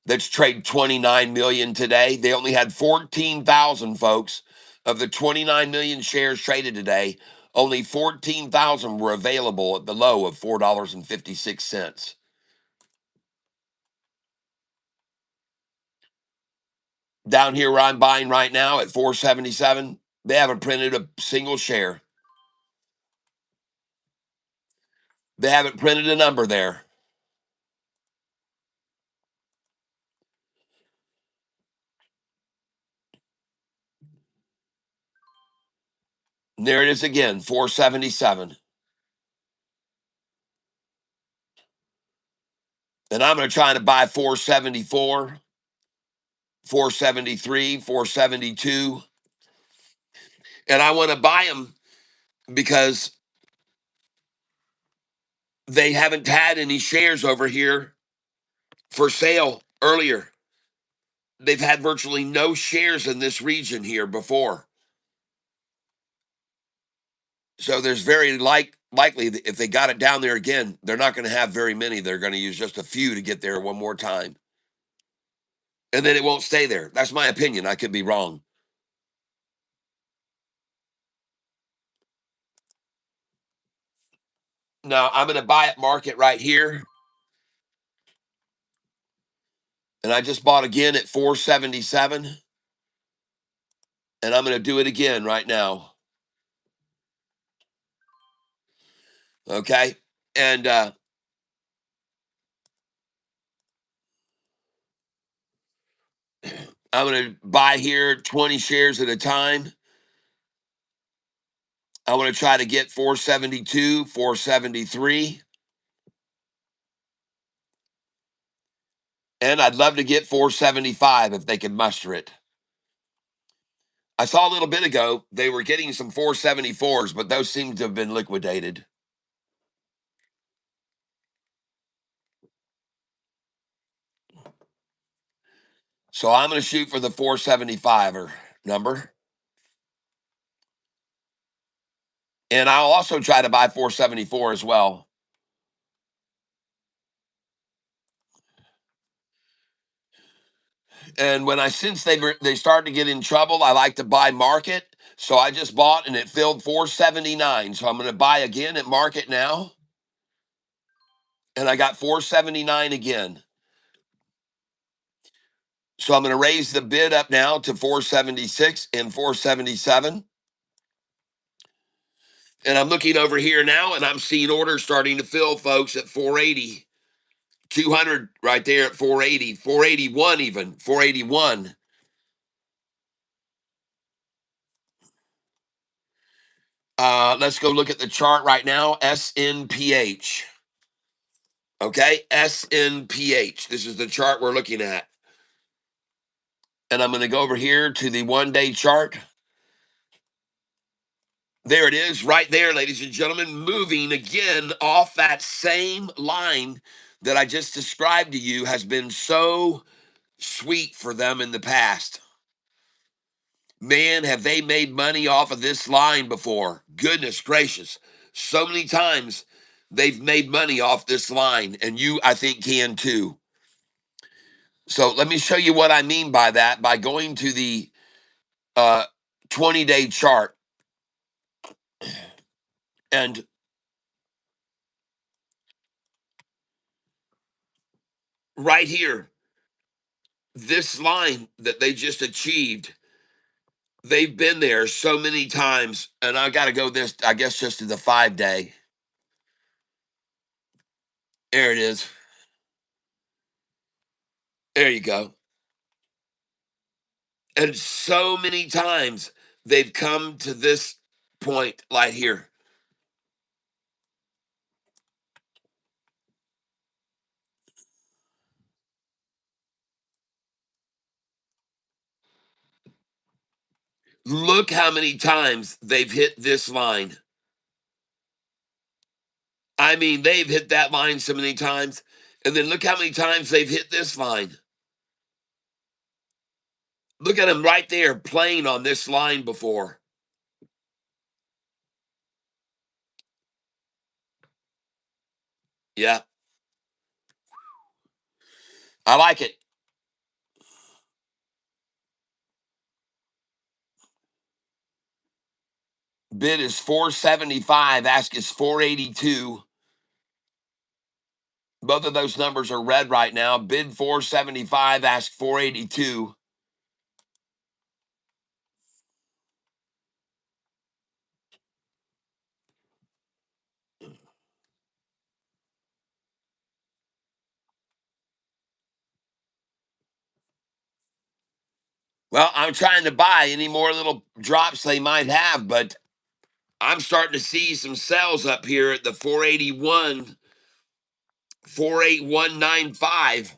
That's trade 29 million today. They only had 14,000, folks. Of the 29 million shares traded today, only 14,000 were available at the low of $4.56. Down here where I'm buying right now at 477, they haven't printed a single share. They haven't printed a number there. And there it is again, 477. And I'm going to try to buy 474, 473, 472. And I want to buy them because they haven't had any shares over here for sale earlier. They've had virtually no shares in this region here before. So there's very likely that if they got it down there again, they're not going to have very many. They're going to use just a few to get there one more time. And then it won't stay there. That's my opinion. I could be wrong. Now, I'm going to buy at market right here. And I just bought again at 477. And I'm going to do it again right now. Okay. And I'm going to buy here 20 shares at a time. I want to try to get 472, 473. And I'd love to get 475 if they can muster it. I saw a little bit ago they were getting some 474s, but those seem to have been liquidated. So I'm going to shoot for the 475er number. And I'll also try to buy 474 as well. And when I sense they start to get in trouble, I like to buy market. So I just bought and it filled 479. So I'm going to buy again at market now. And I got 479 again. So I'm going to raise the bid up now to 476 and 477. And I'm looking over here now and I'm seeing orders starting to fill, folks, at 480. 200 right there at 480, 481 even, 481. Let's go look at the chart right now. SNPH. Okay, SNPH. This is the chart we're looking at. And I'm going to go over here to the 1-day chart. There it is, right there, ladies and gentlemen, moving again off that same line that I just described to you has been so sweet for them in the past. Man, have they made money off of this line before? Goodness gracious. So many times they've made money off this line, and you, I think, can too. So let me show you what I mean by that by going to the 20-day chart. And right here, this line that they just achieved, they've been there so many times. And I got to go this, I guess, just to the 5-day. There it is. There you go. And so many times they've come to this point right here. Look how many times they've hit this line. I mean, they've hit that line so many times. And then look how many times they've hit this line. Look at them right there playing on this line before. Yeah, I like it. Bid is 475, ask is 482. Both of those numbers are red right now. Bid 475, ask 482. Well, I'm trying to buy any more little drops they might have, but I'm starting to see some sells up here at the 481, 48195.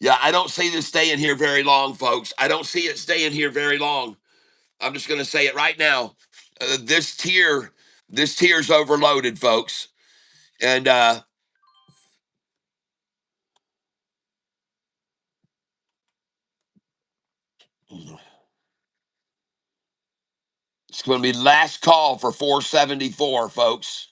Yeah, I don't see this staying here very long, folks. I don't see it staying here very long. I'm just going to say it right now. This tier's overloaded, folks. And it's going to be last call for 474, folks.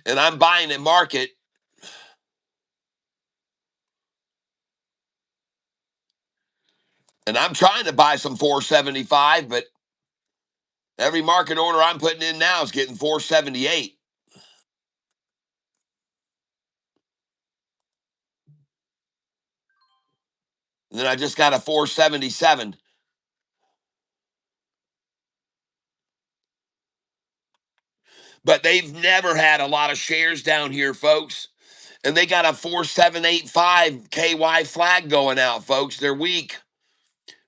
And I'm buying at market. And I'm trying to buy some 475, but every market order I'm putting in now is getting 478. And then I just got a 477. But they've never had a lot of shares down here, folks. And they got a 4785 KY flag going out, folks. They're weak.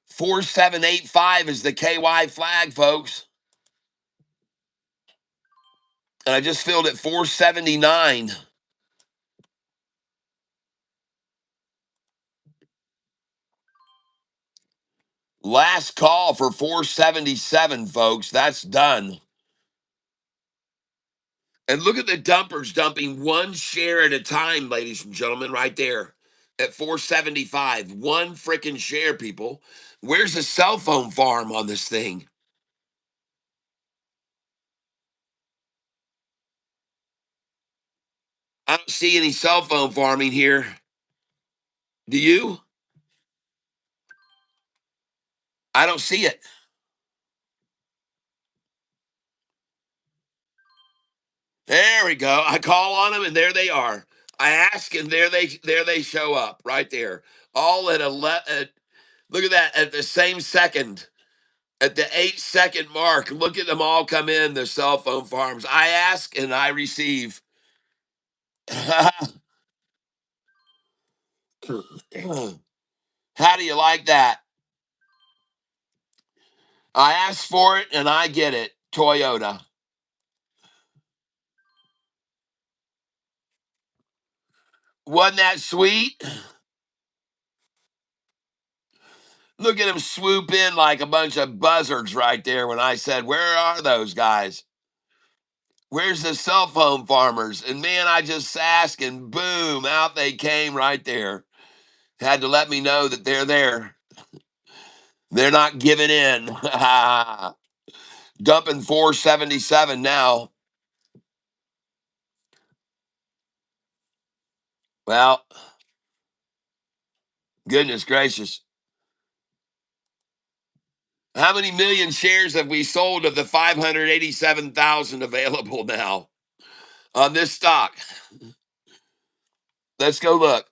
4785 is the KY flag, folks. And I just filled at 479. Last call for 477, folks. That's done. And look at the dumpers dumping one share at a time, ladies and gentlemen, right there at 475. One freaking share, people. Where's the cell phone farm on this thing? I don't see any cell phone farming here. Do you? I don't see it. There we go. I call on them and there they are. I ask and there they show up right there. All at look at that at the same second. At the 8-second mark, look at them all come in, the cell phone farms. I ask and I receive. How do you like that? I ask for it and I get it. Toyota. Wasn't that sweet? Look at them swoop in like a bunch of buzzards right there when I said, where are those guys? Where's the cell phone farmers? And man, I just asked and boom, out they came right there. Had to let me know that they're there. They're not giving in. Dumping 477 now. Well, goodness gracious. How many million shares have we sold of the 587,000 available now on this stock? Let's go look.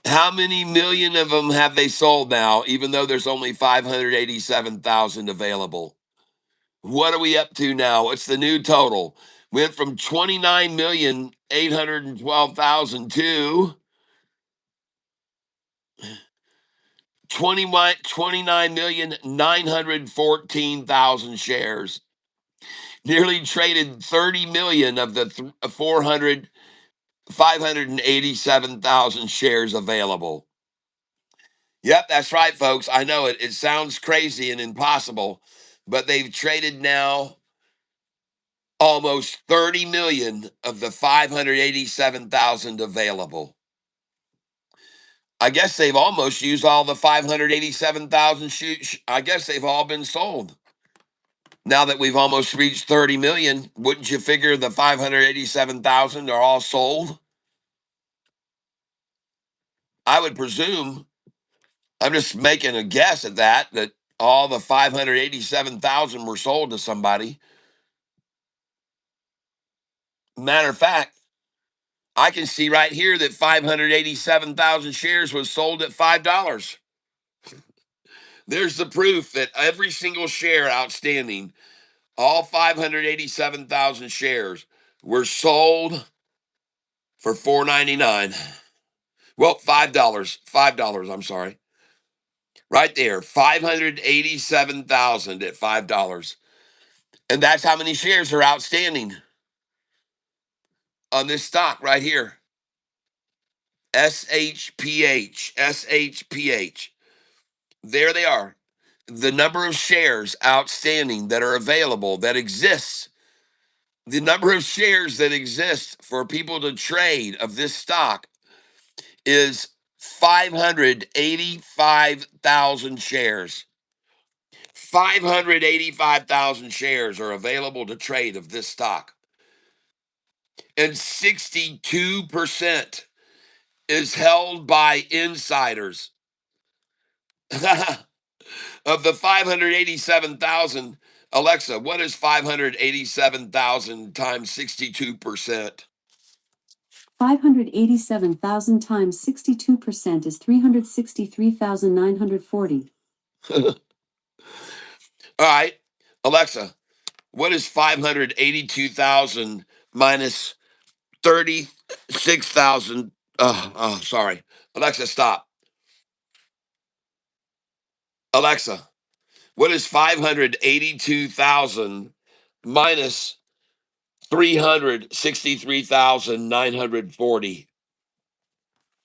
How many million of them have they sold now, even though there's only 587,000 available? What are we up to now? What's the new total? Went from 29,812,000 to 29,914,000 shares. Nearly traded 30 million of the 587,000 shares available. Yep, that's right, folks. I know it. It sounds crazy and impossible, but they've traded now almost 30 million of the 587,000 available. I guess they've almost used all the 587,000. I guess they've all been sold. Now that we've almost reached 30 million, wouldn't you figure the 587,000 are all sold? I would presume. I'm just making a guess at that all the 587,000 were sold to somebody. Matter of fact, I can see right here that 587,000 shares was sold at $5. There's the proof that every single share outstanding, all 587,000 shares, were sold for $4.99. Well, $5. $5, I'm sorry. Right there, 587,000 at $5. And that's how many shares are outstanding on this stock right here. SHPH. SHPH. There they are. The number of shares outstanding that are available, that exists, the number of shares that exist for people to trade of this stock is 585,000 shares. 585,000 shares are available to trade of this stock. And 62% is held by insiders. Of the 587,000, Alexa, what is 587,000 times 62%? 587,000 times 62% is 363,940. All right, Alexa, what is 582,000 minus 30? 6,000. Oh, sorry. Alexa, stop. Alexa, what is 582,000 minus 363,940?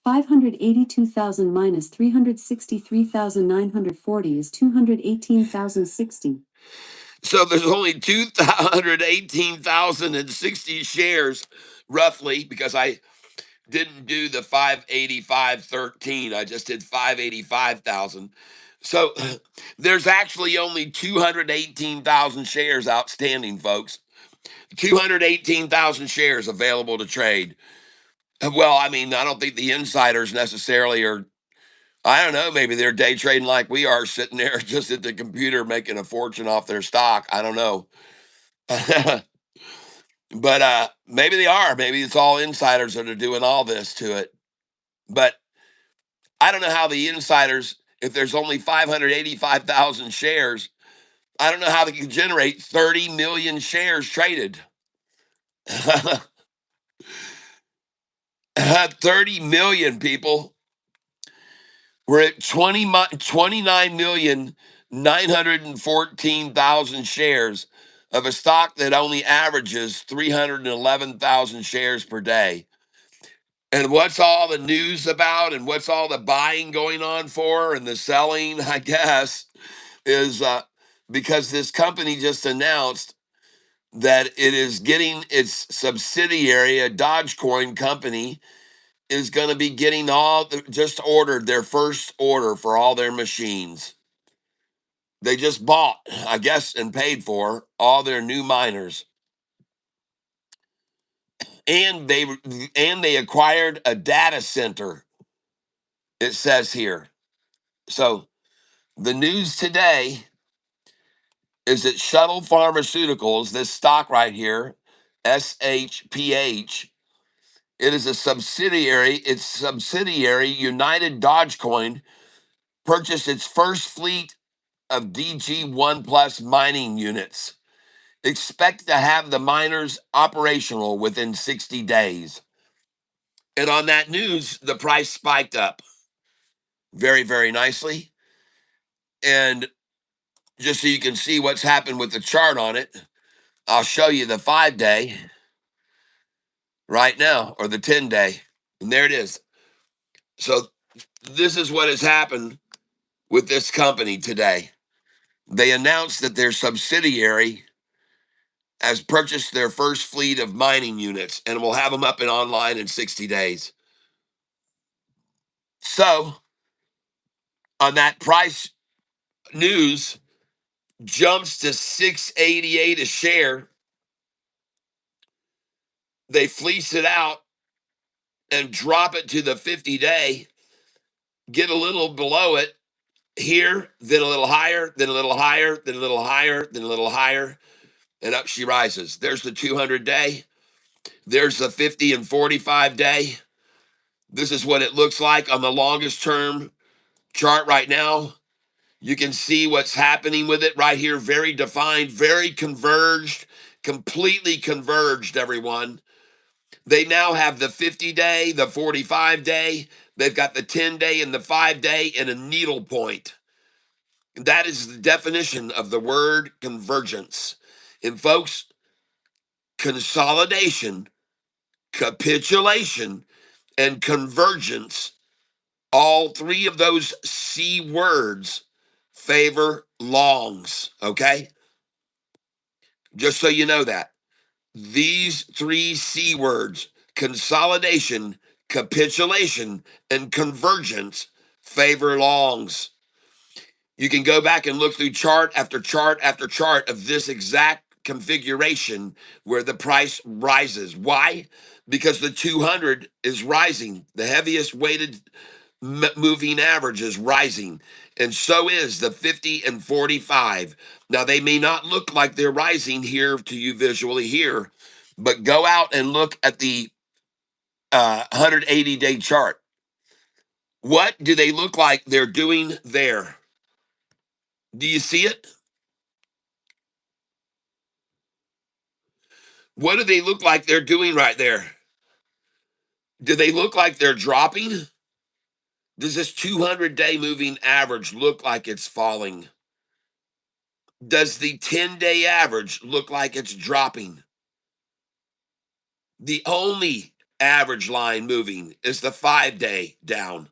582,000 minus 363,940 is 218,060. So there's only 218,060 shares, roughly, because I didn't do the 585.13. I just did 585,000. So there's actually only 218,000 shares outstanding, folks. 218,000 shares available to trade. Well, I mean, I don't think the insiders necessarily are. I don't know. Maybe they're day trading like we are, sitting there just at the computer making a fortune off their stock. I don't know. But maybe they are. Maybe it's all insiders that are doing all this to it. But I don't know how the insiders, if there's only 585,000 shares, I don't know how they can generate 30 million shares traded. 30 million people. We're at 29,914,000 shares of a stock that only averages 311,000 shares per day. And what's all the news about and what's all the buying going on for and the selling, I guess, is because this company just announced that it is getting its subsidiary, a Dogecoin company, is going to be getting just ordered their first order for all their machines. They just bought, I guess, and paid for all their new miners. And they acquired a data center, it says here. So the news today is that Shuttle Pharmaceuticals, this stock right here, SHPH, it is a subsidiary. Its subsidiary, United Dogecoin, purchased its first fleet of DG1 Plus mining units. Expect to have the miners operational within 60 days. And on that news, the price spiked up very, very nicely. And just so you can see what's happened with the chart on it, I'll show you the 5-day right now, or the 10-day. And there it is. So this is what has happened with this company today. They announced that their subsidiary has purchased their first fleet of mining units and will have them up and online in 60 days. So on that price news, jumps to 688 a share. They fleece it out and drop it to the 50-day, get a little below it here, then a little higher, then a little higher, then a little higher, then a little higher, and up she rises. There's the 200-day. There's the 50 and 45-day. This is what it looks like on the longest term chart right now. You can see what's happening with it right here. Very defined, very converged, completely converged, everyone. They now have the 50-day, the 45-day. They've got the 10-day and the 5-day and a needle point. That is the definition of the word convergence. And folks, consolidation, capitulation, and convergence, all three of those C words favor longs, okay? Just so you know that. These three C words, consolidation, capitulation, and convergence, favor longs. You can go back and look through chart after chart after chart of this exact configuration where the price rises. Why? Because the 200 is rising. The heaviest weighted moving average is rising, and so is the 50 and 45. Now, they may not look like they're rising here to you visually here, but go out and look at the 180-day chart. What do they look like they're doing there? Do you see it? What do they look like they're doing right there? Do they look like they're dropping? Does this 200-day moving average look like it's falling? Does the 10-day average look like it's dropping? The only average line moving is the 5-day down.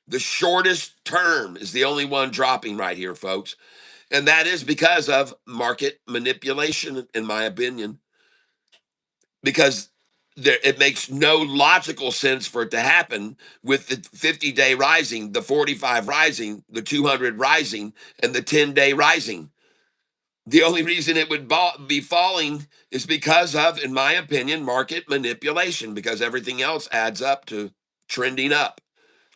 The shortest term is the only one dropping right here, folks. And that is because of market manipulation, in my opinion, because it makes no logical sense for it to happen with the 50-day rising, the 45 rising, the 200 rising, and the 10-day rising. The only reason it would be falling is because of, in my opinion, market manipulation, because everything else adds up to trending up,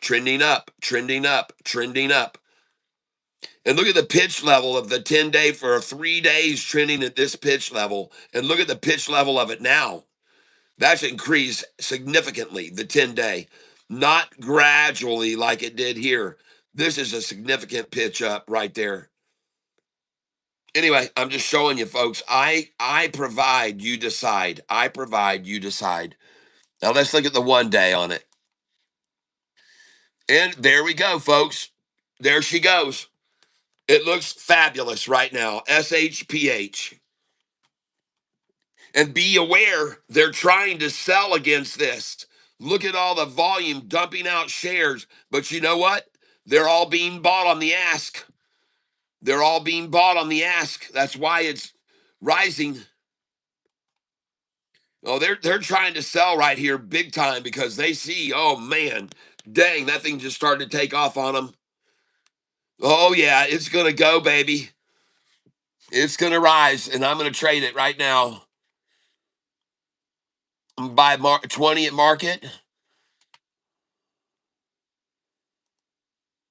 trending up, trending up, trending up. And look at the pitch level of the 10-day for 3 days trending at this pitch level. And look at the pitch level of it now. That's increased significantly, the 10-day, not gradually like it did here. This is a significant pitch up right there. Anyway, I'm just showing you, folks. I provide, you decide. I provide, you decide. Now let's look at the 1 day on it. And there we go, folks. There she goes. It looks fabulous right now. SHPH. And be aware, they're trying to sell against this. Look at all the volume dumping out shares. But you know what? They're all being bought on the ask. They're all being bought on the ask. That's why it's rising. Oh, they're trying to sell right here big time because they see, oh man, dang, that thing just started to take off on them. Oh yeah, it's gonna go, baby. It's gonna rise, and I'm gonna trade it right now. Buy 20 at market.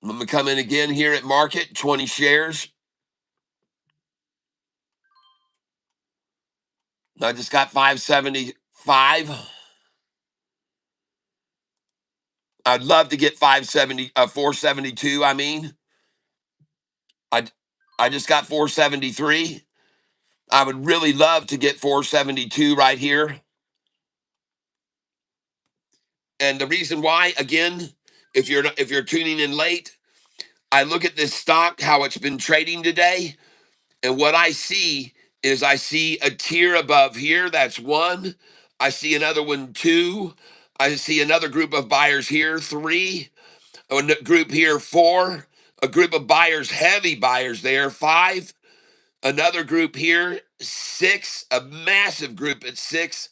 I'm gonna come in again here at market, 20 shares. I just got 575. I'd love to get 472. I mean, I I just got 473. I would really love to get 472 right here. And the reason why, again, if you're tuning in late, I look at this stock, how it's been trading today, and what I see is I see a tier above here. That's one. I see another one, two. I see another group of buyers here, three. A group here, four. A group of buyers, heavy buyers there, five. Another group here, six. A massive group at six.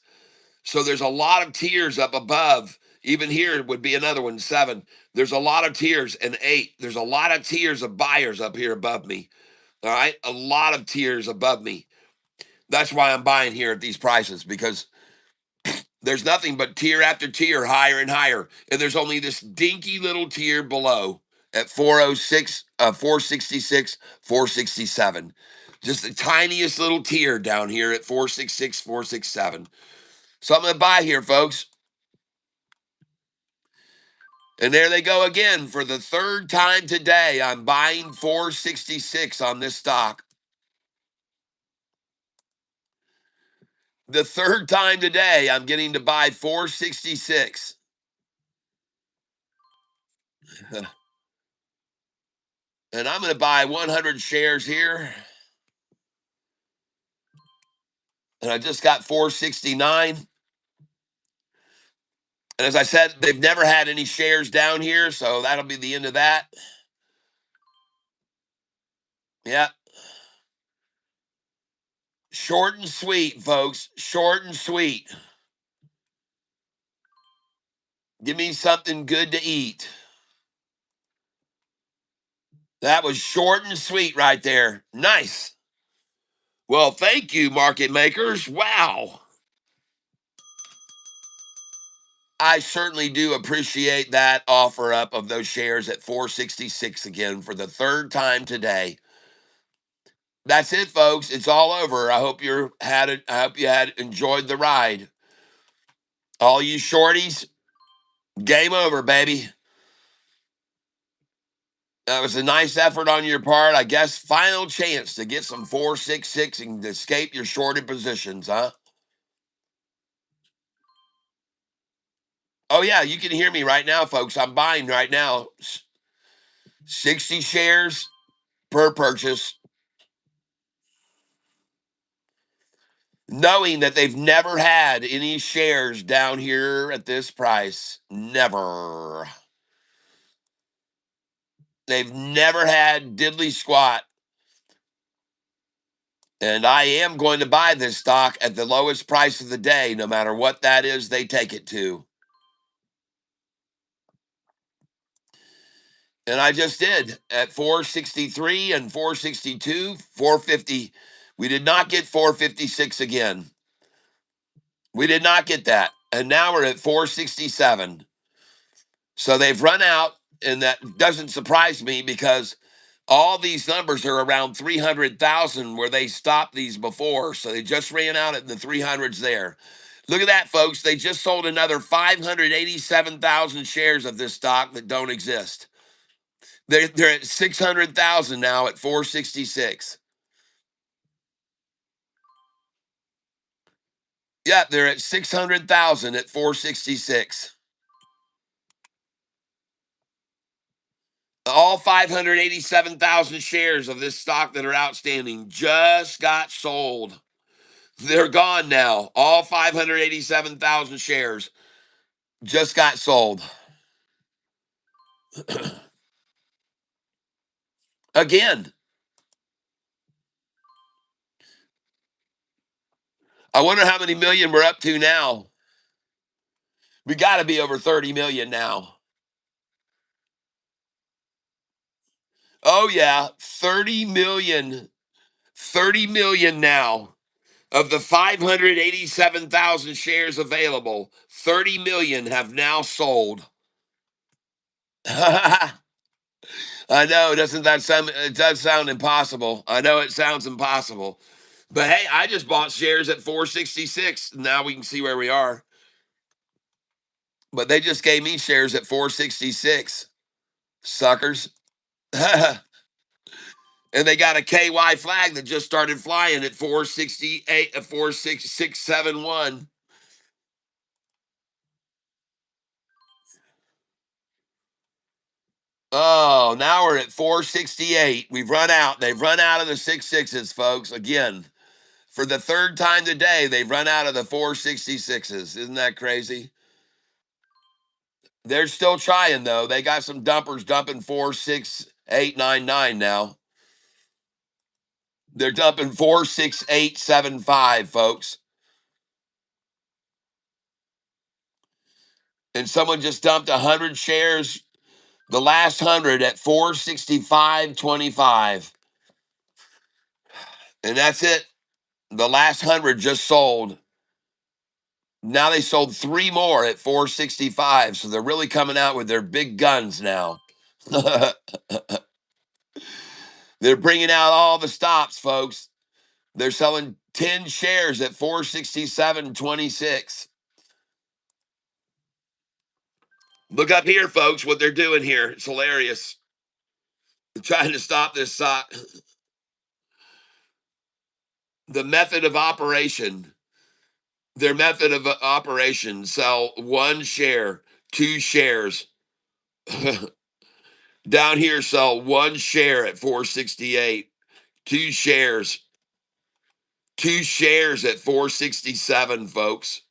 So there's a lot of tiers up above. Even here would be another one, seven. There's a lot of tiers, and eight. There's a lot of tiers of buyers up here above me. All right, a lot of tiers above me. That's why I'm buying here at these prices, because there's nothing but tier after tier, higher and higher. And there's only this dinky little tier below at 406, 466, 467. Just the tiniest little tier down here at 466, 467. So I'm going to buy here, folks. And there they go again. For the third time today, I'm buying 466 on this stock. The third time today, I'm getting to buy 466. And I'm going to buy 100 shares here. And I just got 469. And as I said, they've never had any shares down here, so that'll be the end of that. Yeah. Short and sweet, folks. Short and sweet. Give me something good to eat. That was short and sweet right there. Nice. Well, thank you, market makers. Wow. I certainly do appreciate that offer up of those shares at 466 again for the third time today. That's it, folks. It's all over. I hope you had enjoyed the ride. All you shorties, game over, baby. That was a nice effort on your part. I guess final chance to get some 466 and escape your shorted positions, huh? Oh, yeah, you can hear me right now, folks. I'm buying right now 60 shares per purchase, knowing that they've never had any shares down here at this price. Never. They've never had diddly squat. And I am going to buy this stock at the lowest price of the day, no matter what that is they take it to. And I just did at 463 and 462, 450. We did not get 456 again. We did not get that. And now we're at 467. So they've run out, and that doesn't surprise me because all these numbers are around 300,000 where they stopped these before. So they just ran out at the 300s there. Look at that, folks. They just sold another 587,000 shares of this stock that don't exist. They're at 600,000 now at 466. Yeah, they're at 600,000 at 466. All 587,000 shares of this stock that are outstanding just got sold. They're gone now. All 587,000 shares just got sold. Again, I wonder how many million we're up to now. We got to be over 30 million now. Oh, yeah, 30 million. 30 million now. Of the 587,000 shares available, 30 million have now sold. I know, doesn't that sound, it does sound impossible. I know it sounds impossible. But hey, I just bought shares at 466. Now we can see where we are. But they just gave me shares at 466. Suckers. And they got a KY flag that just started flying at 468, 46671. Oh, now we're at 468. We've run out. They've run out of the 6.6s, folks. Again, for the third time today, they've run out of the 466s. Isn't that crazy? They're still trying, though. They got some dumpers dumping 46899 now. They're dumping 46875, folks. And someone just dumped 100 shares, the last 100 at 46525. And that's it. The last 100 just sold. Now they sold three more at 465, so they're really coming out with their big guns now. They're bringing out all the stops, folks. They're selling 10 shares at 467.26. Look up here, folks, what they're doing here. It's hilarious. They're trying to stop this stock. The method of operation. Their method of operation: sell one share, two shares. Down here, sell one share at 468, two shares, two shares at 467, folks.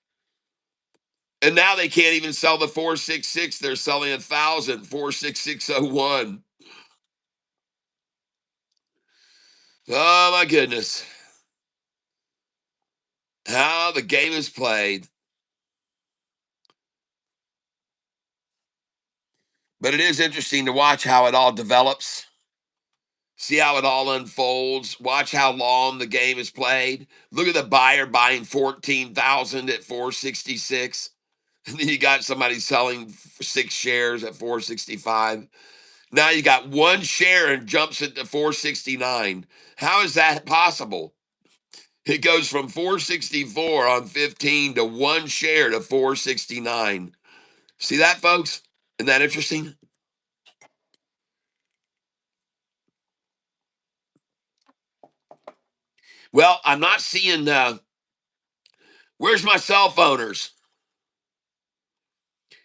And now they can't even sell the 466. They're selling 1,000, 46601. Oh my goodness. How the game is played. But it is interesting to watch how it all develops. See how it all unfolds. Watch how long the game is played. Look at the buyer buying 14,000 at 466. And then you got somebody selling six shares at 465. Now you got one share and jumps it to 469. How is that possible? It goes from 464 on 15 to one share to 469. See that, folks? Isn't that interesting? Well, I'm not seeing. Where's my cell phoners?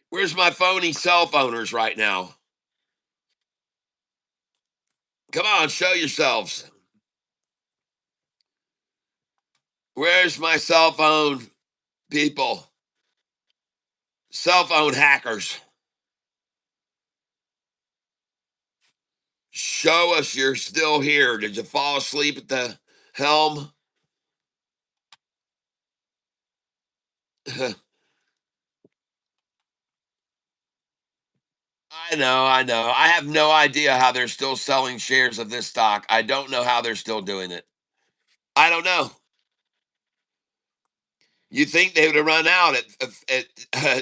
Where's my phony cell phoners right now? Come on, show yourselves. Where's my cell phone people? Cell phone hackers. Show us you're still here. Did you fall asleep at the helm? I know, I know. I have no idea how they're still selling shares of this stock. I don't know how they're still doing it. I don't know. You think they would have run out at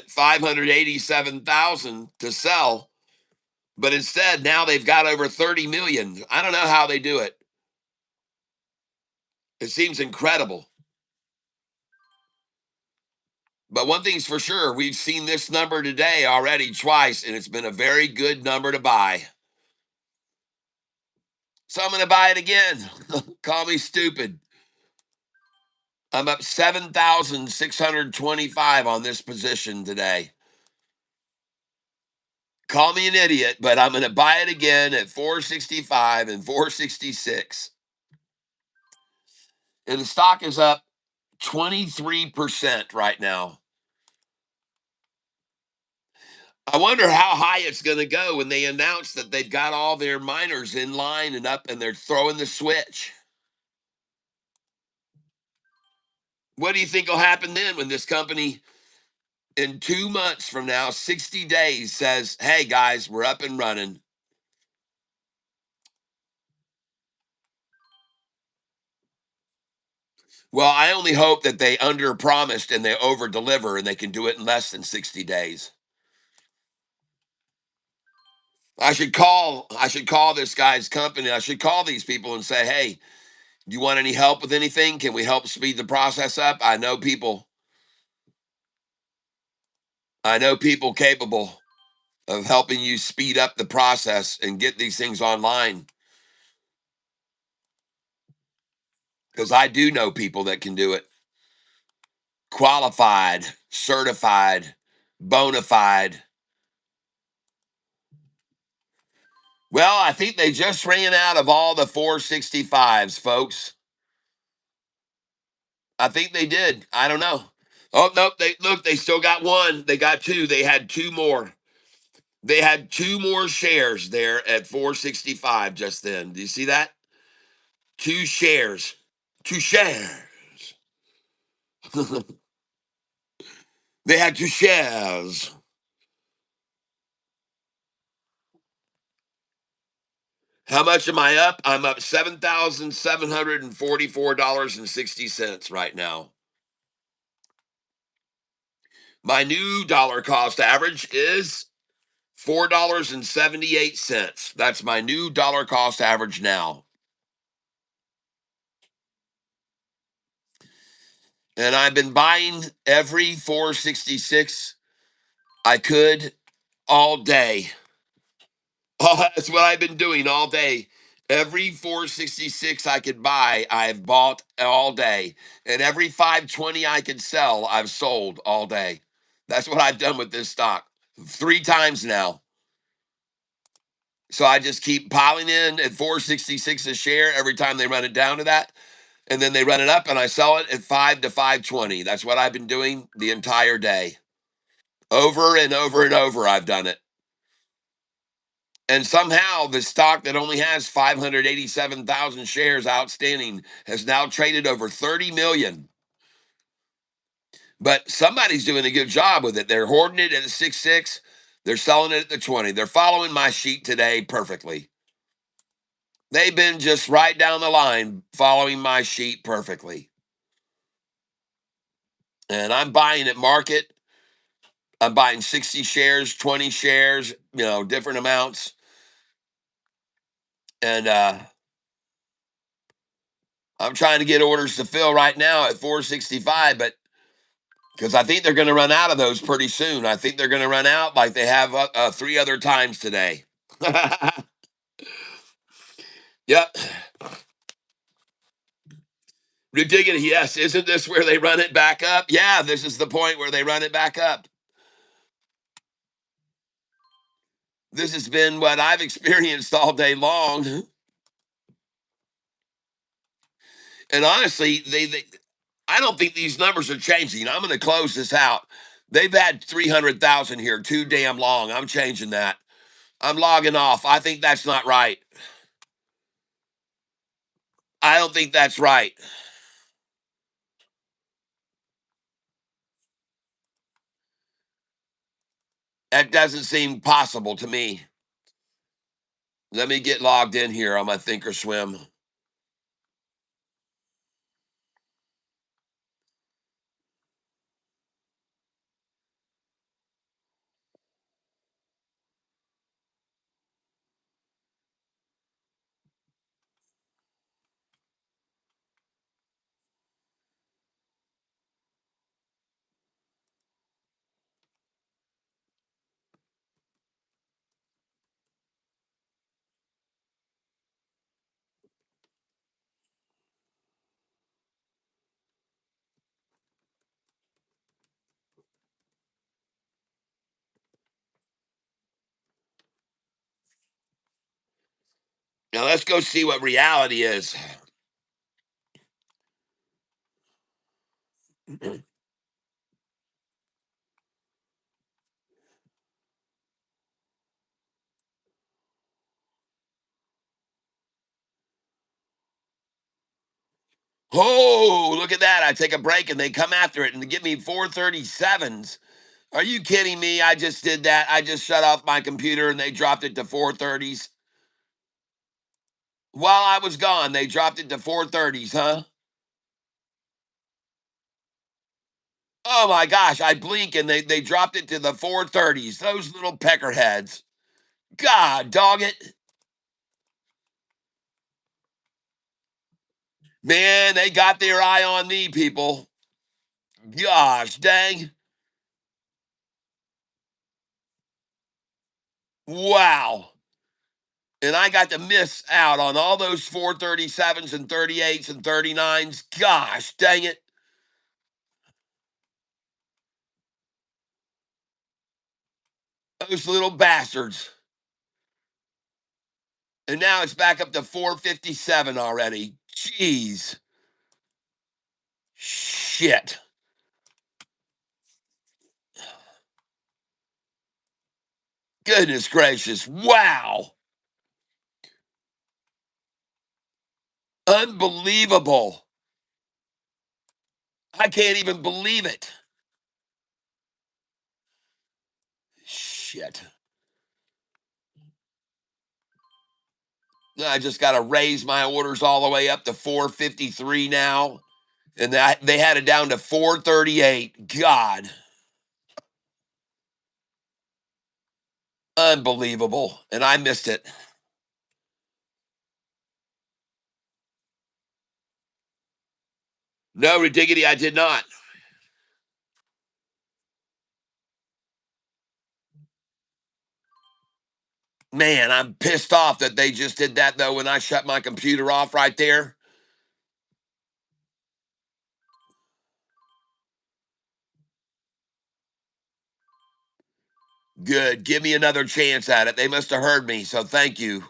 587,000 to sell, but instead now they've got over 30 million. I don't know how they do it. It seems incredible. But one thing's for sure, we've seen this number today already twice, and it's been a very good number to buy. So I'm going to buy it again. Call me stupid. I'm up 7,625 on this position today. Call me an idiot, but I'm going to buy it again at 465 and 466. And the stock is up 23% right now. I wonder how high it's going to go when they announce that they've got all their miners in line and up and they're throwing the switch. What do you think will happen then when this company in 2 months from now, 60 days, says, hey guys, we're up and running? Well, I only hope that they under promised and they over deliver and they can do it in less than 60 days. I should call this guy's company. I should call these people and say, hey, do you want any help with anything? Can we help speed the process up? I know people capable of helping you speed up the process and get these things online. Because I do know people that can do it. Qualified, certified, bona fide. Well, I think they just ran out of all the 465s, folks. I think they did. I don't know. Oh, nope. They still got one. They got two. They had two more. They had two more shares there at 465 just then. Do you see that? Two shares. Two shares. They had two shares. How much am I up? I'm up $7,744.60 right now. My new dollar cost average is $4.78. That's my new dollar cost average now. And I've been buying every 466 I could all day. Oh, that's what I've been doing all day. Every 466 I could buy, I've bought all day. And every 520 I could sell, I've sold all day. That's what I've done with this stock 3 times now. So I just keep piling in at 466 a share every time they run it down to that. And then they run it up and I sell it at 5 to 520. That's what I've been doing the entire day. Over and over and over, I've done it. And somehow the stock that only has 587,000 shares outstanding has now traded over 30 million. But somebody's doing a good job with it. They're hoarding it at the 6.6. They're selling it at the 20. They're following my sheet today perfectly. They've been just right down the line following my sheet perfectly. And I'm buying at market. I'm buying 60 shares, 20 shares, different amounts. And I'm trying to get orders to fill right now at 465, but because I think they're going to run out of those pretty soon. I think they're going to run out like they have 3 other times today. Yep. Ridiculous. Yes. Isn't this where they run it back up? Yeah, this is the point where they run it back up. This has been what I've experienced all day long. And honestly, I don't think these numbers are changing. I'm going to close this out. They've had 300,000 here too damn long. I'm changing that. I'm logging off. I think that's not right. I don't think that's right. That doesn't seem possible to me. Let me get logged in here on my Thinkorswim. Now let's go see what reality is. Oh, look at that. I take a break and they come after it and give me 437s. Are you kidding me? I just did that. I just shut off my computer and they dropped it to 430s. While I was gone, they dropped it to 430s, huh? Oh my gosh, I blink and they dropped it to the 430s. Those little peckerheads. God dog it. Man, they got their eye on me, people. Gosh dang. Wow. And I got to miss out on all those 437s and 38s and 39s. Gosh dang it. Those little bastards. And now it's back up to 457 already. Jeez. Shit. Goodness gracious. Wow. Unbelievable. I can't even believe it. Shit. I just got to raise my orders all the way up to 453 now. And that they had it down to 438. God. Unbelievable. And I missed it. No, ridiggity, I did not. Man, I'm pissed off that they just did that though when I shut my computer off right there. Good. Give me another chance at it. They must have heard me, so thank you.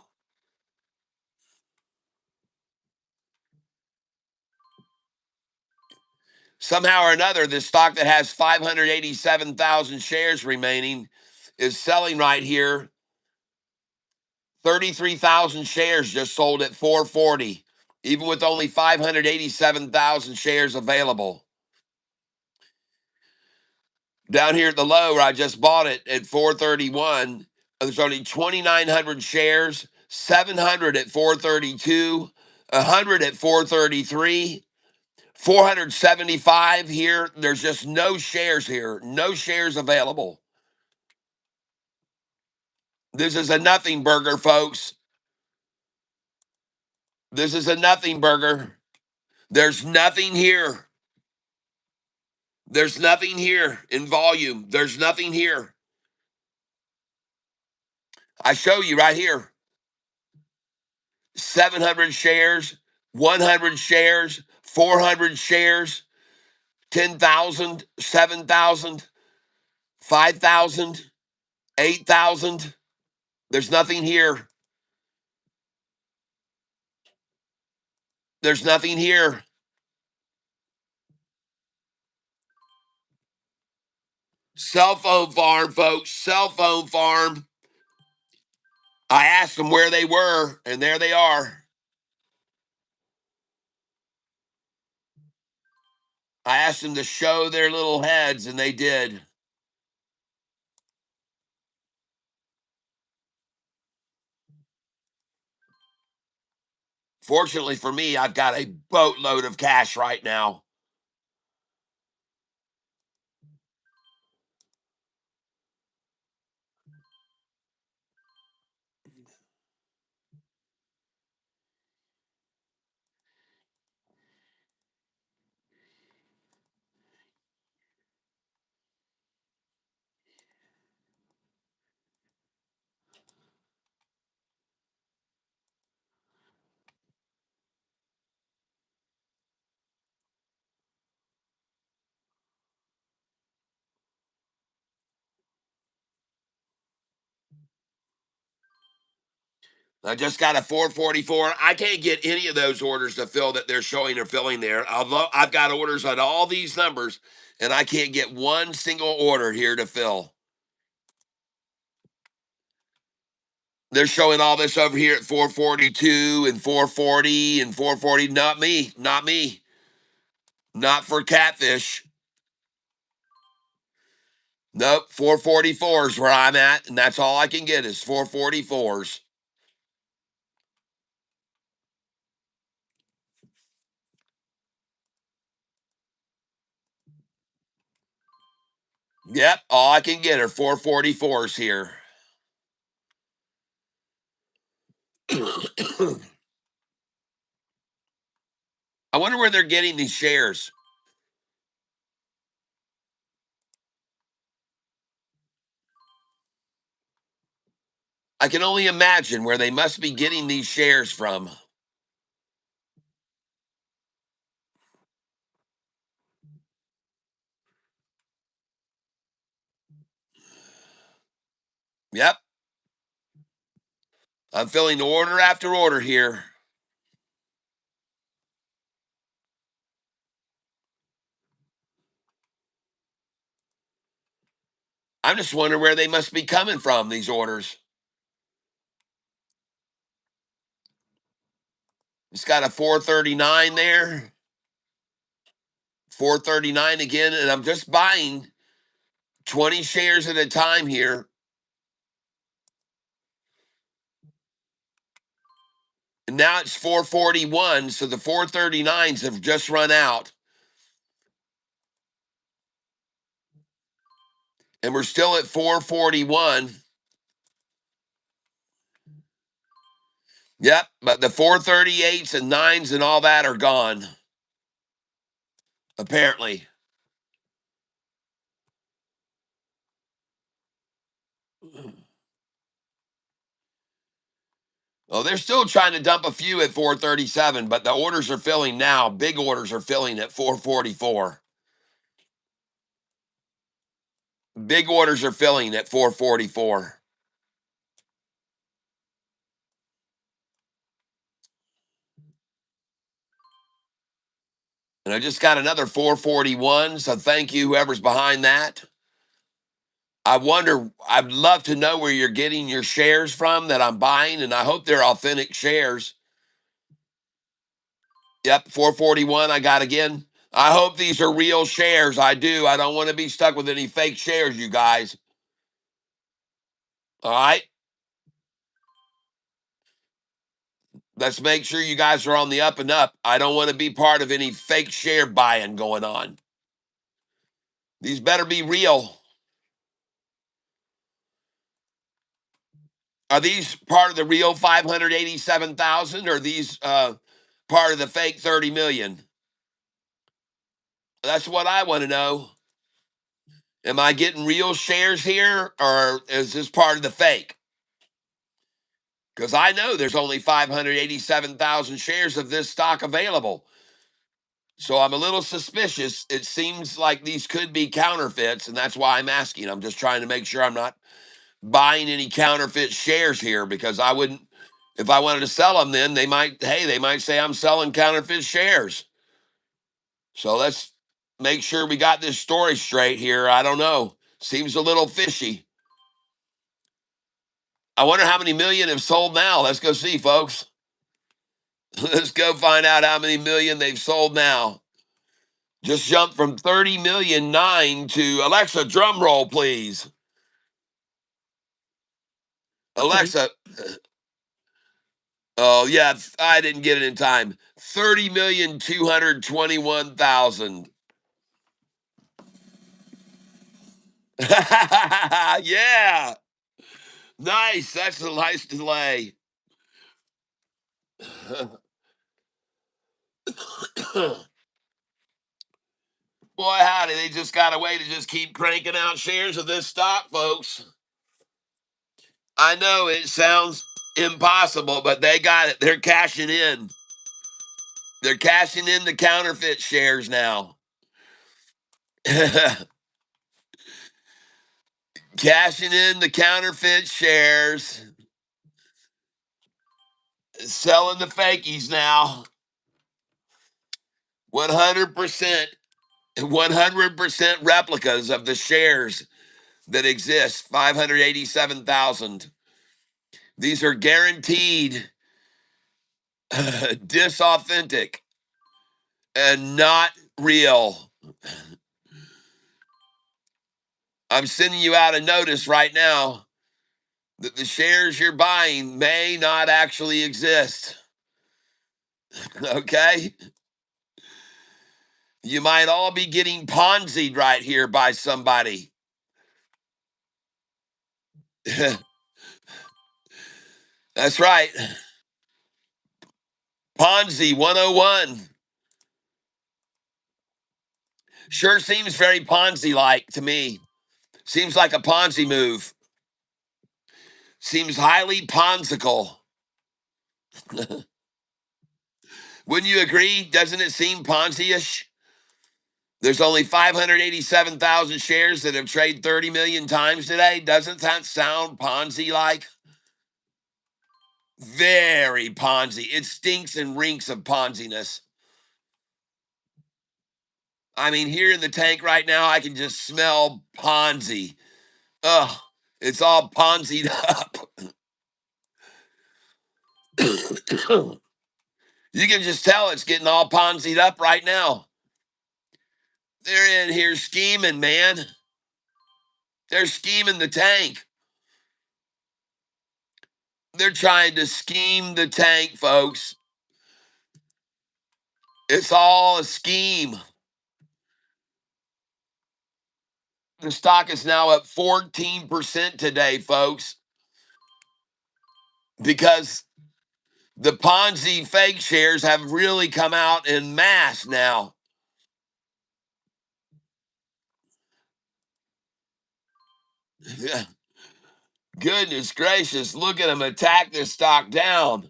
Somehow or another, this stock that has 587,000 shares remaining is selling right here. 33,000 shares just sold at 440, even with only 587,000 shares available. Down here at the low where I just bought it at 431, there's only 2,900 shares, 700 at 432, 100 at 433, 475 here. There's just no shares here, no shares available. This is a nothing burger, folks. This is a nothing burger. There's nothing here. There's nothing here in volume. There's nothing here. I show you right here. 700 shares, 100 shares, 400 shares, 10,000, 7,000, 5,000, 8,000. There's nothing here. There's nothing here. Cell phone farm, folks. Cell phone farm. I asked them where they were, and there they are. I asked them to show their little heads, and they did. Fortunately for me, I've got a boatload of cash right now. I just got a 444. I can't get any of those orders to fill that they're showing or filling there. Although I've got orders on all these numbers, and I can't get one single order here to fill. They're showing all this over here at 442 and 440 and 440. Not me. Not me. Not for Catfish. Nope. 444 is where I'm at, and that's all I can get is 444s. Yep. All I can get are 444s here. I wonder where they're getting these shares. I can only imagine where they must be getting these shares from. Yep. I'm filling order after order here. I'm just wondering where they must be coming from, these orders. It's got a 439 there, 439 again, and I'm just buying 20 shares at a time here. And now it's 441, so the 439s have just run out. And we're still at 441. Yep, but the 438s and 9s and all that are gone, apparently. Oh, they're still trying to dump a few at 437, but the orders are filling now. Big orders are filling at 444. Big orders are filling at 444. And I just got another 441, so thank you, whoever's behind that. I wonder, I'd love to know where you're getting your shares from that I'm buying, and I hope they're authentic shares. Yep, 441 I got again. I hope these are real shares. I do. I don't want to be stuck with any fake shares, you guys. All right? Let's make sure you guys are on the up and up. I don't want to be part of any fake share buying going on. These better be real. Are these part of the real 587,000 or are these part of the fake 30 million? That's what I want to know. Am I getting real shares here or is this part of the fake? Because I know there's only 587,000 shares of this stock available. So I'm a little suspicious. It seems like these could be counterfeits, and that's why I'm asking. I'm just trying to make sure I'm not buying any counterfeit shares here, because I wouldn't, if I wanted to sell them, then they might say I'm selling counterfeit shares. So let's make sure we got this story straight here. I don't know. Seems a little fishy. I wonder how many million have sold now. Let's go see, folks. Let's go find out how many million they've sold now. Just jumped from 30 million nine to Alexa, drum roll, please. Alexa, oh yeah, I didn't get it in time. 30,221,000. Yeah, nice. That's a nice delay. Boy, howdy, they just got a way to just keep cranking out shares of this stock, folks. I know it sounds impossible, but they got it. They're cashing in. They're cashing in the counterfeit shares now. Cashing in the counterfeit shares, selling the fakies now. 100%, 100% replicas of the shares that exist. 587,000. These are guaranteed disauthentic and not real. I'm sending you out a notice right now that the shares you're buying may not actually exist. Okay? You might all be getting Ponzi'd right here by somebody. That's right. Ponzi 101. Sure seems very Ponzi like to me. Seems like a Ponzi move. Seems highly Ponzical. Wouldn't you agree? Doesn't it seem Ponzi-ish? There's only 587,000 shares that have traded 30 million times today. Doesn't that sound Ponzi like? Very Ponzi. It stinks and reeks of Ponziness. I mean, here in the tank right now, I can just smell Ponzi. Ugh, it's all Ponzi'd up. You can just tell it's getting all Ponzi'd up right now. They're in here scheming, man. They're scheming the tank. They're trying to scheme the tank, folks. It's all a scheme. The stock is now up 14% today, folks, because the Ponzi fake shares have really come out in mass now. Goodness gracious, look at them attack this stock down.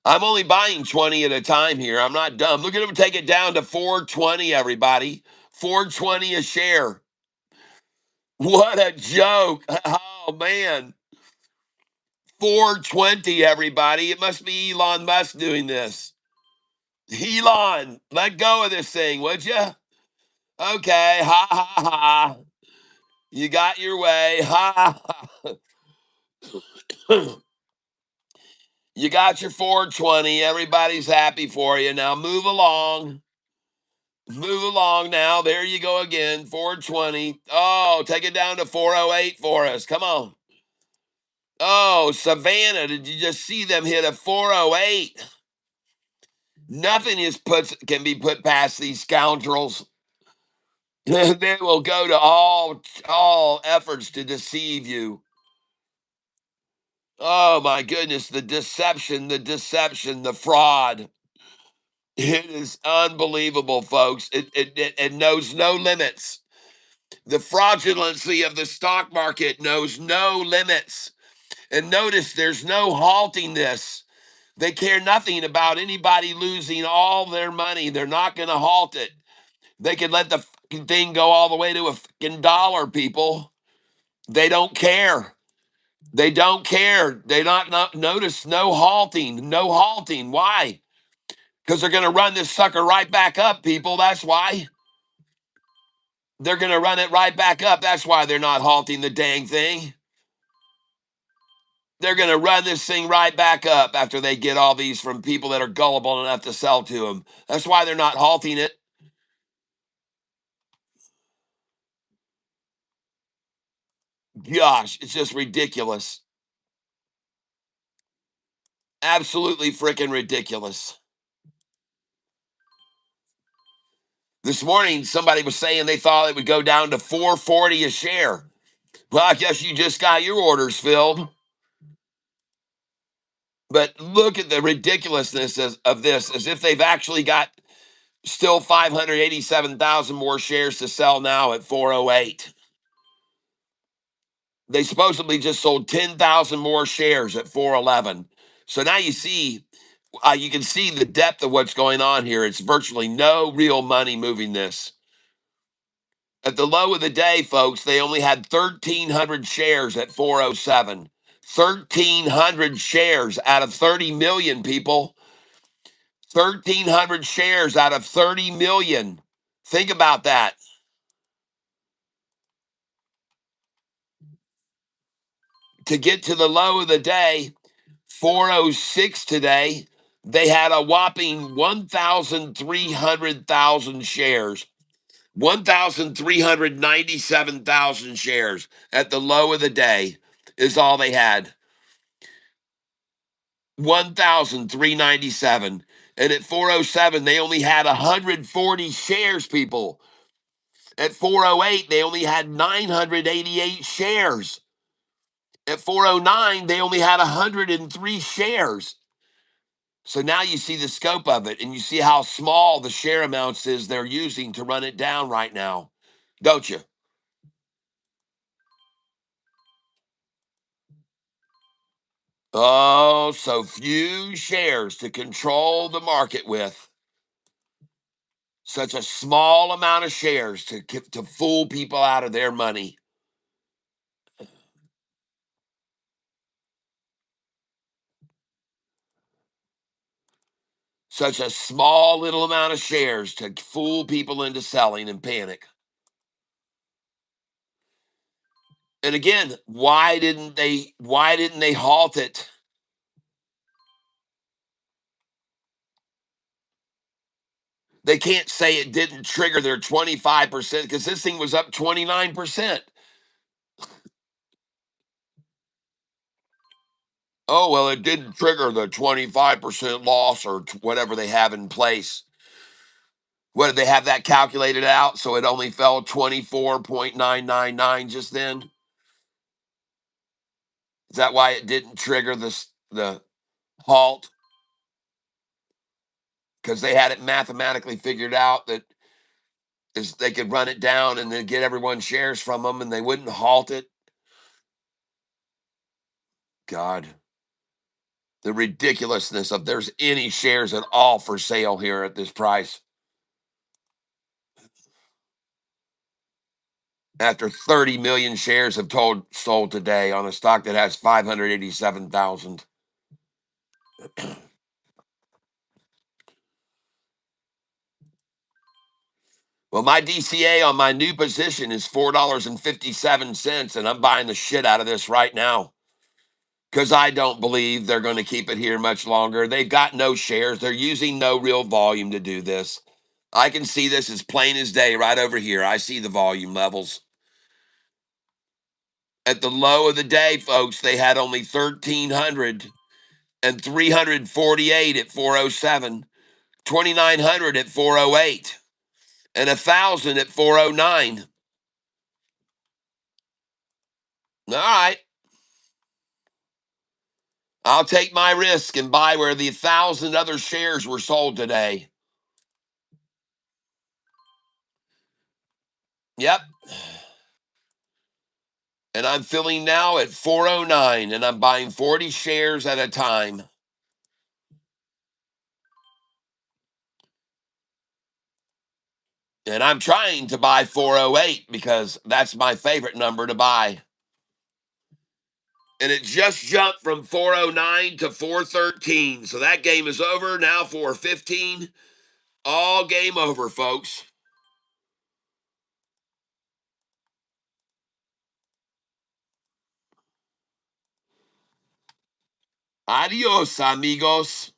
I'm only buying 20 at a time here. I'm not dumb. Look at them take it down to 420, everybody. 420 a share. What a joke. Oh, man. 420, everybody. It must be Elon Musk doing this. Elon, let go of this thing, would you? Okay, ha ha ha. You got your way. Ha ha ha. You got your 420. Everybody's happy for you. Now move along. Move along now. There you go again. 420. Oh, take it down to 408 for us. Come on. Oh, Savannah, did you just see them hit a 408? Nothing can be put past these scoundrels. They will go to all efforts to deceive you. Oh my goodness, the deception, the fraud. It is unbelievable, folks. It knows no limits. The fraudulency of the stock market knows no limits. And notice there's no halting this. They care nothing about anybody losing all their money. They're not going to halt it. They could let the fucking thing go all the way to a fucking dollar, people. They don't care. They don't care. They not notice no halting, no halting. Why? Because they're going to run this sucker right back up, people. That's why. They're going to run it right back up. That's why they're not halting the dang thing. They're going to run this thing right back up after they get all these from people that are gullible enough to sell to them. That's why they're not halting it. Gosh, it's just ridiculous. Absolutely freaking ridiculous. This morning, somebody was saying they thought it would go down to 440 a share. Well, I guess you just got your orders filled. But look at the ridiculousness of this, as if they've actually got still 587,000 more shares to sell now at 408. They supposedly just sold 10,000 more shares at 411. So now you can see the depth of what's going on here. It's virtually no real money moving this. At the low of the day, folks, they only had 1,300 shares at 407. 1,300 shares out of 30 million people. 1,300 shares out of 30 million. Think about that. To get to the low of the day, 406 today, they had a whopping 1,300,000 shares. 1,397,000 shares at the low of the day is all they had. 1,397. And at 407, they only had 140 shares, people. At 408, they only had 988 shares. At 409, they only had 103 shares. So now you see the scope of it, and you see how small the share amounts is they're using to run it down right now, don't you? Oh, so few shares to control the market with. Such a small amount of shares to fool people out of their money. Such a small little amount of shares to fool people into selling and panic. And again, why didn't they halt it? They can't say it didn't trigger their 25% because this thing was up 29%. Oh, well, it didn't trigger the 25% loss or whatever they have in place. What did they have that calculated out? So it only fell 24.999 just then. Is that why it didn't trigger the halt? Because they had it mathematically figured out that is they could run it down and then get everyone shares from them and they wouldn't halt it. God, the ridiculousness of there's any shares at all for sale here at this price after 30 million shares have sold today on a stock that has 587,000. Well, my DCA on my new position is $4.57, and I'm buying the shit out of this right now because I don't believe they're going to keep it here much longer. They've got no shares. They're using no real volume to do this. I can see this as plain as day right over here. I see the volume levels. At the low of the day, folks, they had only 1,300 and 348 at 407, 2,900 at 408, and 1,000 at 409. All right. I'll take my risk and buy where the 1,000 other shares were sold today. Yep. And I'm filling now at 409 and I'm buying 40 shares at a time. And I'm trying to buy 408 because that's my favorite number to buy. And it just jumped from 409 to 413. So that game is over. Now 415. All game over, folks. Adios, amigos.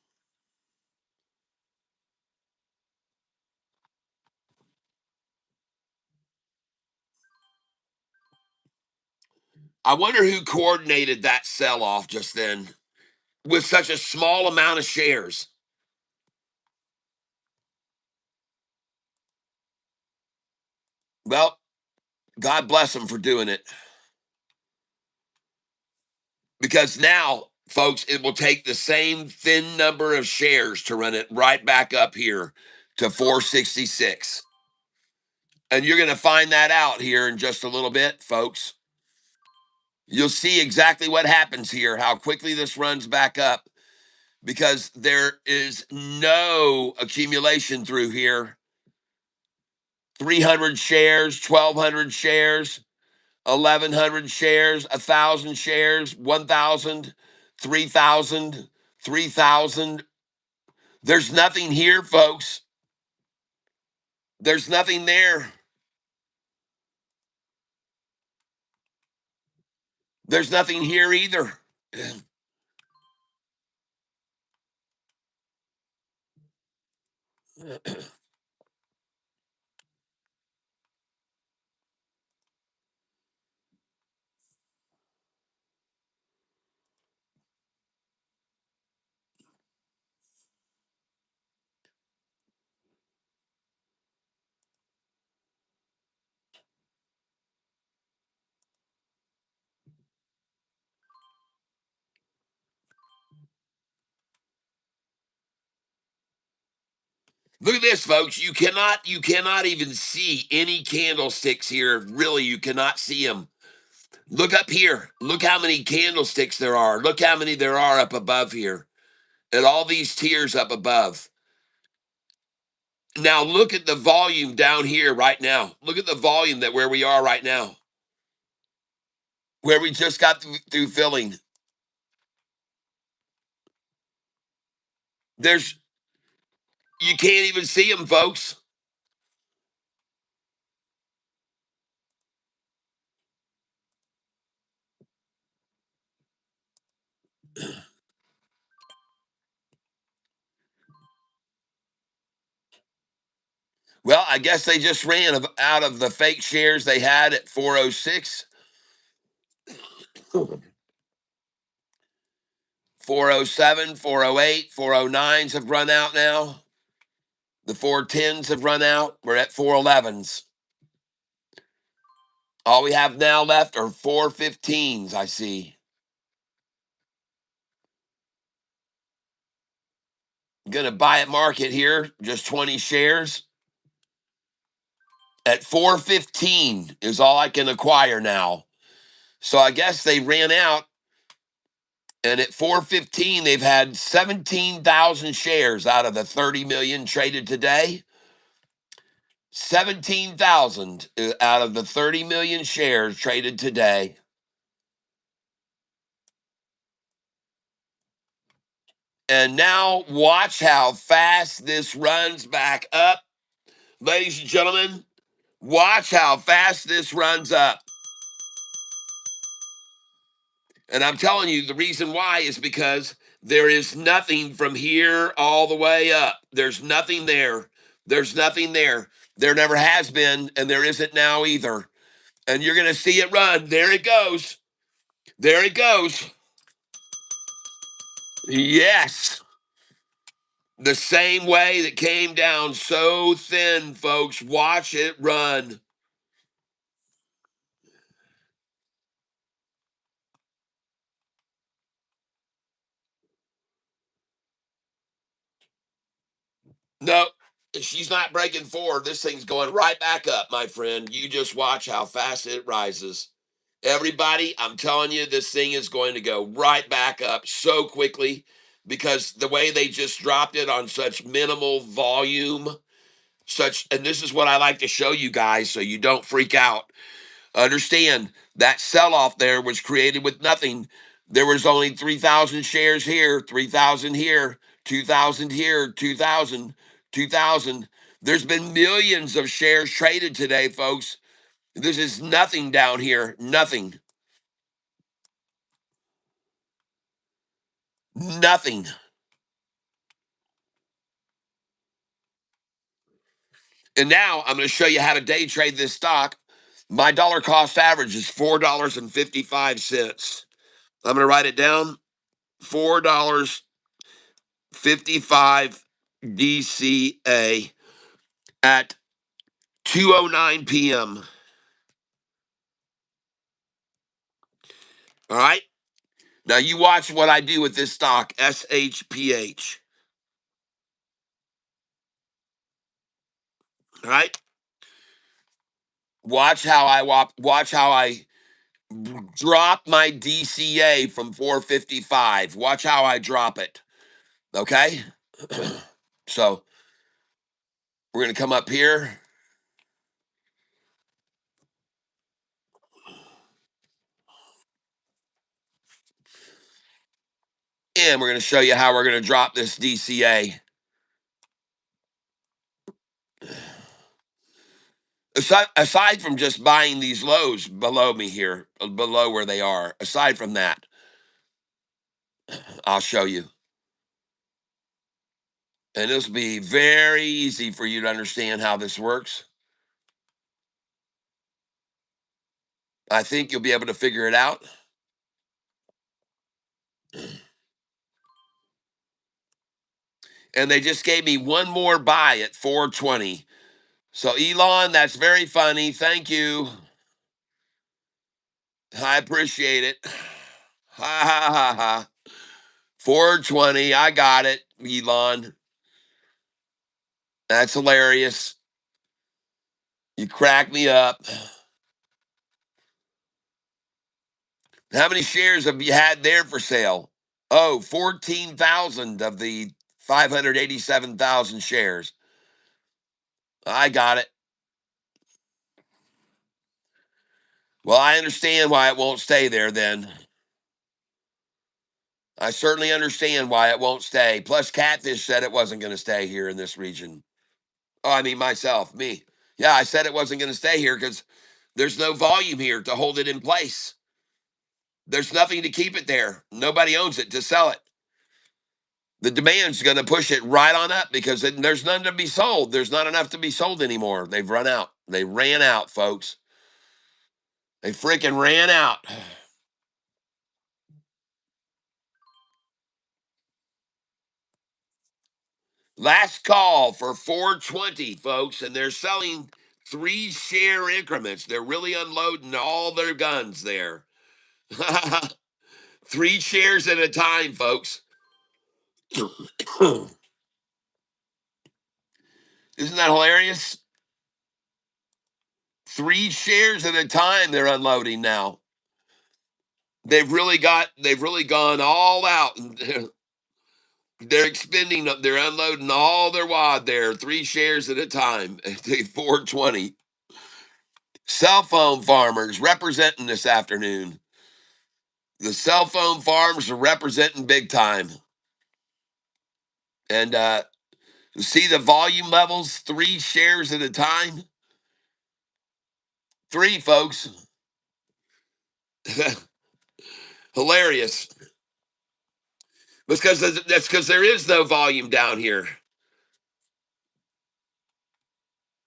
I wonder who coordinated that sell off just then with such a small amount of shares. Well, God bless them for doing it. Because now, folks, it will take the same thin number of shares to run it right back up here to 466. And you're going to find that out here in just a little bit, folks. You'll see exactly what happens here, how quickly this runs back up, because there is no accumulation through here. 300 shares, 1,200 shares, 1,100 shares, 1,000 shares, 1,000, 3,000, 3,000. There's nothing here, folks. There's nothing there. There's nothing here either. Look at this, folks. You cannot even see any candlesticks here. Really, you cannot see them. Look up here. Look how many candlesticks there are. Look how many there are up above here. And all these tiers up above. Now look at the volume down here right now. Look at the volume that where we are right now. Where we just got through filling. There's you can't even see them, folks. Well, I guess they just ran out of the fake shares they had at 406. 407, 408, 409s have run out now. The 410s have run out. We're at 411s. All we have now left are 415s, I see. Gonna buy at market here, just 20 shares. At 415 is all I can acquire now. So I guess they ran out. And at 415, they've had 17,000 shares out of the 30 million traded today. 17,000 out of the 30 million shares traded today. And now watch how fast this runs back up. Ladies and gentlemen, watch how fast this runs up. And I'm telling you, the reason why is because there is nothing from here all the way up. There's nothing there. There's nothing there. There never has been, and there isn't now either. And you're going to see it run. There it goes. There it goes. Yes. The same way that came down so thin, folks. Watch it run. No, she's not breaking forward. This thing's going right back up, my friend. You just watch how fast it rises. Everybody, I'm telling you, this thing is going to go right back up so quickly because the way they just dropped it on such minimal volume, and this is what I like to show you guys so you don't freak out. Understand that sell off there was created with nothing. There was only 3,000 shares here, 3,000 here, 2,000 here, 2,000, 2,000. There's been millions of shares traded today, folks. This is nothing down here. Nothing. Nothing. And now I'm going to show you how to day trade this stock. My dollar cost average is $4.55. I'm going to write it down. $4.55 DCA at 2:09 p.m. All right. Now you watch what I do with this stock, SHPH. All right. Watch how I drop my DCA from 455. Watch how I drop it. Okay. So we're gonna come up here and we're gonna show you how we're gonna drop this DCA. Aside from just buying these lows below me here, below where they are, aside from that, I'll show you. And this will be very easy for you to understand how this works. I think you'll be able to figure it out. And they just gave me one more buy at 420. So Elon, that's very funny. Thank you. I appreciate it. Ha ha ha ha. 420. I got it, Elon. That's hilarious. You crack me up. How many shares have you had there for sale? Oh, 14,000 of the 587,000 shares. I got it. Well, I understand why it won't stay there then. I certainly understand why it won't stay. Plus, Catfish said it wasn't going to stay here in this region. Oh, I mean, me. Yeah, I said it wasn't going to stay here because there's no volume here to hold it in place. There's nothing to keep it there. Nobody owns it to sell it. The demand's going to push it right on up because there's none to be sold. There's not enough to be sold anymore. They've run out. They ran out, folks. They freaking ran out. Last call for 420, folks, and they're selling 3-share increments. They're really unloading all their guns there. 3 shares at a time, folks. Isn't that hilarious? 3 shares at a time they're unloading now. They've really gone all out and they're unloading all their wad there, 3 shares at a time at 420. Cell phone farmers representing this afternoon. The cell phone farms are representing big time. And you see the volume levels, 3 shares at a time. 3, folks. Hilarious. That's because there is no volume down here.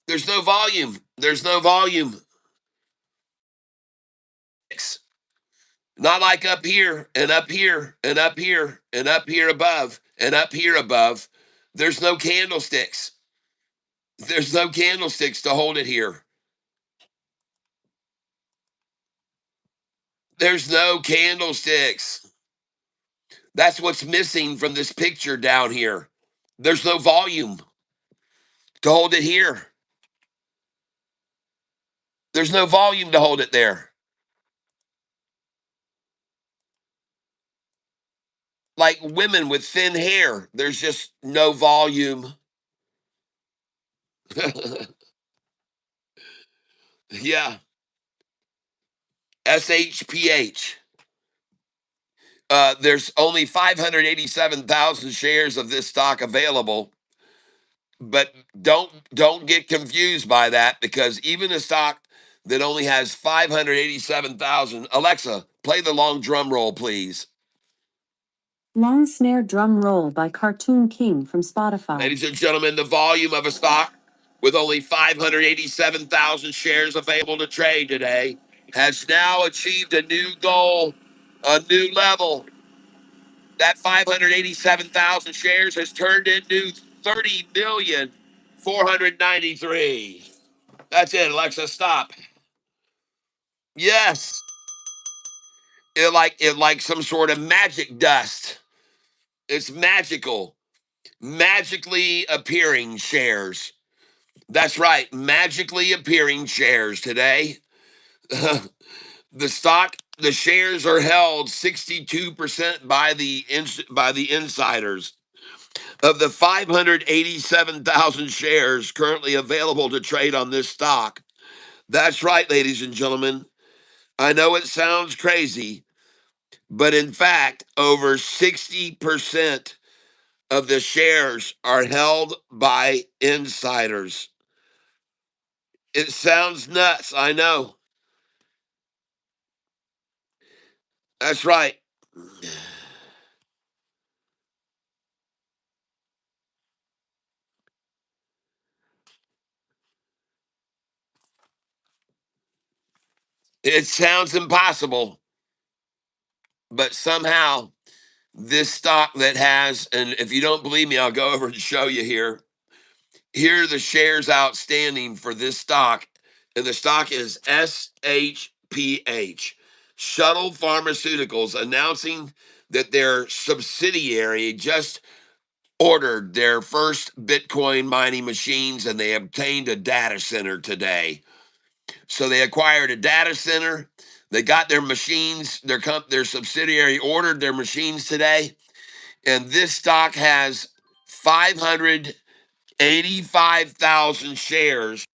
There's no volume. There's no volume. Not like up here and up here and up here and up here above and up here above. There's no candlesticks. There's no candlesticks to hold it here. There's no candlesticks. That's what's missing from this picture down here. There's no volume to hold it here. There's no volume to hold it there. Like women with thin hair, there's just no volume. Yeah. SHPH. There's only 587,000 shares of this stock available, but don't get confused by that, because even a stock that only has 587,000. Alexa, play the long drum roll, please. Long snare drum roll by Cartoon King from Spotify. Ladies and gentlemen, the volume of a stock with only 587,000 shares available to trade today has now achieved a new goal, a new level. That 587,000 shares has turned into 30,493,000. That's it, Alexa, stop. Yes. It like some sort of magic dust. It's magical. Magically appearing shares. That's right, magically appearing shares today. The shares are held 62% by the insiders. Of the 587,000 shares currently available to trade on this stock. That's right, ladies and gentlemen. I know it sounds crazy, but in fact, over 60% of the shares are held by insiders. It sounds nuts, I know. That's right. It sounds impossible, but somehow this stock that has, and if you don't believe me, I'll go over and show you here. Here are the shares outstanding for this stock, and the stock is SHPH, Shuttle Pharmaceuticals, announcing that their subsidiary just ordered their first Bitcoin mining machines, and they obtained a data center today. So they acquired a data center. They got their machines. Their subsidiary ordered their machines today, and this stock has 585,000 shares.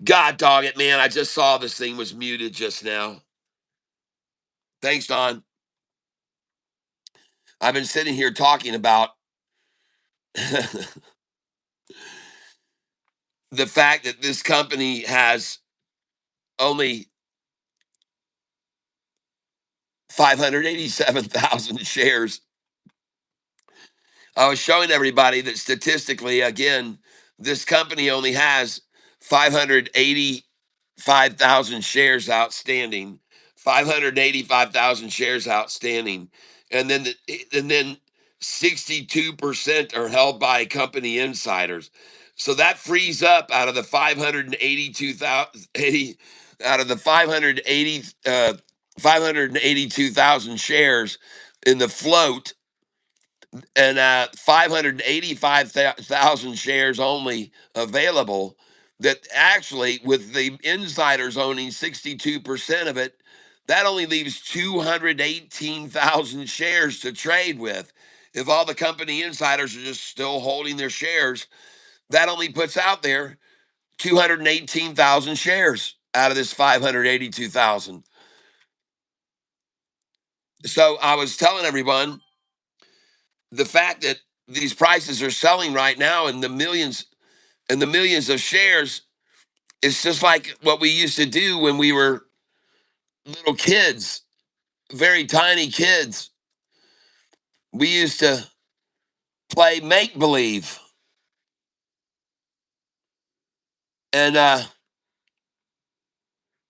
God dog it, man. I just saw this thing was muted just now. Thanks, Don. I've been sitting here talking about the fact that this company has only 587,000 shares. I was showing everybody that statistically, again, this company only has 585,000 shares outstanding. 585,000 shares outstanding. And then 62% are held by company insiders. So that frees up out of the 582,000 shares in the float, and 585,000 shares only available, that actually, with the insiders owning 62% of it, that only leaves 218,000 shares to trade with. If all the company insiders are just still holding their shares, that only puts out there 218,000 shares out of this 582,000. So I was telling everyone the fact that these prices are selling right now in the millions and the millions of shares is just like what we used to do when we were little kids, very tiny kids. We used to play make believe. And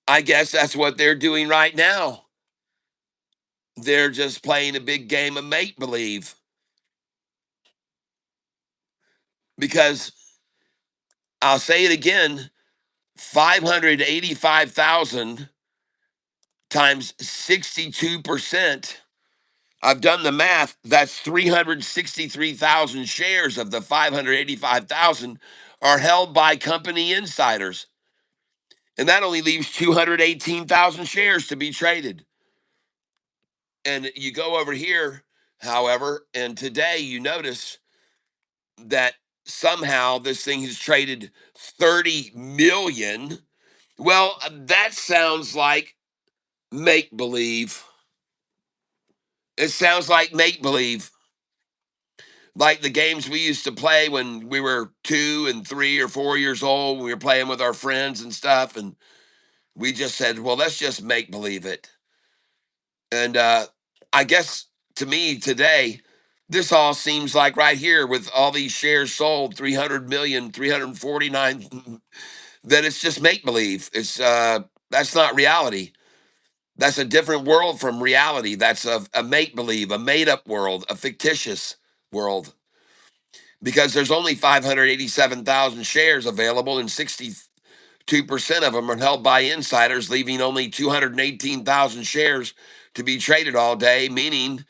I guess that's what they're doing right now. They're just playing a big game of make believe, because I'll say it again, 585,000 times 62%. I've done the math. That's 363,000 shares of the 585,000 are held by company insiders. And that only leaves 218,000 shares to be traded. And you go over here, however, and today you notice that somehow this thing has traded 30 million. Well, that sounds like make believe. It sounds like make believe. Like the games we used to play when we were 2 and 3 or 4 years old, we were playing with our friends and stuff, and we just said, well, let's just make believe it. And I guess to me today, this all seems like right here with all these shares sold, 300 million, 349, that it's just make believe. It's that's not reality. That's a different world from reality. That's a make believe, a made up world, a fictitious world, because there's only 587,000 shares available, and 62% of them are held by insiders, leaving only 218,000 shares to be traded all day, meaning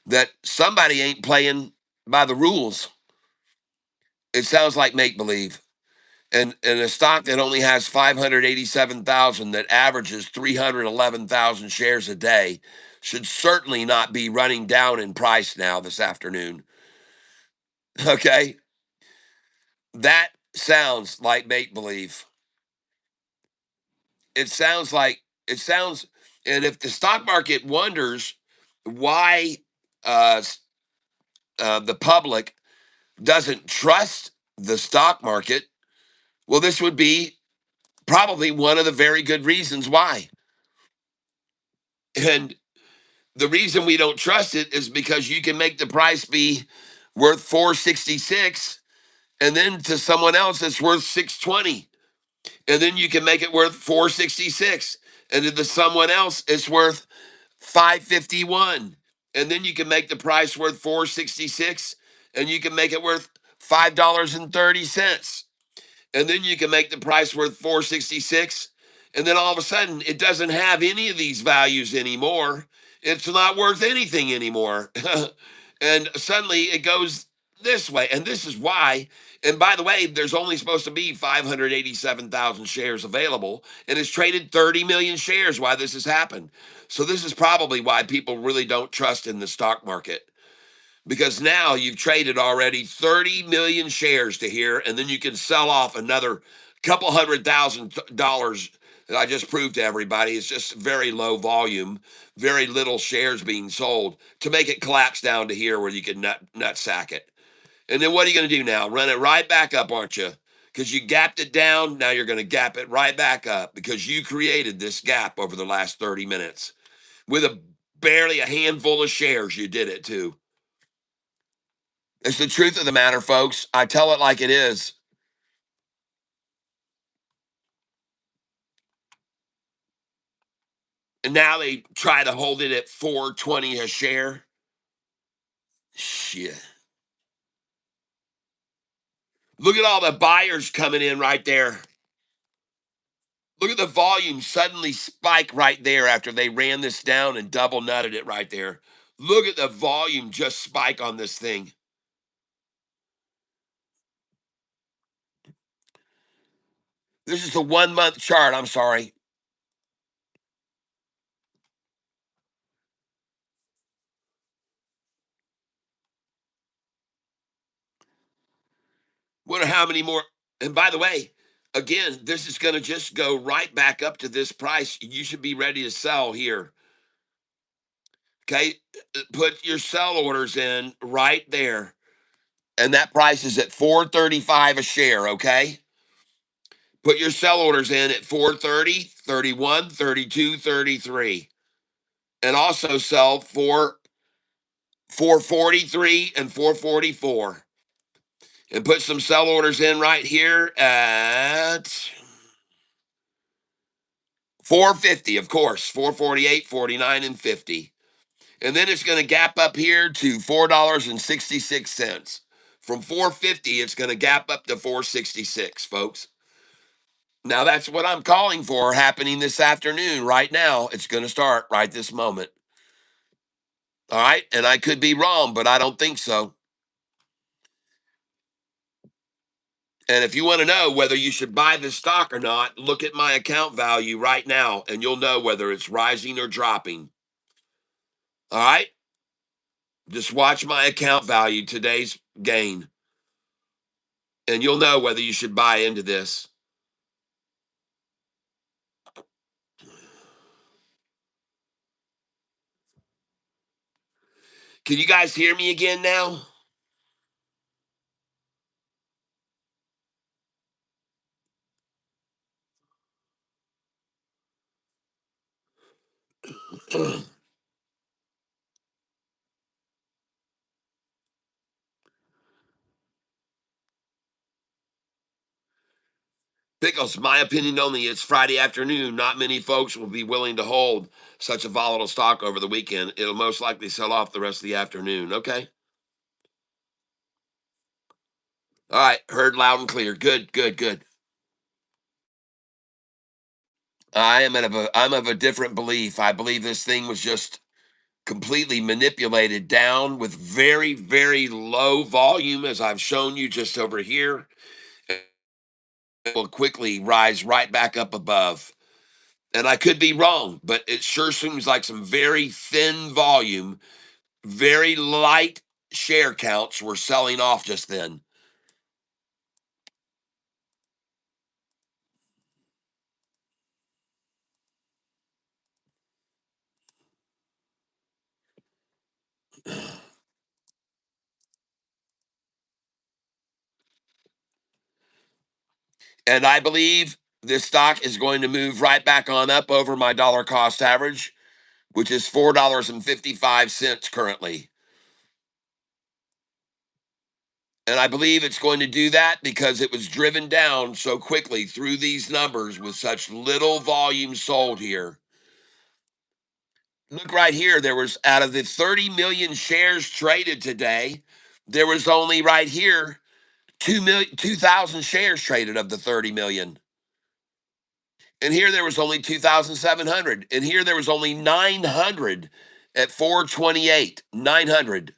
that somebody ain't playing by the rules. It sounds like make believe. And a stock that only has 587,000, that averages 311,000 shares a day, should certainly not be running down in price now this afternoon. Okay? That sounds like make believe. It sounds, and if the stock market wonders why uh, the public doesn't trust the stock market, well, this would be probably one of the very good reasons why. And the reason we don't trust it is because you can make the price be worth 466, and then to someone else it's worth 620, and then you can make it worth 466, and to someone else it's worth 551, and then you can make the price worth 466, and you can make it worth $5.30, and then you can make the price worth 466, and then all of a sudden it doesn't have any of these values anymore. It's not worth anything anymore. And suddenly it goes this way, and this is why. And by the way, there's only supposed to be 587,000 shares available, and it's traded 30 million shares why this has happened. So this is probably why people really don't trust in the stock market, because now you've traded already 30 million shares to here, and then you can sell off another couple $100,000 that I just proved to everybody. It's just very low volume, very little shares being sold to make it collapse down to here where you can nut sack it. And then what are you going to do now? Run it right back up, aren't you? Because you gapped it down. Now you're going to gap it right back up because you created this gap over the last 30 minutes with barely a handful of shares. You did it too. It's the truth of the matter, folks. I tell it like it is. And now they try to hold it at 420 a share. Shit. Look at all the buyers coming in right there. Look at the volume suddenly spike right there after they ran this down and double nutted it right there. Look at the volume just spike on this thing. This is a 1 month chart. I'm sorry. Wonder how many more. And by the way, again, this is going to just go right back up to this price. You should be ready to sell here. Okay. Put your sell orders in right there. And that price is at 435 a share. Okay. Put your sell orders in at 430, 31, 32, 33. And also sell for 443 and 444. And put some sell orders in right here at 450, of course, 448, 49, and 50. And then it's going to gap up here to $4.66. From 450, it's going to gap up to 466, folks. Now that's what I'm calling for happening this afternoon. Right now, it's going to start right this moment. All right. And I could be wrong, but I don't think so. And if you want to know whether you should buy this stock or not, look at my account value right now, and you'll know whether it's rising or dropping. All right. Just watch my account value, today's gain, and you'll know whether you should buy into this. Can you guys hear me again now? Pickles, my opinion only. It's Friday afternoon. Not many folks will be willing to hold such a volatile stock over the weekend. It'll most likely sell off the rest of the afternoon. Okay. All right. Heard loud and clear. Good, good, good. I'm of a different belief. I believe this thing was just completely manipulated down with very, very low volume, as I've shown you just over here. It will quickly rise right back up above. And I could be wrong, but it sure seems like some very thin volume, very light share counts were selling off just then. And I believe this stock is going to move right back on up over my dollar cost average, which is $4.55 currently. And I believe it's going to do that because it was driven down so quickly through these numbers with such little volume sold here. Look right here. There was, out of the 30 million shares traded today, there was only right here 2,000 shares traded of the 30 million. And here there was only 2,700. And here there was only 900 at 428, 900,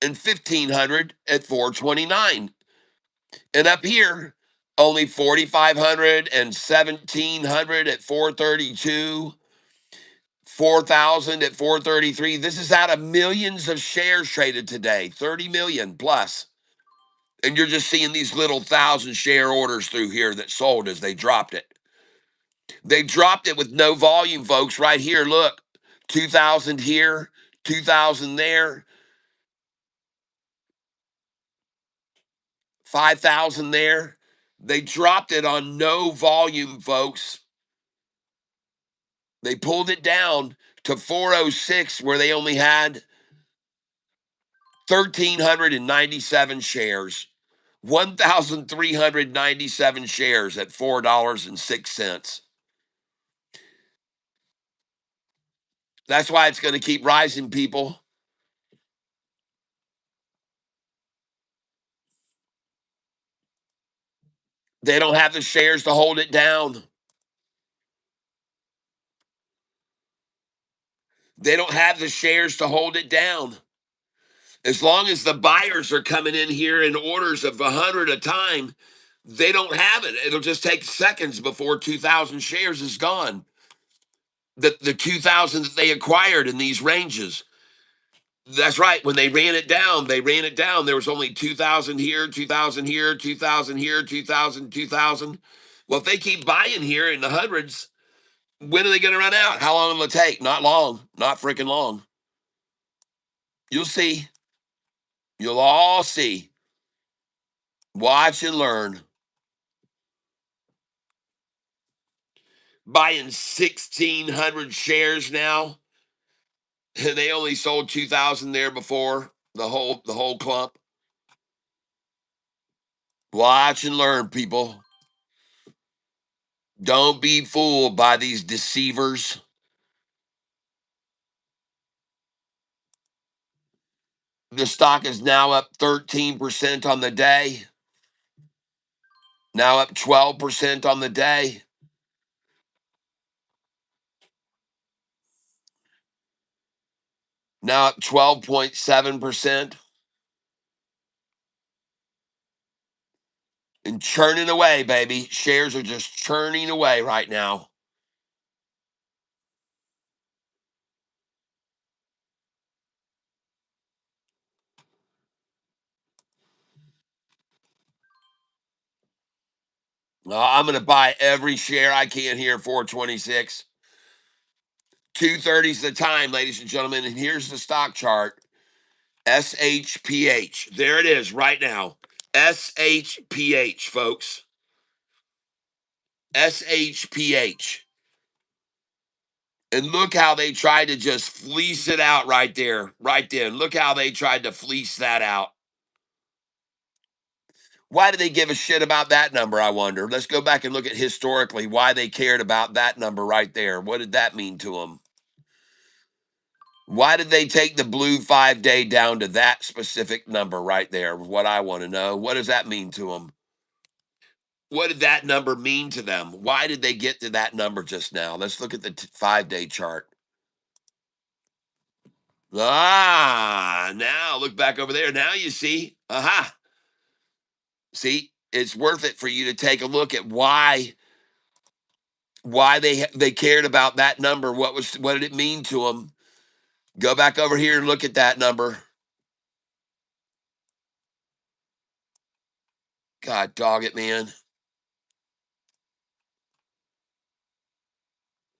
and 1,500 at 429. And up here, only 4,500 and 1,700 at 432, 4,000 at 433. This is out of millions of shares traded today, 30 million plus. And you're just seeing these little 1,000 share orders through here that sold as they dropped it. They dropped it with no volume, folks. Right here, look, 2,000 here, 2,000 there, 5,000 there. They dropped it on no volume, folks. They pulled it down to 406, where they only had 1,397 shares. 1,397 shares at $4.06. That's why it's going to keep rising, people. They don't have the shares to hold it down. They don't have the shares to hold it down. As long as the buyers are coming in here in orders of 100 a time, they don't have it. It'll just take seconds before 2,000 shares is gone. The 2,000 that they acquired in these ranges. That's right. When they ran it down, they ran it down. There was only 2,000 here, 2,000 here, 2,000 here, 2,000, 2,000. Well, if they keep buying here in the hundreds, when are they going to run out? How long will it take? Not long. Not freaking long. You'll see. You'll all see. Watch and learn. Buying 1,600 shares now. They only sold 2,000 there before the whole clump. Watch and learn, people. Don't be fooled by these deceivers. The stock is now up 13% on the day. Now up 12% on the day. Now up 12.7%. And churning away, baby. Shares are just churning away right now. I'm going to buy every share I can here, 426. 230 is the time, ladies and gentlemen. And here's the stock chart. SHPH. There it is right now. SHPH, folks. SHPH. And look how they tried to just fleece it out right there, right then. Look how they tried to fleece that out. Why do they give a shit about that number, I wonder? Let's go back and look at historically why they cared about that number right there. What did that mean to them? Why did they take the blue 5-day down to that specific number right there? What I want to know. What does that mean to them? What did that number mean to them? Why did they get to that number just now? Let's look at the 5-day chart. Now look back over there. Now you see. Aha. See, it's worth it for you to take a look at why they cared about that number. What did it mean to them? Go back over here and look at that number. God dog it, man.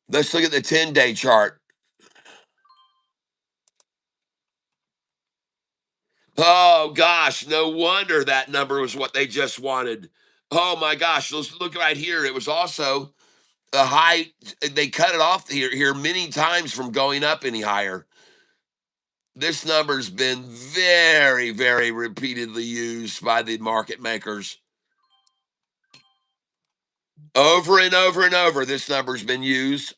Let's look at the 10-day chart. Oh gosh, no wonder that number was what they just wanted. Oh my gosh, let's look right here. It was also a high. They cut it off here many times from going up any higher. This number's been very, very repeatedly used by the market makers. Over and over and over, this number's been used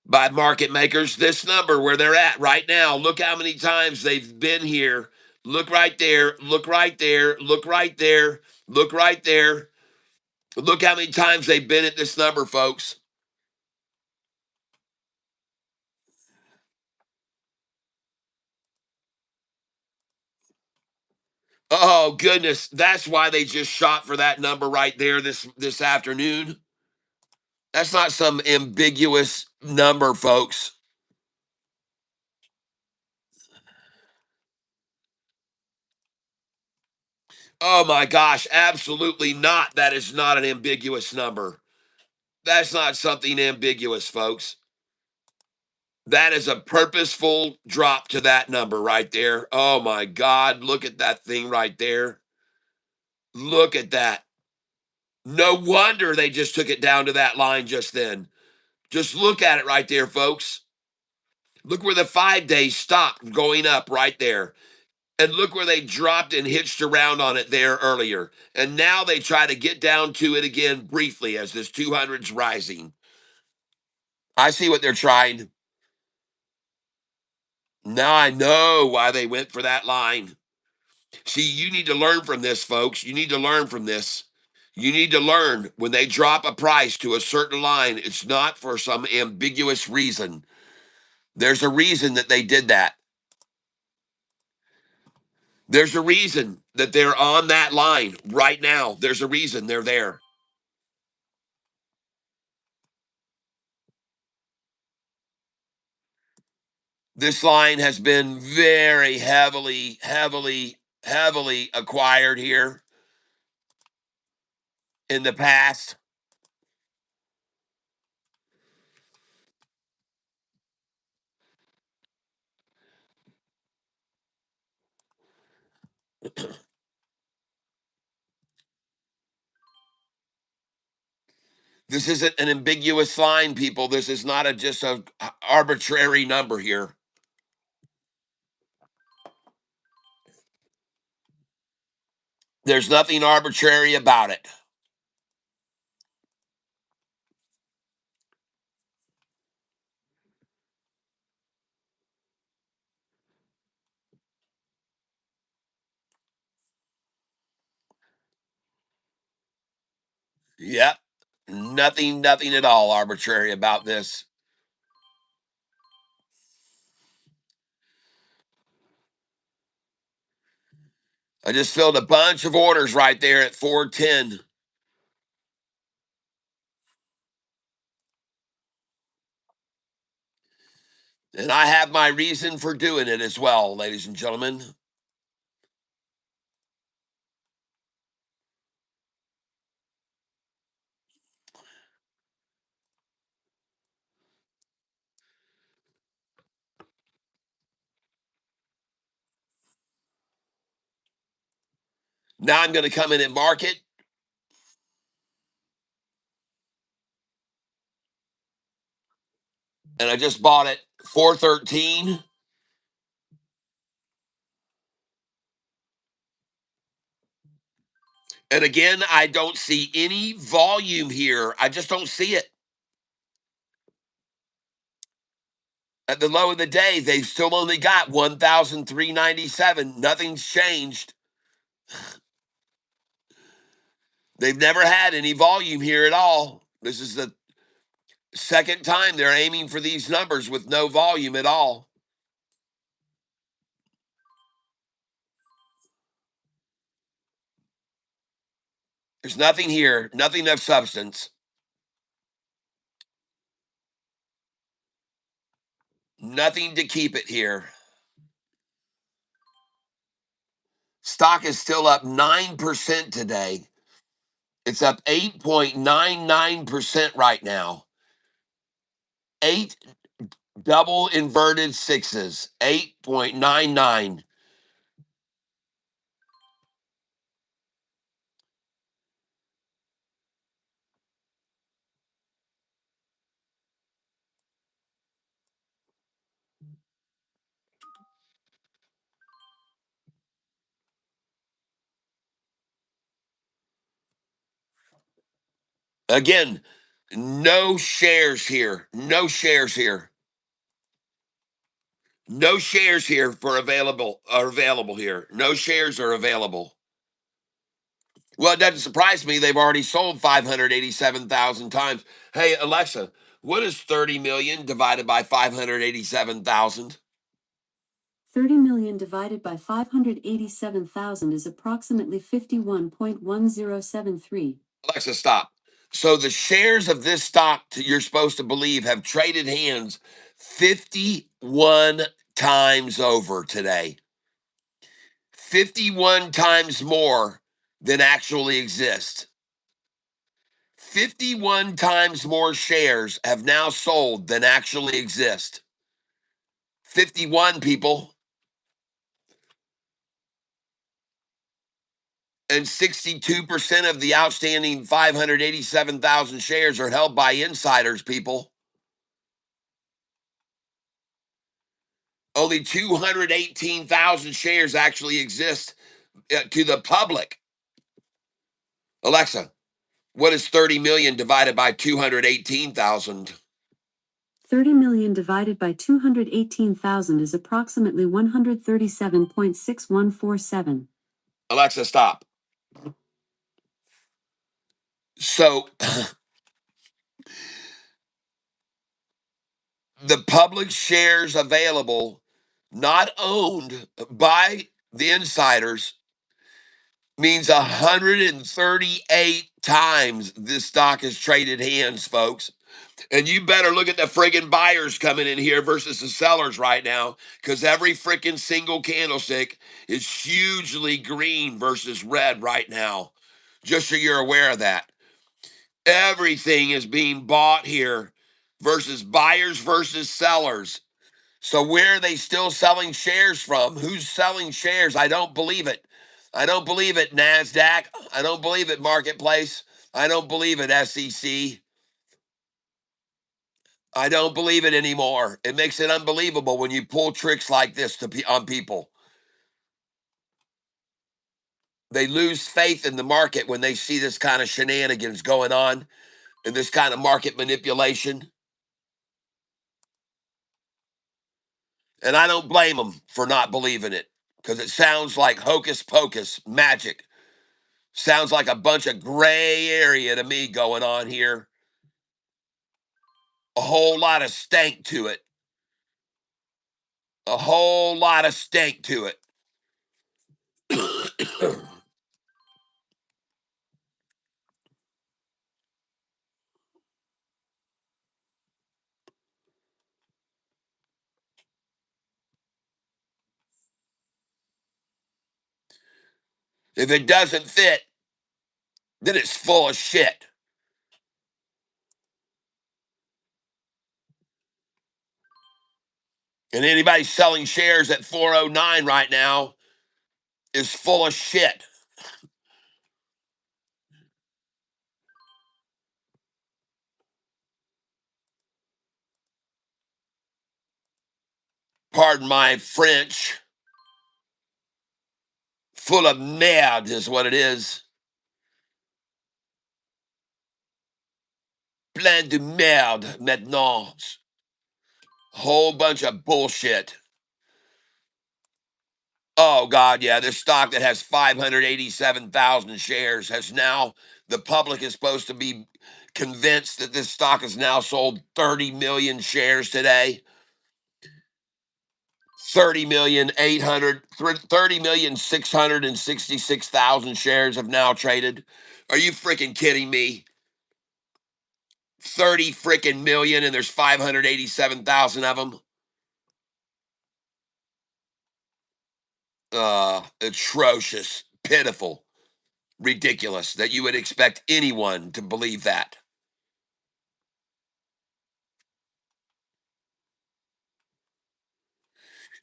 by market makers. This number where they're at right now, look how many times they've been here. Look right there, look right there, look right there, look right there. Look how many times they've been at this number, folks. Oh goodness, that's why they just shot for that number right there this afternoon. That's not some ambiguous number, folks. Oh my gosh, absolutely not. That is not an ambiguous number. That's not something ambiguous, folks. That is a purposeful drop to that number right there. Oh my God, look at that thing right there. Look at that. No wonder they just took it down to that line just then. Just look at it right there, folks. Look where the 5 day stopped going up right there. And look where they dropped and hitched around on it there earlier. And now they try to get down to it again briefly as this 200's rising. I see what they're trying. Now I know why they went for that line. See, you need to learn from this, folks. You need to learn from this. You need to learn when they drop a price to a certain line, it's not for some ambiguous reason. There's a reason that they did that. There's a reason that they're on that line right now. There's a reason they're there. This line has been very heavily acquired here in the past. This isn't an ambiguous line, people. This is not just a arbitrary number here. There's nothing arbitrary about it. Yep. Nothing at all arbitrary about this. I just filled a bunch of orders right there at 410. And I have my reason for doing it as well, ladies and gentlemen. Now I'm going to come in and market. And I just bought it 413. And again, I don't see any volume here. I just don't see it. At the low of the day, they've still only got 1,397. Nothing's changed. They've never had any volume here at all. This is the second time they're aiming for these numbers with no volume at all. There's nothing here, nothing of substance, nothing to keep it here. Stock is still up 9% today. It's up 8.99% right now. 8 double inverted sixes, 8.99. Again, no shares here. No shares here. No shares here for available here. No shares are available. Well, it doesn't surprise me. They've already sold 587,000 times. Hey, Alexa, what is 30 million divided by 587,000? 30 million divided by 587,000 is approximately 51.1073. Alexa, stop. So the shares of this stock, you're supposed to believe, have traded hands 51 times over today. 51 times more than actually exist. 51 times more shares have now sold than actually exist. 51 people. And 62% of the outstanding 587,000 shares are held by insiders, people. Only 218,000 shares actually exist to the public. Alexa, what is 30 million divided by 218,000? 30 million divided by 218,000 is approximately 137.6147. Alexa, stop. So the public shares available, not owned by the insiders, means 138 times this stock has traded hands, folks. And you better look at the friggin' buyers coming in here versus the sellers right now, because every freaking single candlestick is hugely green versus red right now. Just so you're aware of that. Everything is being bought here versus buyers versus sellers. So where are they still selling shares from? Who's selling shares? I don't believe it. I don't believe it, NASDAQ. I don't believe it, Marketplace. I don't believe it, SEC. I don't believe it anymore. It makes it unbelievable when you pull tricks like this on people. They lose faith in the market when they see this kind of shenanigans going on and this kind of market manipulation. And I don't blame them for not believing it, because it sounds like hocus pocus magic. Sounds like a bunch of gray area to me going on here. A whole lot of stank to it. A whole lot of stank to it. If it doesn't fit, then it's full of shit. And anybody selling shares at 409 right now is full of shit. Pardon my French. Full of merde is what it is. Plein de merde maintenant. Whole bunch of bullshit. Oh, God, yeah. This stock that has 587,000 shares has now, the public is supposed to be convinced that this stock has now sold 30 million shares today. 30,666,000 shares have now traded. Are you freaking kidding me? 30 freaking million, and there's 587,000 of them. Atrocious, pitiful, ridiculous that you would expect anyone to believe that.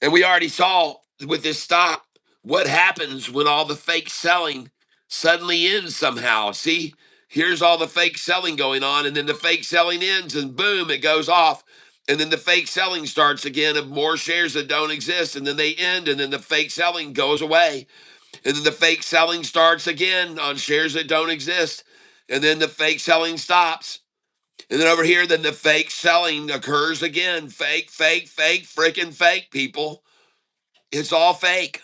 And we already saw with this stock what happens when all the fake selling suddenly ends somehow. See, here's all the fake selling going on, and then the fake selling ends, and boom, it goes off. And then the fake selling starts again of more shares that don't exist, and then they end, and then the fake selling goes away. And then the fake selling starts again on shares that don't exist, and then the fake selling stops. And then over here, then the fake selling occurs again. Fake, fake, fake, freaking fake, people. It's all fake.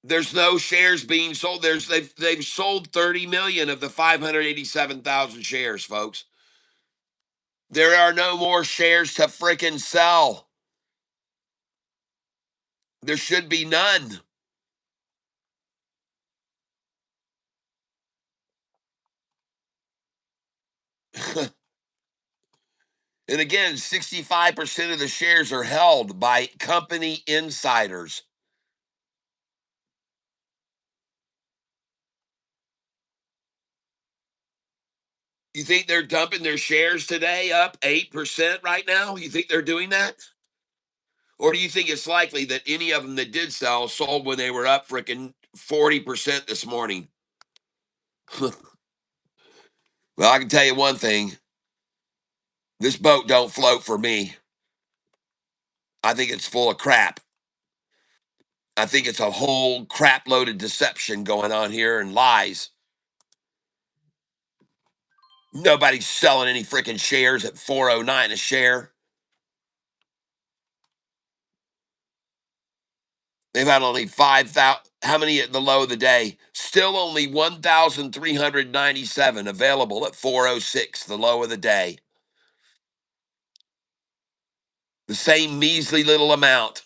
There's no shares being sold. They've sold 30 million of the 587,000 shares, folks. There are no more shares to freaking sell. There should be none. And again, 65% of the shares are held by company insiders. You think they're dumping their shares today up 8% right now? You think they're doing that? Or do you think it's likely that any of them that did sell sold when they were up freaking 40% this morning? Well, I can tell you one thing. This boat don't float for me. I think it's full of crap. I think it's a whole crap loaded deception going on here and lies. Nobody's selling any freaking shares at 409 a share. They've had only 5,000. How many at the low of the day? Still only 1,397 available at 406, the low of the day. The same measly little amount.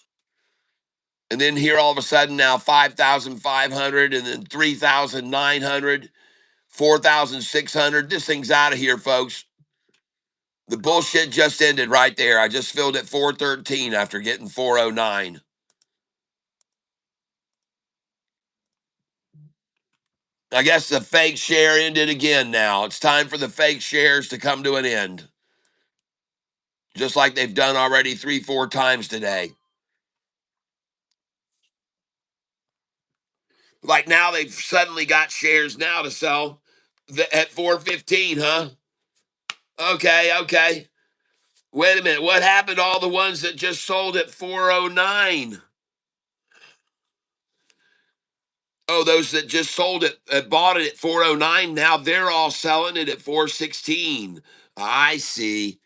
And then here all of a sudden now 5,500 and then 3,900, 4,600. This thing's out of here, folks. The bullshit just ended right there. I just filled at 413 after getting 409. I guess the fake share ended again now. It's time for the fake shares to come to an end. Just like they've done already 3-4 times today. Like now they've suddenly got shares now to sell at 415, huh? Okay. Wait a minute. What happened to all the ones that just sold at 409? Oh, those that just sold it, bought it at 409, now they're all selling it at 416. I see.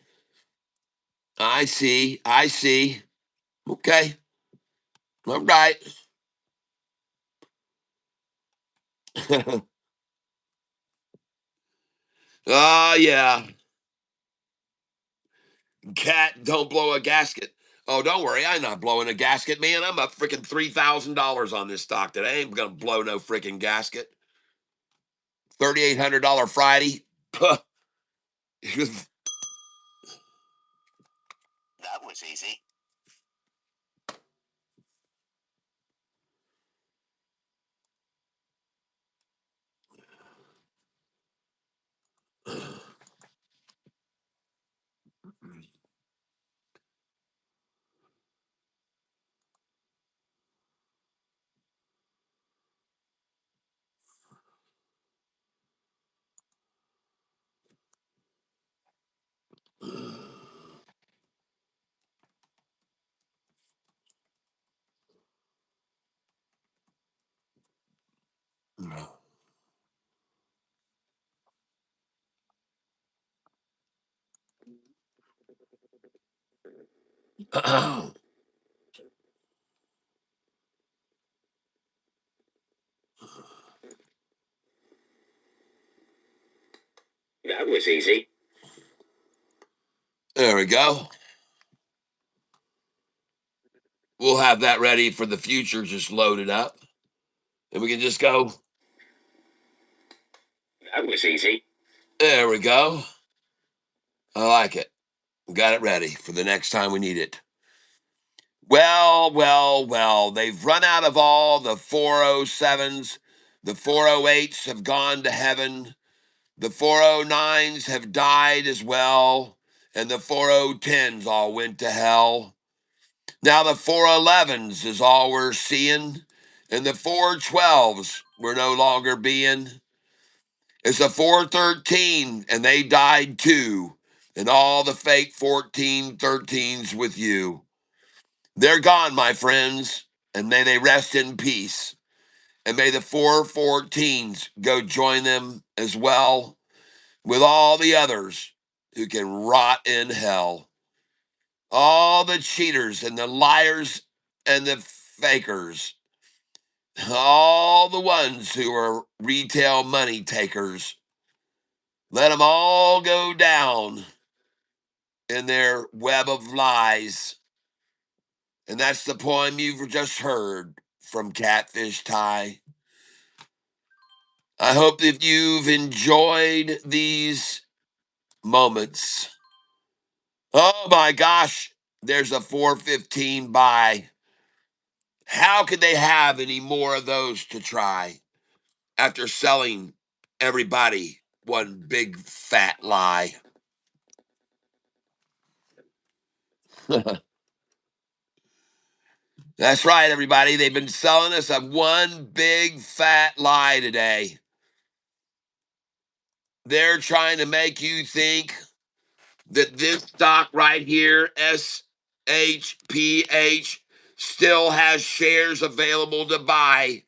I see. Okay. All right. Oh, yeah. Cat, don't blow a gasket. Oh, don't worry. I'm not blowing a gasket, man. I'm up freaking $3,000 on this stock today. I ain't going to blow no freaking gasket. $3,800 Friday. That was easy. That was easy. There we go. We'll have that ready for the future, just loaded up. And we can just go. That was easy. There we go. I like it. We got it ready for the next time we need it. Well. They've run out of all the 407s. The 408s have gone to heaven. The 409s have died as well. And the 4010s all went to hell. Now the 411s is all we're seeing. And the 412s we're no longer being. It's a 413 and they died too. And all the fake 1413s with you. They're gone, my friends, and may they rest in peace. And may the 414s go join them as well with all the others who can rot in hell. All the cheaters and the liars and the fakers. All the ones who are retail money takers. Let them all go down in their web of lies. And that's the poem you've just heard from Catfish Ty. I hope that you've enjoyed these moments. Oh my gosh, there's a 415 buy. How could they have any more of those to try after selling everybody one big fat lie. That's right, everybody. They've been selling us a one big fat lie today. They're trying to make you think that this stock right here, SHPH, still has shares available to buy,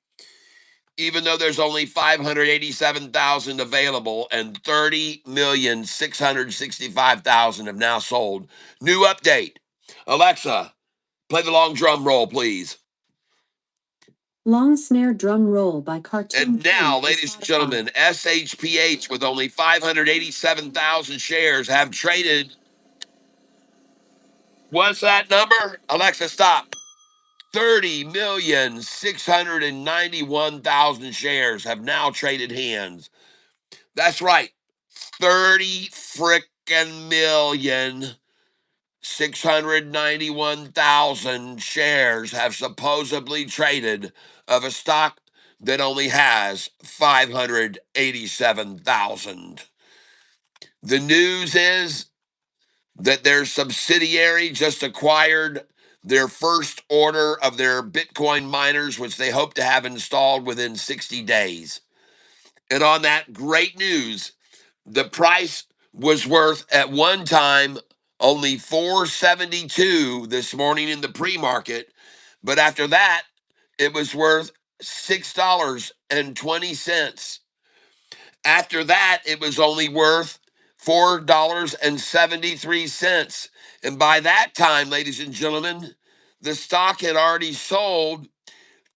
even though there's only 587,000 available and 30,665,000 have now sold. New update. Alexa, play the long drum roll, please. Long snare drum roll by Cartoon. And now, ladies and gentlemen, SHPH with only 587,000 shares have traded. What's that number? Alexa, stop. 30,691,000 shares have now traded hands. That's right. 30 frickin' million 691,000 shares have supposedly traded of a stock that only has 587,000. The news is that their subsidiary just acquired their first order of their Bitcoin miners, which they hope to have installed within 60 days. And on that great news, the price was worth at one time only 472 this morning in the pre-market, but after that it was worth $6.20. After that it was only worth $4.73. And by that time, ladies and gentlemen, the stock had already sold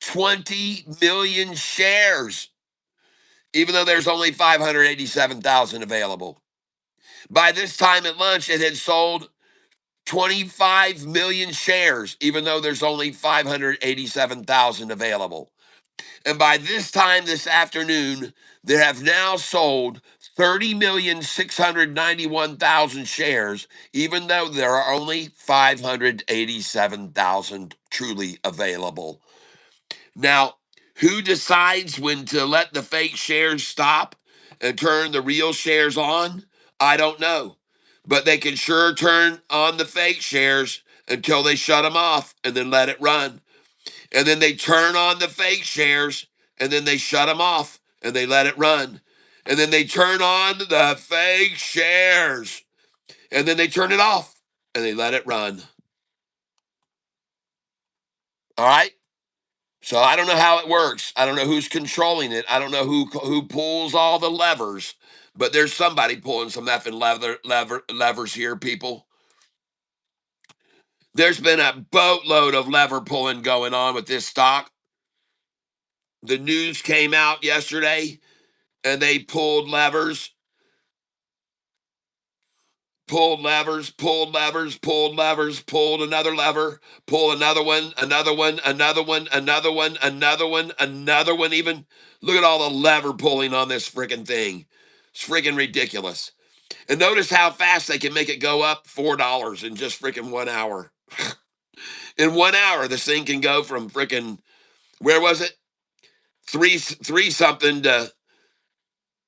20 million shares, even though there's only 587,000 available. By this time at lunch, it had sold 25 million shares, even though there's only 587,000 available. And by this time this afternoon, they have now sold 30,691,000 shares, even though there are only 587,000 truly available. Now, who decides when to let the fake shares stop and turn the real shares on? I don't know. But they can sure turn on the fake shares until they shut them off and then let it run. And then they turn on the fake shares and then they shut them off and they let it run. And then they turn on the fake shares and then they turn it off and they let it run. All right? So I don't know how it works. I don't know who's controlling it. I don't know who pulls all the levers, but there's somebody pulling some effing levers here, people. There's been a boatload of lever pulling going on with this stock. The news came out yesterday and they pulled levers, pulled levers, pulled levers, pulled levers, pulled another lever, pull another one, another one, another one, another one, another one, another one, even. Look at all the lever pulling on this freaking thing. It's freaking ridiculous. And notice how fast they can make it go up $4 in just freaking 1 hour. In 1 hour, this thing can go from freaking, where was it? Three something to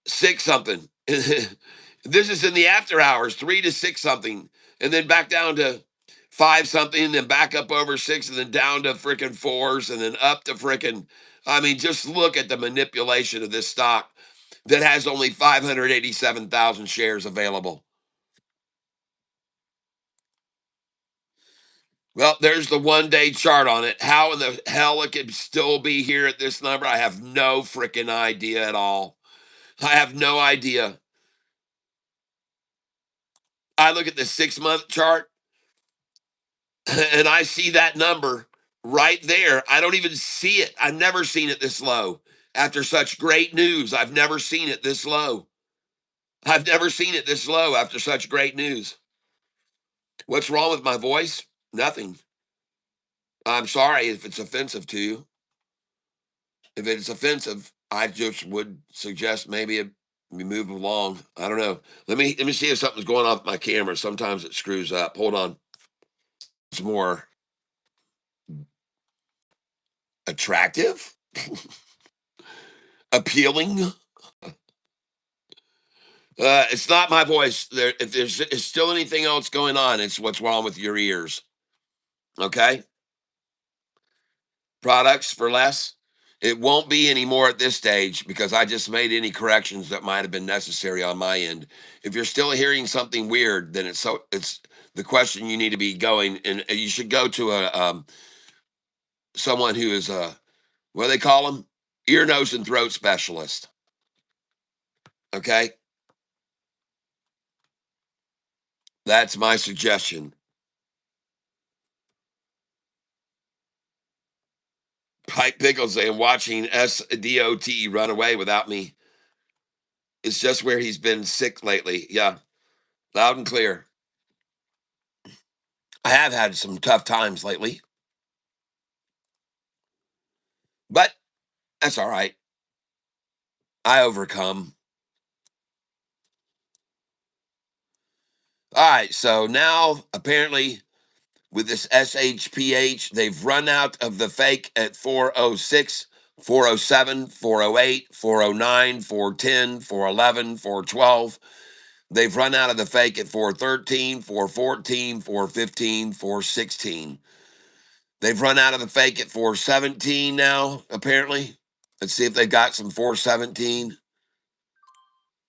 six something. This is in the after hours, 3 to 6 something, and then back down to 5 something, and then back up over 6, and then down to freaking 4s, and then up to freaking. I mean, just look at the manipulation of this stock that has only 587,000 shares available. Well, there's the 1 day chart on it. How in the hell it could still be here at this number, I have no freaking idea at all. I have no idea. I look at the 6 month chart and I see that number right there. I don't even see it. I've never seen it this low. After such great news, I've never seen it this low. I've never seen it this low after such great news. What's wrong with my voice? Nothing. I'm sorry if it's offensive to you. If it's offensive, I just would suggest maybe we move along. I don't know. Let me see if something's going on with my camera. Sometimes it screws up. Hold on. It's more attractive, appealing. It's not my voice. If there's still anything else going on, it's what's wrong with your ears. Okay? Products for less. It won't be anymore at this stage because I just made any corrections that might have been necessary on my end. If you're still hearing something weird, then it's the question you need to be going, and you should go to a someone who is a, what do they call them? Ear, nose, and throat specialist. Okay? That's my suggestion. Pike Pickles saying watching SDOT run away without me. It's just where he's been sick lately. Yeah, loud and clear. I have had some tough times lately, but that's all right. I overcome. All right, so now apparently with this SHPH, they've run out of the fake at 406, 407, 408, 409, 410, 411, 412. They've run out of the fake at 413, 414, 415, 416. They've run out of the fake at 417 now, apparently. Let's see if they've got some 417.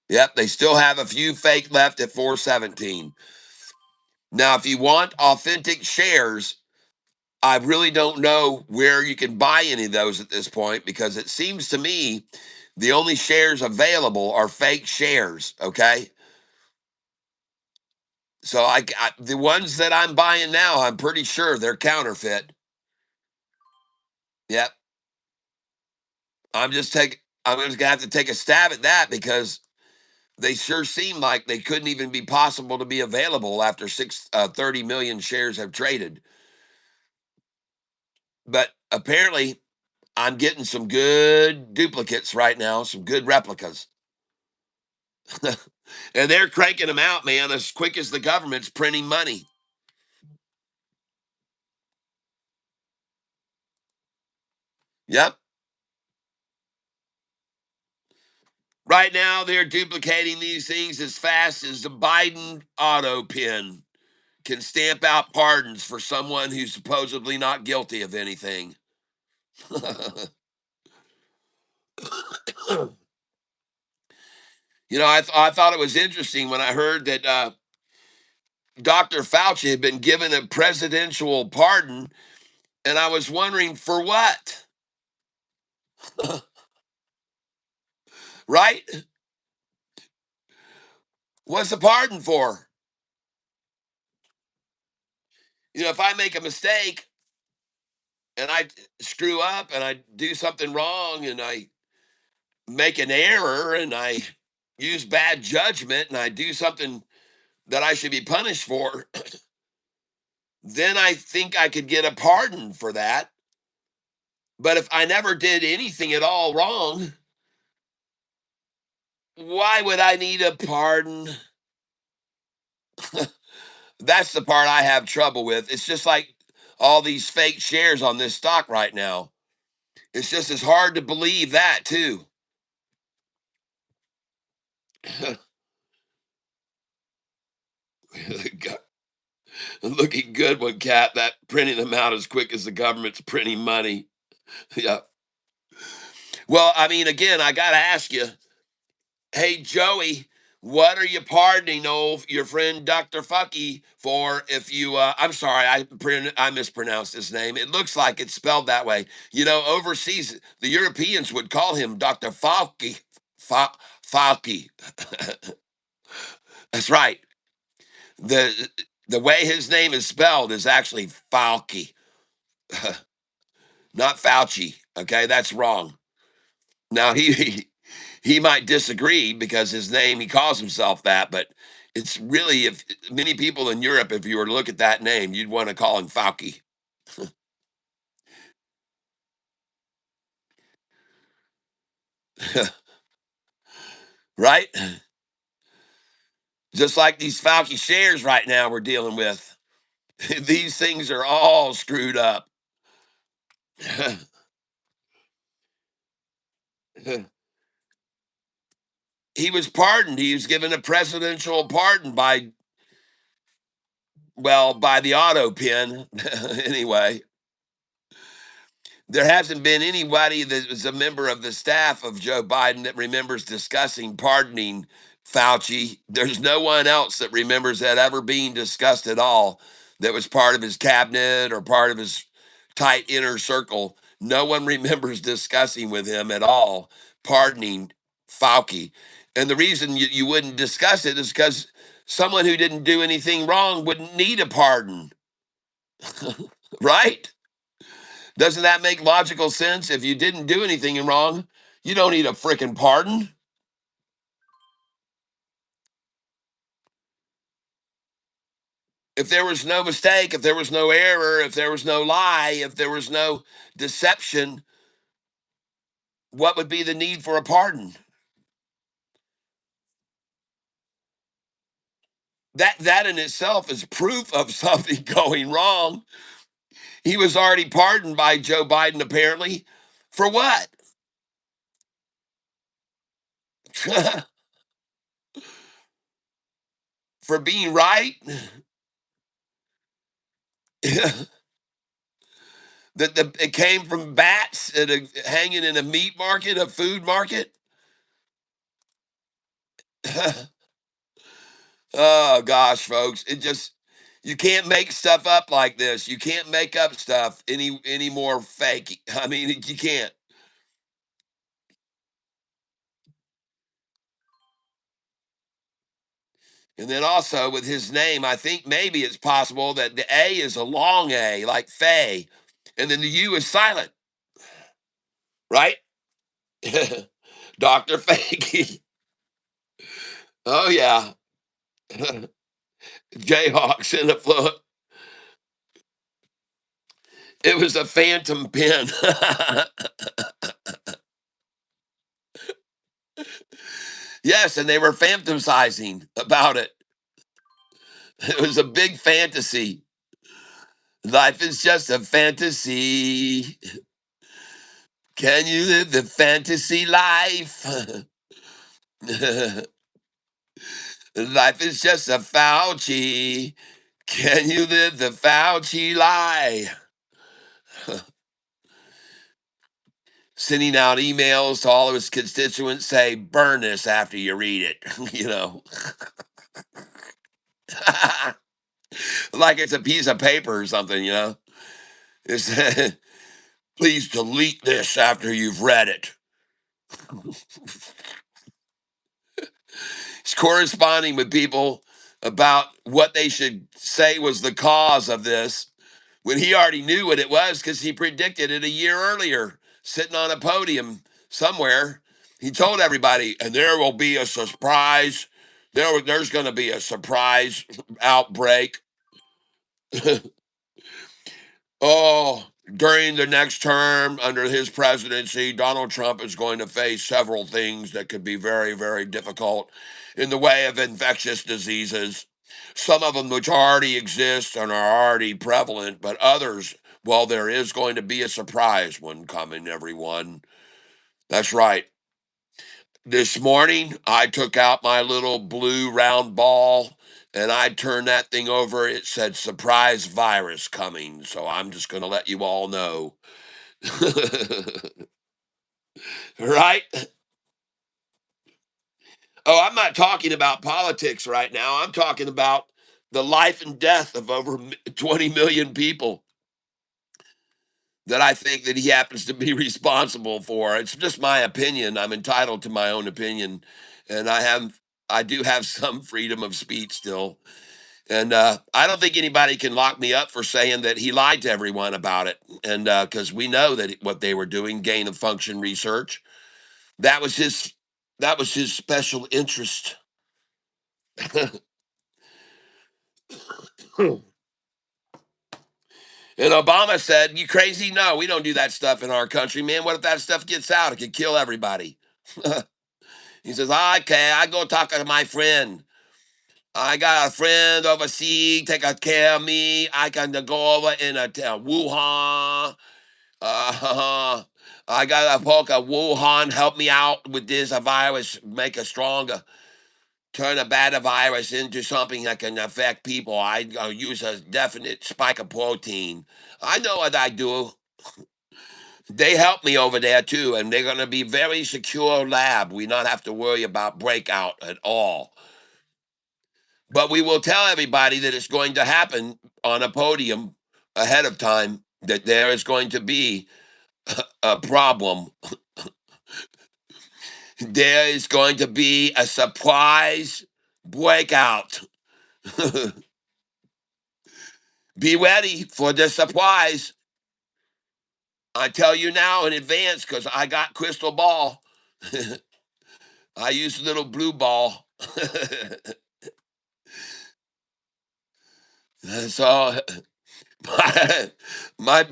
Yep, they still have a few fake left at 417. Now, if you want authentic shares, I really don't know where you can buy any of those at this point because it seems to me the only shares available are fake shares. Okay. So the ones that I'm buying now, I'm pretty sure they're counterfeit. Yep. I'm just gonna have to take a stab at that because they sure seem like they couldn't even be possible to be available after 30 million shares have traded. But apparently, I'm getting some good duplicates right now, some good replicas. And they're cranking them out, man, as quick as the government's printing money. Yep. Right now, they're duplicating these things as fast as the Biden auto pen can stamp out pardons for someone who's supposedly not guilty of anything. I thought it was interesting when I heard that Dr. Fauci had been given a presidential pardon, and I was wondering for what, right? What's the pardon for? If I make a mistake and I screw up and I do something wrong and I make an error and I use bad judgment and I do something that I should be punished for, then I think I could get a pardon for that. But if I never did anything at all wrong, why would I need a pardon? That's the part I have trouble with. It's just like all these fake shares on this stock right now. It's just as hard to believe that, too. Looking good one, Cat. That printing them out as quick as the government's printing money. Yeah. Well, I mean, again, I got to ask you, hey, Joey, what are you pardoning your friend Dr. Fucky for if you, I'm sorry, I mispronounced his name. It looks like it's spelled that way. Overseas, the Europeans would call him Dr. Falky. Falky. That's right. The the way his name is spelled is actually Falky, not Fauci. Okay, that's wrong. Now he might disagree because his name, he calls himself that, but it's really, if many people in Europe, if you were to look at that name, you'd want to call him Fauci. Right? Just like these Fauci shares right now we're dealing with. These things are all screwed up. he was pardoned. He was given a presidential pardon by, well, by the auto pen. Anyway, there hasn't been anybody that was a member of the staff of Joe Biden that remembers discussing pardoning Fauci. There's no one else that remembers that ever being discussed at all that was part of his cabinet or part of his tight inner circle. No one remembers discussing with him at all pardoning Fauci. And the reason you wouldn't discuss it is because someone who didn't do anything wrong wouldn't need a pardon, right? Doesn't that make logical sense? If you didn't do anything wrong, you don't need a freaking pardon. If there was no mistake, if there was no error, if there was no lie, if there was no deception, what would be the need for a pardon? That in itself is proof of something going wrong. He was already pardoned by Joe Biden, apparently. For what? For being right? that it came from bats hanging in a meat market, a food market? Oh gosh, folks, it just you can't make stuff up like this. You can't make up stuff any more fake. I mean, you can't. And then also with his name, I think maybe it's possible that the A is a long A, like Faye, and then the U is silent, right? Dr. Fakey. Oh yeah. Jayhawks in the float. It was a phantom pen. Yes, and they were fantasizing about it. It was a big fantasy. Life is just a fantasy. Can you live the fantasy life? Life is just a Fauci. Can you live the Fauci lie? Sending out emails to all of his constituents say, burn this after you read it. Like it's a piece of paper or something. It's, please delete this after you've read it. He's corresponding with people about what they should say was the cause of this when he already knew what it was because he predicted it a year earlier, sitting on a podium somewhere. He told everybody, and there will be a surprise. There's going to be a surprise outbreak. Oh, during the next term under his presidency, Donald Trump is going to face several things that could be very, very difficult in the way of infectious diseases. Some of them which already exist and are already prevalent, but others, well, there is going to be a surprise one coming, everyone. That's right. This morning, I took out my little blue round ball and I turned that thing over. It said surprise virus coming. So I'm just going to let you all know. Right? Oh, I'm not talking about politics right now. I'm talking about the life and death of over 20 million people that I think that he happens to be responsible for. It's just my opinion. I'm entitled to my own opinion. And I do have some freedom of speech still. And I don't think anybody can lock me up for saying that he lied to everyone about it. And because we know that what they were doing, gain of function research, that was his that was his special interest. And Obama said, "You crazy? No, we don't do that stuff in our country, man. What if that stuff gets out? It could kill everybody." He says, "Okay, I go talk to my friend. I got a friend overseas, take care of me. I can go over in Wuhan. Uh, I got a Polka Wuhan help me out with this virus, make a stronger, turn a bad virus into something that can affect people. I use a definite spike of protein. I know what I do. They help me over there too, and they're going to be very secure lab. We not have to worry about breakout at all. But we will tell everybody that it's going to happen on a podium ahead of time, that there is going to be a problem. There is going to be a surprise breakout. Be ready for the surprise. I tell you now in advance because I got crystal ball. I use a little blue ball. So my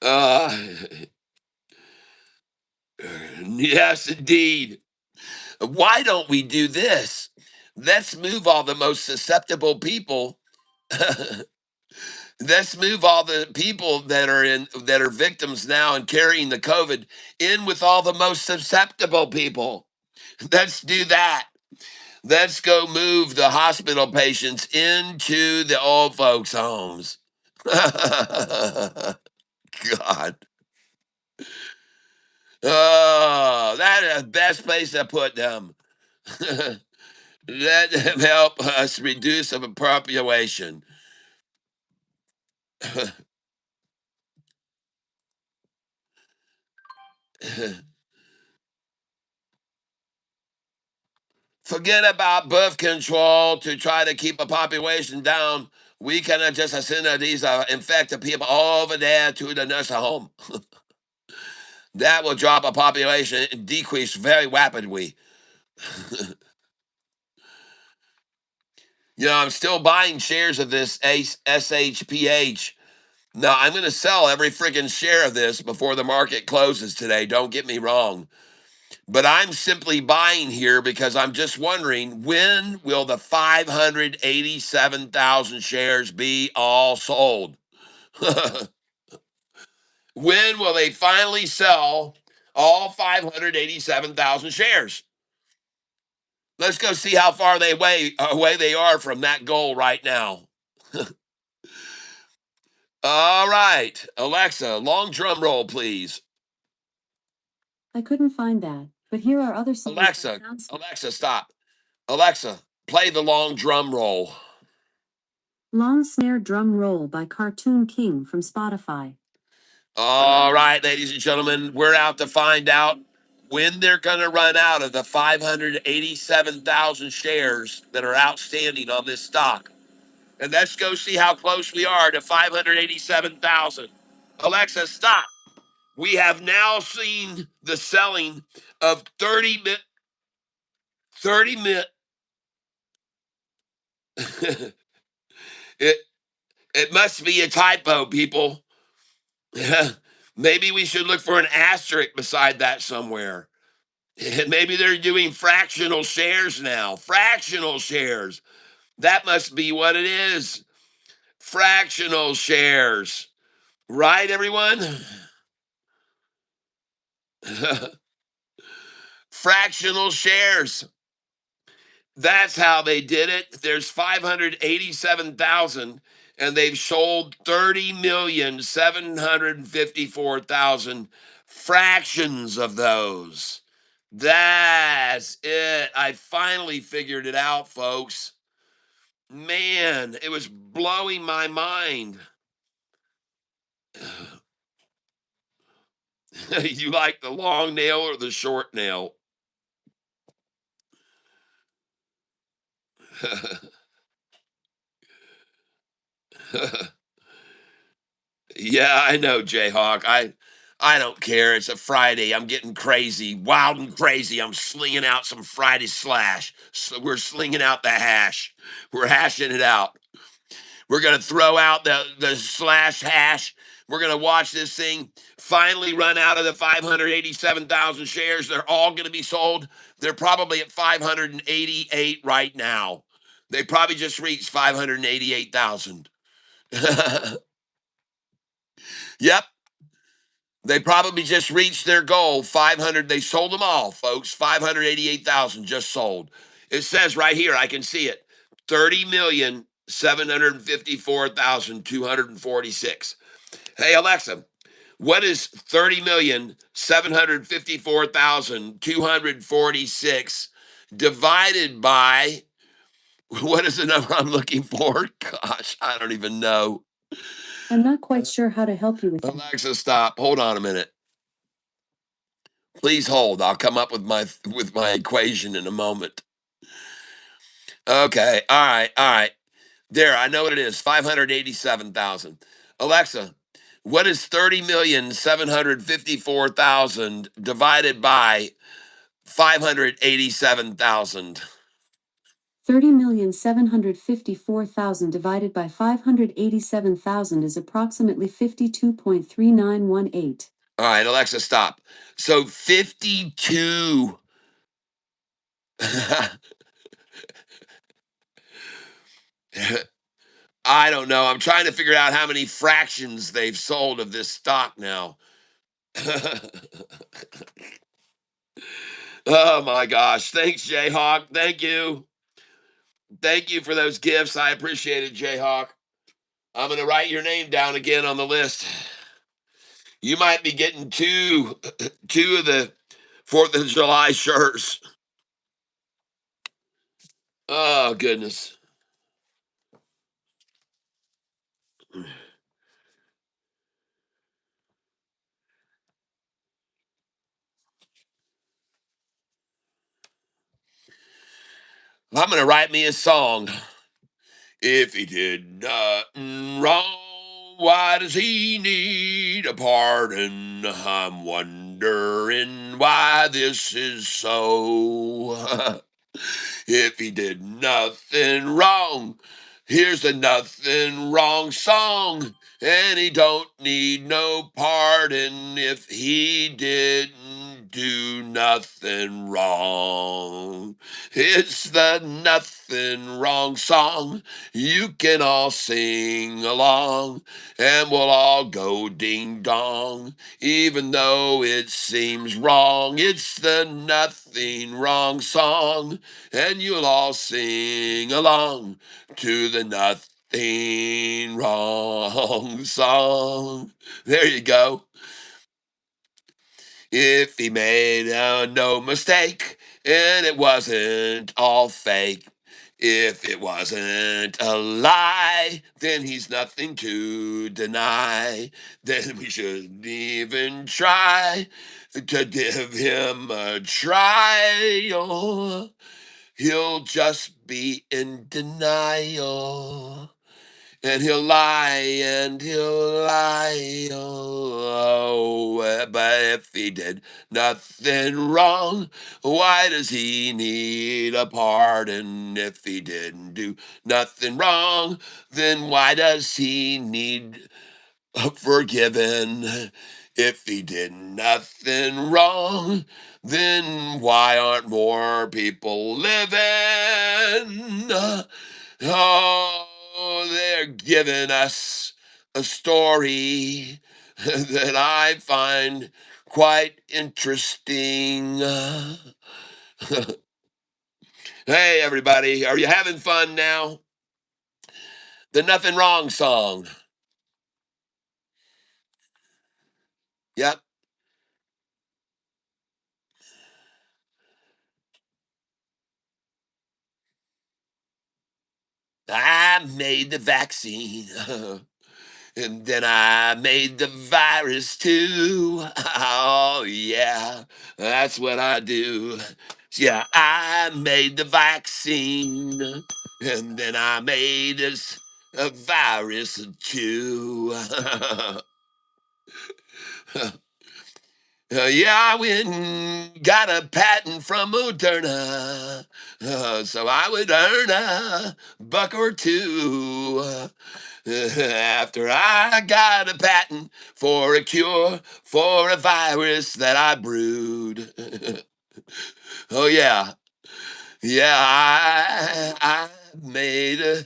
uh, yes, indeed. Why don't we do this? Let's move all the most susceptible people. Let's move all the people that are victims now and carrying the COVID in with all the most susceptible people. Let's do that. Let's go move the hospital patients into the old folks' homes. God. Oh, that is the best place to put them. Let them help us reduce the population. Forget about birth control to try to keep a population down. We cannot just send these infected people over there to the nursing home. That will drop a population and decrease very rapidly. I'm still buying shares of this SHPH. Now, I'm going to sell every freaking share of this before the market closes today. Don't get me wrong. But I'm simply buying here because I'm just wondering, when will the 587,000 shares be all sold? When will they finally sell all 587,000 shares? Let's go see how far away they are from that goal right now. All right, Alexa, long drum roll, please. I couldn't find that, but here are other songs. Alexa, stop. Alexa, play the long drum roll. Long Snare Drum Roll by Cartoon King from Spotify. All right, ladies and gentlemen, we're out to find out when they're going to run out of the 587,000 shares that are outstanding on this stock. And let's go see how close we are to 587,000. Alexa, stop. We have now seen the selling of 30 it it must be a typo, people. Maybe we should look for an asterisk beside that somewhere. Maybe they're doing fractional shares now. Fractional shares. That must be what it is. Fractional shares. Right, everyone? Fractional shares. That's how they did it. There's 587,000 and they've sold 30,754,000 fractions of those. That's it. I finally figured it out, folks. Man, it was blowing my mind. You like the long nail or the short nail? Yeah, I know, Jayhawk. I don't care. It's a Friday. I'm getting crazy, wild and crazy. I'm slinging out some Friday slash. So we're slinging out the hash. We're hashing it out. We're going to throw out the slash hash. We're going to watch this thing finally run out of the 587,000 shares. They're all going to be sold. They're probably at 588 right now. They probably just reached 588,000. Yep. They probably just reached their goal. 500. They sold them all, folks. 588,000 just sold. It says right here, I can see it. 30,754,246. Hey, Alexa, what is 30,754,246 divided by, what is the number I'm looking for? Gosh, I don't even know. I'm not quite sure how to help you with that. Alexa, stop. Hold on a minute. Please hold. I'll come up with my equation in a moment. Okay. All right. All right. There, I know what it is. 587,000. Alexa, what is 30,754,000 divided by 587,000? 30,754,000 divided by 587,000 is approximately 52.3918. All right, Alexa, stop. So 52. I don't know. I'm trying to figure out how many fractions they've sold of this stock now. Oh my gosh. Thanks, Jayhawk. Thank you. Thank you for those gifts. I appreciate it, Jayhawk. I'm going to write your name down again on the list. You might be getting two of the 4th of July shirts. Oh, goodness. I'm going to write me a song. If he did nothing wrong, why does he need a pardon? I'm wondering why this is so. If he did nothing wrong, here's a nothing wrong song. And he don't need no pardon if he didn't do nothing wrong. It's the nothing wrong song. You can all sing along, and we'll all go ding dong. Even though it seems wrong, it's the nothing wrong song, and you'll all sing along to the nothing wrong song. There you go. If he made no mistake and it wasn't all fake, if it wasn't a lie, then he's nothing to deny. Then we shouldn't even try to give him a trial. He'll just be in denial. And he'll lie and he'll lie. Oh, but if he did nothing wrong, why does he need a pardon? If he didn't do nothing wrong, then why does he need forgiven? If he did nothing wrong, then why aren't more people living? Oh, they're giving us a story that I find quite interesting. Hey, everybody, are you having fun now? The Nothing Wrong song. Yep. I made the vaccine. And then I made the virus too. Oh, yeah, that's what I do. Yeah, I made the vaccine. And then I made a virus too. Yeah, I went and got a patent from Moderna, so I would earn a buck or two after I got a patent for a cure for a virus that I brewed. Oh yeah, yeah, I made a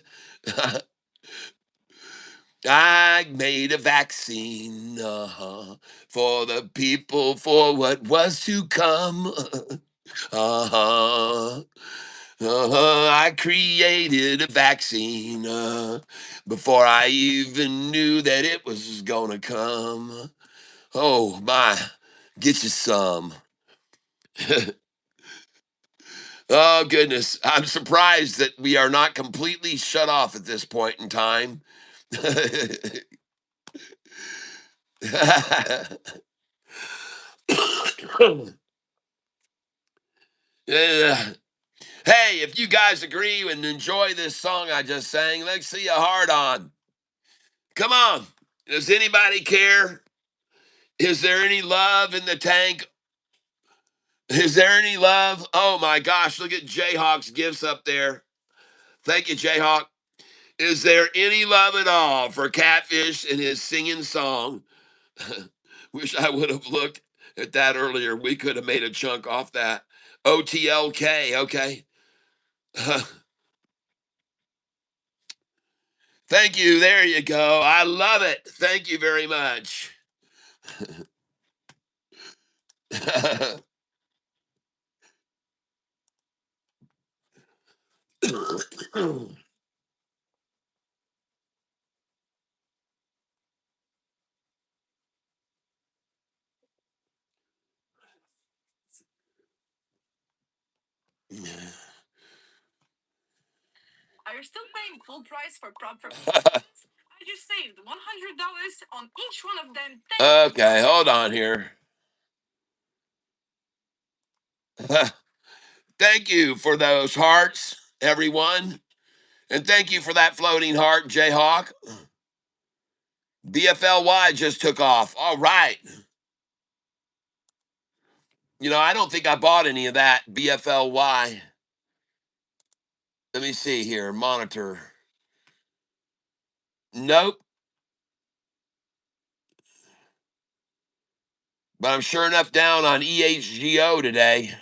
I made a vaccine for the people for what was to come. Uh-huh. I created a vaccine before I even knew that it was gonna come. Oh my, get you some. Oh goodness, I'm surprised that we are not completely shut off at this point in time. Yeah. Hey, if you guys agree and enjoy this song I just sang, let's see a heart on. Come on. Does anybody care? Is there any love in the tank? Is there any love? Oh my gosh, look at Jayhawk's gifts up there. Thank you, Jayhawk. Is there any love at all for Catfish and his singing song? Wish I would have looked at that earlier. We could have made a chunk off that. OTLK, okay. Thank you. There you go. I love it. Thank you very much. Are you still paying full price for prop for purchases? I just saved $100 on each one of them. Okay, hold on here. Thank you for those hearts, everyone. And thank you for that floating heart, Jayhawk. BFLY just took off. All right. I don't think I bought any of that BFLY. Let me see here. Monitor. Nope. But I'm sure enough down on EHGO today.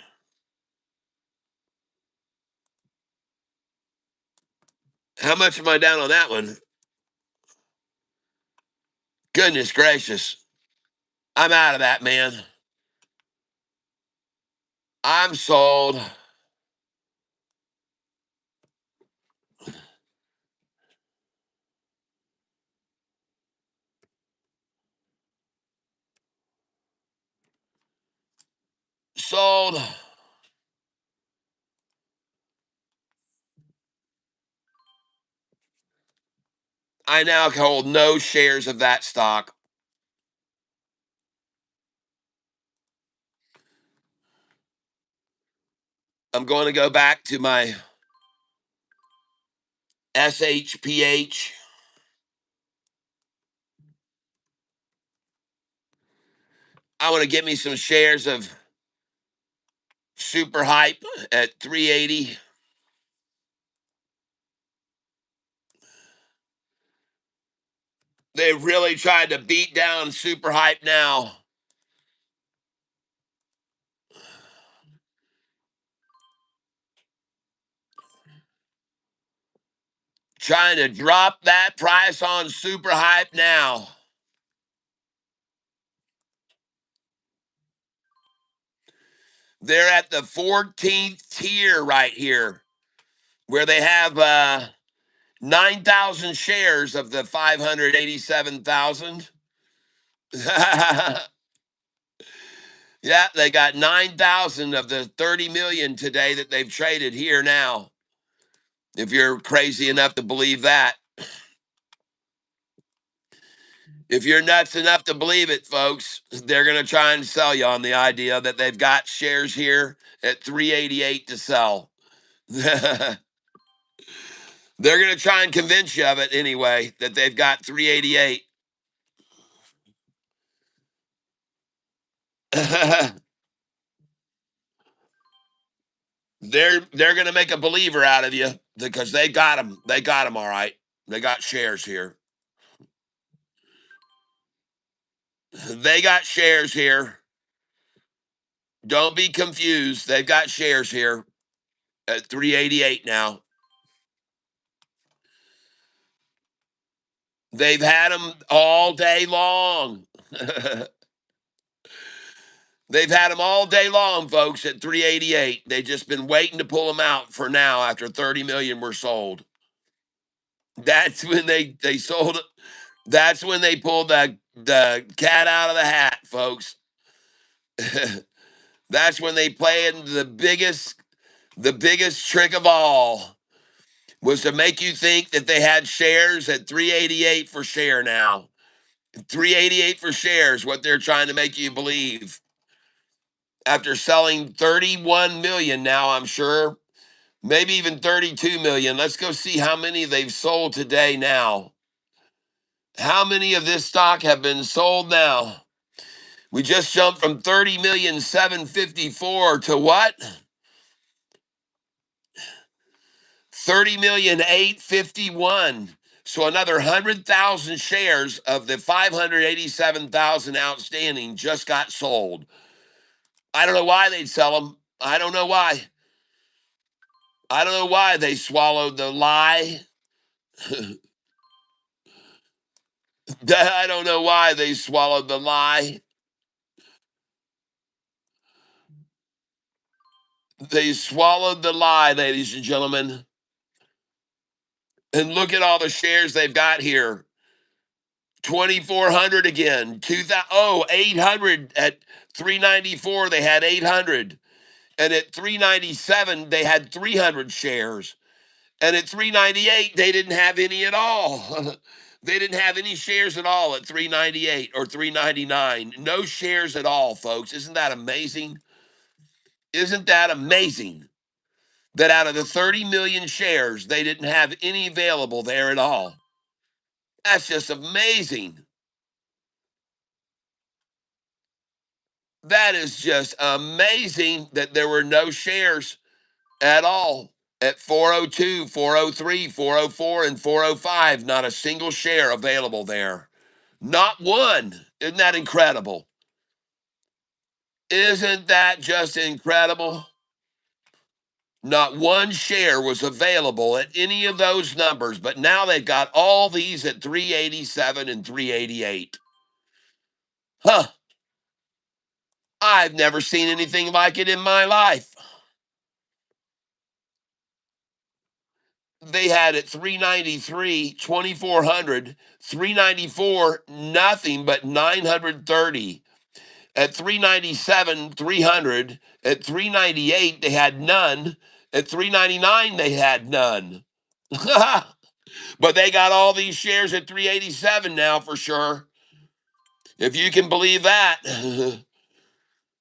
How much am I down on that one? Goodness gracious. I'm out of that, man. I'm sold. Sold. I now hold no shares of that stock. I'm going to go back to my SHPH. I want to get me some shares of Super Hype at 380. They've really tried to beat down Super Hype now. Trying to drop that price on Super Hype now. They're at the 14th tier right here, where they have 9,000 shares of the 587,000. Yeah, they got 9,000 of the 30 million today that they've traded here now. If you're crazy enough to believe that. If you're nuts enough to believe it, folks, they're going to try and sell you on the idea that they've got shares here at 388 to sell. They're going to try and convince you of it anyway, that they've got 388. they're going to make a believer out of you because they got them. They got them all right. They got shares here. They got shares here. Don't be confused. They've got shares here at 388 now. They've had them all day long. They've had them all day long, folks, at 388. They've just been waiting to pull them out for now after 30 million were sold. That's when they sold it. That's when they pulled the cat out of the hat, folks. That's when they played the biggest trick of all was to make you think that they had shares at 388 for share now. 388 for shares, what they're trying to make you believe. After selling 31 million now, I'm sure, maybe even 32 million. Let's go see how many they've sold today now. How many of this stock have been sold now? We just jumped from 30,754,000 to what? 30,851,000. So another 100,000 shares of the 587,000 outstanding just got sold. I don't know why they'd sell them. I don't know why. I don't know why they swallowed the lie. I don't know why they swallowed the lie. They swallowed the lie, ladies and gentlemen. And look at all the shares they've got here. 2,400 again. 2,000. Oh, 800 at 394. They had 800, and at 397 they had 300 shares, and at 398 they didn't have any at all. They didn't have any shares at all at 398 or 399. No shares at all, folks. Isn't that amazing? Isn't that amazing? That out of the 30 million shares, they didn't have any available there at all. That's just amazing. That is just amazing that there were no shares at all at 402, 403, 404, and 405. Not a single share available there. Not one. Isn't that incredible? Isn't that just incredible? Not one share was available at any of those numbers, but now they've got all these at 387 and 388. Huh. I've never seen anything like it in my life. They had at 393, 2,400, 394, nothing but 930. At 397, 300. At 398, they had none. At 399, they had none. But they got all these shares at 387 now for sure. If you can believe that,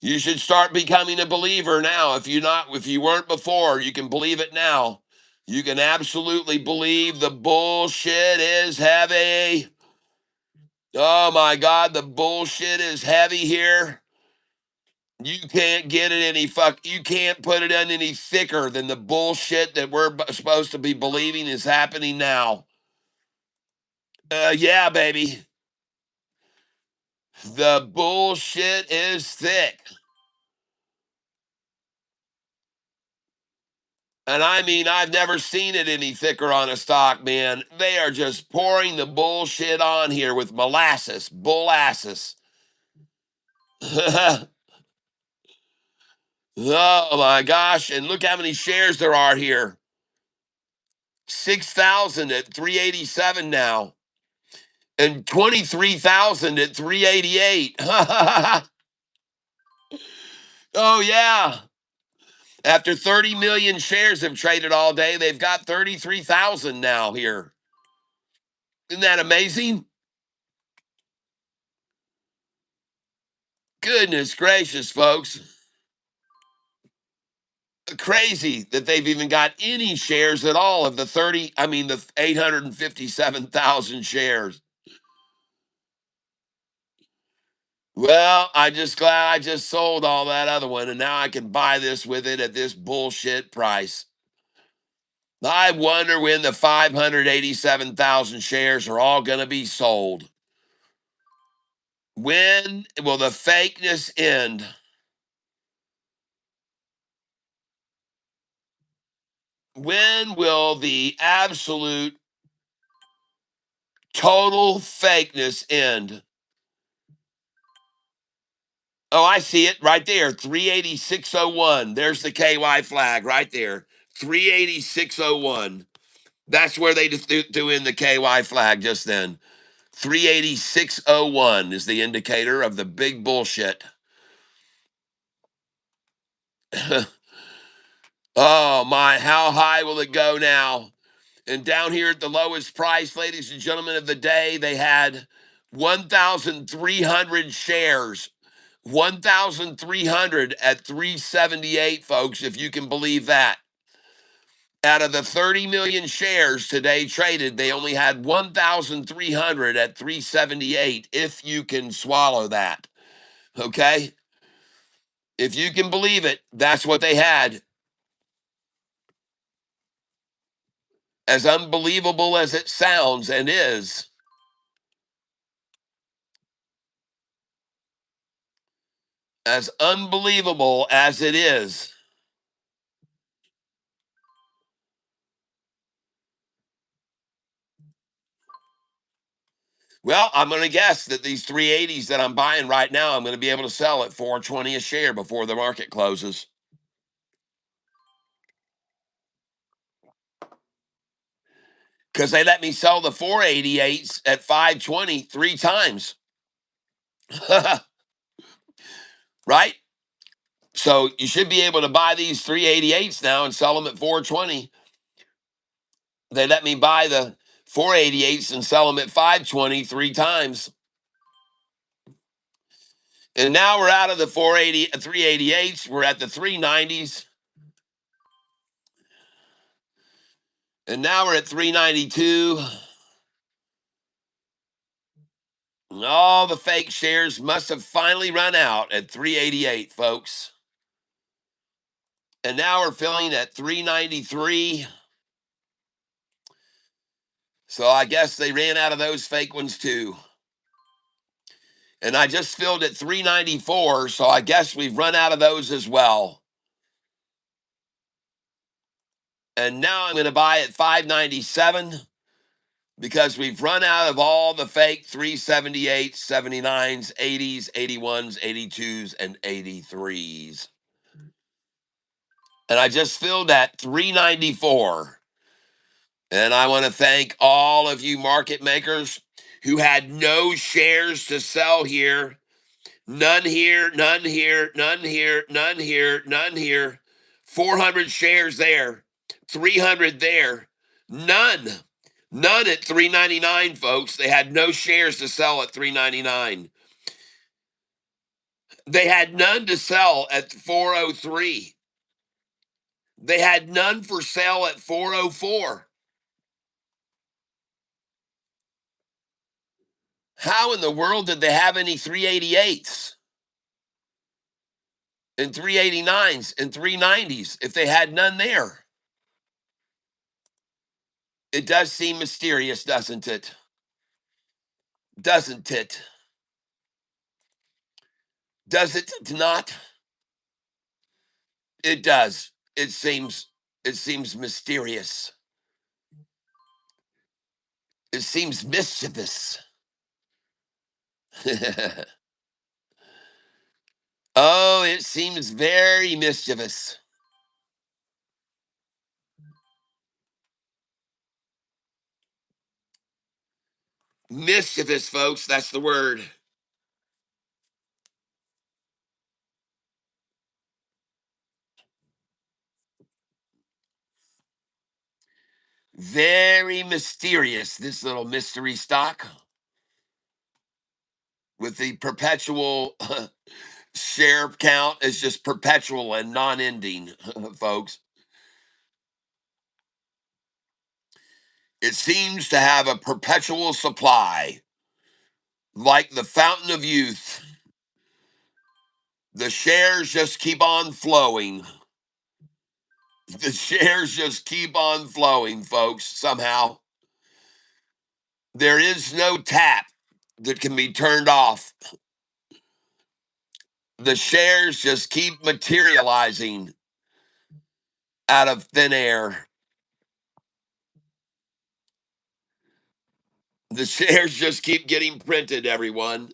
you should start becoming a believer now. If you weren't before, you can believe it now. You can absolutely believe the bullshit is heavy. Oh my God, the bullshit is heavy here. You can't get it you can't put it in any thicker than the bullshit that we're supposed to be believing is happening now. Yeah, baby. The bullshit is thick. And I mean, I've never seen it any thicker on a stock, man. They are just pouring the bullshit on here with molasses, bullasses. Oh my gosh. And look how many shares there are here. 6,000 at 387 now. And 23,000 at 388. Oh yeah. After 30 million shares have traded all day, they've got 33,000 now here. Isn't that amazing? Goodness gracious, folks. Crazy that they've even got any shares at all of the 857,000 shares. Well, I just glad I just sold all that other one, and now I can buy this with it at this bullshit price. I wonder when the 587,000 shares are all going to be sold. When will the fakeness end? When will the absolute total fakeness end? Oh, I see it right there. 386.01. There's the KY flag right there. 386.01. That's where they threw in the KY flag just then. 386.01 is the indicator of the big bullshit. Oh my, how high will it go now? And down here at the lowest price, ladies and gentlemen of the day, they had 1,300 shares. 1,300 at 378, folks, if you can believe that. Out of the 30 million shares today traded, they only had 1,300 at 378, if you can swallow that. Okay? If you can believe it, that's what they had. As unbelievable as it sounds and is, as unbelievable as it is, well, I'm going to guess that these 380s that I'm buying right now, I'm going to be able to sell at 420 a share before the market closes. Because they let me sell the 488s at 520 three times. Right? So you should be able to buy these 388s now and sell them at 420. They let me buy the 488s and sell them at 520 three times. And now we're out of the 388s. We're at the 390s. And now we're at 392. And all the fake shares must have finally run out at 388, folks. And now we're filling at 393. So I guess they ran out of those fake ones too. And I just filled at 394, so I guess we've run out of those as well. And now I'm going to buy at 597 because we've run out of all the fake 378s, 79s, 80s, 81s, 82s, and 83s. And I just filled at 394. And I want to thank all of you market makers who had no shares to sell here. None here, none here, none here, none here, none here. 400 shares there, 300 there. None. None at 399, folks. They had no shares to sell at 399. They had none to sell at 403. They had none for sale at 404. How in the world did they have any 388s and 389s and 390s if they had none there? It does seem mysterious, doesn't it? Doesn't it? Does it not? It does. It seems mysterious. It seems mischievous. Oh, it seems very mischievous. Mischievous, folks, that's the word. Very mysterious, this little mystery stock with the perpetual share count is just perpetual and non-ending, folks. It seems to have a perpetual supply, like the fountain of youth. The shares just keep on flowing. The shares just keep on flowing, folks, somehow. There is no tap that can be turned off. The shares just keep materializing out of thin air. The shares just keep getting printed, everyone.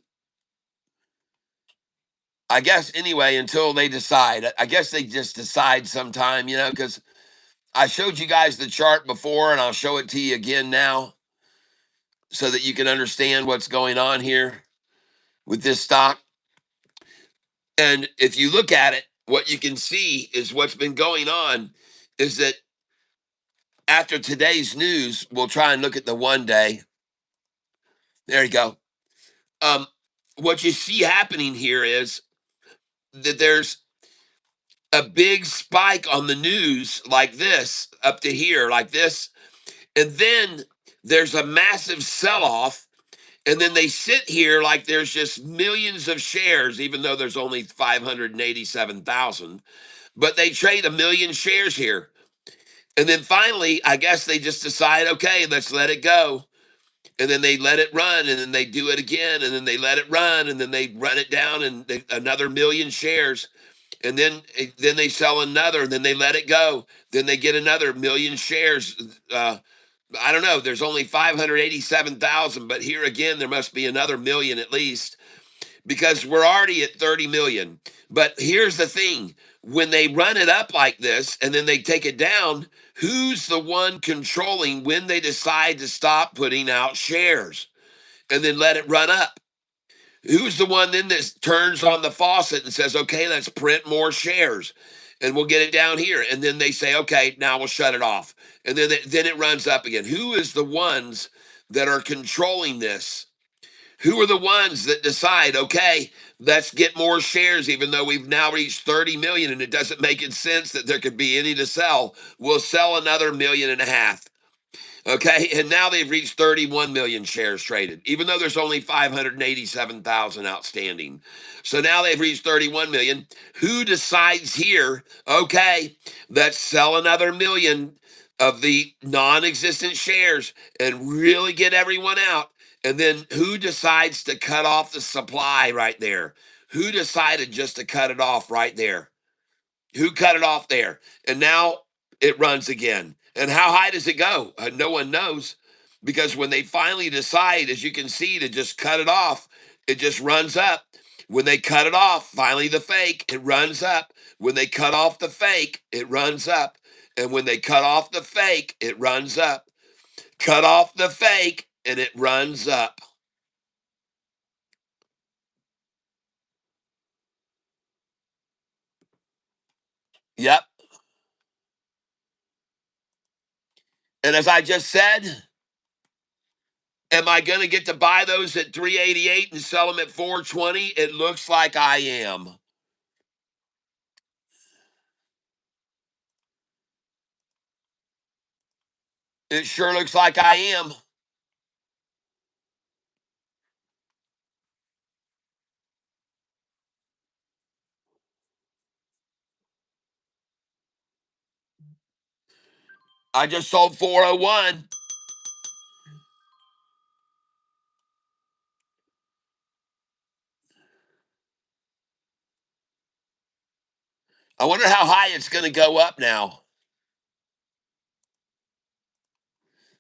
I guess anyway, until they decide. I guess they just decide sometime, because I showed you guys the chart before and I'll show it to you again now so that you can understand what's going on here with this stock. And if you look at it, what you can see is what's been going on is that after today's news, we'll try and look at the 1 day. There you go. What you see happening here is that there's a big spike on the news like this up to here, like this. And then there's a massive sell off. And then they sit here like there's just millions of shares, even though there's only 587,000. But they trade a million shares here. And then finally, I guess they just decide, okay, let's let it go. And then they let it run, and then they do it again, and then they let it run, and then they run it down, and another million shares. And then they sell another, and then they let it go. Then they get another million shares. I don't know. There's only 587,000, but here again, there must be another million at least because we're already at 30 million. But here's the thing. When they run it up like this and then they take it down, who's the one controlling when they decide to stop putting out shares and then let it run up? Who's the one then that turns on the faucet and says, okay, let's print more shares and we'll get it down here. And then they say, okay, now we'll shut it off. And then it runs up again. Who is the ones that are controlling this? Who are the ones that decide, okay, let's get more shares, even though we've now reached 30 million and it doesn't make it sense that there could be any to sell? We'll sell another 1.5 million. Okay, and now they've reached 31 million shares traded, even though there's only 587,000 outstanding. So now they've reached 31 million. Who decides here, okay, let's sell another million of the non existent shares and really get everyone out? And then who decides to cut off the supply right there? Who decided just to cut it off right there? Who cut it off there? And now it runs again. And how high does it go? No one knows because when they finally decide, as you can see, to just cut it off, it just runs up. When they cut it off, finally the fake, it runs up. When they cut off the fake, it runs up. And when they cut off the fake, it runs up. Cut off the fake and it runs up. Yep. And as I just said, am I going to get to buy those at 388 and sell them at 420? It looks like I am. It sure looks like I am. I just sold 401. I wonder how high it's going to go up now.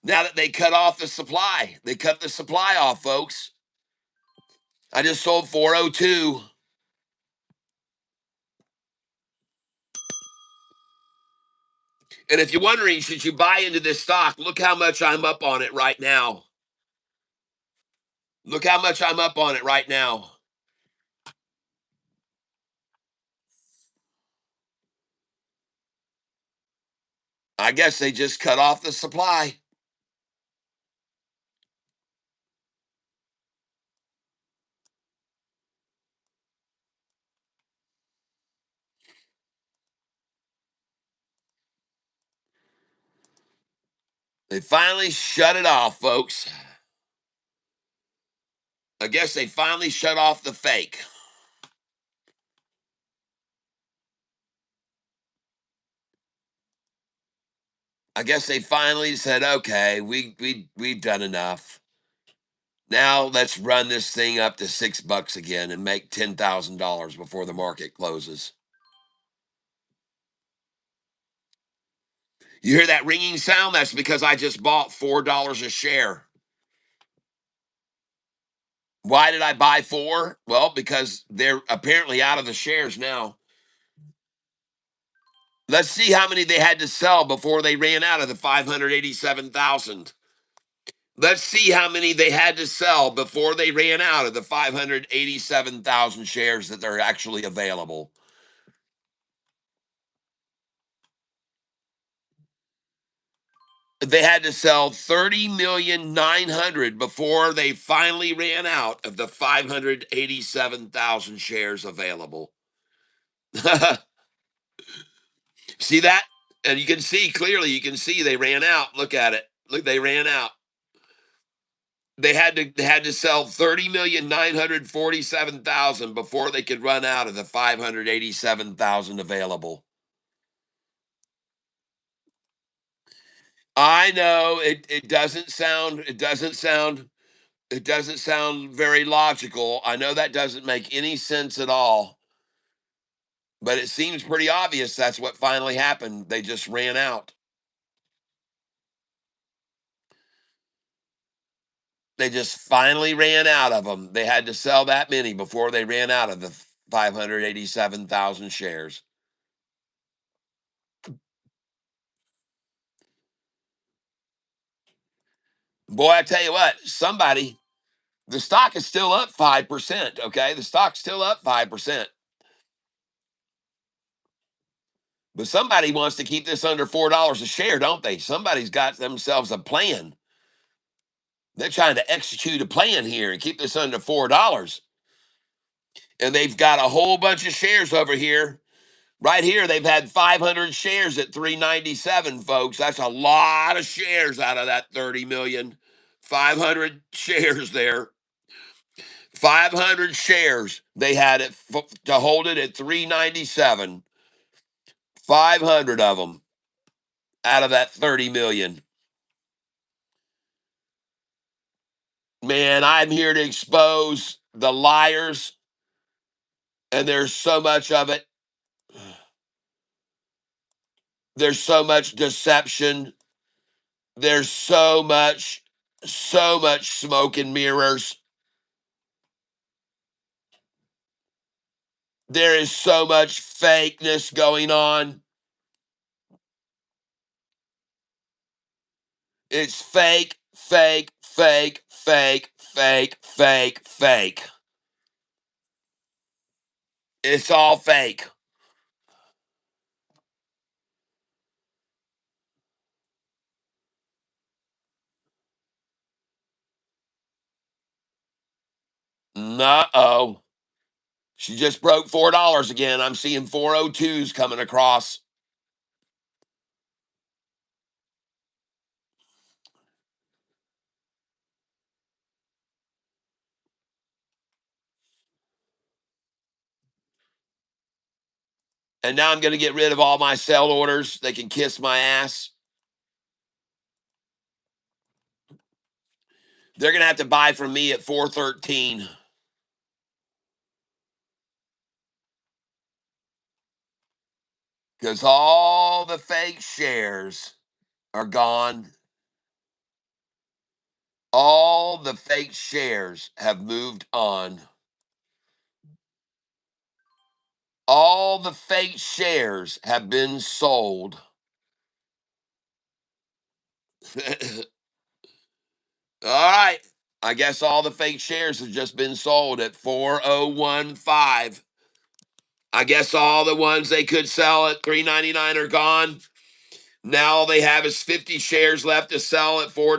Now that they cut off the supply, they cut the supply off, folks. I just sold 402. And if you're wondering, should you buy into this stock, look how much I'm up on it right now. Look how much I'm up on it right now. I guess they just cut off the supply. They finally shut it off, folks. I guess they finally shut off the fake. I guess they finally said, okay, we've done enough. Now let's run this thing up to $6 again and make $10,000 before the market closes. You hear that ringing sound? That's because I just bought $4 a share. Why did I buy four? Well, because they're apparently out of the shares now. Let's see how many they had to sell before they ran out of the 587,000. Let's see how many they had to sell before they ran out of the 587,000 shares that are actually available. They had to sell 30,900,000 before they finally ran out of the 587,000 shares available. See that? And you can see clearly, you can see they ran out. Look at it. Look, they ran out. They had to sell 30,947,000 before they could run out of the 587,000 available. I know it doesn't sound very logical. I know that doesn't make any sense at all, but it seems pretty obvious that's what finally happened. They just ran out. They just finally ran out of them. They had to sell that many before they ran out of the 587,000 shares. Boy, I tell you what, the stock is still up 5%. Okay. The stock's still up 5%. But somebody wants to keep this under $4 a share, don't they? Somebody's got themselves a plan. They're trying to execute a plan here and keep this under $4. And they've got a whole bunch of shares over here. Right here, they've had 500 shares at 397, folks. That's a lot of shares out of that 30 million. 500 shares there. 500 shares they had it to hold it at 397. 500 of them out of that 30 million. Man, I'm here to expose the liars, and there's so much of it. There's so much deception. There's so much smoke and mirrors. There is so much fakeness going on. It's fake, fake, fake, fake, fake, fake, fake. It's all fake. Uh-oh. She just broke $4 again. I'm seeing 402s coming across. And now I'm going to get rid of all my sell orders. They can kiss my ass. They're going to have to buy from me at 413 because all the fake shares are gone. All the fake shares have moved on. All the fake shares have been sold. All right. I guess all the fake shares have just been sold at 4015. I guess all the ones they could sell at 399 are gone. Now all they have is 50 shares left to sell at $4.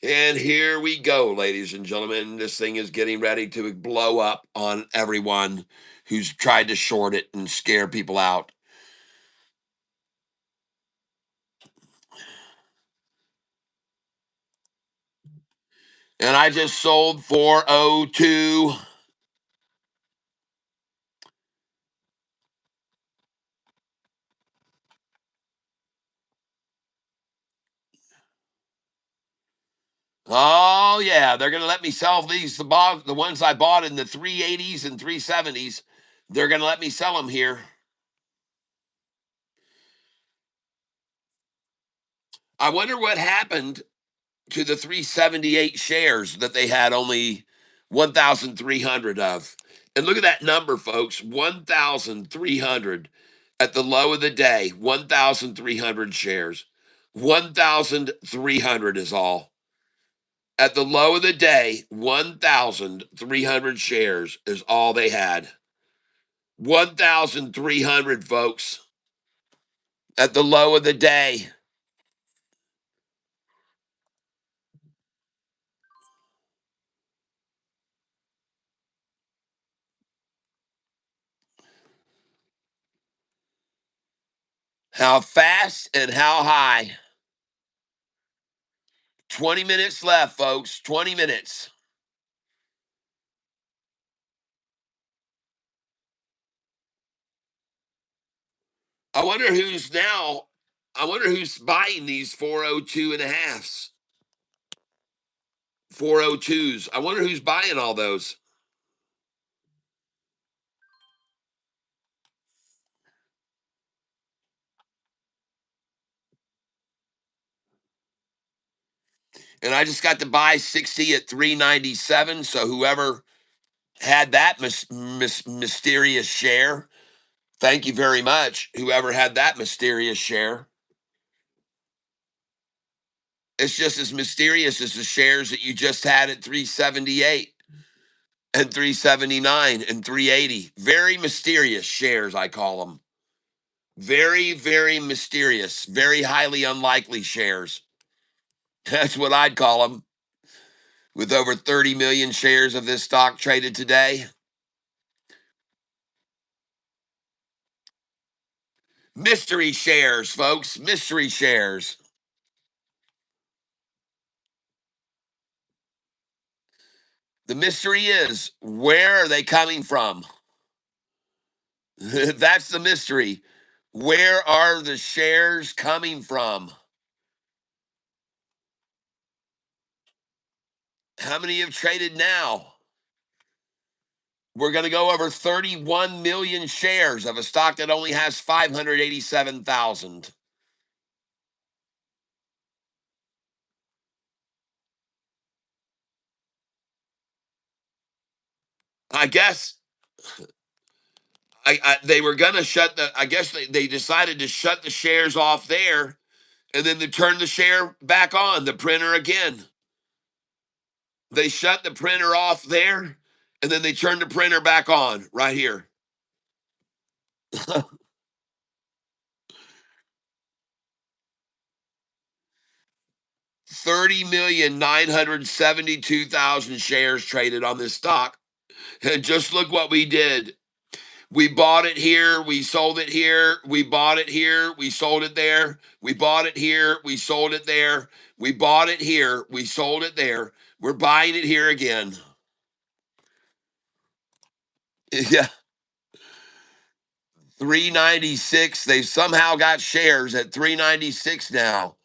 And here we go, ladies and gentlemen. This thing is getting ready to blow up on everyone who's tried to short it and scare people out. And I just sold 402. Oh yeah, they're gonna let me sell these the ones I bought in the 380s and 370s. They're gonna let me sell them here. I wonder what happened to the 378 shares that they had only 1,300 of. And look at that number, folks, 1,300 at the low of the day, 1,300 shares. 1,300 is all. At the low of the day, 1,300 shares is all they had. 1,300, folks, at the low of the day. How fast and how high? 20 minutes left, folks. 20 minutes. I wonder who's now. I wonder who's buying these 402 and a halves, 402s. I wonder who's buying all those. And I just got to buy 60 at 397. So whoever had that mysterious share, thank you very much. Whoever had that mysterious share. It's just as mysterious as the shares that you just had at 378 and 379 and 380. Very mysterious shares, I call them. Very, very mysterious, very highly unlikely shares. That's what I'd call them. With over 30 million shares of this stock traded today. Mystery shares, folks. Mystery shares. The mystery is, where are they coming from? That's the mystery. Where are the shares coming from? How many have traded now? We're going to go over 31 million shares of a stock that only has 587,000. I guess they were going to shut the, I guess they decided to shut the shares off there and then they turned the share back on, the printer again. They shut the printer off there and then they turned the printer back on right here. 30,972,000 shares traded on this stock. And just look what we did. We bought it here, we sold it here, we bought it here, we sold it there, we bought it here, we sold it there, we bought it here, we sold it there. We're buying it here again. Yeah, 396. They've somehow got shares at 396 now.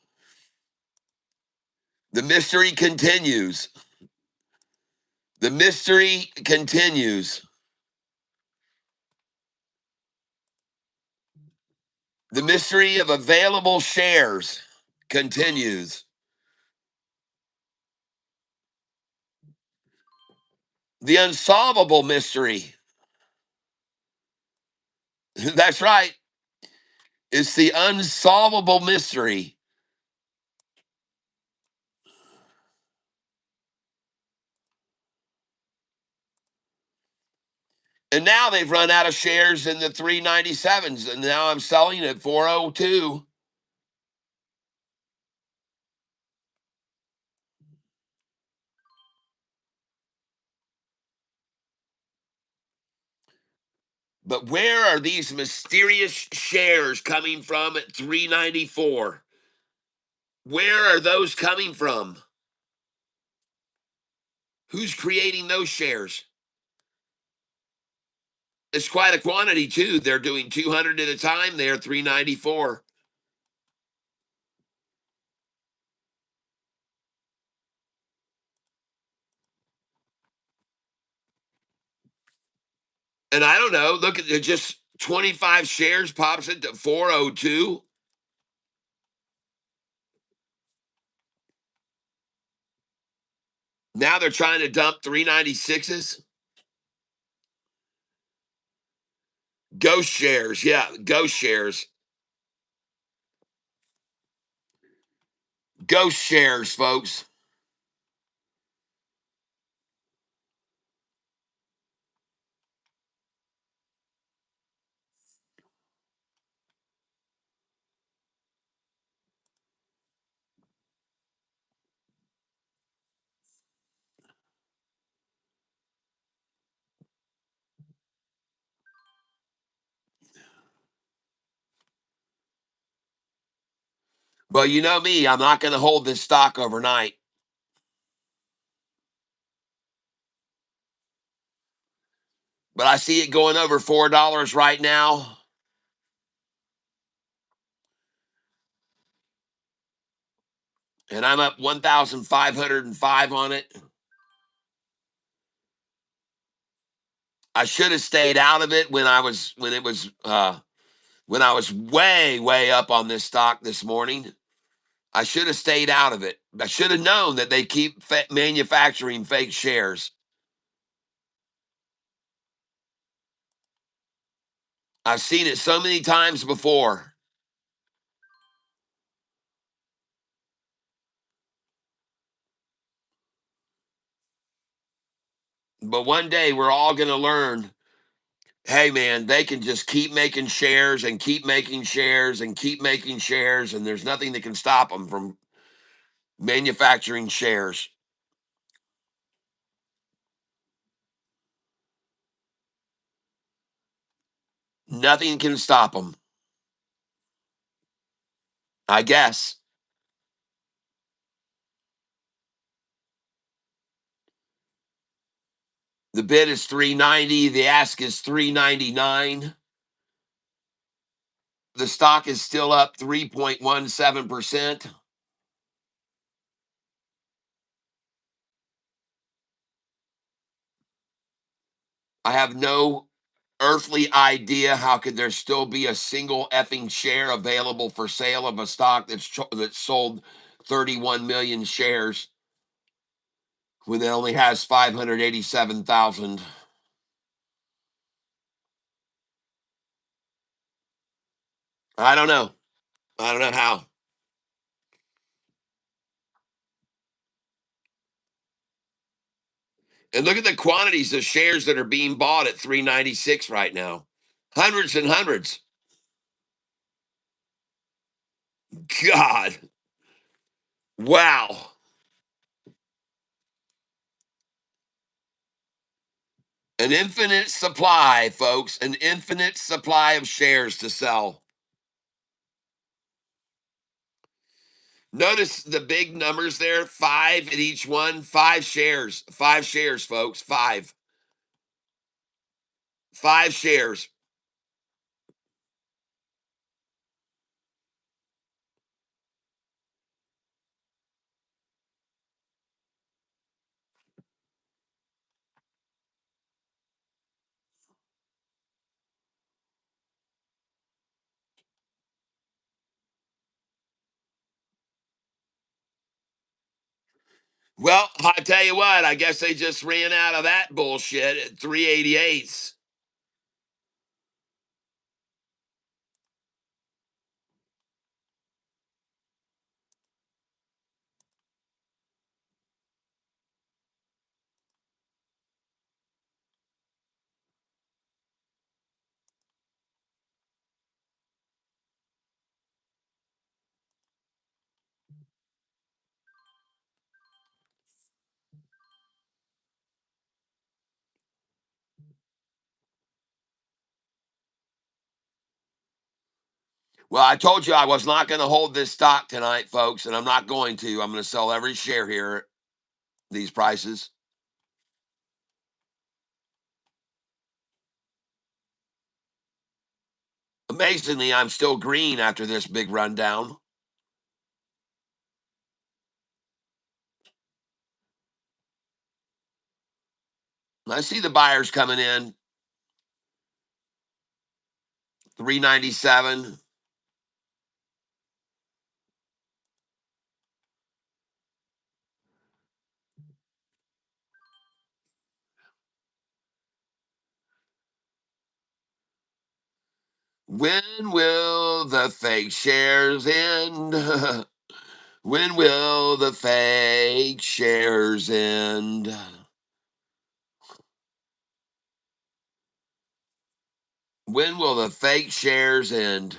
The mystery continues. The mystery continues. The mystery of available shares continues. The unsolvable mystery. That's right. It's the unsolvable mystery. And now they've run out of shares in the 397s, and now I'm selling at 402. But where are these mysterious shares coming from at 394? Where are those coming from? Who's creating those shares? It's quite a quantity, too. They're doing 200 at a time there, 394. And I don't know. Look at it, just 25 shares pops it to 402. Now they're trying to dump 396s. Ghost shares. Yeah, ghost shares. Ghost shares, folks. But you know me, I'm not going to hold this stock overnight. But I see it going over $4 right now. And I'm up 1,505 on it. I should have stayed out of it when I was way up on this stock this morning. I should have stayed out of it. I should have known that they keep manufacturing fake shares. I've seen it so many times before. But one day we're all going to learn, hey man, they can just keep making shares and keep making shares and keep making shares, and there's nothing that can stop them from manufacturing shares. Nothing can stop them, I guess. The bid is 390, the ask is 399. The stock is still up 3.17%. I have no earthly idea how could there still be a single effing share available for sale of a stock that's sold 31 million shares when it only has 587,000. I don't know. I don't know how. And look at the quantities of shares that are being bought at 396 right now. Hundreds and hundreds. God. Wow. An infinite supply, folks, an infinite supply of shares to sell. Notice the big numbers there, five at each one, five shares, folks, five shares. Well, I tell you what, I guess they just ran out of that bullshit at 388s. Well, I told you I was not going to hold this stock tonight, folks, and I'm not going to. I'm going to sell every share here at these prices. Amazingly, I'm still green after this big rundown. I see the buyers coming in. 397. When will the fake shares end? When will the fake shares end? When will the fake shares end?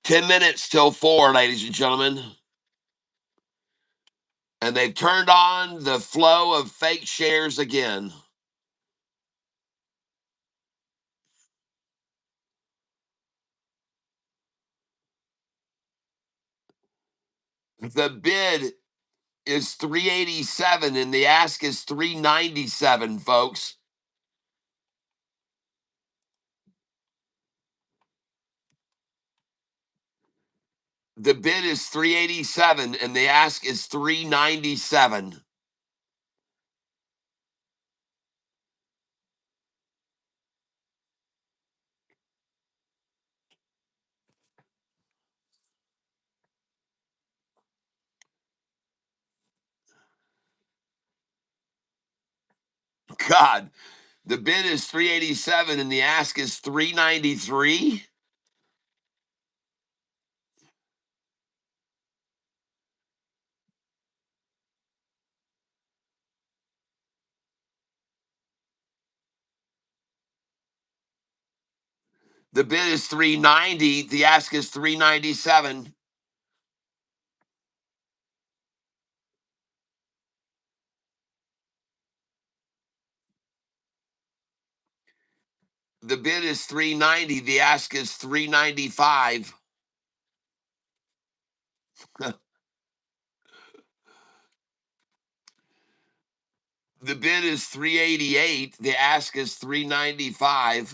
Ten minutes till 4, ladies and gentlemen. And they've turned on the flow of fake shares again. The bid is 387 and the ask is 397, folks. The bid is 387 and the ask is 397. God, the bid is 387 and the ask is 393. The bid is 390, the ask is 397. The bid is 390, the ask is 395. The bid is 388, the ask is 395.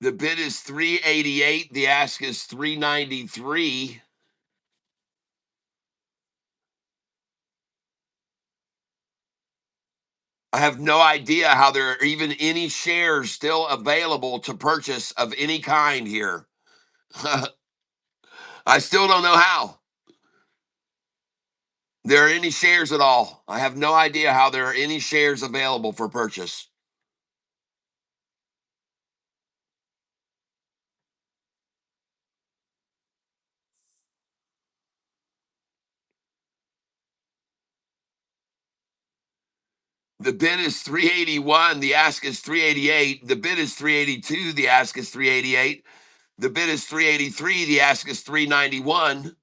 The bid is 388, the ask is 393. I have no idea how there are even any shares still available to purchase of any kind here. I still don't know how there are any shares at all. I have no idea how there are any shares available for purchase. The bid is 381, the ask is 388. The bid is 382, the ask is 388. The bid is 383, the ask is 391.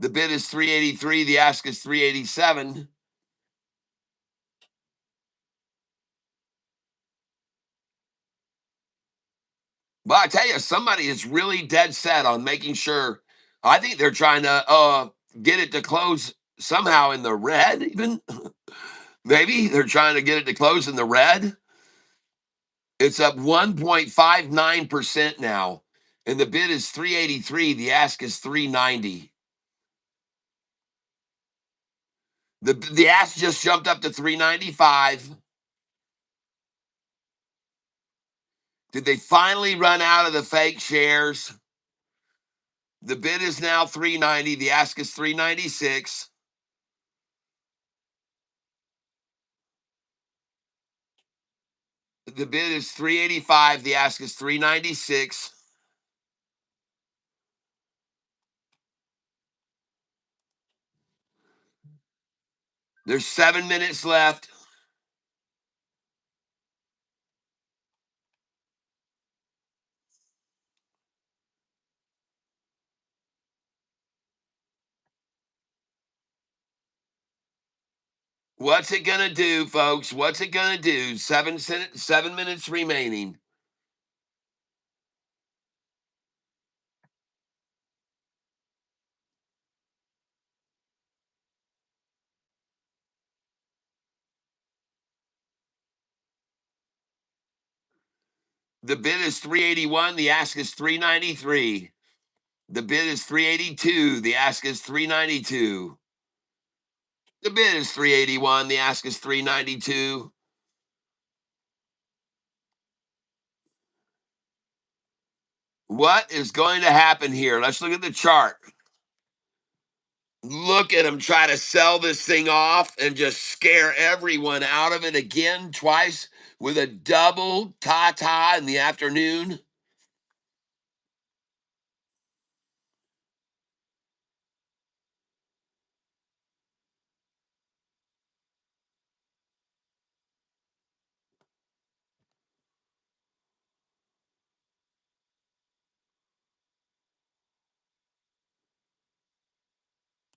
The bid is 383, the ask is 387. But I tell you, somebody is really dead set on making sure. I think they're trying to get it to close somehow in the red, even. Maybe they're trying to get it to close in the red. It's up 1.59% now. And the bid is 383. The ask is 390. The ask just jumped up to 395. Did they finally run out of the fake shares? The bid is now 390. The ask is 396. The bid is 385. The ask is 396. There's 7 minutes left. What's it gonna do, folks? What's it gonna do? 7 minutes remaining. The bid is 381. The ask is 393. The bid is 382. The ask is 392. The bid is 381. The ask is 392. What is going to happen here? Let's look at the chart. Look at them try to sell this thing off and just scare everyone out of it again twice with a double ta-ta in the afternoon.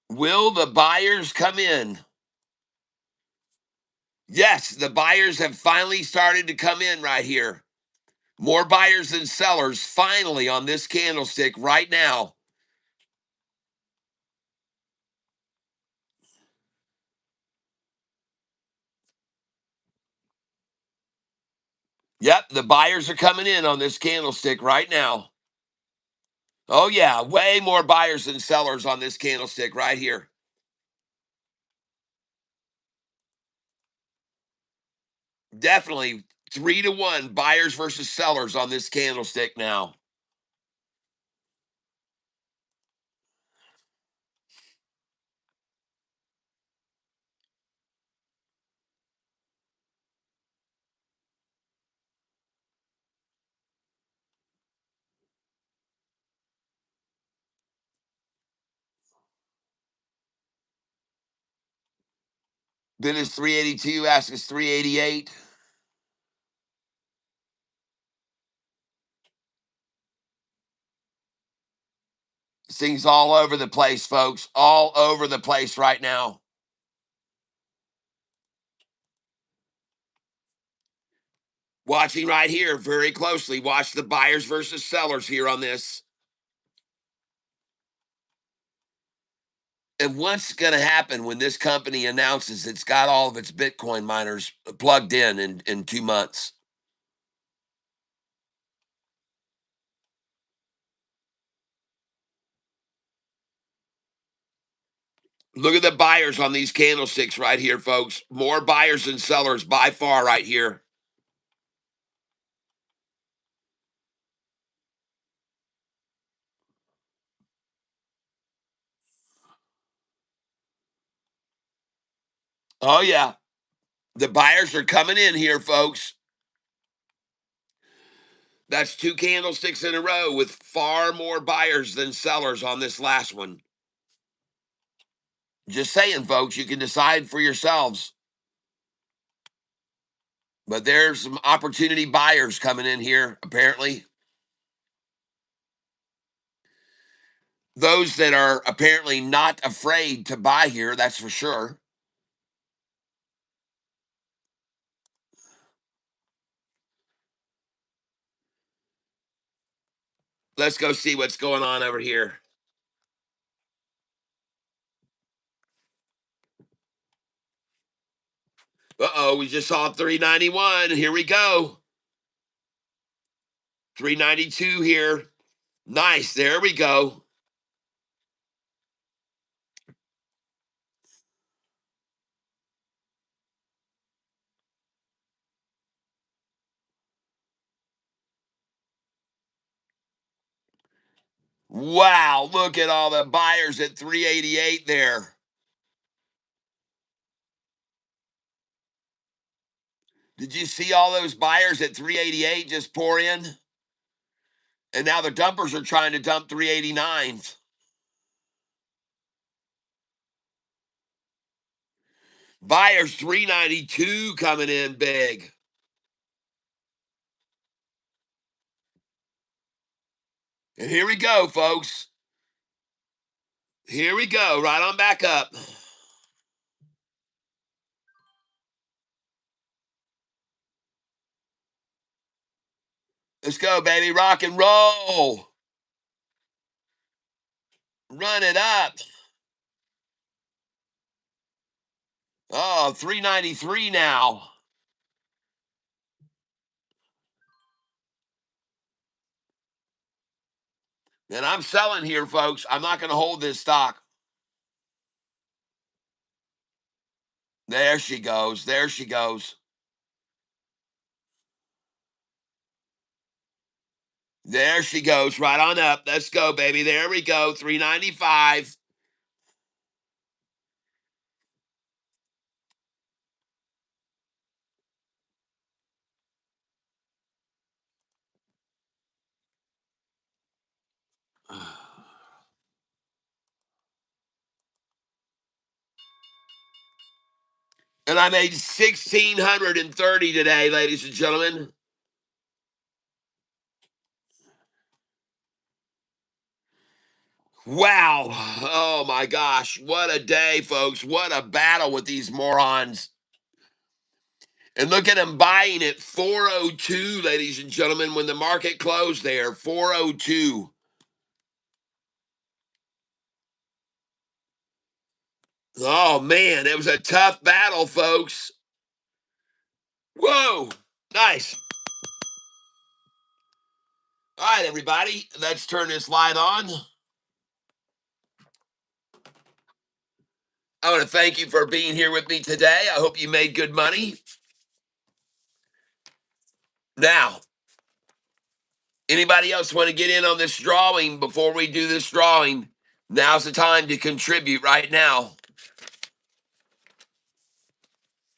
Will the buyers come in? Yes, the buyers have finally started to come in right here. More buyers than sellers finally on this candlestick right now. Yep, the buyers are coming in on this candlestick right now. Oh, yeah, way more buyers than sellers on this candlestick right here. Definitely 3-1 buyers versus sellers on this candlestick now. Bid is 382, ask is 388. This thing's all over the place, folks. All over the place right now. Watching right here very closely. Watch the buyers versus sellers here on this. And what's going to happen when this company announces it's got all of its Bitcoin miners plugged in 2 months? Look at the buyers on these candlesticks right here, folks. More buyers than sellers by far right here. Oh, yeah. The buyers are coming in here, folks. That's 2 candlesticks in a row with far more buyers than sellers on this last one. Just saying, folks, you can decide for yourselves. But there's some opportunity buyers coming in here, apparently. Those that are apparently not afraid to buy here, that's for sure. Let's go see what's going on over here. Uh-oh, we just saw 391. Here we go. 392 here. Nice. There we go. Wow, look at all the buyers at 388 there. Did you see all those buyers at 388 just pour in? And now the dumpers are trying to dump 389s. Buyers 392 coming in big. And here we go, folks. Here we go, right on back up. Let's go, baby. Rock and roll. Run it up. Oh, 393 now. And I'm selling here, folks. I'm not going to hold this stock. There she goes. There she goes. There she goes. Right on up. Let's go, baby. There we go. 395. And I made 1,630 today, ladies and gentlemen. Wow. Oh my gosh. What a day, folks. What a battle with these morons. And look at them buying at 402, ladies and gentlemen, when the market closed there. 402. Oh man, it was a tough battle, folks. Whoa. Nice. All right, everybody. Let's turn this light on. I want to thank you for being here with me today. I hope you made good money. Now, anybody else want to get in on this drawing before we do this drawing? Now's the time to contribute right now.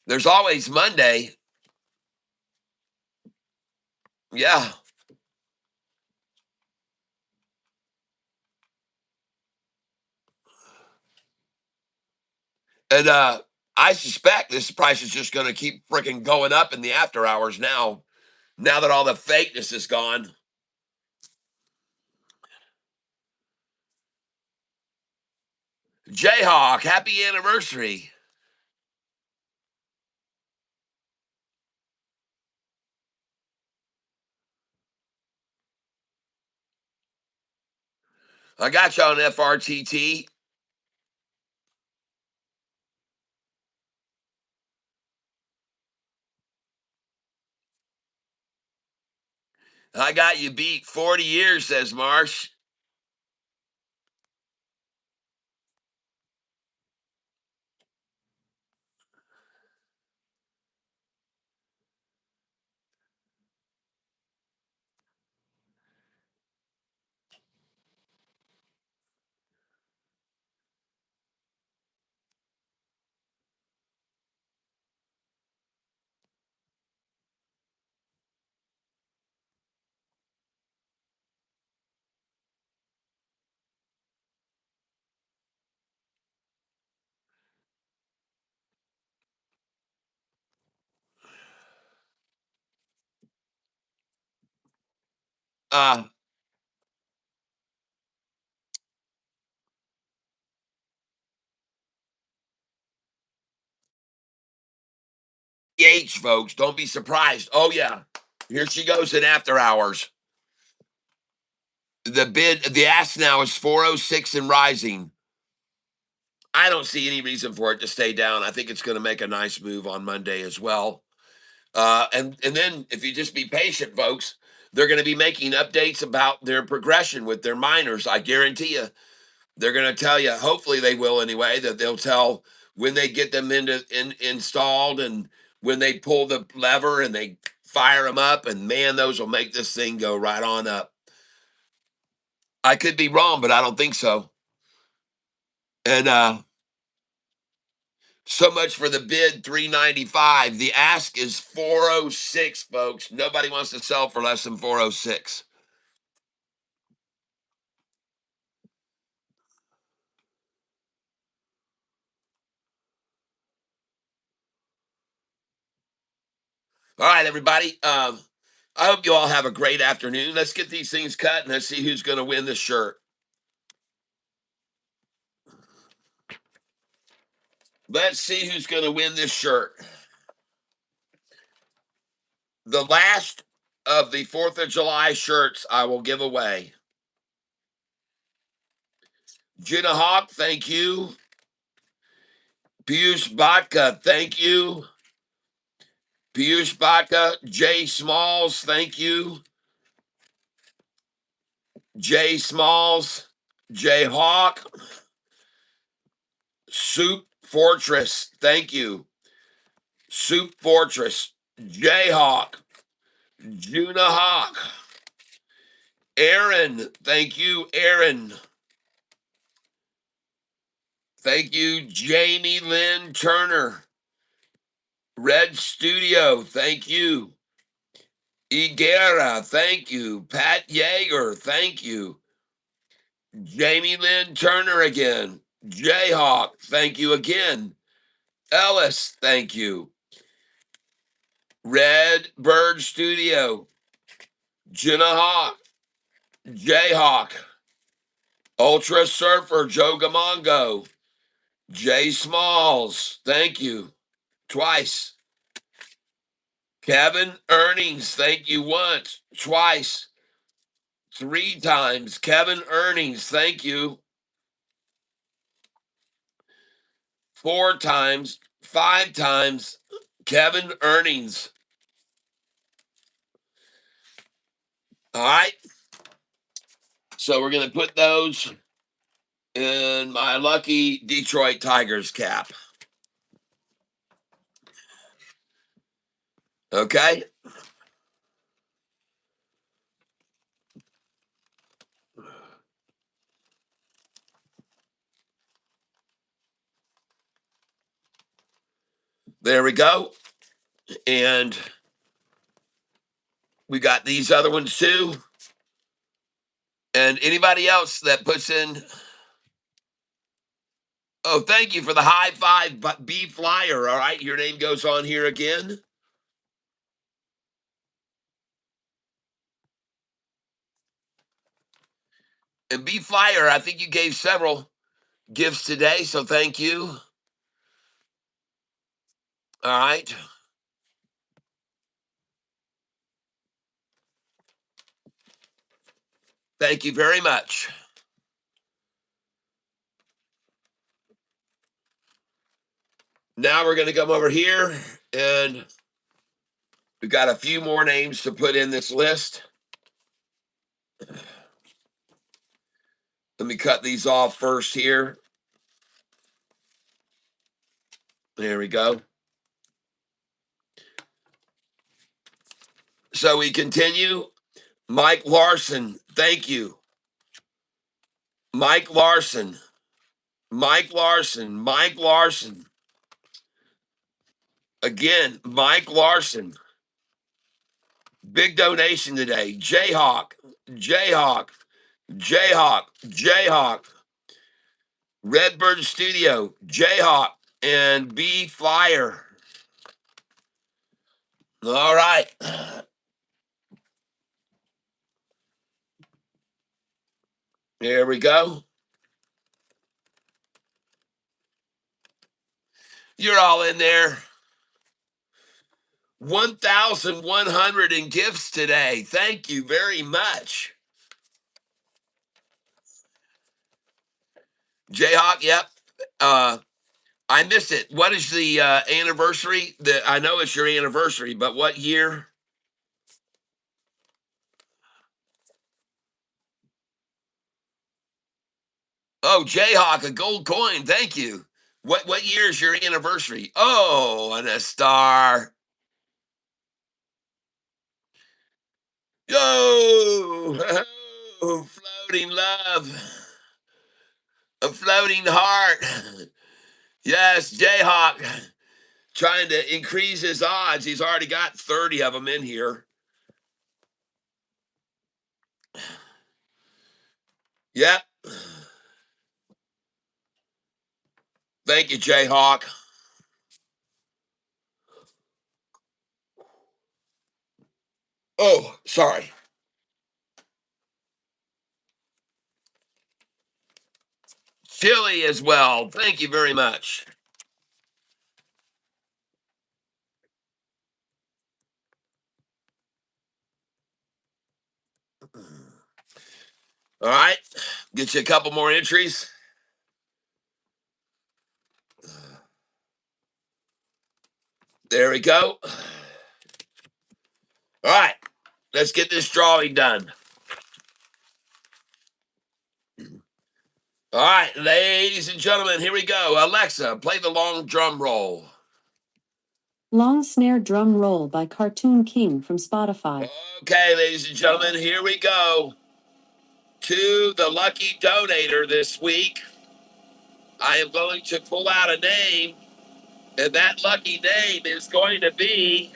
There's always Monday. Yeah. And I suspect this price is just going to keep freaking going up in the after hours now that all the fakeness is gone. Jayhawk, happy anniversary. I got you on FRTT. I got you beat 40 years, says Marsh. Uh, folks, don't be surprised. Oh, yeah. Here she goes in after hours. The ask now is 406 and rising. I don't see any reason for it to stay down. I think it's going to make a nice move on Monday as well. And then if you just be patient, folks, they're going to be making updates about their progression with their miners. I guarantee you, they're going to tell you. Hopefully, they will anyway. That they'll tell when they get them installed and when they pull the lever and they fire them up. And man, those will make this thing go right on up. I could be wrong, but I don't think so. And so much for the bid 395. The ask is 406, folks. Nobody wants to sell for less than 406. All right, everybody. I hope you all have a great afternoon. Let's get these things cut and let's see who's going to win this shirt. Let's see who's going to win this shirt. The last of the 4th of July shirts I will give away. Jenna Hawk, thank you. Piyush Bhatka, thank you. Piyush Bhatka, Jay Smalls, thank you. J Smalls, J Hawk, Soup Fortress. Thank you. Soup Fortress, J Hawk, Juna Hawk, Aaron. Thank you, Aaron. Thank you, Jamie Lynn Turner. Red Studio. Thank you. Iguera, thank you. Pat Yeager, thank you. Jamie Lynn Turner again. Jayhawk, thank you again. Ellis, thank you. Red Bird Studio. Jenna Hawk, Jayhawk. Ultra Surfer, Joe Gamongo. Jay Smalls, thank you. Twice. Kevin Earnings, thank you once, twice, 3 times. Kevin Earnings, thank you. 4 times, 5 times. Kevin Earnings. All right. So we're going to put those in my lucky Detroit Tigers cap. Okay. There we go. And we got these other ones too. And anybody else that puts in, oh, thank you for the high five, B Flyer. All right. Your name goes on here again. And B Flyer, I think you gave several gifts today. So thank you. All right. Thank you very much. Now we're going to come over here and we've got a few more names to put in this list. Let me cut these off first here. There we go. So we continue. Mike Larson, thank you. Mike Larson, Mike Larson, Mike Larson. Again, Mike Larson. Big donation today. Jayhawk, Jayhawk, Jayhawk, Jayhawk. Redbird Studio, Jayhawk, and B Flyer. All right. There we go. You're all in there. 1,100 in gifts today. Thank you very much. Jayhawk, yep. I missed it. What is the anniversary? I know it's your anniversary, but what year? Oh, Jayhawk, a gold coin. Thank you. What year is your anniversary? Oh, and a star. Yo, floating love, a floating heart. Yes, Jayhawk trying to increase his odds. He's already got 30 of them in here. Yep. Thank you, Jayhawk. Oh, sorry. Chili as well. Thank you very much. All right. Get you a couple more entries. There we go. All right. Let's get this drawing done. All right, ladies and gentlemen, here we go. Alexa, play the long drum roll. Long snare drum roll by Cartoon King from Spotify. Okay, ladies and gentlemen, here we go. To the lucky donator this week, I am going to pull out a name, and that lucky name is going to be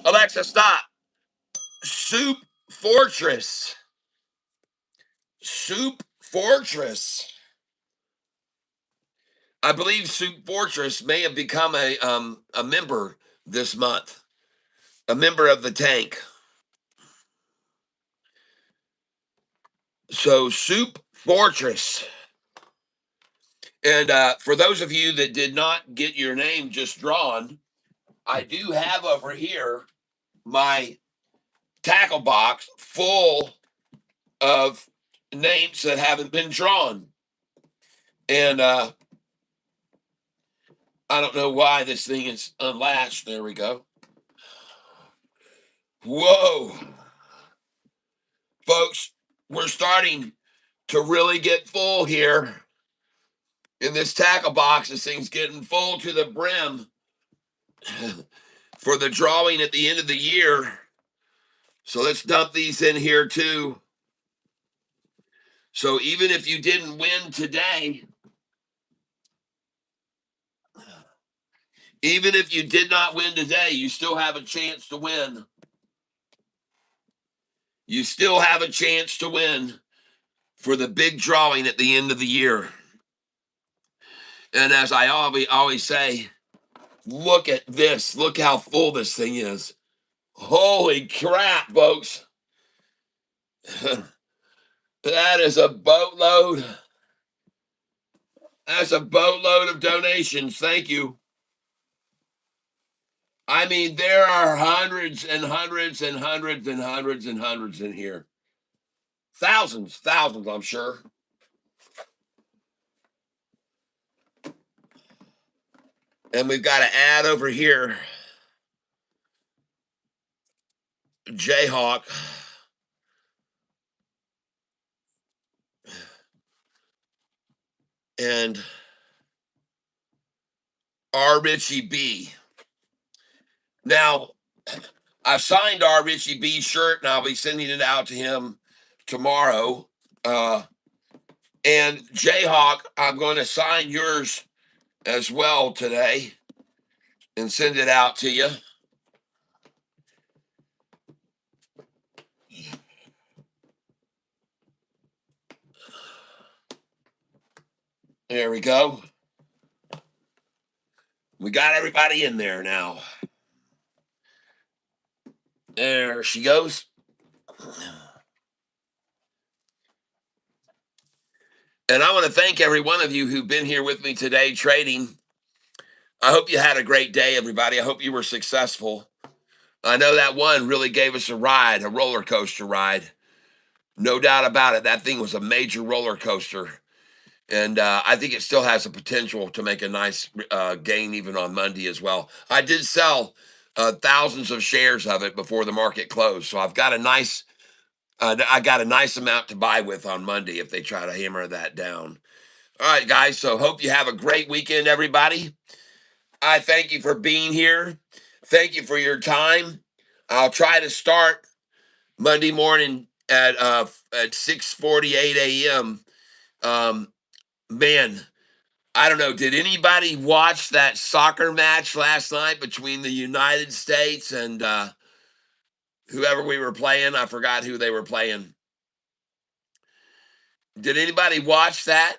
Alexa, stop. Soup Fortress. Soup Fortress. I believe Soup Fortress may have become a member this month, a member of the tank. So Soup Fortress. And for those of you that did not get your name just drawn, I do have over here my tackle box full of names that haven't been drawn. And I don't know why this thing is unlatched. There we go. Whoa. Folks, we're starting to really get full here in this tackle box. This thing's getting full to the brim for the drawing at the end of the year. So let's dump these in here too. So even if you didn't win today, even if you did not win today, you still have a chance to win. You still have a chance to win for the big drawing at the end of the year. And as I always say, look at this. Look how full this thing is. Holy crap, folks. That is a boatload. That's a boatload of donations. Thank you. I mean, there are hundreds and hundreds and hundreds and hundreds and hundreds in here. Thousands, I'm sure. And we've got to add over here Jayhawk and R. Richie B. Now, I've signed R. Richie B's shirt and I'll be sending it out to him tomorrow. And Jayhawk, I'm going to sign yours as well today and send it out to you. There we go. We got everybody in there now. There she goes. And I want to thank every one of you who've been here with me today trading. I hope you had a great day, everybody. I hope you were successful. I know that one really gave us a ride, a roller coaster ride. No doubt about it. That thing was a major roller coaster. And I think it still has the potential to make a nice gain even on Monday as well. I did sell thousands of shares of it before the market closed. So I've got a nice I got a nice amount to buy with on Monday if they try to hammer that down. All right, guys. So hope you have a great weekend, everybody. I thank you for being here. Thank you for your time. I'll try to start Monday morning at 6:48 a.m. Man, I don't know. Did anybody watch that soccer match last night between the United States and whoever we were playing? I forgot who they were playing. Did anybody watch that?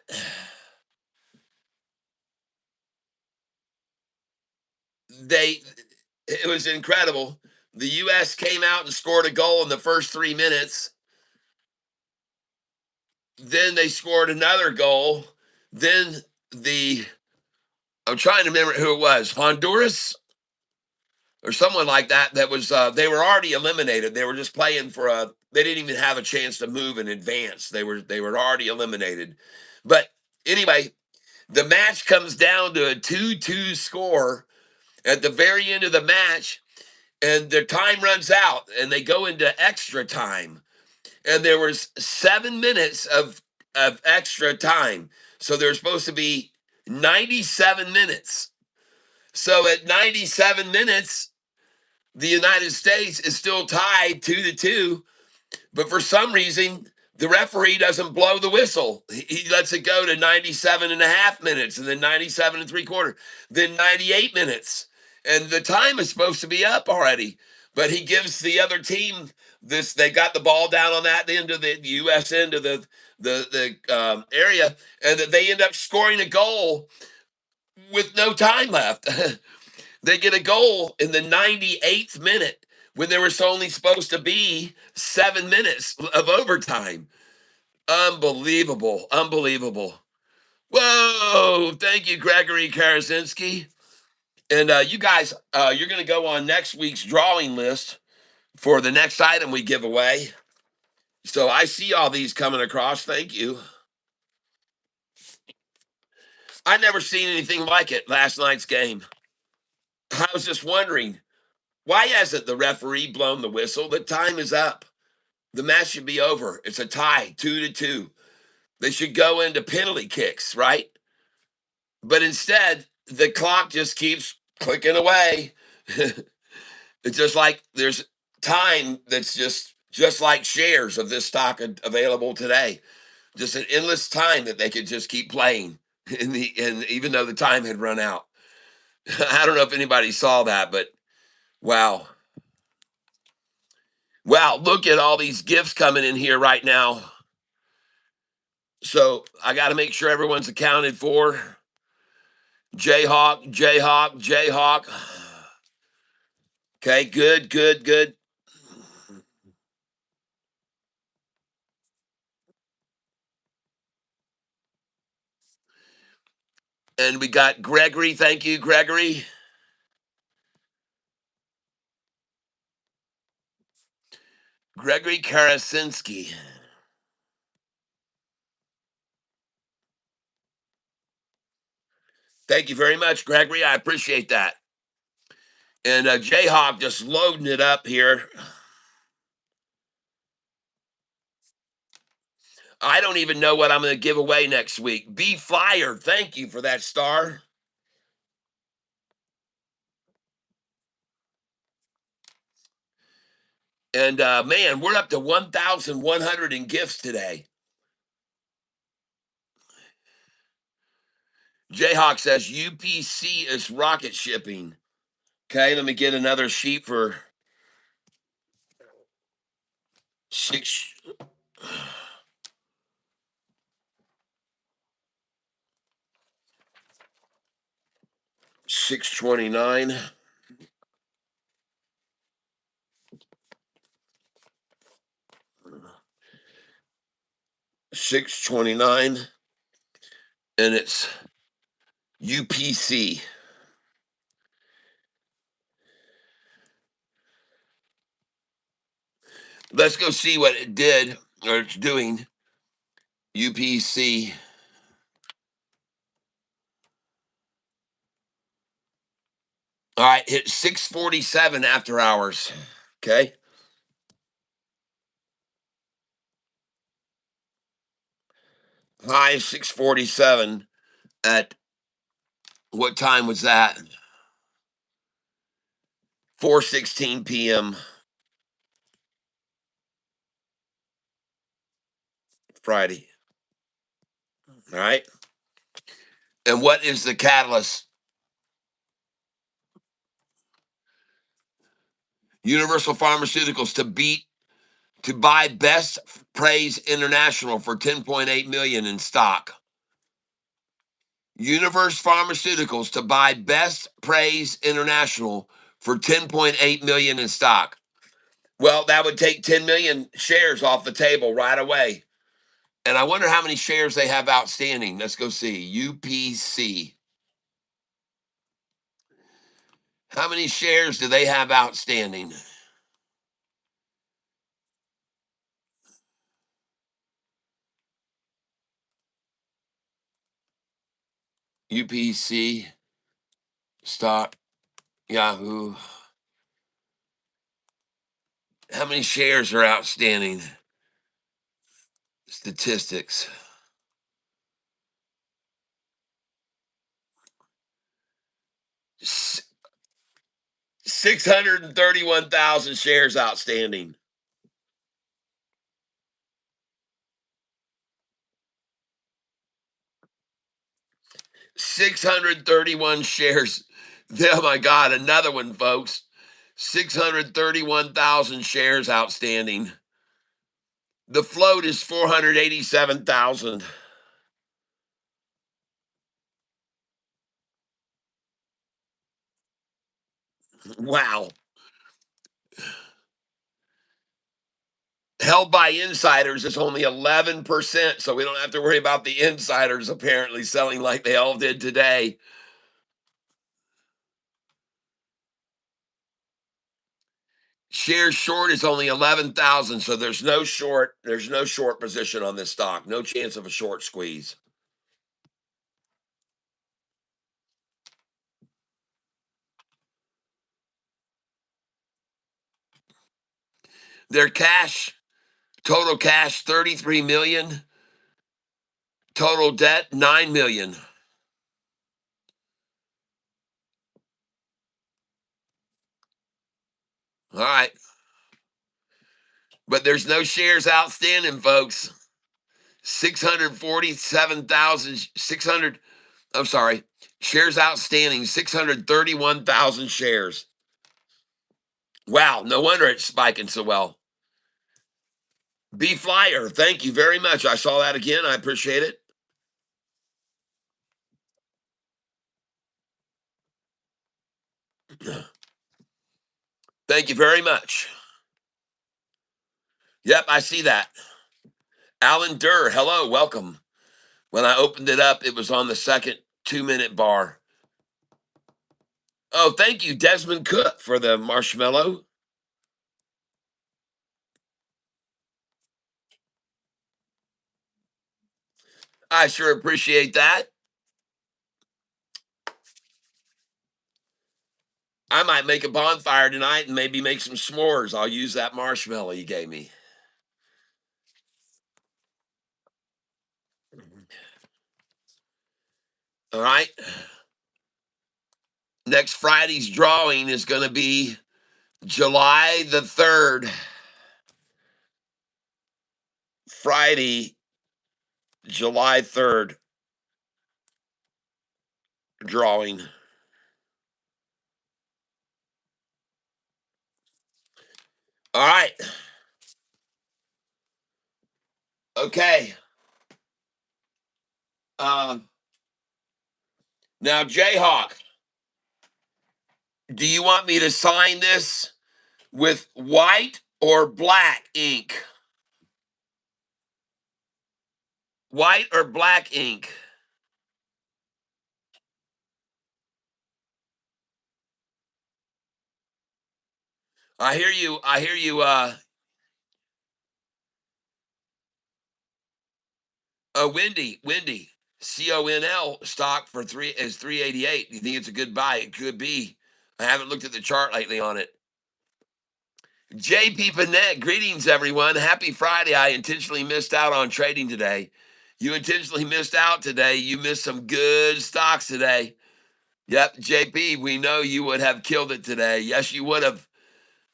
They It was incredible. The US came out and scored a goal in the first 3 minutes. Then they scored another goal. Then the I'm trying to remember who it was, Honduras or someone like that. That was they were already eliminated. They were just playing for a. They didn't even have a chance to move in advance. They were already eliminated. But anyway, the match comes down to a 2-2 score at the very end of the match, and their time runs out, and they go into extra time. And there was 7 minutes of of extra time. So there's supposed to be 97 minutes. So at 97 minutes, the United States is still tied 2-2. But for some reason, the referee doesn't blow the whistle. He lets it go to 97 and a half minutes, and then 97 and three quarter, then 98 minutes. And the time is supposed to be up already. But he gives the other team this. They got the ball down on that end of the U.S. end of the area, and that they end up scoring a goal with no time left. They get a goal in the 98th minute when there was only supposed to be 7 minutes of overtime. Unbelievable. Unbelievable. Whoa. Thank you, Gregory Karasinski. And you guys, you're going to go on next week's drawing list for the next item we give away. So I see all these coming across. Thank you. I never seen anything like it last night's game. I was just wondering, why hasn't the referee blown the whistle? The time is up. The match should be over. It's a tie, 2-2. They should go into penalty kicks, right? But instead, the clock just keeps clicking away. It's just like there's time that's just like shares of this stock available today. Just an endless time that they could just keep playing and even though the time had run out. I don't know if anybody saw that, but wow. Wow, look at all these gifts coming in here right now. So I got to make sure everyone's accounted for. Jayhawk, Jayhawk, Jayhawk. Okay, good, good, good. And we got Gregory. Thank you, Gregory. Gregory Karasinski. Thank you very much, Gregory. I appreciate that. And Jayhawk just loading it up here. I don't even know what I'm going to give away next week. Be Flyer. Thank you for that star. And man, we're up to 1,100 in gifts today. Jayhawk says UPC is rocket shipping. Okay, let me get another sheet for 6 629. 629, and it's UPC. Let's go see what it did or it's doing. UPC. All right, hit 647 after hours. Okay. High 647 at what time was that? 4:16 p.m. Friday. All right. And what is the catalyst? Universal Pharmaceuticals to buy Best Praise International for 10.8 million in stock. Universe Pharmaceuticals to buy Best Praise International for 10.8 million in stock. Well, that would take 10 million shares off the table right away. And I wonder how many shares they have outstanding. Let's go see. UPC. How many shares do they have outstanding? UPC stock Yahoo. How many shares are outstanding? Statistics. 631,000 shares outstanding. 631 shares. Oh my God, another one, folks. 631,000 shares outstanding. The float is 487,000. Wow. Held by insiders is only 11%, so we don't have to worry about the insiders apparently selling like they all did today. Shares short is only 11,000, so there's no short position on this stock. No chance of a short squeeze. Their total cash 33 million, total debt 9 million. All right. But there's no shares outstanding, folks. 647,600, I'm sorry, shares outstanding, 631,000 shares. Wow, no wonder it's spiking so well. B Flyer, thank you very much. I saw that again. I appreciate it. Thank you very much. Yep, I see that. Alan Durr, hello, welcome. When I opened it up, it was on the second 2-minute bar. Oh, thank you, Desmond Cook, for the marshmallow. I sure appreciate that. I might make a bonfire tonight and maybe make some s'mores. I'll use that marshmallow you gave me. All right. Next Friday's drawing is going to be July the 3rd. Friday, July 3rd drawing. All right. Okay. Now, Jayhawk, do you want me to sign this with white or black ink? White or black ink? I hear you. I hear you. Windy. CONL stock for 388. You think it's a good buy? It could be. I haven't looked at the chart lately on it. JP Panett, greetings everyone. Happy Friday. I intentionally missed out on trading today. You intentionally missed out today. You missed some good stocks today. Yep, JP, we know you would have killed it today. Yes, you would have.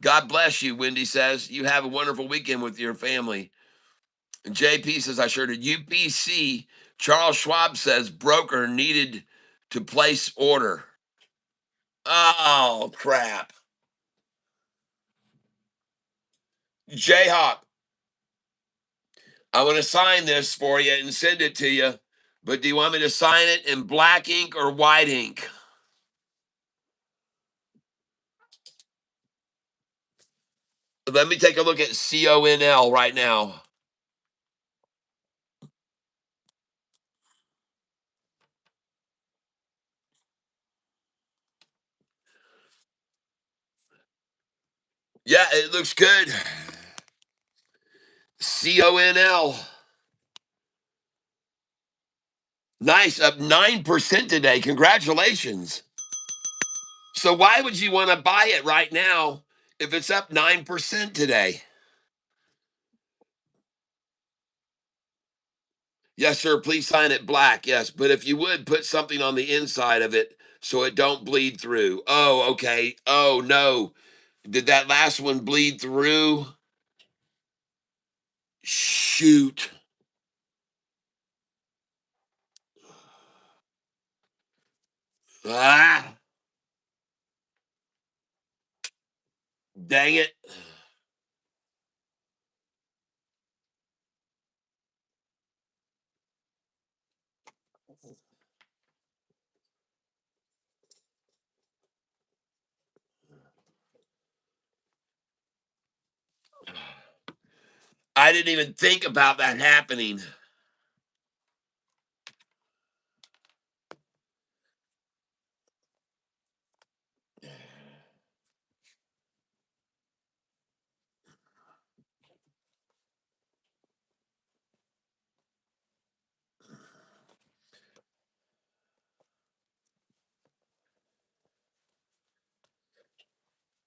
God bless you, Wendy says. You have a wonderful weekend with your family. And JP says, I sure did. UPC, Charles Schwab says, broker needed to place order. Oh, crap. Jayhawk, I want to sign this for you and send it to you. But do you want me to sign it in black ink or white ink? Let me take a look at CONL right now. Yeah, it looks good. CONL. Nice, up 9% today. Congratulations. So why would you want to buy it right now if it's up 9% today? Yes, sir. Please sign it black. Yes. But if you would put something on the inside of it so it don't bleed through. Oh, okay. Oh no. Did that last one bleed through? Shoot. Ah, dang it. I didn't even think about that happening.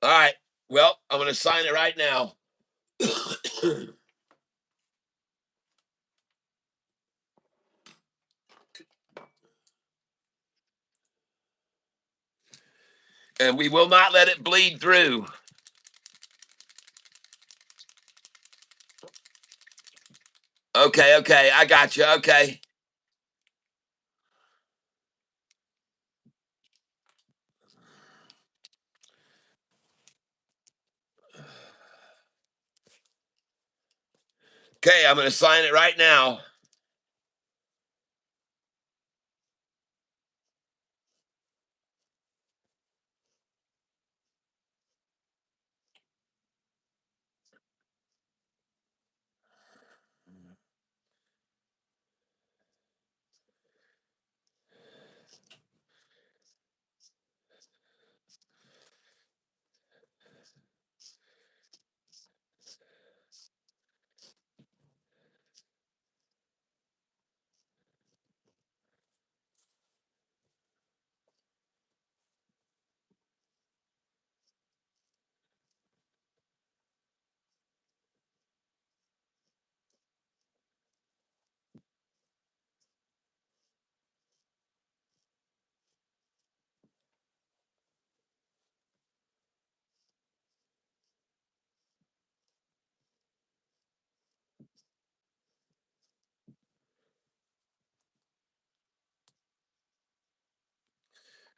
All right. Well, I'm going to sign it right now. And we will not let it bleed through. Okay, okay. I got you. Okay. Okay, I'm going to sign it right now.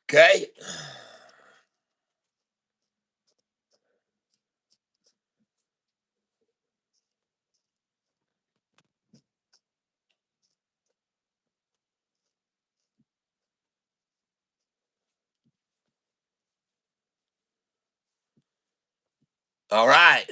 Okay. All right.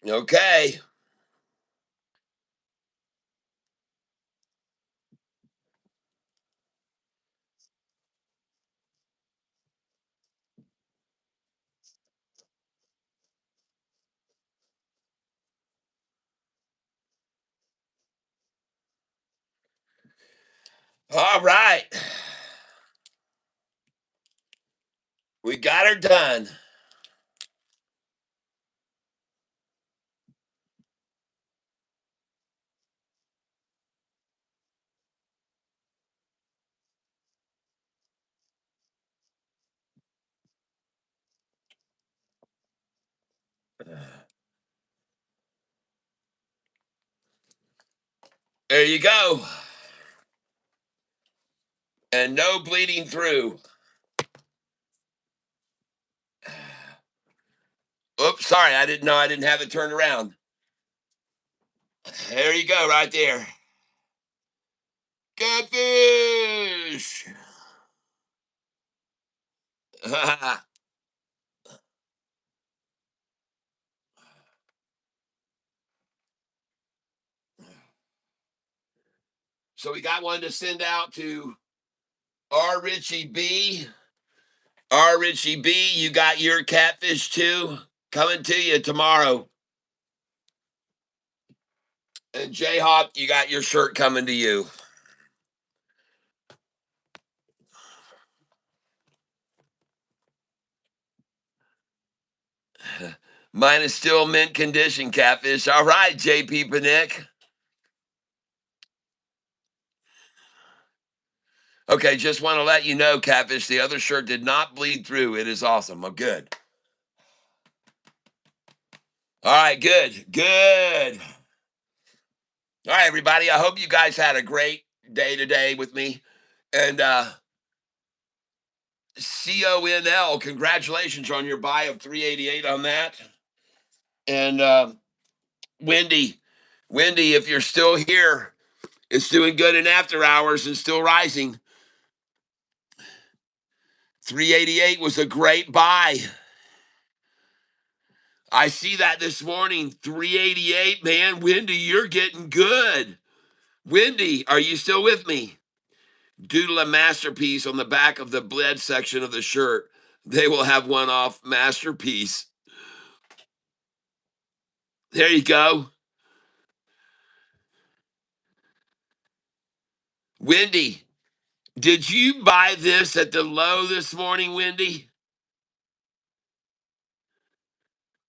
Okay. All right. We got her done. There you go. And no bleeding through. Oops, sorry. I didn't know I didn't have it turned around. There you go, right there. Catfish. So we got one to send out to R. Richie B. R. Richie B, you got your catfish too? Coming to you tomorrow. And Jayhawk, you got your shirt coming to you. Mine is still mint condition, catfish. All right, JP Panic. Okay, just want to let you know, catfish, the other shirt did not bleed through. It is awesome. Oh, good. All right, good, good. All right, everybody. I hope you guys had a great day today with me. And CONL, congratulations on your buy of 388 on that. And Wendy, if you're still here, it's doing good in after hours and still rising. 388 was a great buy. I see that this morning. 388, man. Wendy, you're getting good. Wendy, are you still with me? Doodle a masterpiece on the back of the bled section of the shirt. They will have one off masterpiece. There you go. Wendy, did you buy this at the low this morning, Wendy?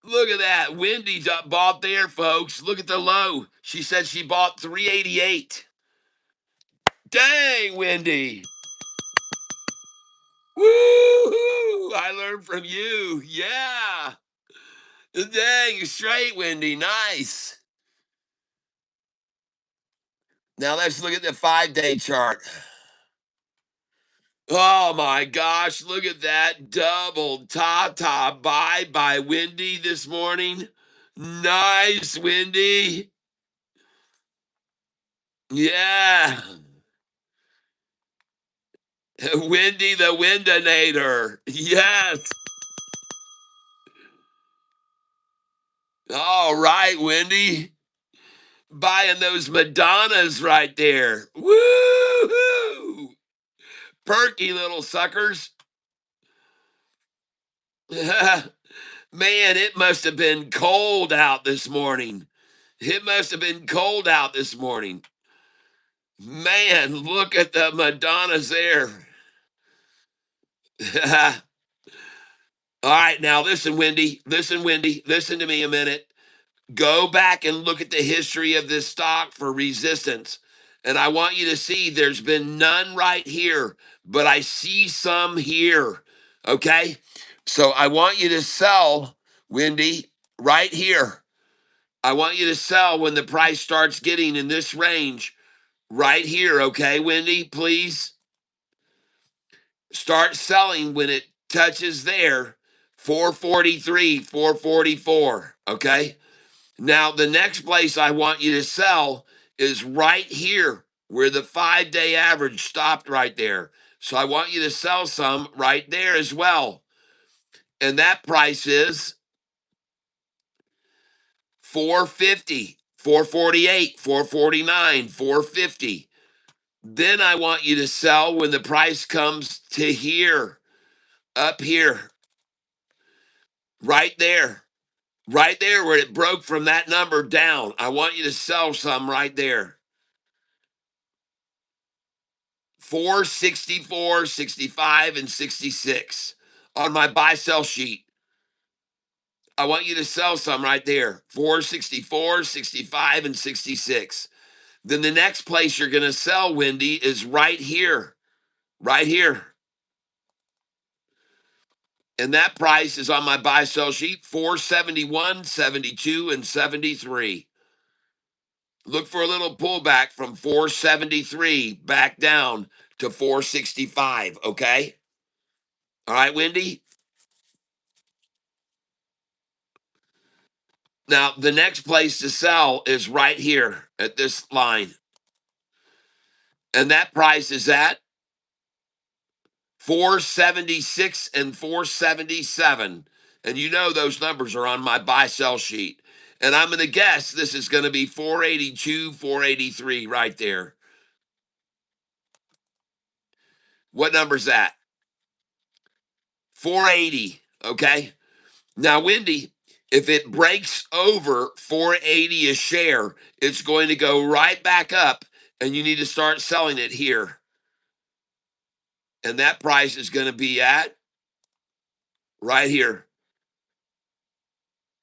Look at that. Wendy's up bought there, folks. Look at the low. She said she bought 388. Dang, Wendy. Woo! I learned from you. Yeah. Dang, straight, Wendy. Nice. Now let's look at the 5-day chart. Oh my gosh, look at that double top buy by Wendy this morning. Nice, Wendy. Yeah. Wendy the Windinator. Yes. All right, Wendy. Buying those Madonnas right there. Woo-hoo! Perky little suckers. Man, it must have been cold out this morning. It must have been cold out this morning. Man, look at the Madonnas there. All right, now listen, Wendy. Listen, Wendy. Listen to me a minute. Go back and look at the history of this stock for resistance. And I want you to see there's been none right here, but I see some here. Okay? So I want you to sell, Wendy, right here. I want you to sell when the price starts getting in this range right here. Okay, Wendy, please start selling when it touches there 443, 444. Okay? Now, the next place I want you to sell is right here where the 5-day average stopped right there. So I want you to sell some right there as well. And that price is 450, 448, 449, 450. Then I want you to sell when the price comes to here, up here, right there where it broke from that number down. I want you to sell some right there. 464, 65, and 66 on my buy sell sheet. I want you to sell some right there. 464, 65, and 66. Then the next place you're going to sell, Wendy, is right here. Right here. And that price is on my buy sell sheet 471, 72, and 73. Look for a little pullback from 473 back down to 465. Okay. All right, Wendy. Now, the next place to sell is right here at this line. And that price is at 476 and 477. And you know those numbers are on my buy sell sheet. And I'm going to guess this is going to be 482, 483 right there. What number's that? 480. Okay. Now, Wendy, if it breaks over 480 a share, it's going to go right back up and you need to start selling it here. And that price is going to be at right here,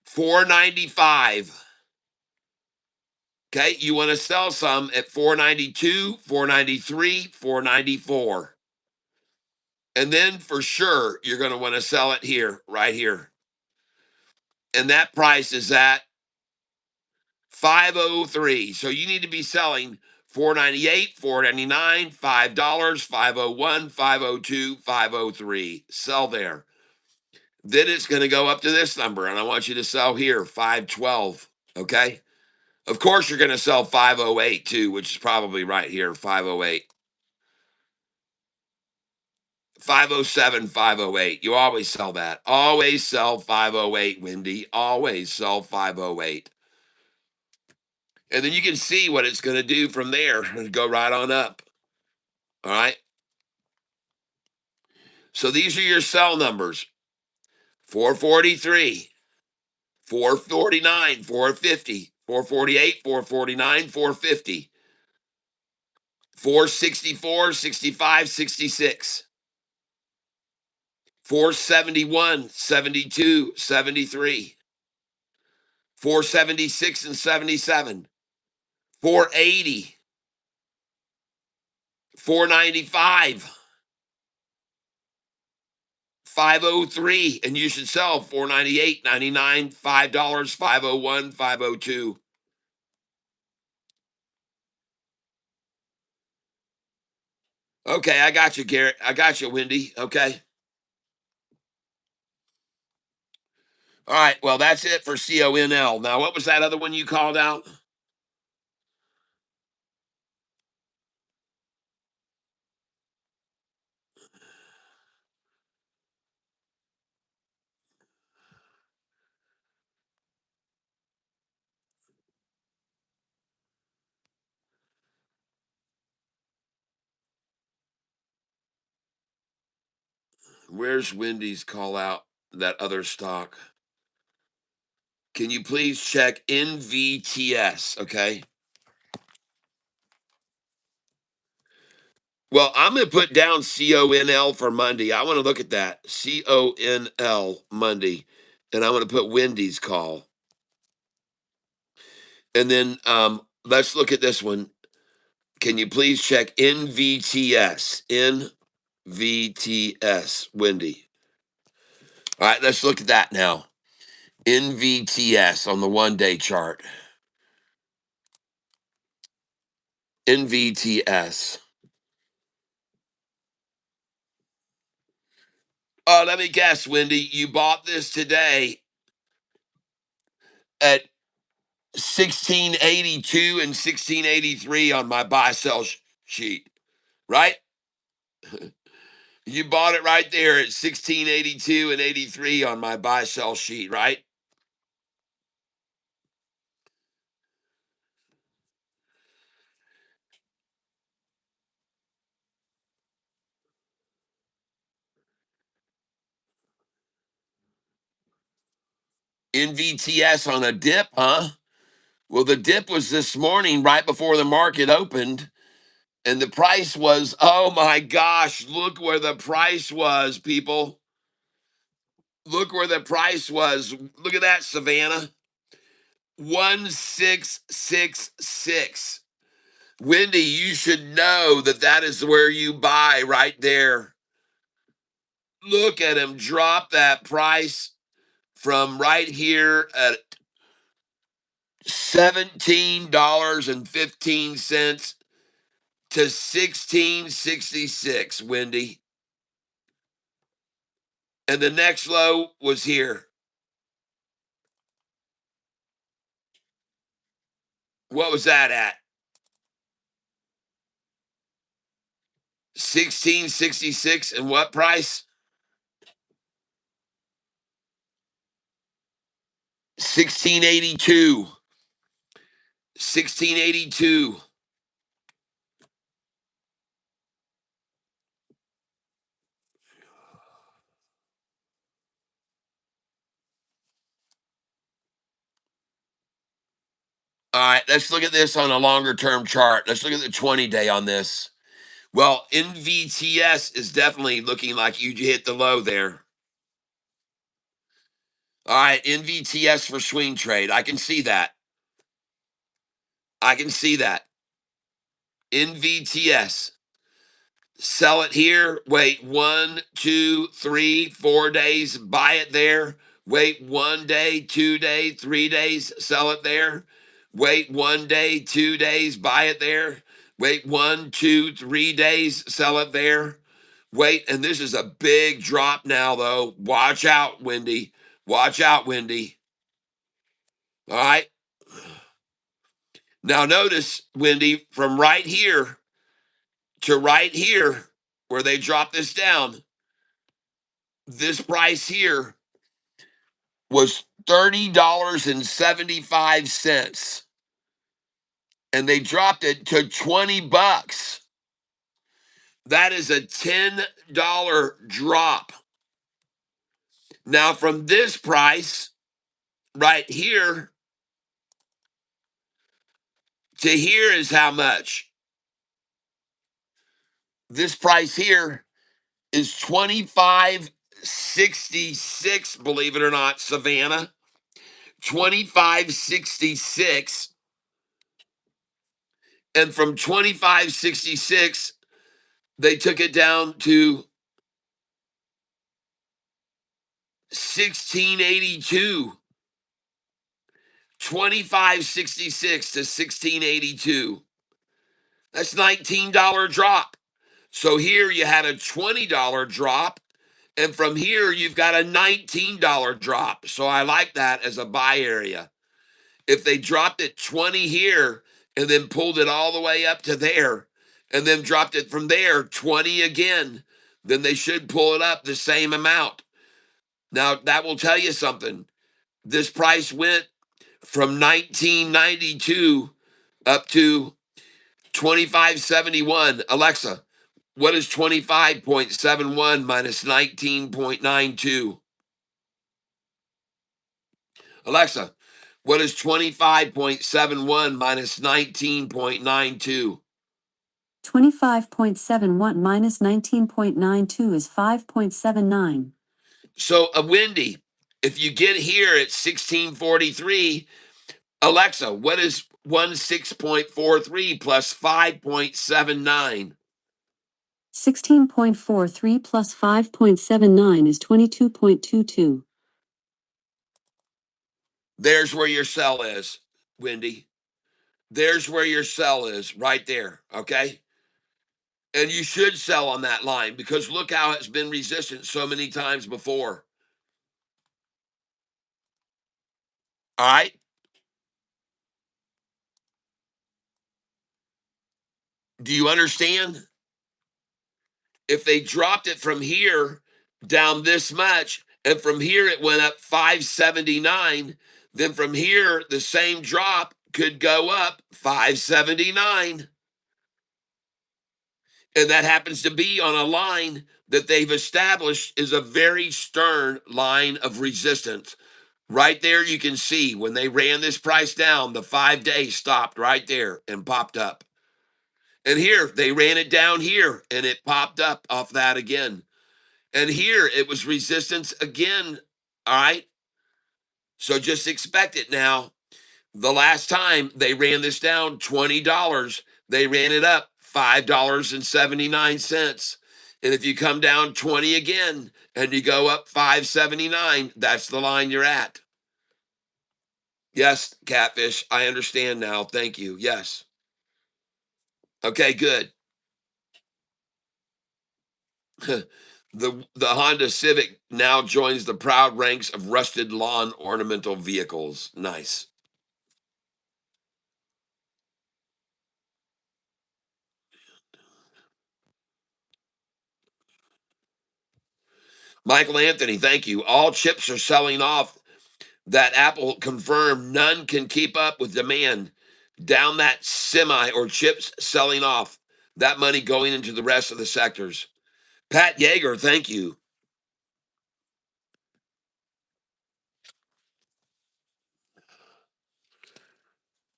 495. Okay, you want to sell some at 492, 493, 494. And then for sure, you're going to want to sell it here, right here. And that price is at 503. So you need to be selling 498, 499, $5, 501, 502, 503. Sell there. Then it's going to go up to this number, and I want you to sell here, 512. Okay? Of course, you're going to sell 508 too, which is probably right here, 508. 507, 508. You always sell that. Always sell 508, Wendy. Always sell 508. And then you can see what it's going to do from there and go right on up. All right. So these are your sell numbers: 443, 449, 450, 448, 449, 450, 464, 65, 66, 471, 72, 73, 476 and 77, 480, 495, 503, and you should sell 498, 99, $5, 501, 502. Okay, I got you, Garrett. I got you, Wendy. Okay. All right. Well, that's it for CONL. Now, what was that other one you called out? Where's Wendy's call out that other stock? Can you please check NVTS? Okay. Well, I'm going to put down CONL for Monday. I want to look at that. CONL Monday. And I want to put Wendy's call. And then let's look at this one. Can you please check NVTS? NVTS, Wendy. All right, let's look at that now. NVTS on the 1 day chart. NVTS. Oh, let me guess, Wendy. You bought this today at 1682 and 1683 on my buy sell sheet, right? You bought it right there at 1682 and 83 on my buy sell sheet, right? NVTS on a dip, huh? Well, the dip was this morning right before the market opened. And the price was, oh my gosh, look where the price was, people. Look where the price was. Look at that, Savannah. 1666. Wendy, you should know that that is where you buy right there. Look at him drop that price from right here at $17.15 to 1666, Wendy. And the next low was here. What was that at? 1666 and what price? 1682. 1682. All right, let's look at this on a longer term chart. Let's look at the 20-day on this. Well, NVTS is definitely looking like you hit the low there. All right, NVTS for swing trade. I can see that. I can see that. NVTS. Sell it here. Wait 1, 2, 3, 4 days. Buy it there. Wait 1 day, 2 days, 3 days. Sell it there. Wait 1 day, 2 days. Buy it there. Wait 1, 2, 3 days. Sell it there. Wait, and this is a big drop now, though. Watch out, Wendy. Watch out, Wendy. All right. Now, notice, Wendy, from right here to right here, where they drop this down, this price here was $30.75. And they dropped it to $20. That is a $10 drop. Now, from this price right here to here is how much? This price here is 25.66, believe it or not, Savannah. 25.66. And from 25.66, they took it down to 1682. 25.66 to 1682. That's $19 drop. So here you had a $20 drop, and from here you've got a $19 drop. So I like that as a buy area. If they dropped it 20 here and then pulled it all the way up to there and then dropped it from there 20 again, then they should pull it up the same amount. Now, that will tell you something. This price went from 1992 up to 2571. Alexa, what is 25.71 minus 19.92? Alexa, what is 25.71 minus 19.92? 25.71 minus 19.92 is 5.79. So, Wendy, if you get here at 1643, Alexa, what is 16.43 plus 5.79? 16.43 plus 5.79 is 22.22. There's where your sell is, Wendy. There's where your sell is, right there, okay? And you should sell on that line because look how it's been resistant so many times before. All right? Do you understand? If they dropped it from here down this much, and from here it went up 579, then from here the same drop could go up 579. And that happens to be on a line that they've established is a very stern line of resistance. Right there, you can see when they ran this price down, the 5-day stopped right there and popped up. And here, they ran it down here and it popped up off that again. And here, it was resistance again. All right. So just expect it now. The last time they ran this down $20, they ran it up $5.79. And if you come down 20 again and you go up 579, that's the line you're at. Yes, Catfish, I understand now. Thank you. Yes. Okay, good. The Honda Civic now joins the proud ranks of rusted lawn ornamental vehicles. Nice. Michael Anthony, thank you. All chips are selling off. That Apple confirmed none can keep up with demand. Down that semi or chips selling off. That money going into the rest of the sectors. Pat Yeager, thank you.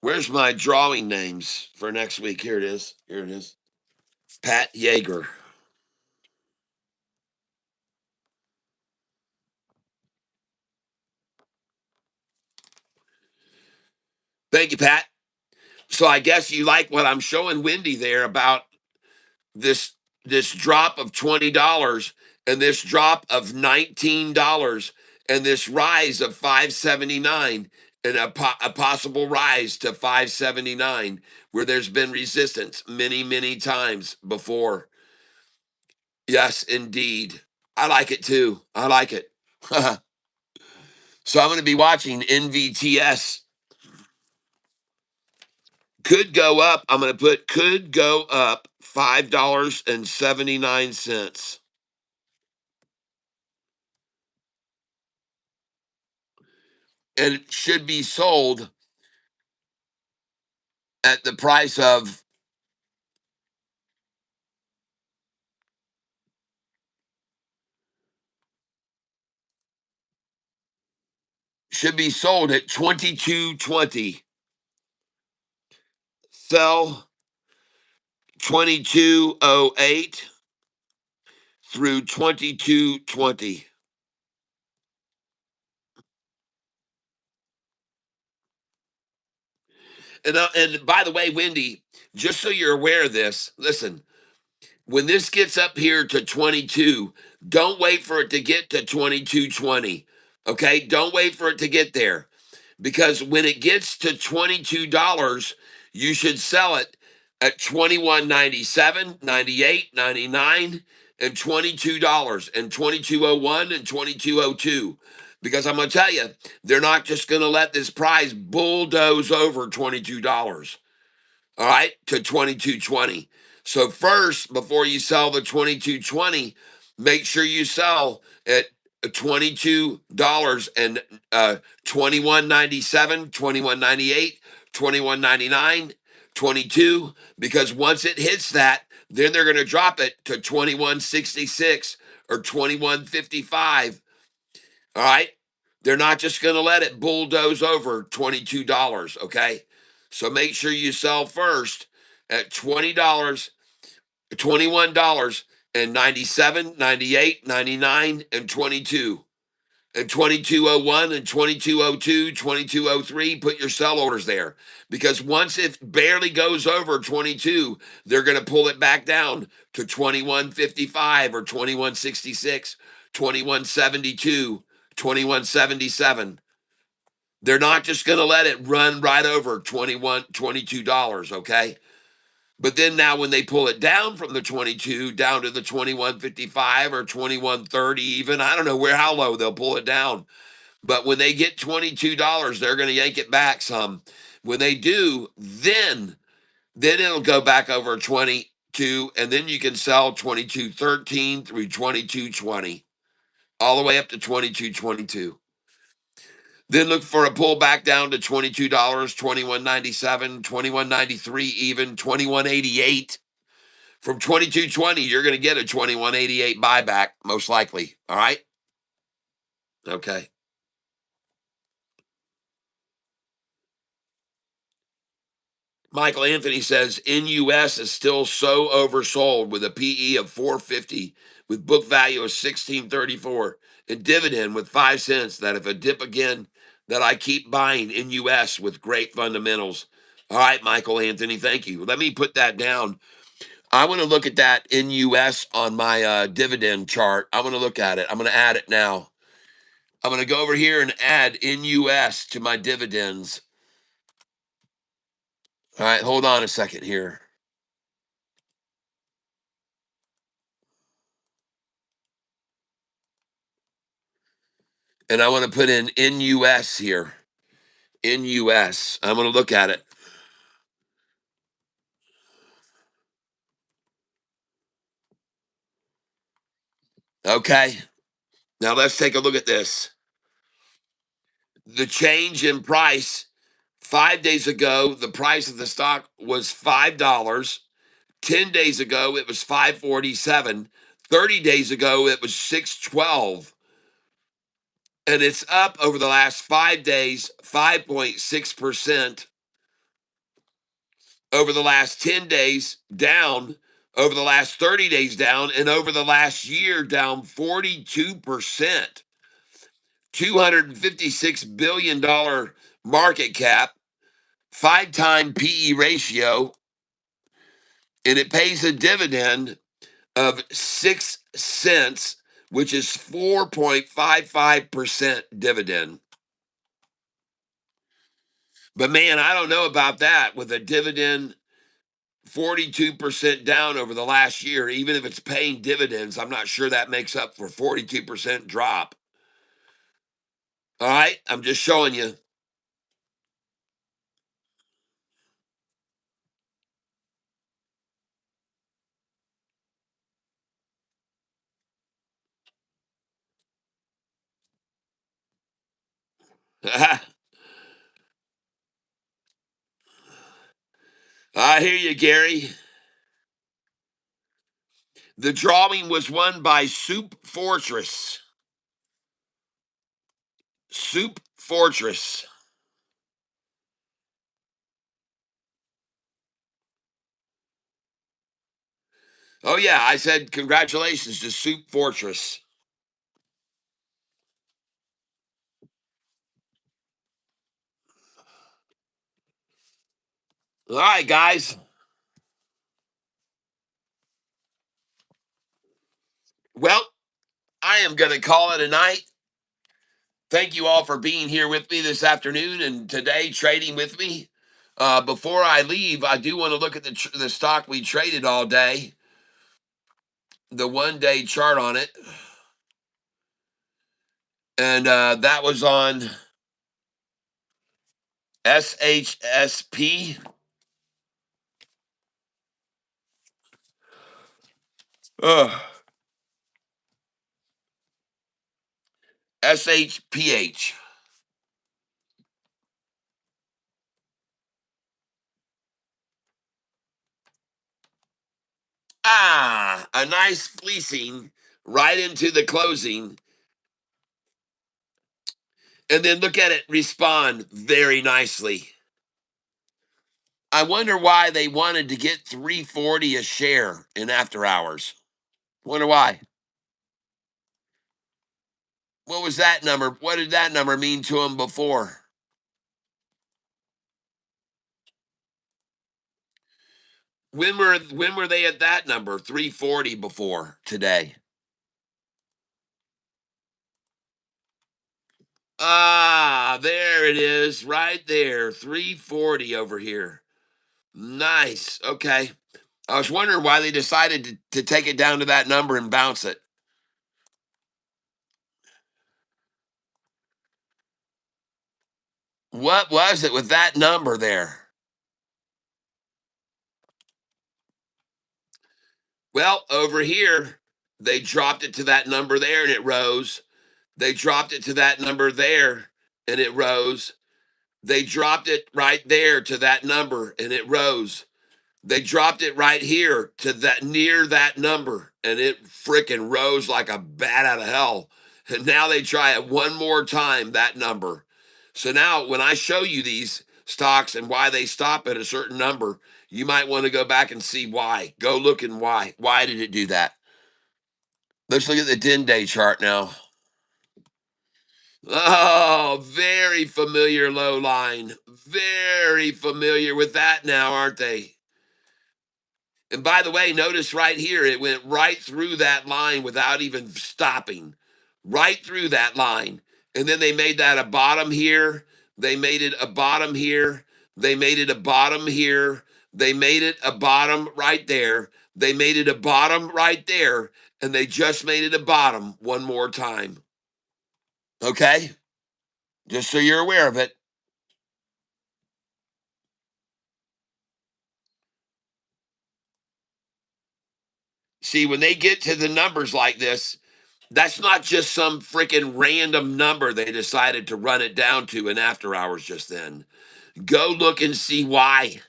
Where's my drawing names for next week? Here it is. Here it is. Pat Yeager. Thank you, Pat. So I guess you like what I'm showing Wendy there about this this drop of $20 and this drop of $19 and this rise of 579 and a possible rise to 579 where there's been resistance many times before. Yes, indeed. I like it too. I like it. So I'm going to be watching NVTS. Could go up. I'm going to put could go up $5.79. And it should be sold at the price of should be sold at 22.20. Sell 22.08 through 22.20. And by the way, Wendy, just so you're aware of this, listen, when this gets up here to 22, don't wait for it to get to 22.20. Okay? Don't wait for it to get there. Because when it gets to $22, you should sell it at $21.97, $98, $99, and $22, and $22.01 and $22.02. Because I'm going to tell you, they're not just going to let this price bulldoze over $22. All right, to 22.20. So first, before you sell the 22.20, make sure you sell at $22 and 21.97, 21.98, 21.99, 22. Because once it hits that, then they're going to drop it to 21.66 or 21.55. All right. They're not just going to let it bulldoze over $22. Okay. So make sure you sell first at $20, $21 and 97, 98, 99, and 22. And 22.01 and 22.02, 22.03, put your sell orders there. Because once it barely goes over 22, they're going to pull it back down to 21.55 or 21.66, 21.72, 21.77. They're not just going to let it run right over $22, okay? But then now when they pull it down from the 22 down to the 21.55 or 21.30 even, I don't know how low they'll pull it down. But when they get $22, they're going to yank it back some. When they do, then it'll go back over 22 and then you can sell 22.13 through 22.20 all the way up to 22.22. Then look for a pullback down to $22, 21.97, 21.93, even 21.88. From 22.20, you're going to get a 21.88 buyback, most likely. All right. Okay. Michael Anthony says NUS is still so oversold with a PE of 450, with book value of 1634, and dividend with 5 cents. That if a dip again, that I keep buying NUS with great fundamentals. All right, Michael Anthony, thank you. Let me put that down. I want to look at that NUS on my dividend chart. I want to look at it. I'm going to add it now. I'm going to go over here and add NUS to my dividends. All right, hold on a second here. And I want to put in NUS here. NUS. I'm going to look at it. Okay. Now let's take a look at this. The change in price 5 days ago, the price of the stock was $5. 10 days ago, it was 547. 30 days ago, it was 612. And it's up over the last 5 days, 5.6%. Over the last 10 days, down. Over the last 30 days, down. And over the last year, down 42%. $256 billion market cap, 5-time PE ratio, and it pays a dividend of 6 cents, which is 4.55% dividend. But man, I don't know about that with a dividend 42% down over the last year. Even if it's paying dividends, I'm not sure that makes up for 42% drop. All right, I'm just showing you. I hear you, Gary. The drawing was won by Soup Fortress. Soup Fortress. Oh, yeah, I said congratulations to Soup Fortress. All right, guys. Well, I am going to call it a night. Thank you all for being here with me this afternoon and today trading with me. Before I leave, I do want to look at the stock we traded all day, the 1 day chart on it. And that was on SHSP. Ugh. SHPH. Ah, a nice fleecing right into the closing. And then look at it respond very nicely. I wonder why they wanted to get 340 a share in after hours. Wonder why. What was that number? What did that number mean to them before? When were they at that number? 340 before today. Ah, there it is, right there. 340 over here. Nice. Okay. I was wondering why they decided to take it down to that number and bounce it. What was it with that number there? Well, over here, they dropped it to that number there and it rose. They dropped it to that number there and it rose. They dropped it right there to that number and it rose. They dropped it right here to that near that number and it freaking rose like a bat out of hell. And now they try it one more time, that number. So now when I show you these stocks and why they stop at a certain number, you might want to go back and see why. Go look and why. Why did it do that? Let's look at the 10-day chart now. Oh, very familiar low line. Very familiar with that now, aren't they? And by the way, notice right here, it went right through that line without even stopping, right through that line. And then they made that a bottom here. They made it a bottom here. They made it a bottom here. They made it a bottom right there. They made it a bottom right there. And they just made it a bottom one more time. Okay? Just so you're aware of it. See, when they get to the numbers like this, That's not just some freaking random number they decided to run it down to in after hours just then. Go look and see why.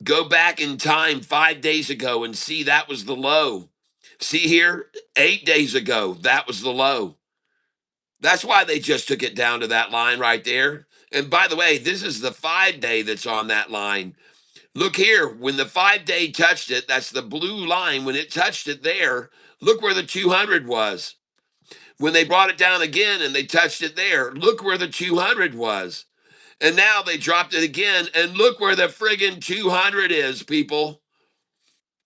Go back in time 5 days ago and see that was the low. See here, 8 days ago, that was the low. That's why they just took it down to that line right there. And by the way, this is the 5 day that's on that line. Look here, when the 5 day touched it, that's the blue line. When it touched it there, look where the 200 was. When they brought it down again and they touched it there, look where the 200 was. And now they dropped it again, and look where the friggin' 200 is, people.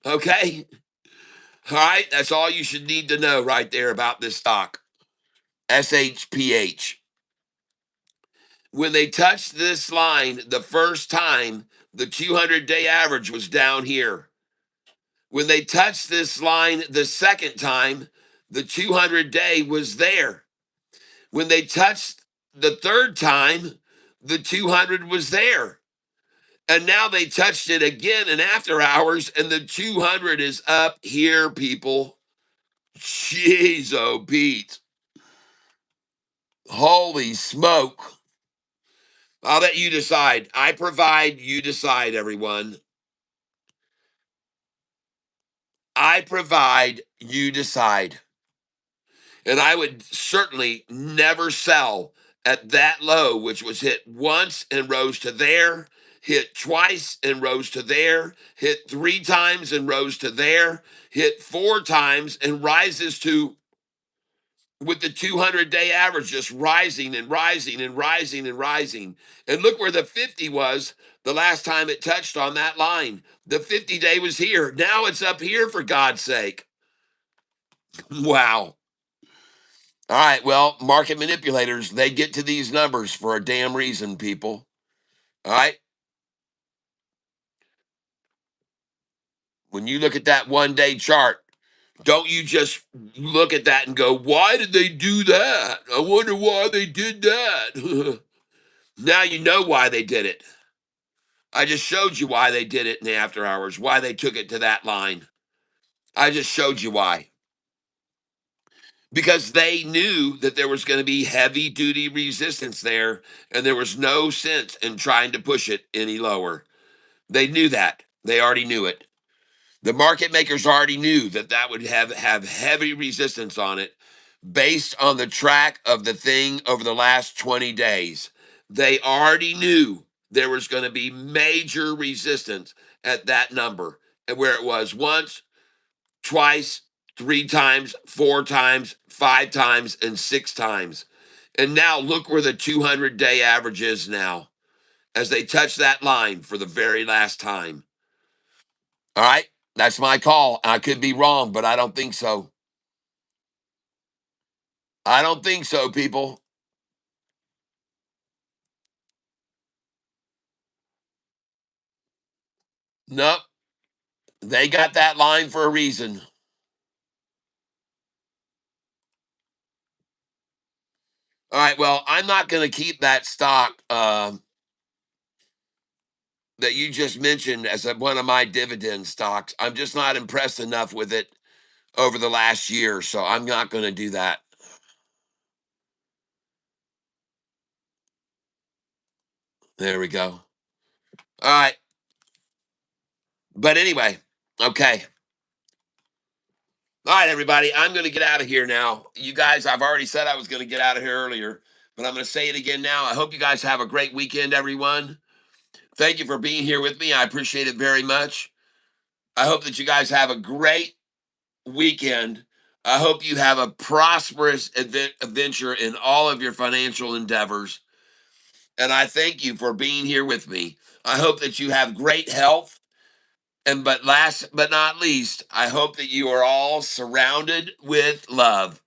Okay? All right, that's all you should need to know right there about this stock. SHPH. When they touched this line the first time, the 200-day average was down here. When they touched this line the second time, the 200-day was there. When they touched the third time, the 200 was there. And now they touched it again in after hours, and the 200 is up here, people. Jeez, oh, Pete. Holy smoke. I'll let you decide. I provide, you decide, everyone. I provide, you decide. And I would certainly never sell at that low, which was hit once and rose to there, hit twice and rose to there, hit 3 times and rose to there, hit 4 times and rises to, with the 200-day average just rising and rising and rising and rising. And look where the 50 was the last time it touched on that line. The 50-day was here. Now it's up here, for God's sake. Wow. All right, well, market manipulators, they get to these numbers for a damn reason, people. All right? When you look at that 1 day chart, don't you just look at that and go, why did they do that? I wonder why they did that. Now you know why they did it. I just showed you why they did it in the after hours, why they took it to that line. I just showed you why. Because they knew that there was going to be heavy duty resistance there, and there was no sense in trying to push it any lower. They knew that. They already knew it. The market makers already knew that that would have heavy resistance on it based on the track of the thing over the last 20 days. They already knew there was going to be major resistance at that number, and where it was once, twice, 3 times, 4 times, 5 times, and 6 times. And now look where the 200-day average is now as they touch that line for the very last time. All right, that's my call. I could be wrong, but I don't think so. I don't think so, people. Nope. They got that line for a reason. All right, well, I'm not going to keep that stock that you just mentioned as one of my dividend stocks. I'm just not impressed enough with it over the last year, so I'm not going to do that. There we go. All right. But anyway, okay. All right, everybody. I'm going to get out of here now. You guys, I've already said I was going to get out of here earlier, but I'm going to say it again now. I hope you guys have a great weekend, everyone. Thank you for being here with me. I appreciate it very much. I hope that you guys have a great weekend. I hope you have a prosperous adventure in all of your financial endeavors. And I thank you for being here with me. I hope that you have great health. And but last but not least, I hope that you are all surrounded with love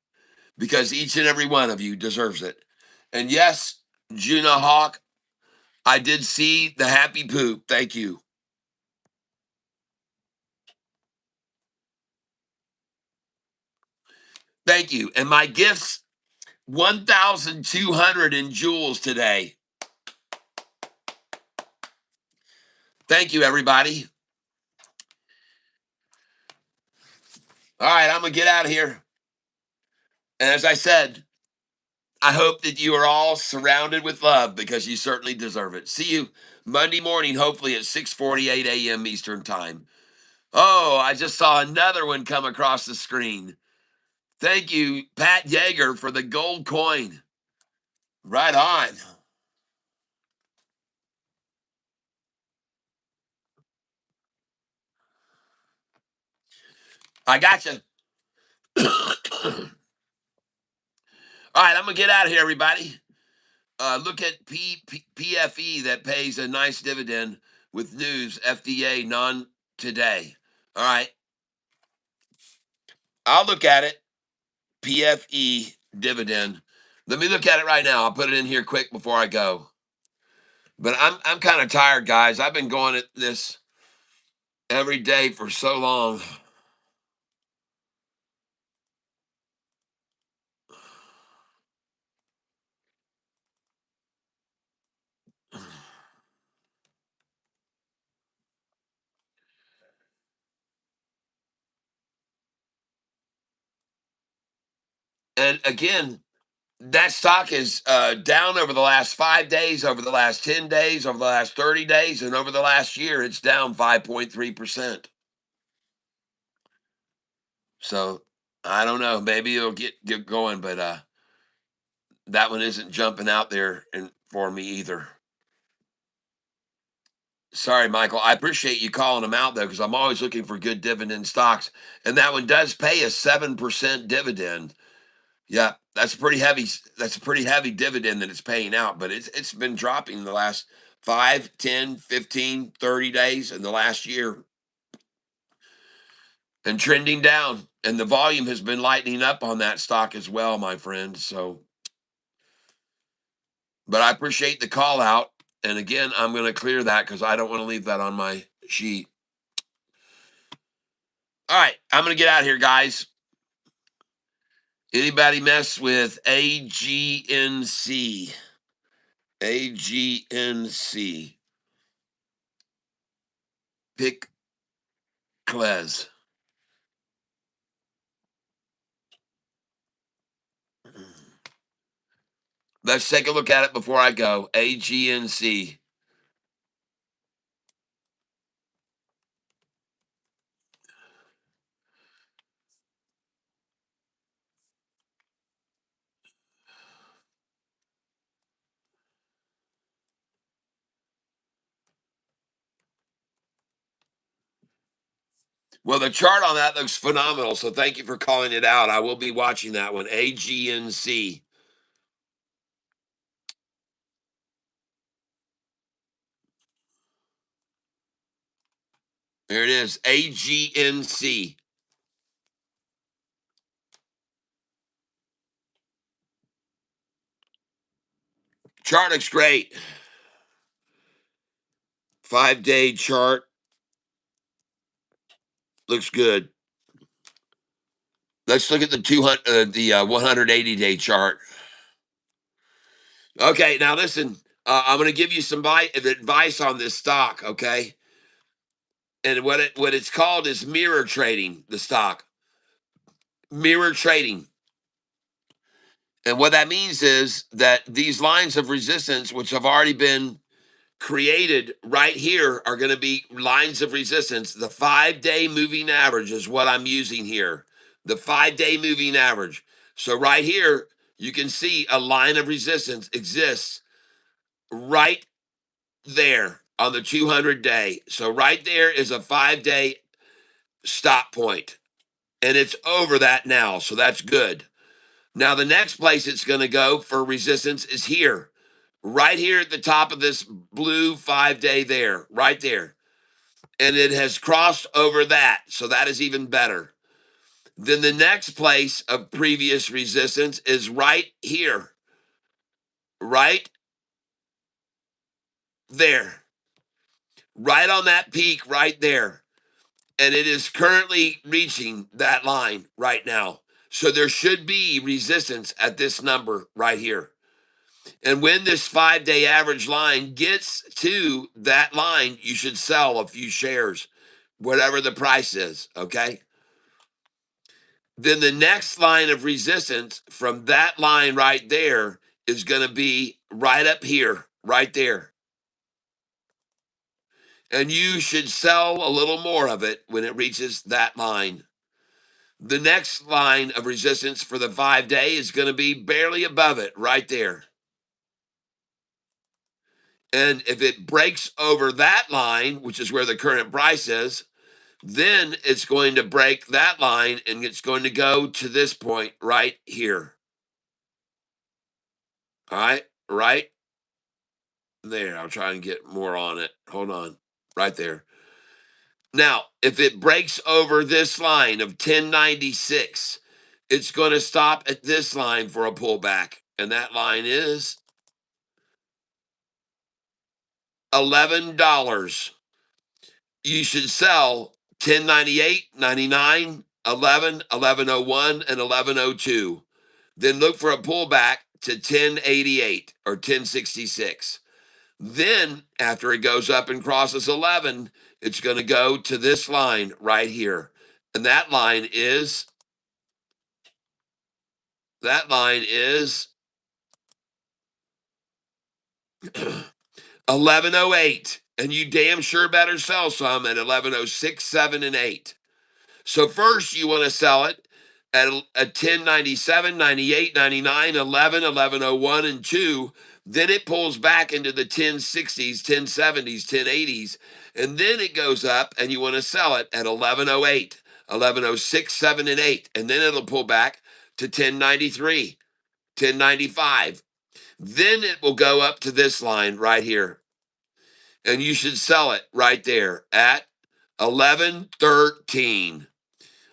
because each and every one of you deserves it. And yes, Juna Hawk, I did see the happy poop. Thank you. Thank you. And my gifts, 1,200 in jewels today. Thank you, everybody. All right, I'm going to get out of here. And as I said, I hope that you are all surrounded with love because you certainly deserve it. See you Monday morning, hopefully at 6:48 a.m. Eastern Time. Oh, I just saw another one come across the screen. Thank you, Pat Yeager, for the gold coin. Right on. I got you. All right, I'm gonna get out of here, everybody. Look at PFE that pays a nice dividend with news FDA non today. All right, I'll look at it. PFE dividend. Let me look at it right now. I'll put it in here quick before I go. But I'm kind of tired, guys. I've been going at this every day for so long. And again, that stock is down over the last 5 days, over the last 10 days, over the last 30 days, and over the last year, it's down 5.3%. So I don't know. Maybe it'll get going, but that one isn't jumping out there for me either. Sorry, Michael. I appreciate you calling them out though, because I'm always looking for good dividend stocks, and that one does pay a 7% dividend. Yeah, that's pretty heavy. That's a pretty heavy dividend that it's paying out, but it's been dropping the last 5, 10, 15, 30 days in the last year and trending down. And the volume has been lightening up on that stock as well, my friend. So, but I appreciate the call out. And again, I'm going to clear that because I don't want to leave that on my sheet. All right, I'm going to get out of here, guys. Anybody mess with AGNC? AGNC. Pick Klez. Let's take a look at it before I go. AGNC. Well, the chart on that looks phenomenal. So thank you for calling it out. I will be watching that one. AGNC. There it is. AGNC. Chart looks great. 5-day chart looks good. Let's look at the 180-day chart. Okay, now listen. I'm going to give you some advice on this stock. Okay, and what it's called is mirror trading. The stock mirror trading, and what that means is that these lines of resistance, which have already been created right here, are going to be lines of resistance. The 5-day moving average is what I'm using here. The 5-day moving average. So right here, you can see a line of resistance exists right there on the 200-day. So right there is a 5-day stop point, and it's over that now. So that's good. Now the next place it's going to go for resistance is here, right here at the top of this blue 5-day there, right there. And it has crossed over that. So that is even better. Then the next place of previous resistance is right here, right there, right on that peak right there. And it is currently reaching that line right now. So there should be resistance at this number right here. And when this 5-day average line gets to that line, you should sell a few shares, whatever the price is. Okay. then the next line of resistance from that line right there is going to be right up here, right there. And you should sell a little more of it when it reaches that line. The next line of resistance for the 5-day is going to be barely above it, right there. And if it breaks over that line, which is where the current price is, then it's going to break that line and it's going to go to this point right here. All right, right there. I'll try and get more on it. Hold on, right there. Now, if it breaks over this line of 1096, it's going to stop at this line for a pullback. And that line is $11. You should sell 1098, 99, 11, 1101, and 1102. Then look for a pullback to 1088 or 1066. Then, after it goes up and crosses 11, it's going to go to this line right here. And that line is 1108. And you damn sure better sell some at 1106, 7, and 8. So first you want to sell it at 1097, 98, 99, 11, 1101, and 2. Then it pulls back into the 1060s, 1070s, 1080s. And then it goes up and you want to sell it at 1108, 1106, 7, and 8. And then it'll pull back to 1093, 1095. Then it will go up to this line right here. And you should sell it right there at 1113.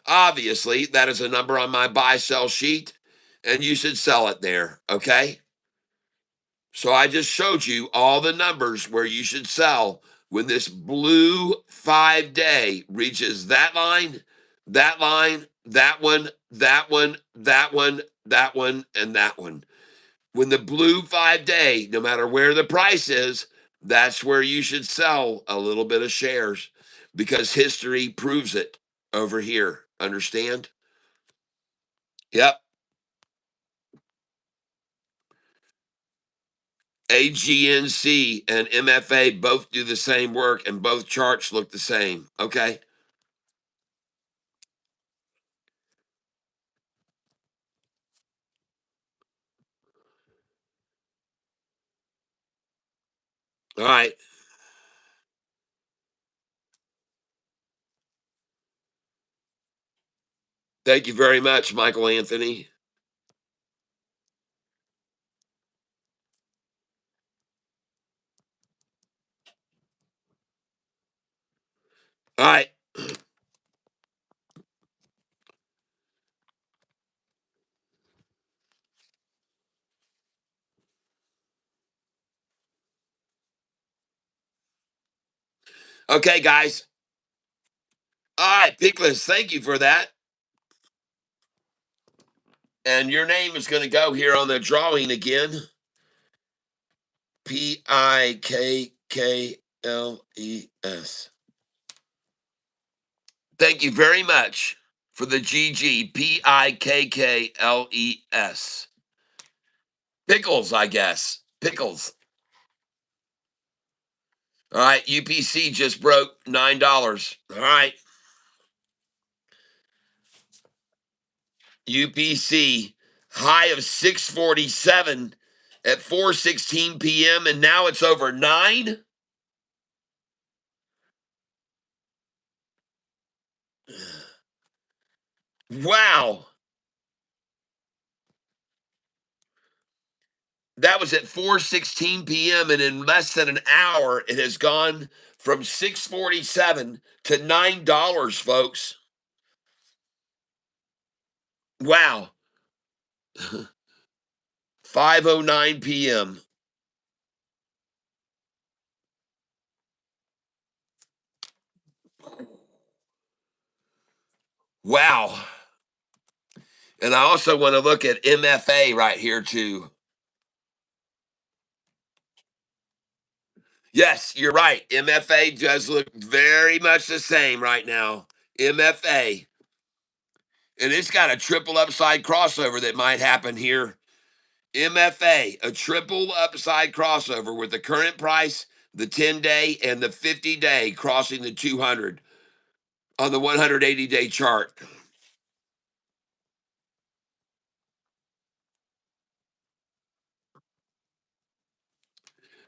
Obviously, that is a number on my buy sell sheet, and you should sell it there. Okay. So I just showed you all the numbers where you should sell when this blue 5-day reaches that line, that line, that one, that one, that one, that one, and that one. When the blue 5-day, no matter where the price is, that's where you should sell a little bit of shares because history proves it over here. Understand? Yep. AGNC and MFA both do the same work and both charts look the same. Okay. All right. Thank you very much, Michael Anthony. All right. Okay, guys. All right, Pickless, thank you for that. And your name is going to go here on the drawing again. Pikkles. Thank you very much for the GG. Pikkles. Pickles, I guess. Pickles. All right. UPC just broke $9. All right. UPC high of 647 at 4:16 p.m. and now it's over 9. Wow. That was at 4:16 p.m. and in less than an hour it has gone from 647 to $9, folks. Wow. 5:09 p.m. Wow. And I also want to look at MFA right here too. Yes, you're right. MFA does look very much the same right now. MFA. And it's got a triple upside crossover that might happen here. MFA, a triple upside crossover with the current price, the 10-day, and the 50-day crossing the 200 on the 180-day chart.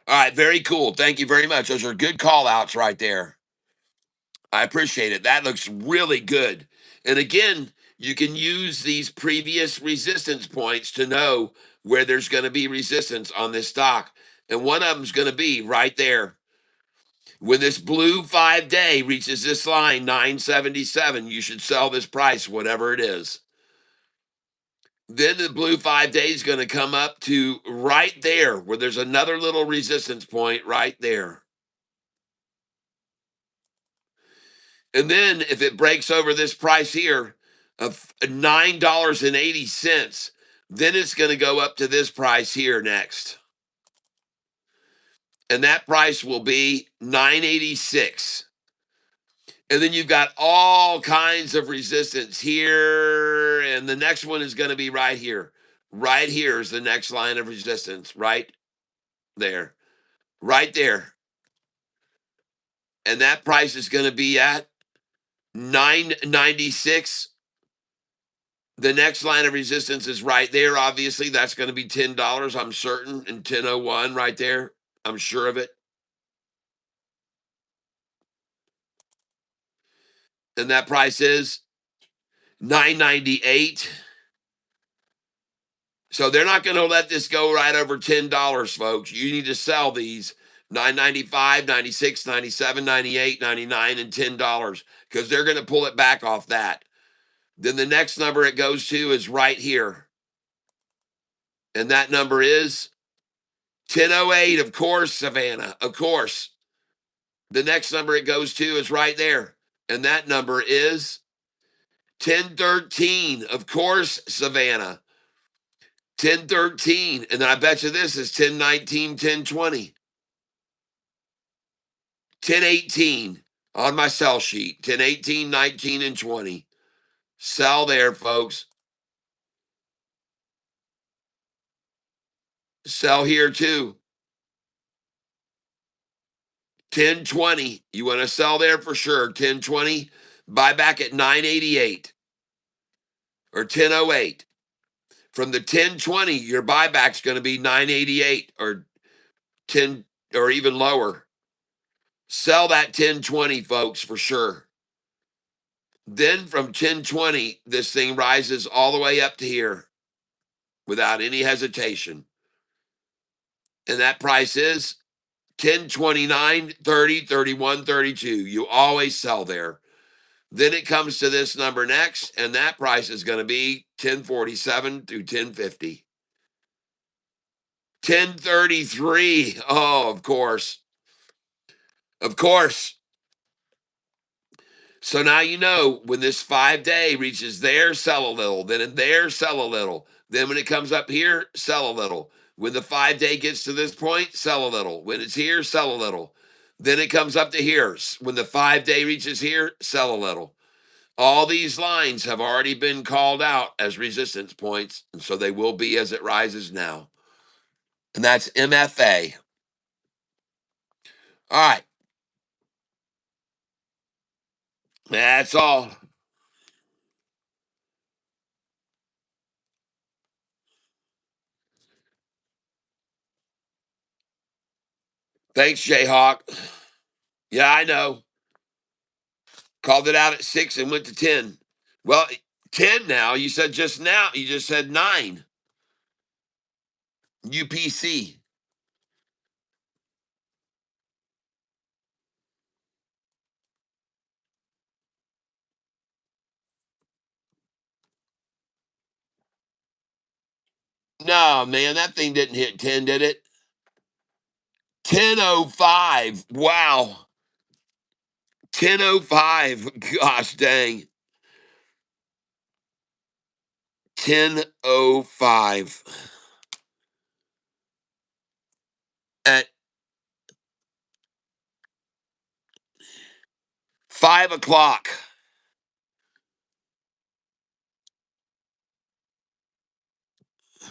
All right, very cool. Thank you very much. Those are good call outs right there. I appreciate it. That looks really good. And again, you can use these previous resistance points to know where there's going to be resistance on this stock. And one of them's going to be right there. When this blue 5-day reaches this line, 977, you should sell this price, whatever it is. Then the blue 5-day is going to come up to right there, where there's another little resistance point right there. And then if it breaks over this price here of $9.80, then it's going to go up to this price here next. And that price will be 986. And then you've got all kinds of resistance here. And the next one is going to be right here. Right here is the next line of resistance. Right there. Right there. And that price is going to be at 996. The next line of resistance is right there. Obviously, that's going to be $10, I'm certain, and 1001 right there. I'm sure of it. And that price is 998. So they're not going to let this go right over $10, folks. You need to sell these 995, 96, 97, 98, 99, and $10 because they're going to pull it back off that. Then the next number it goes to is right here. And that number is 1008, of course, Savannah, of course. The next number it goes to is right there. And that number is 1013, of course, Savannah. 1013. And then I bet you this is 1019, 1020. 1018 on my sell sheet. 1018, 19, and 20. Sell there, folks. Sell here too. 1020. You want to sell there for sure. 1020. Buy back at 988 or 1008. From the 1020, your buyback's going to be 988 or 10 or even lower. Sell that 1020, folks, for sure. Then from 1020, this thing rises all the way up to here without any hesitation. And that price is 1029, 30, 31, 32. You always sell there. Then it comes to this number next, and that price is going to be 1047 through 1050. 1033. Oh, of course. Of course. So now you know when this 5-day reaches there, sell a little. Then in there, sell a little. Then when it comes up here, sell a little. When the 5-day gets to this point, sell a little. When it's here, sell a little. Then it comes up to here. When the 5-day reaches here, sell a little. All these lines have already been called out as resistance points, and so they will be as it rises now. And that's MFA. All right. That's all. Thanks, Jayhawk. Yeah, I know. Called it out at 6 and went to 10. Well, 10 now. You said just now. You just said 9. UPC. No, man, that thing didn't hit 10, did it? 10:05. Wow. 10:05. Gosh dang. 10:05. At 5 o'clock.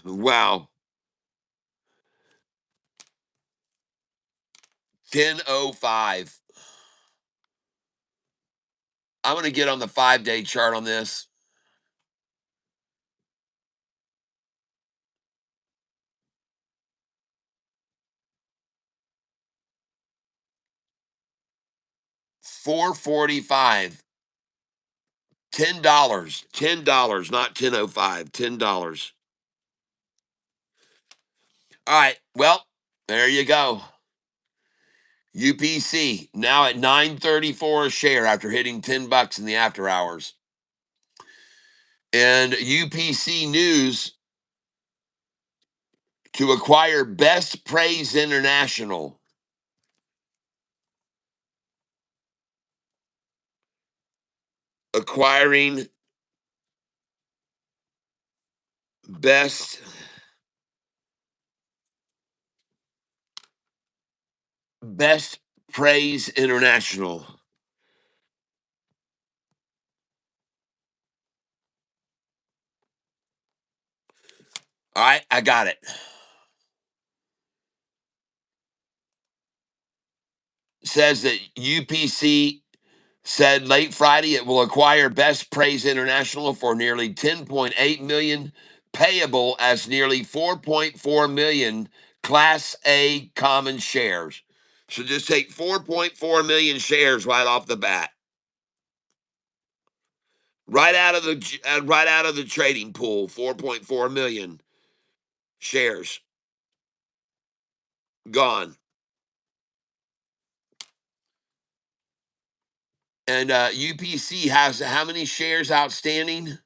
Wow. 10:05. I'm going to get on the 5-day chart on this. $4.45. $10. $10, not 10:05. $10. All right. Well, there you go. UPC now at 9.34 a share after hitting $10 in the after hours. And UPC News to acquire Best Praise International. Acquiring Best Praise International. All right, I got it. Says that UPC said late Friday it will acquire Best Praise International for nearly 10.8 million, payable as nearly 4.4 million Class A common shares. So just take 4.4 million shares right off the bat, right out of the trading pool. 4.4 million shares gone. And UPC has how many shares outstanding?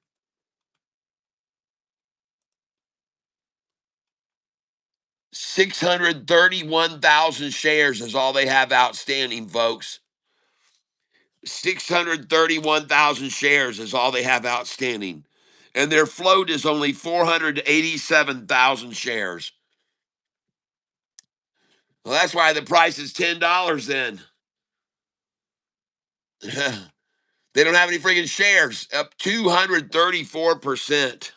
631,000 shares is all they have outstanding, folks. 631,000 shares is all they have outstanding. And their float is only 487,000 shares. Well, that's why the price is $10 then. They don't have any freaking shares, up 234%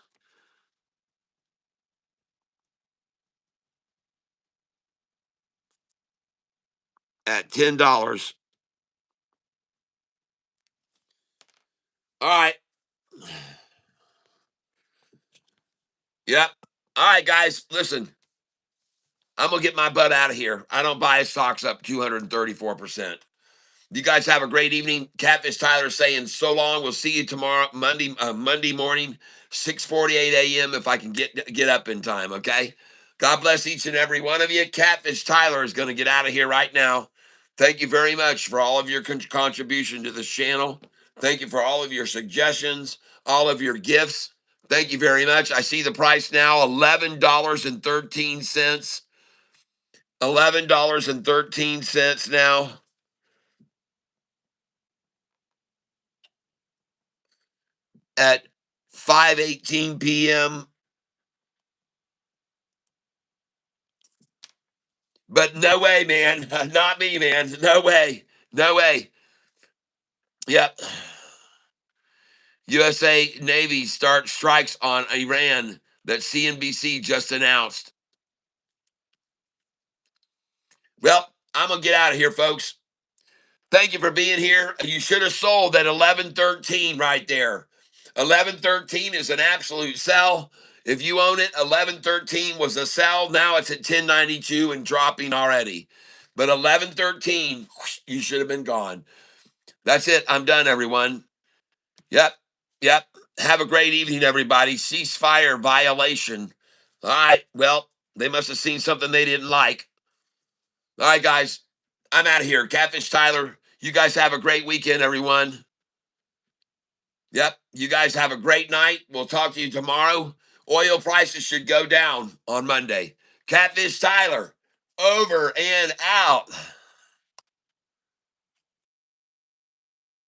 at $10. All right. Yep. All right, guys, listen. I'm going to get my butt out of here. I don't buy stocks up 234%. You guys have a great evening. Catfish Tyler saying so long. We'll see you tomorrow, Monday morning, 6:48 a.m. if I can get up in time. Okay. God bless each and every one of you. Catfish Tyler is going to get out of here right now. Thank you very much for all of your contribution to this channel. Thank you for all of your suggestions, all of your gifts. Thank you very much. I see the price now, $11.13. $11.13 now. At 5:18 p.m. But no way, man. Not me, man. No way. No way. Yep. USA Navy starts strikes on Iran that CNBC just announced. Well, I'm going to get out of here, folks. Thank you for being here. You should have sold at 11.13 right there. 11.13 is an absolute sell. If you own it, 11.13 was a sell. Now it's at 10.92 and dropping already. But 11.13, you should have been gone. That's it. I'm done, everyone. Yep. Yep. Have a great evening, everybody. Ceasefire violation. All right. Well, they must have seen something they didn't like. All right, guys. I'm out of here. Catfish Tyler. You guys have a great weekend, everyone. Yep. You guys have a great night. We'll talk to you tomorrow. Oil prices should go down on Monday. Catfish Tyler, over and out.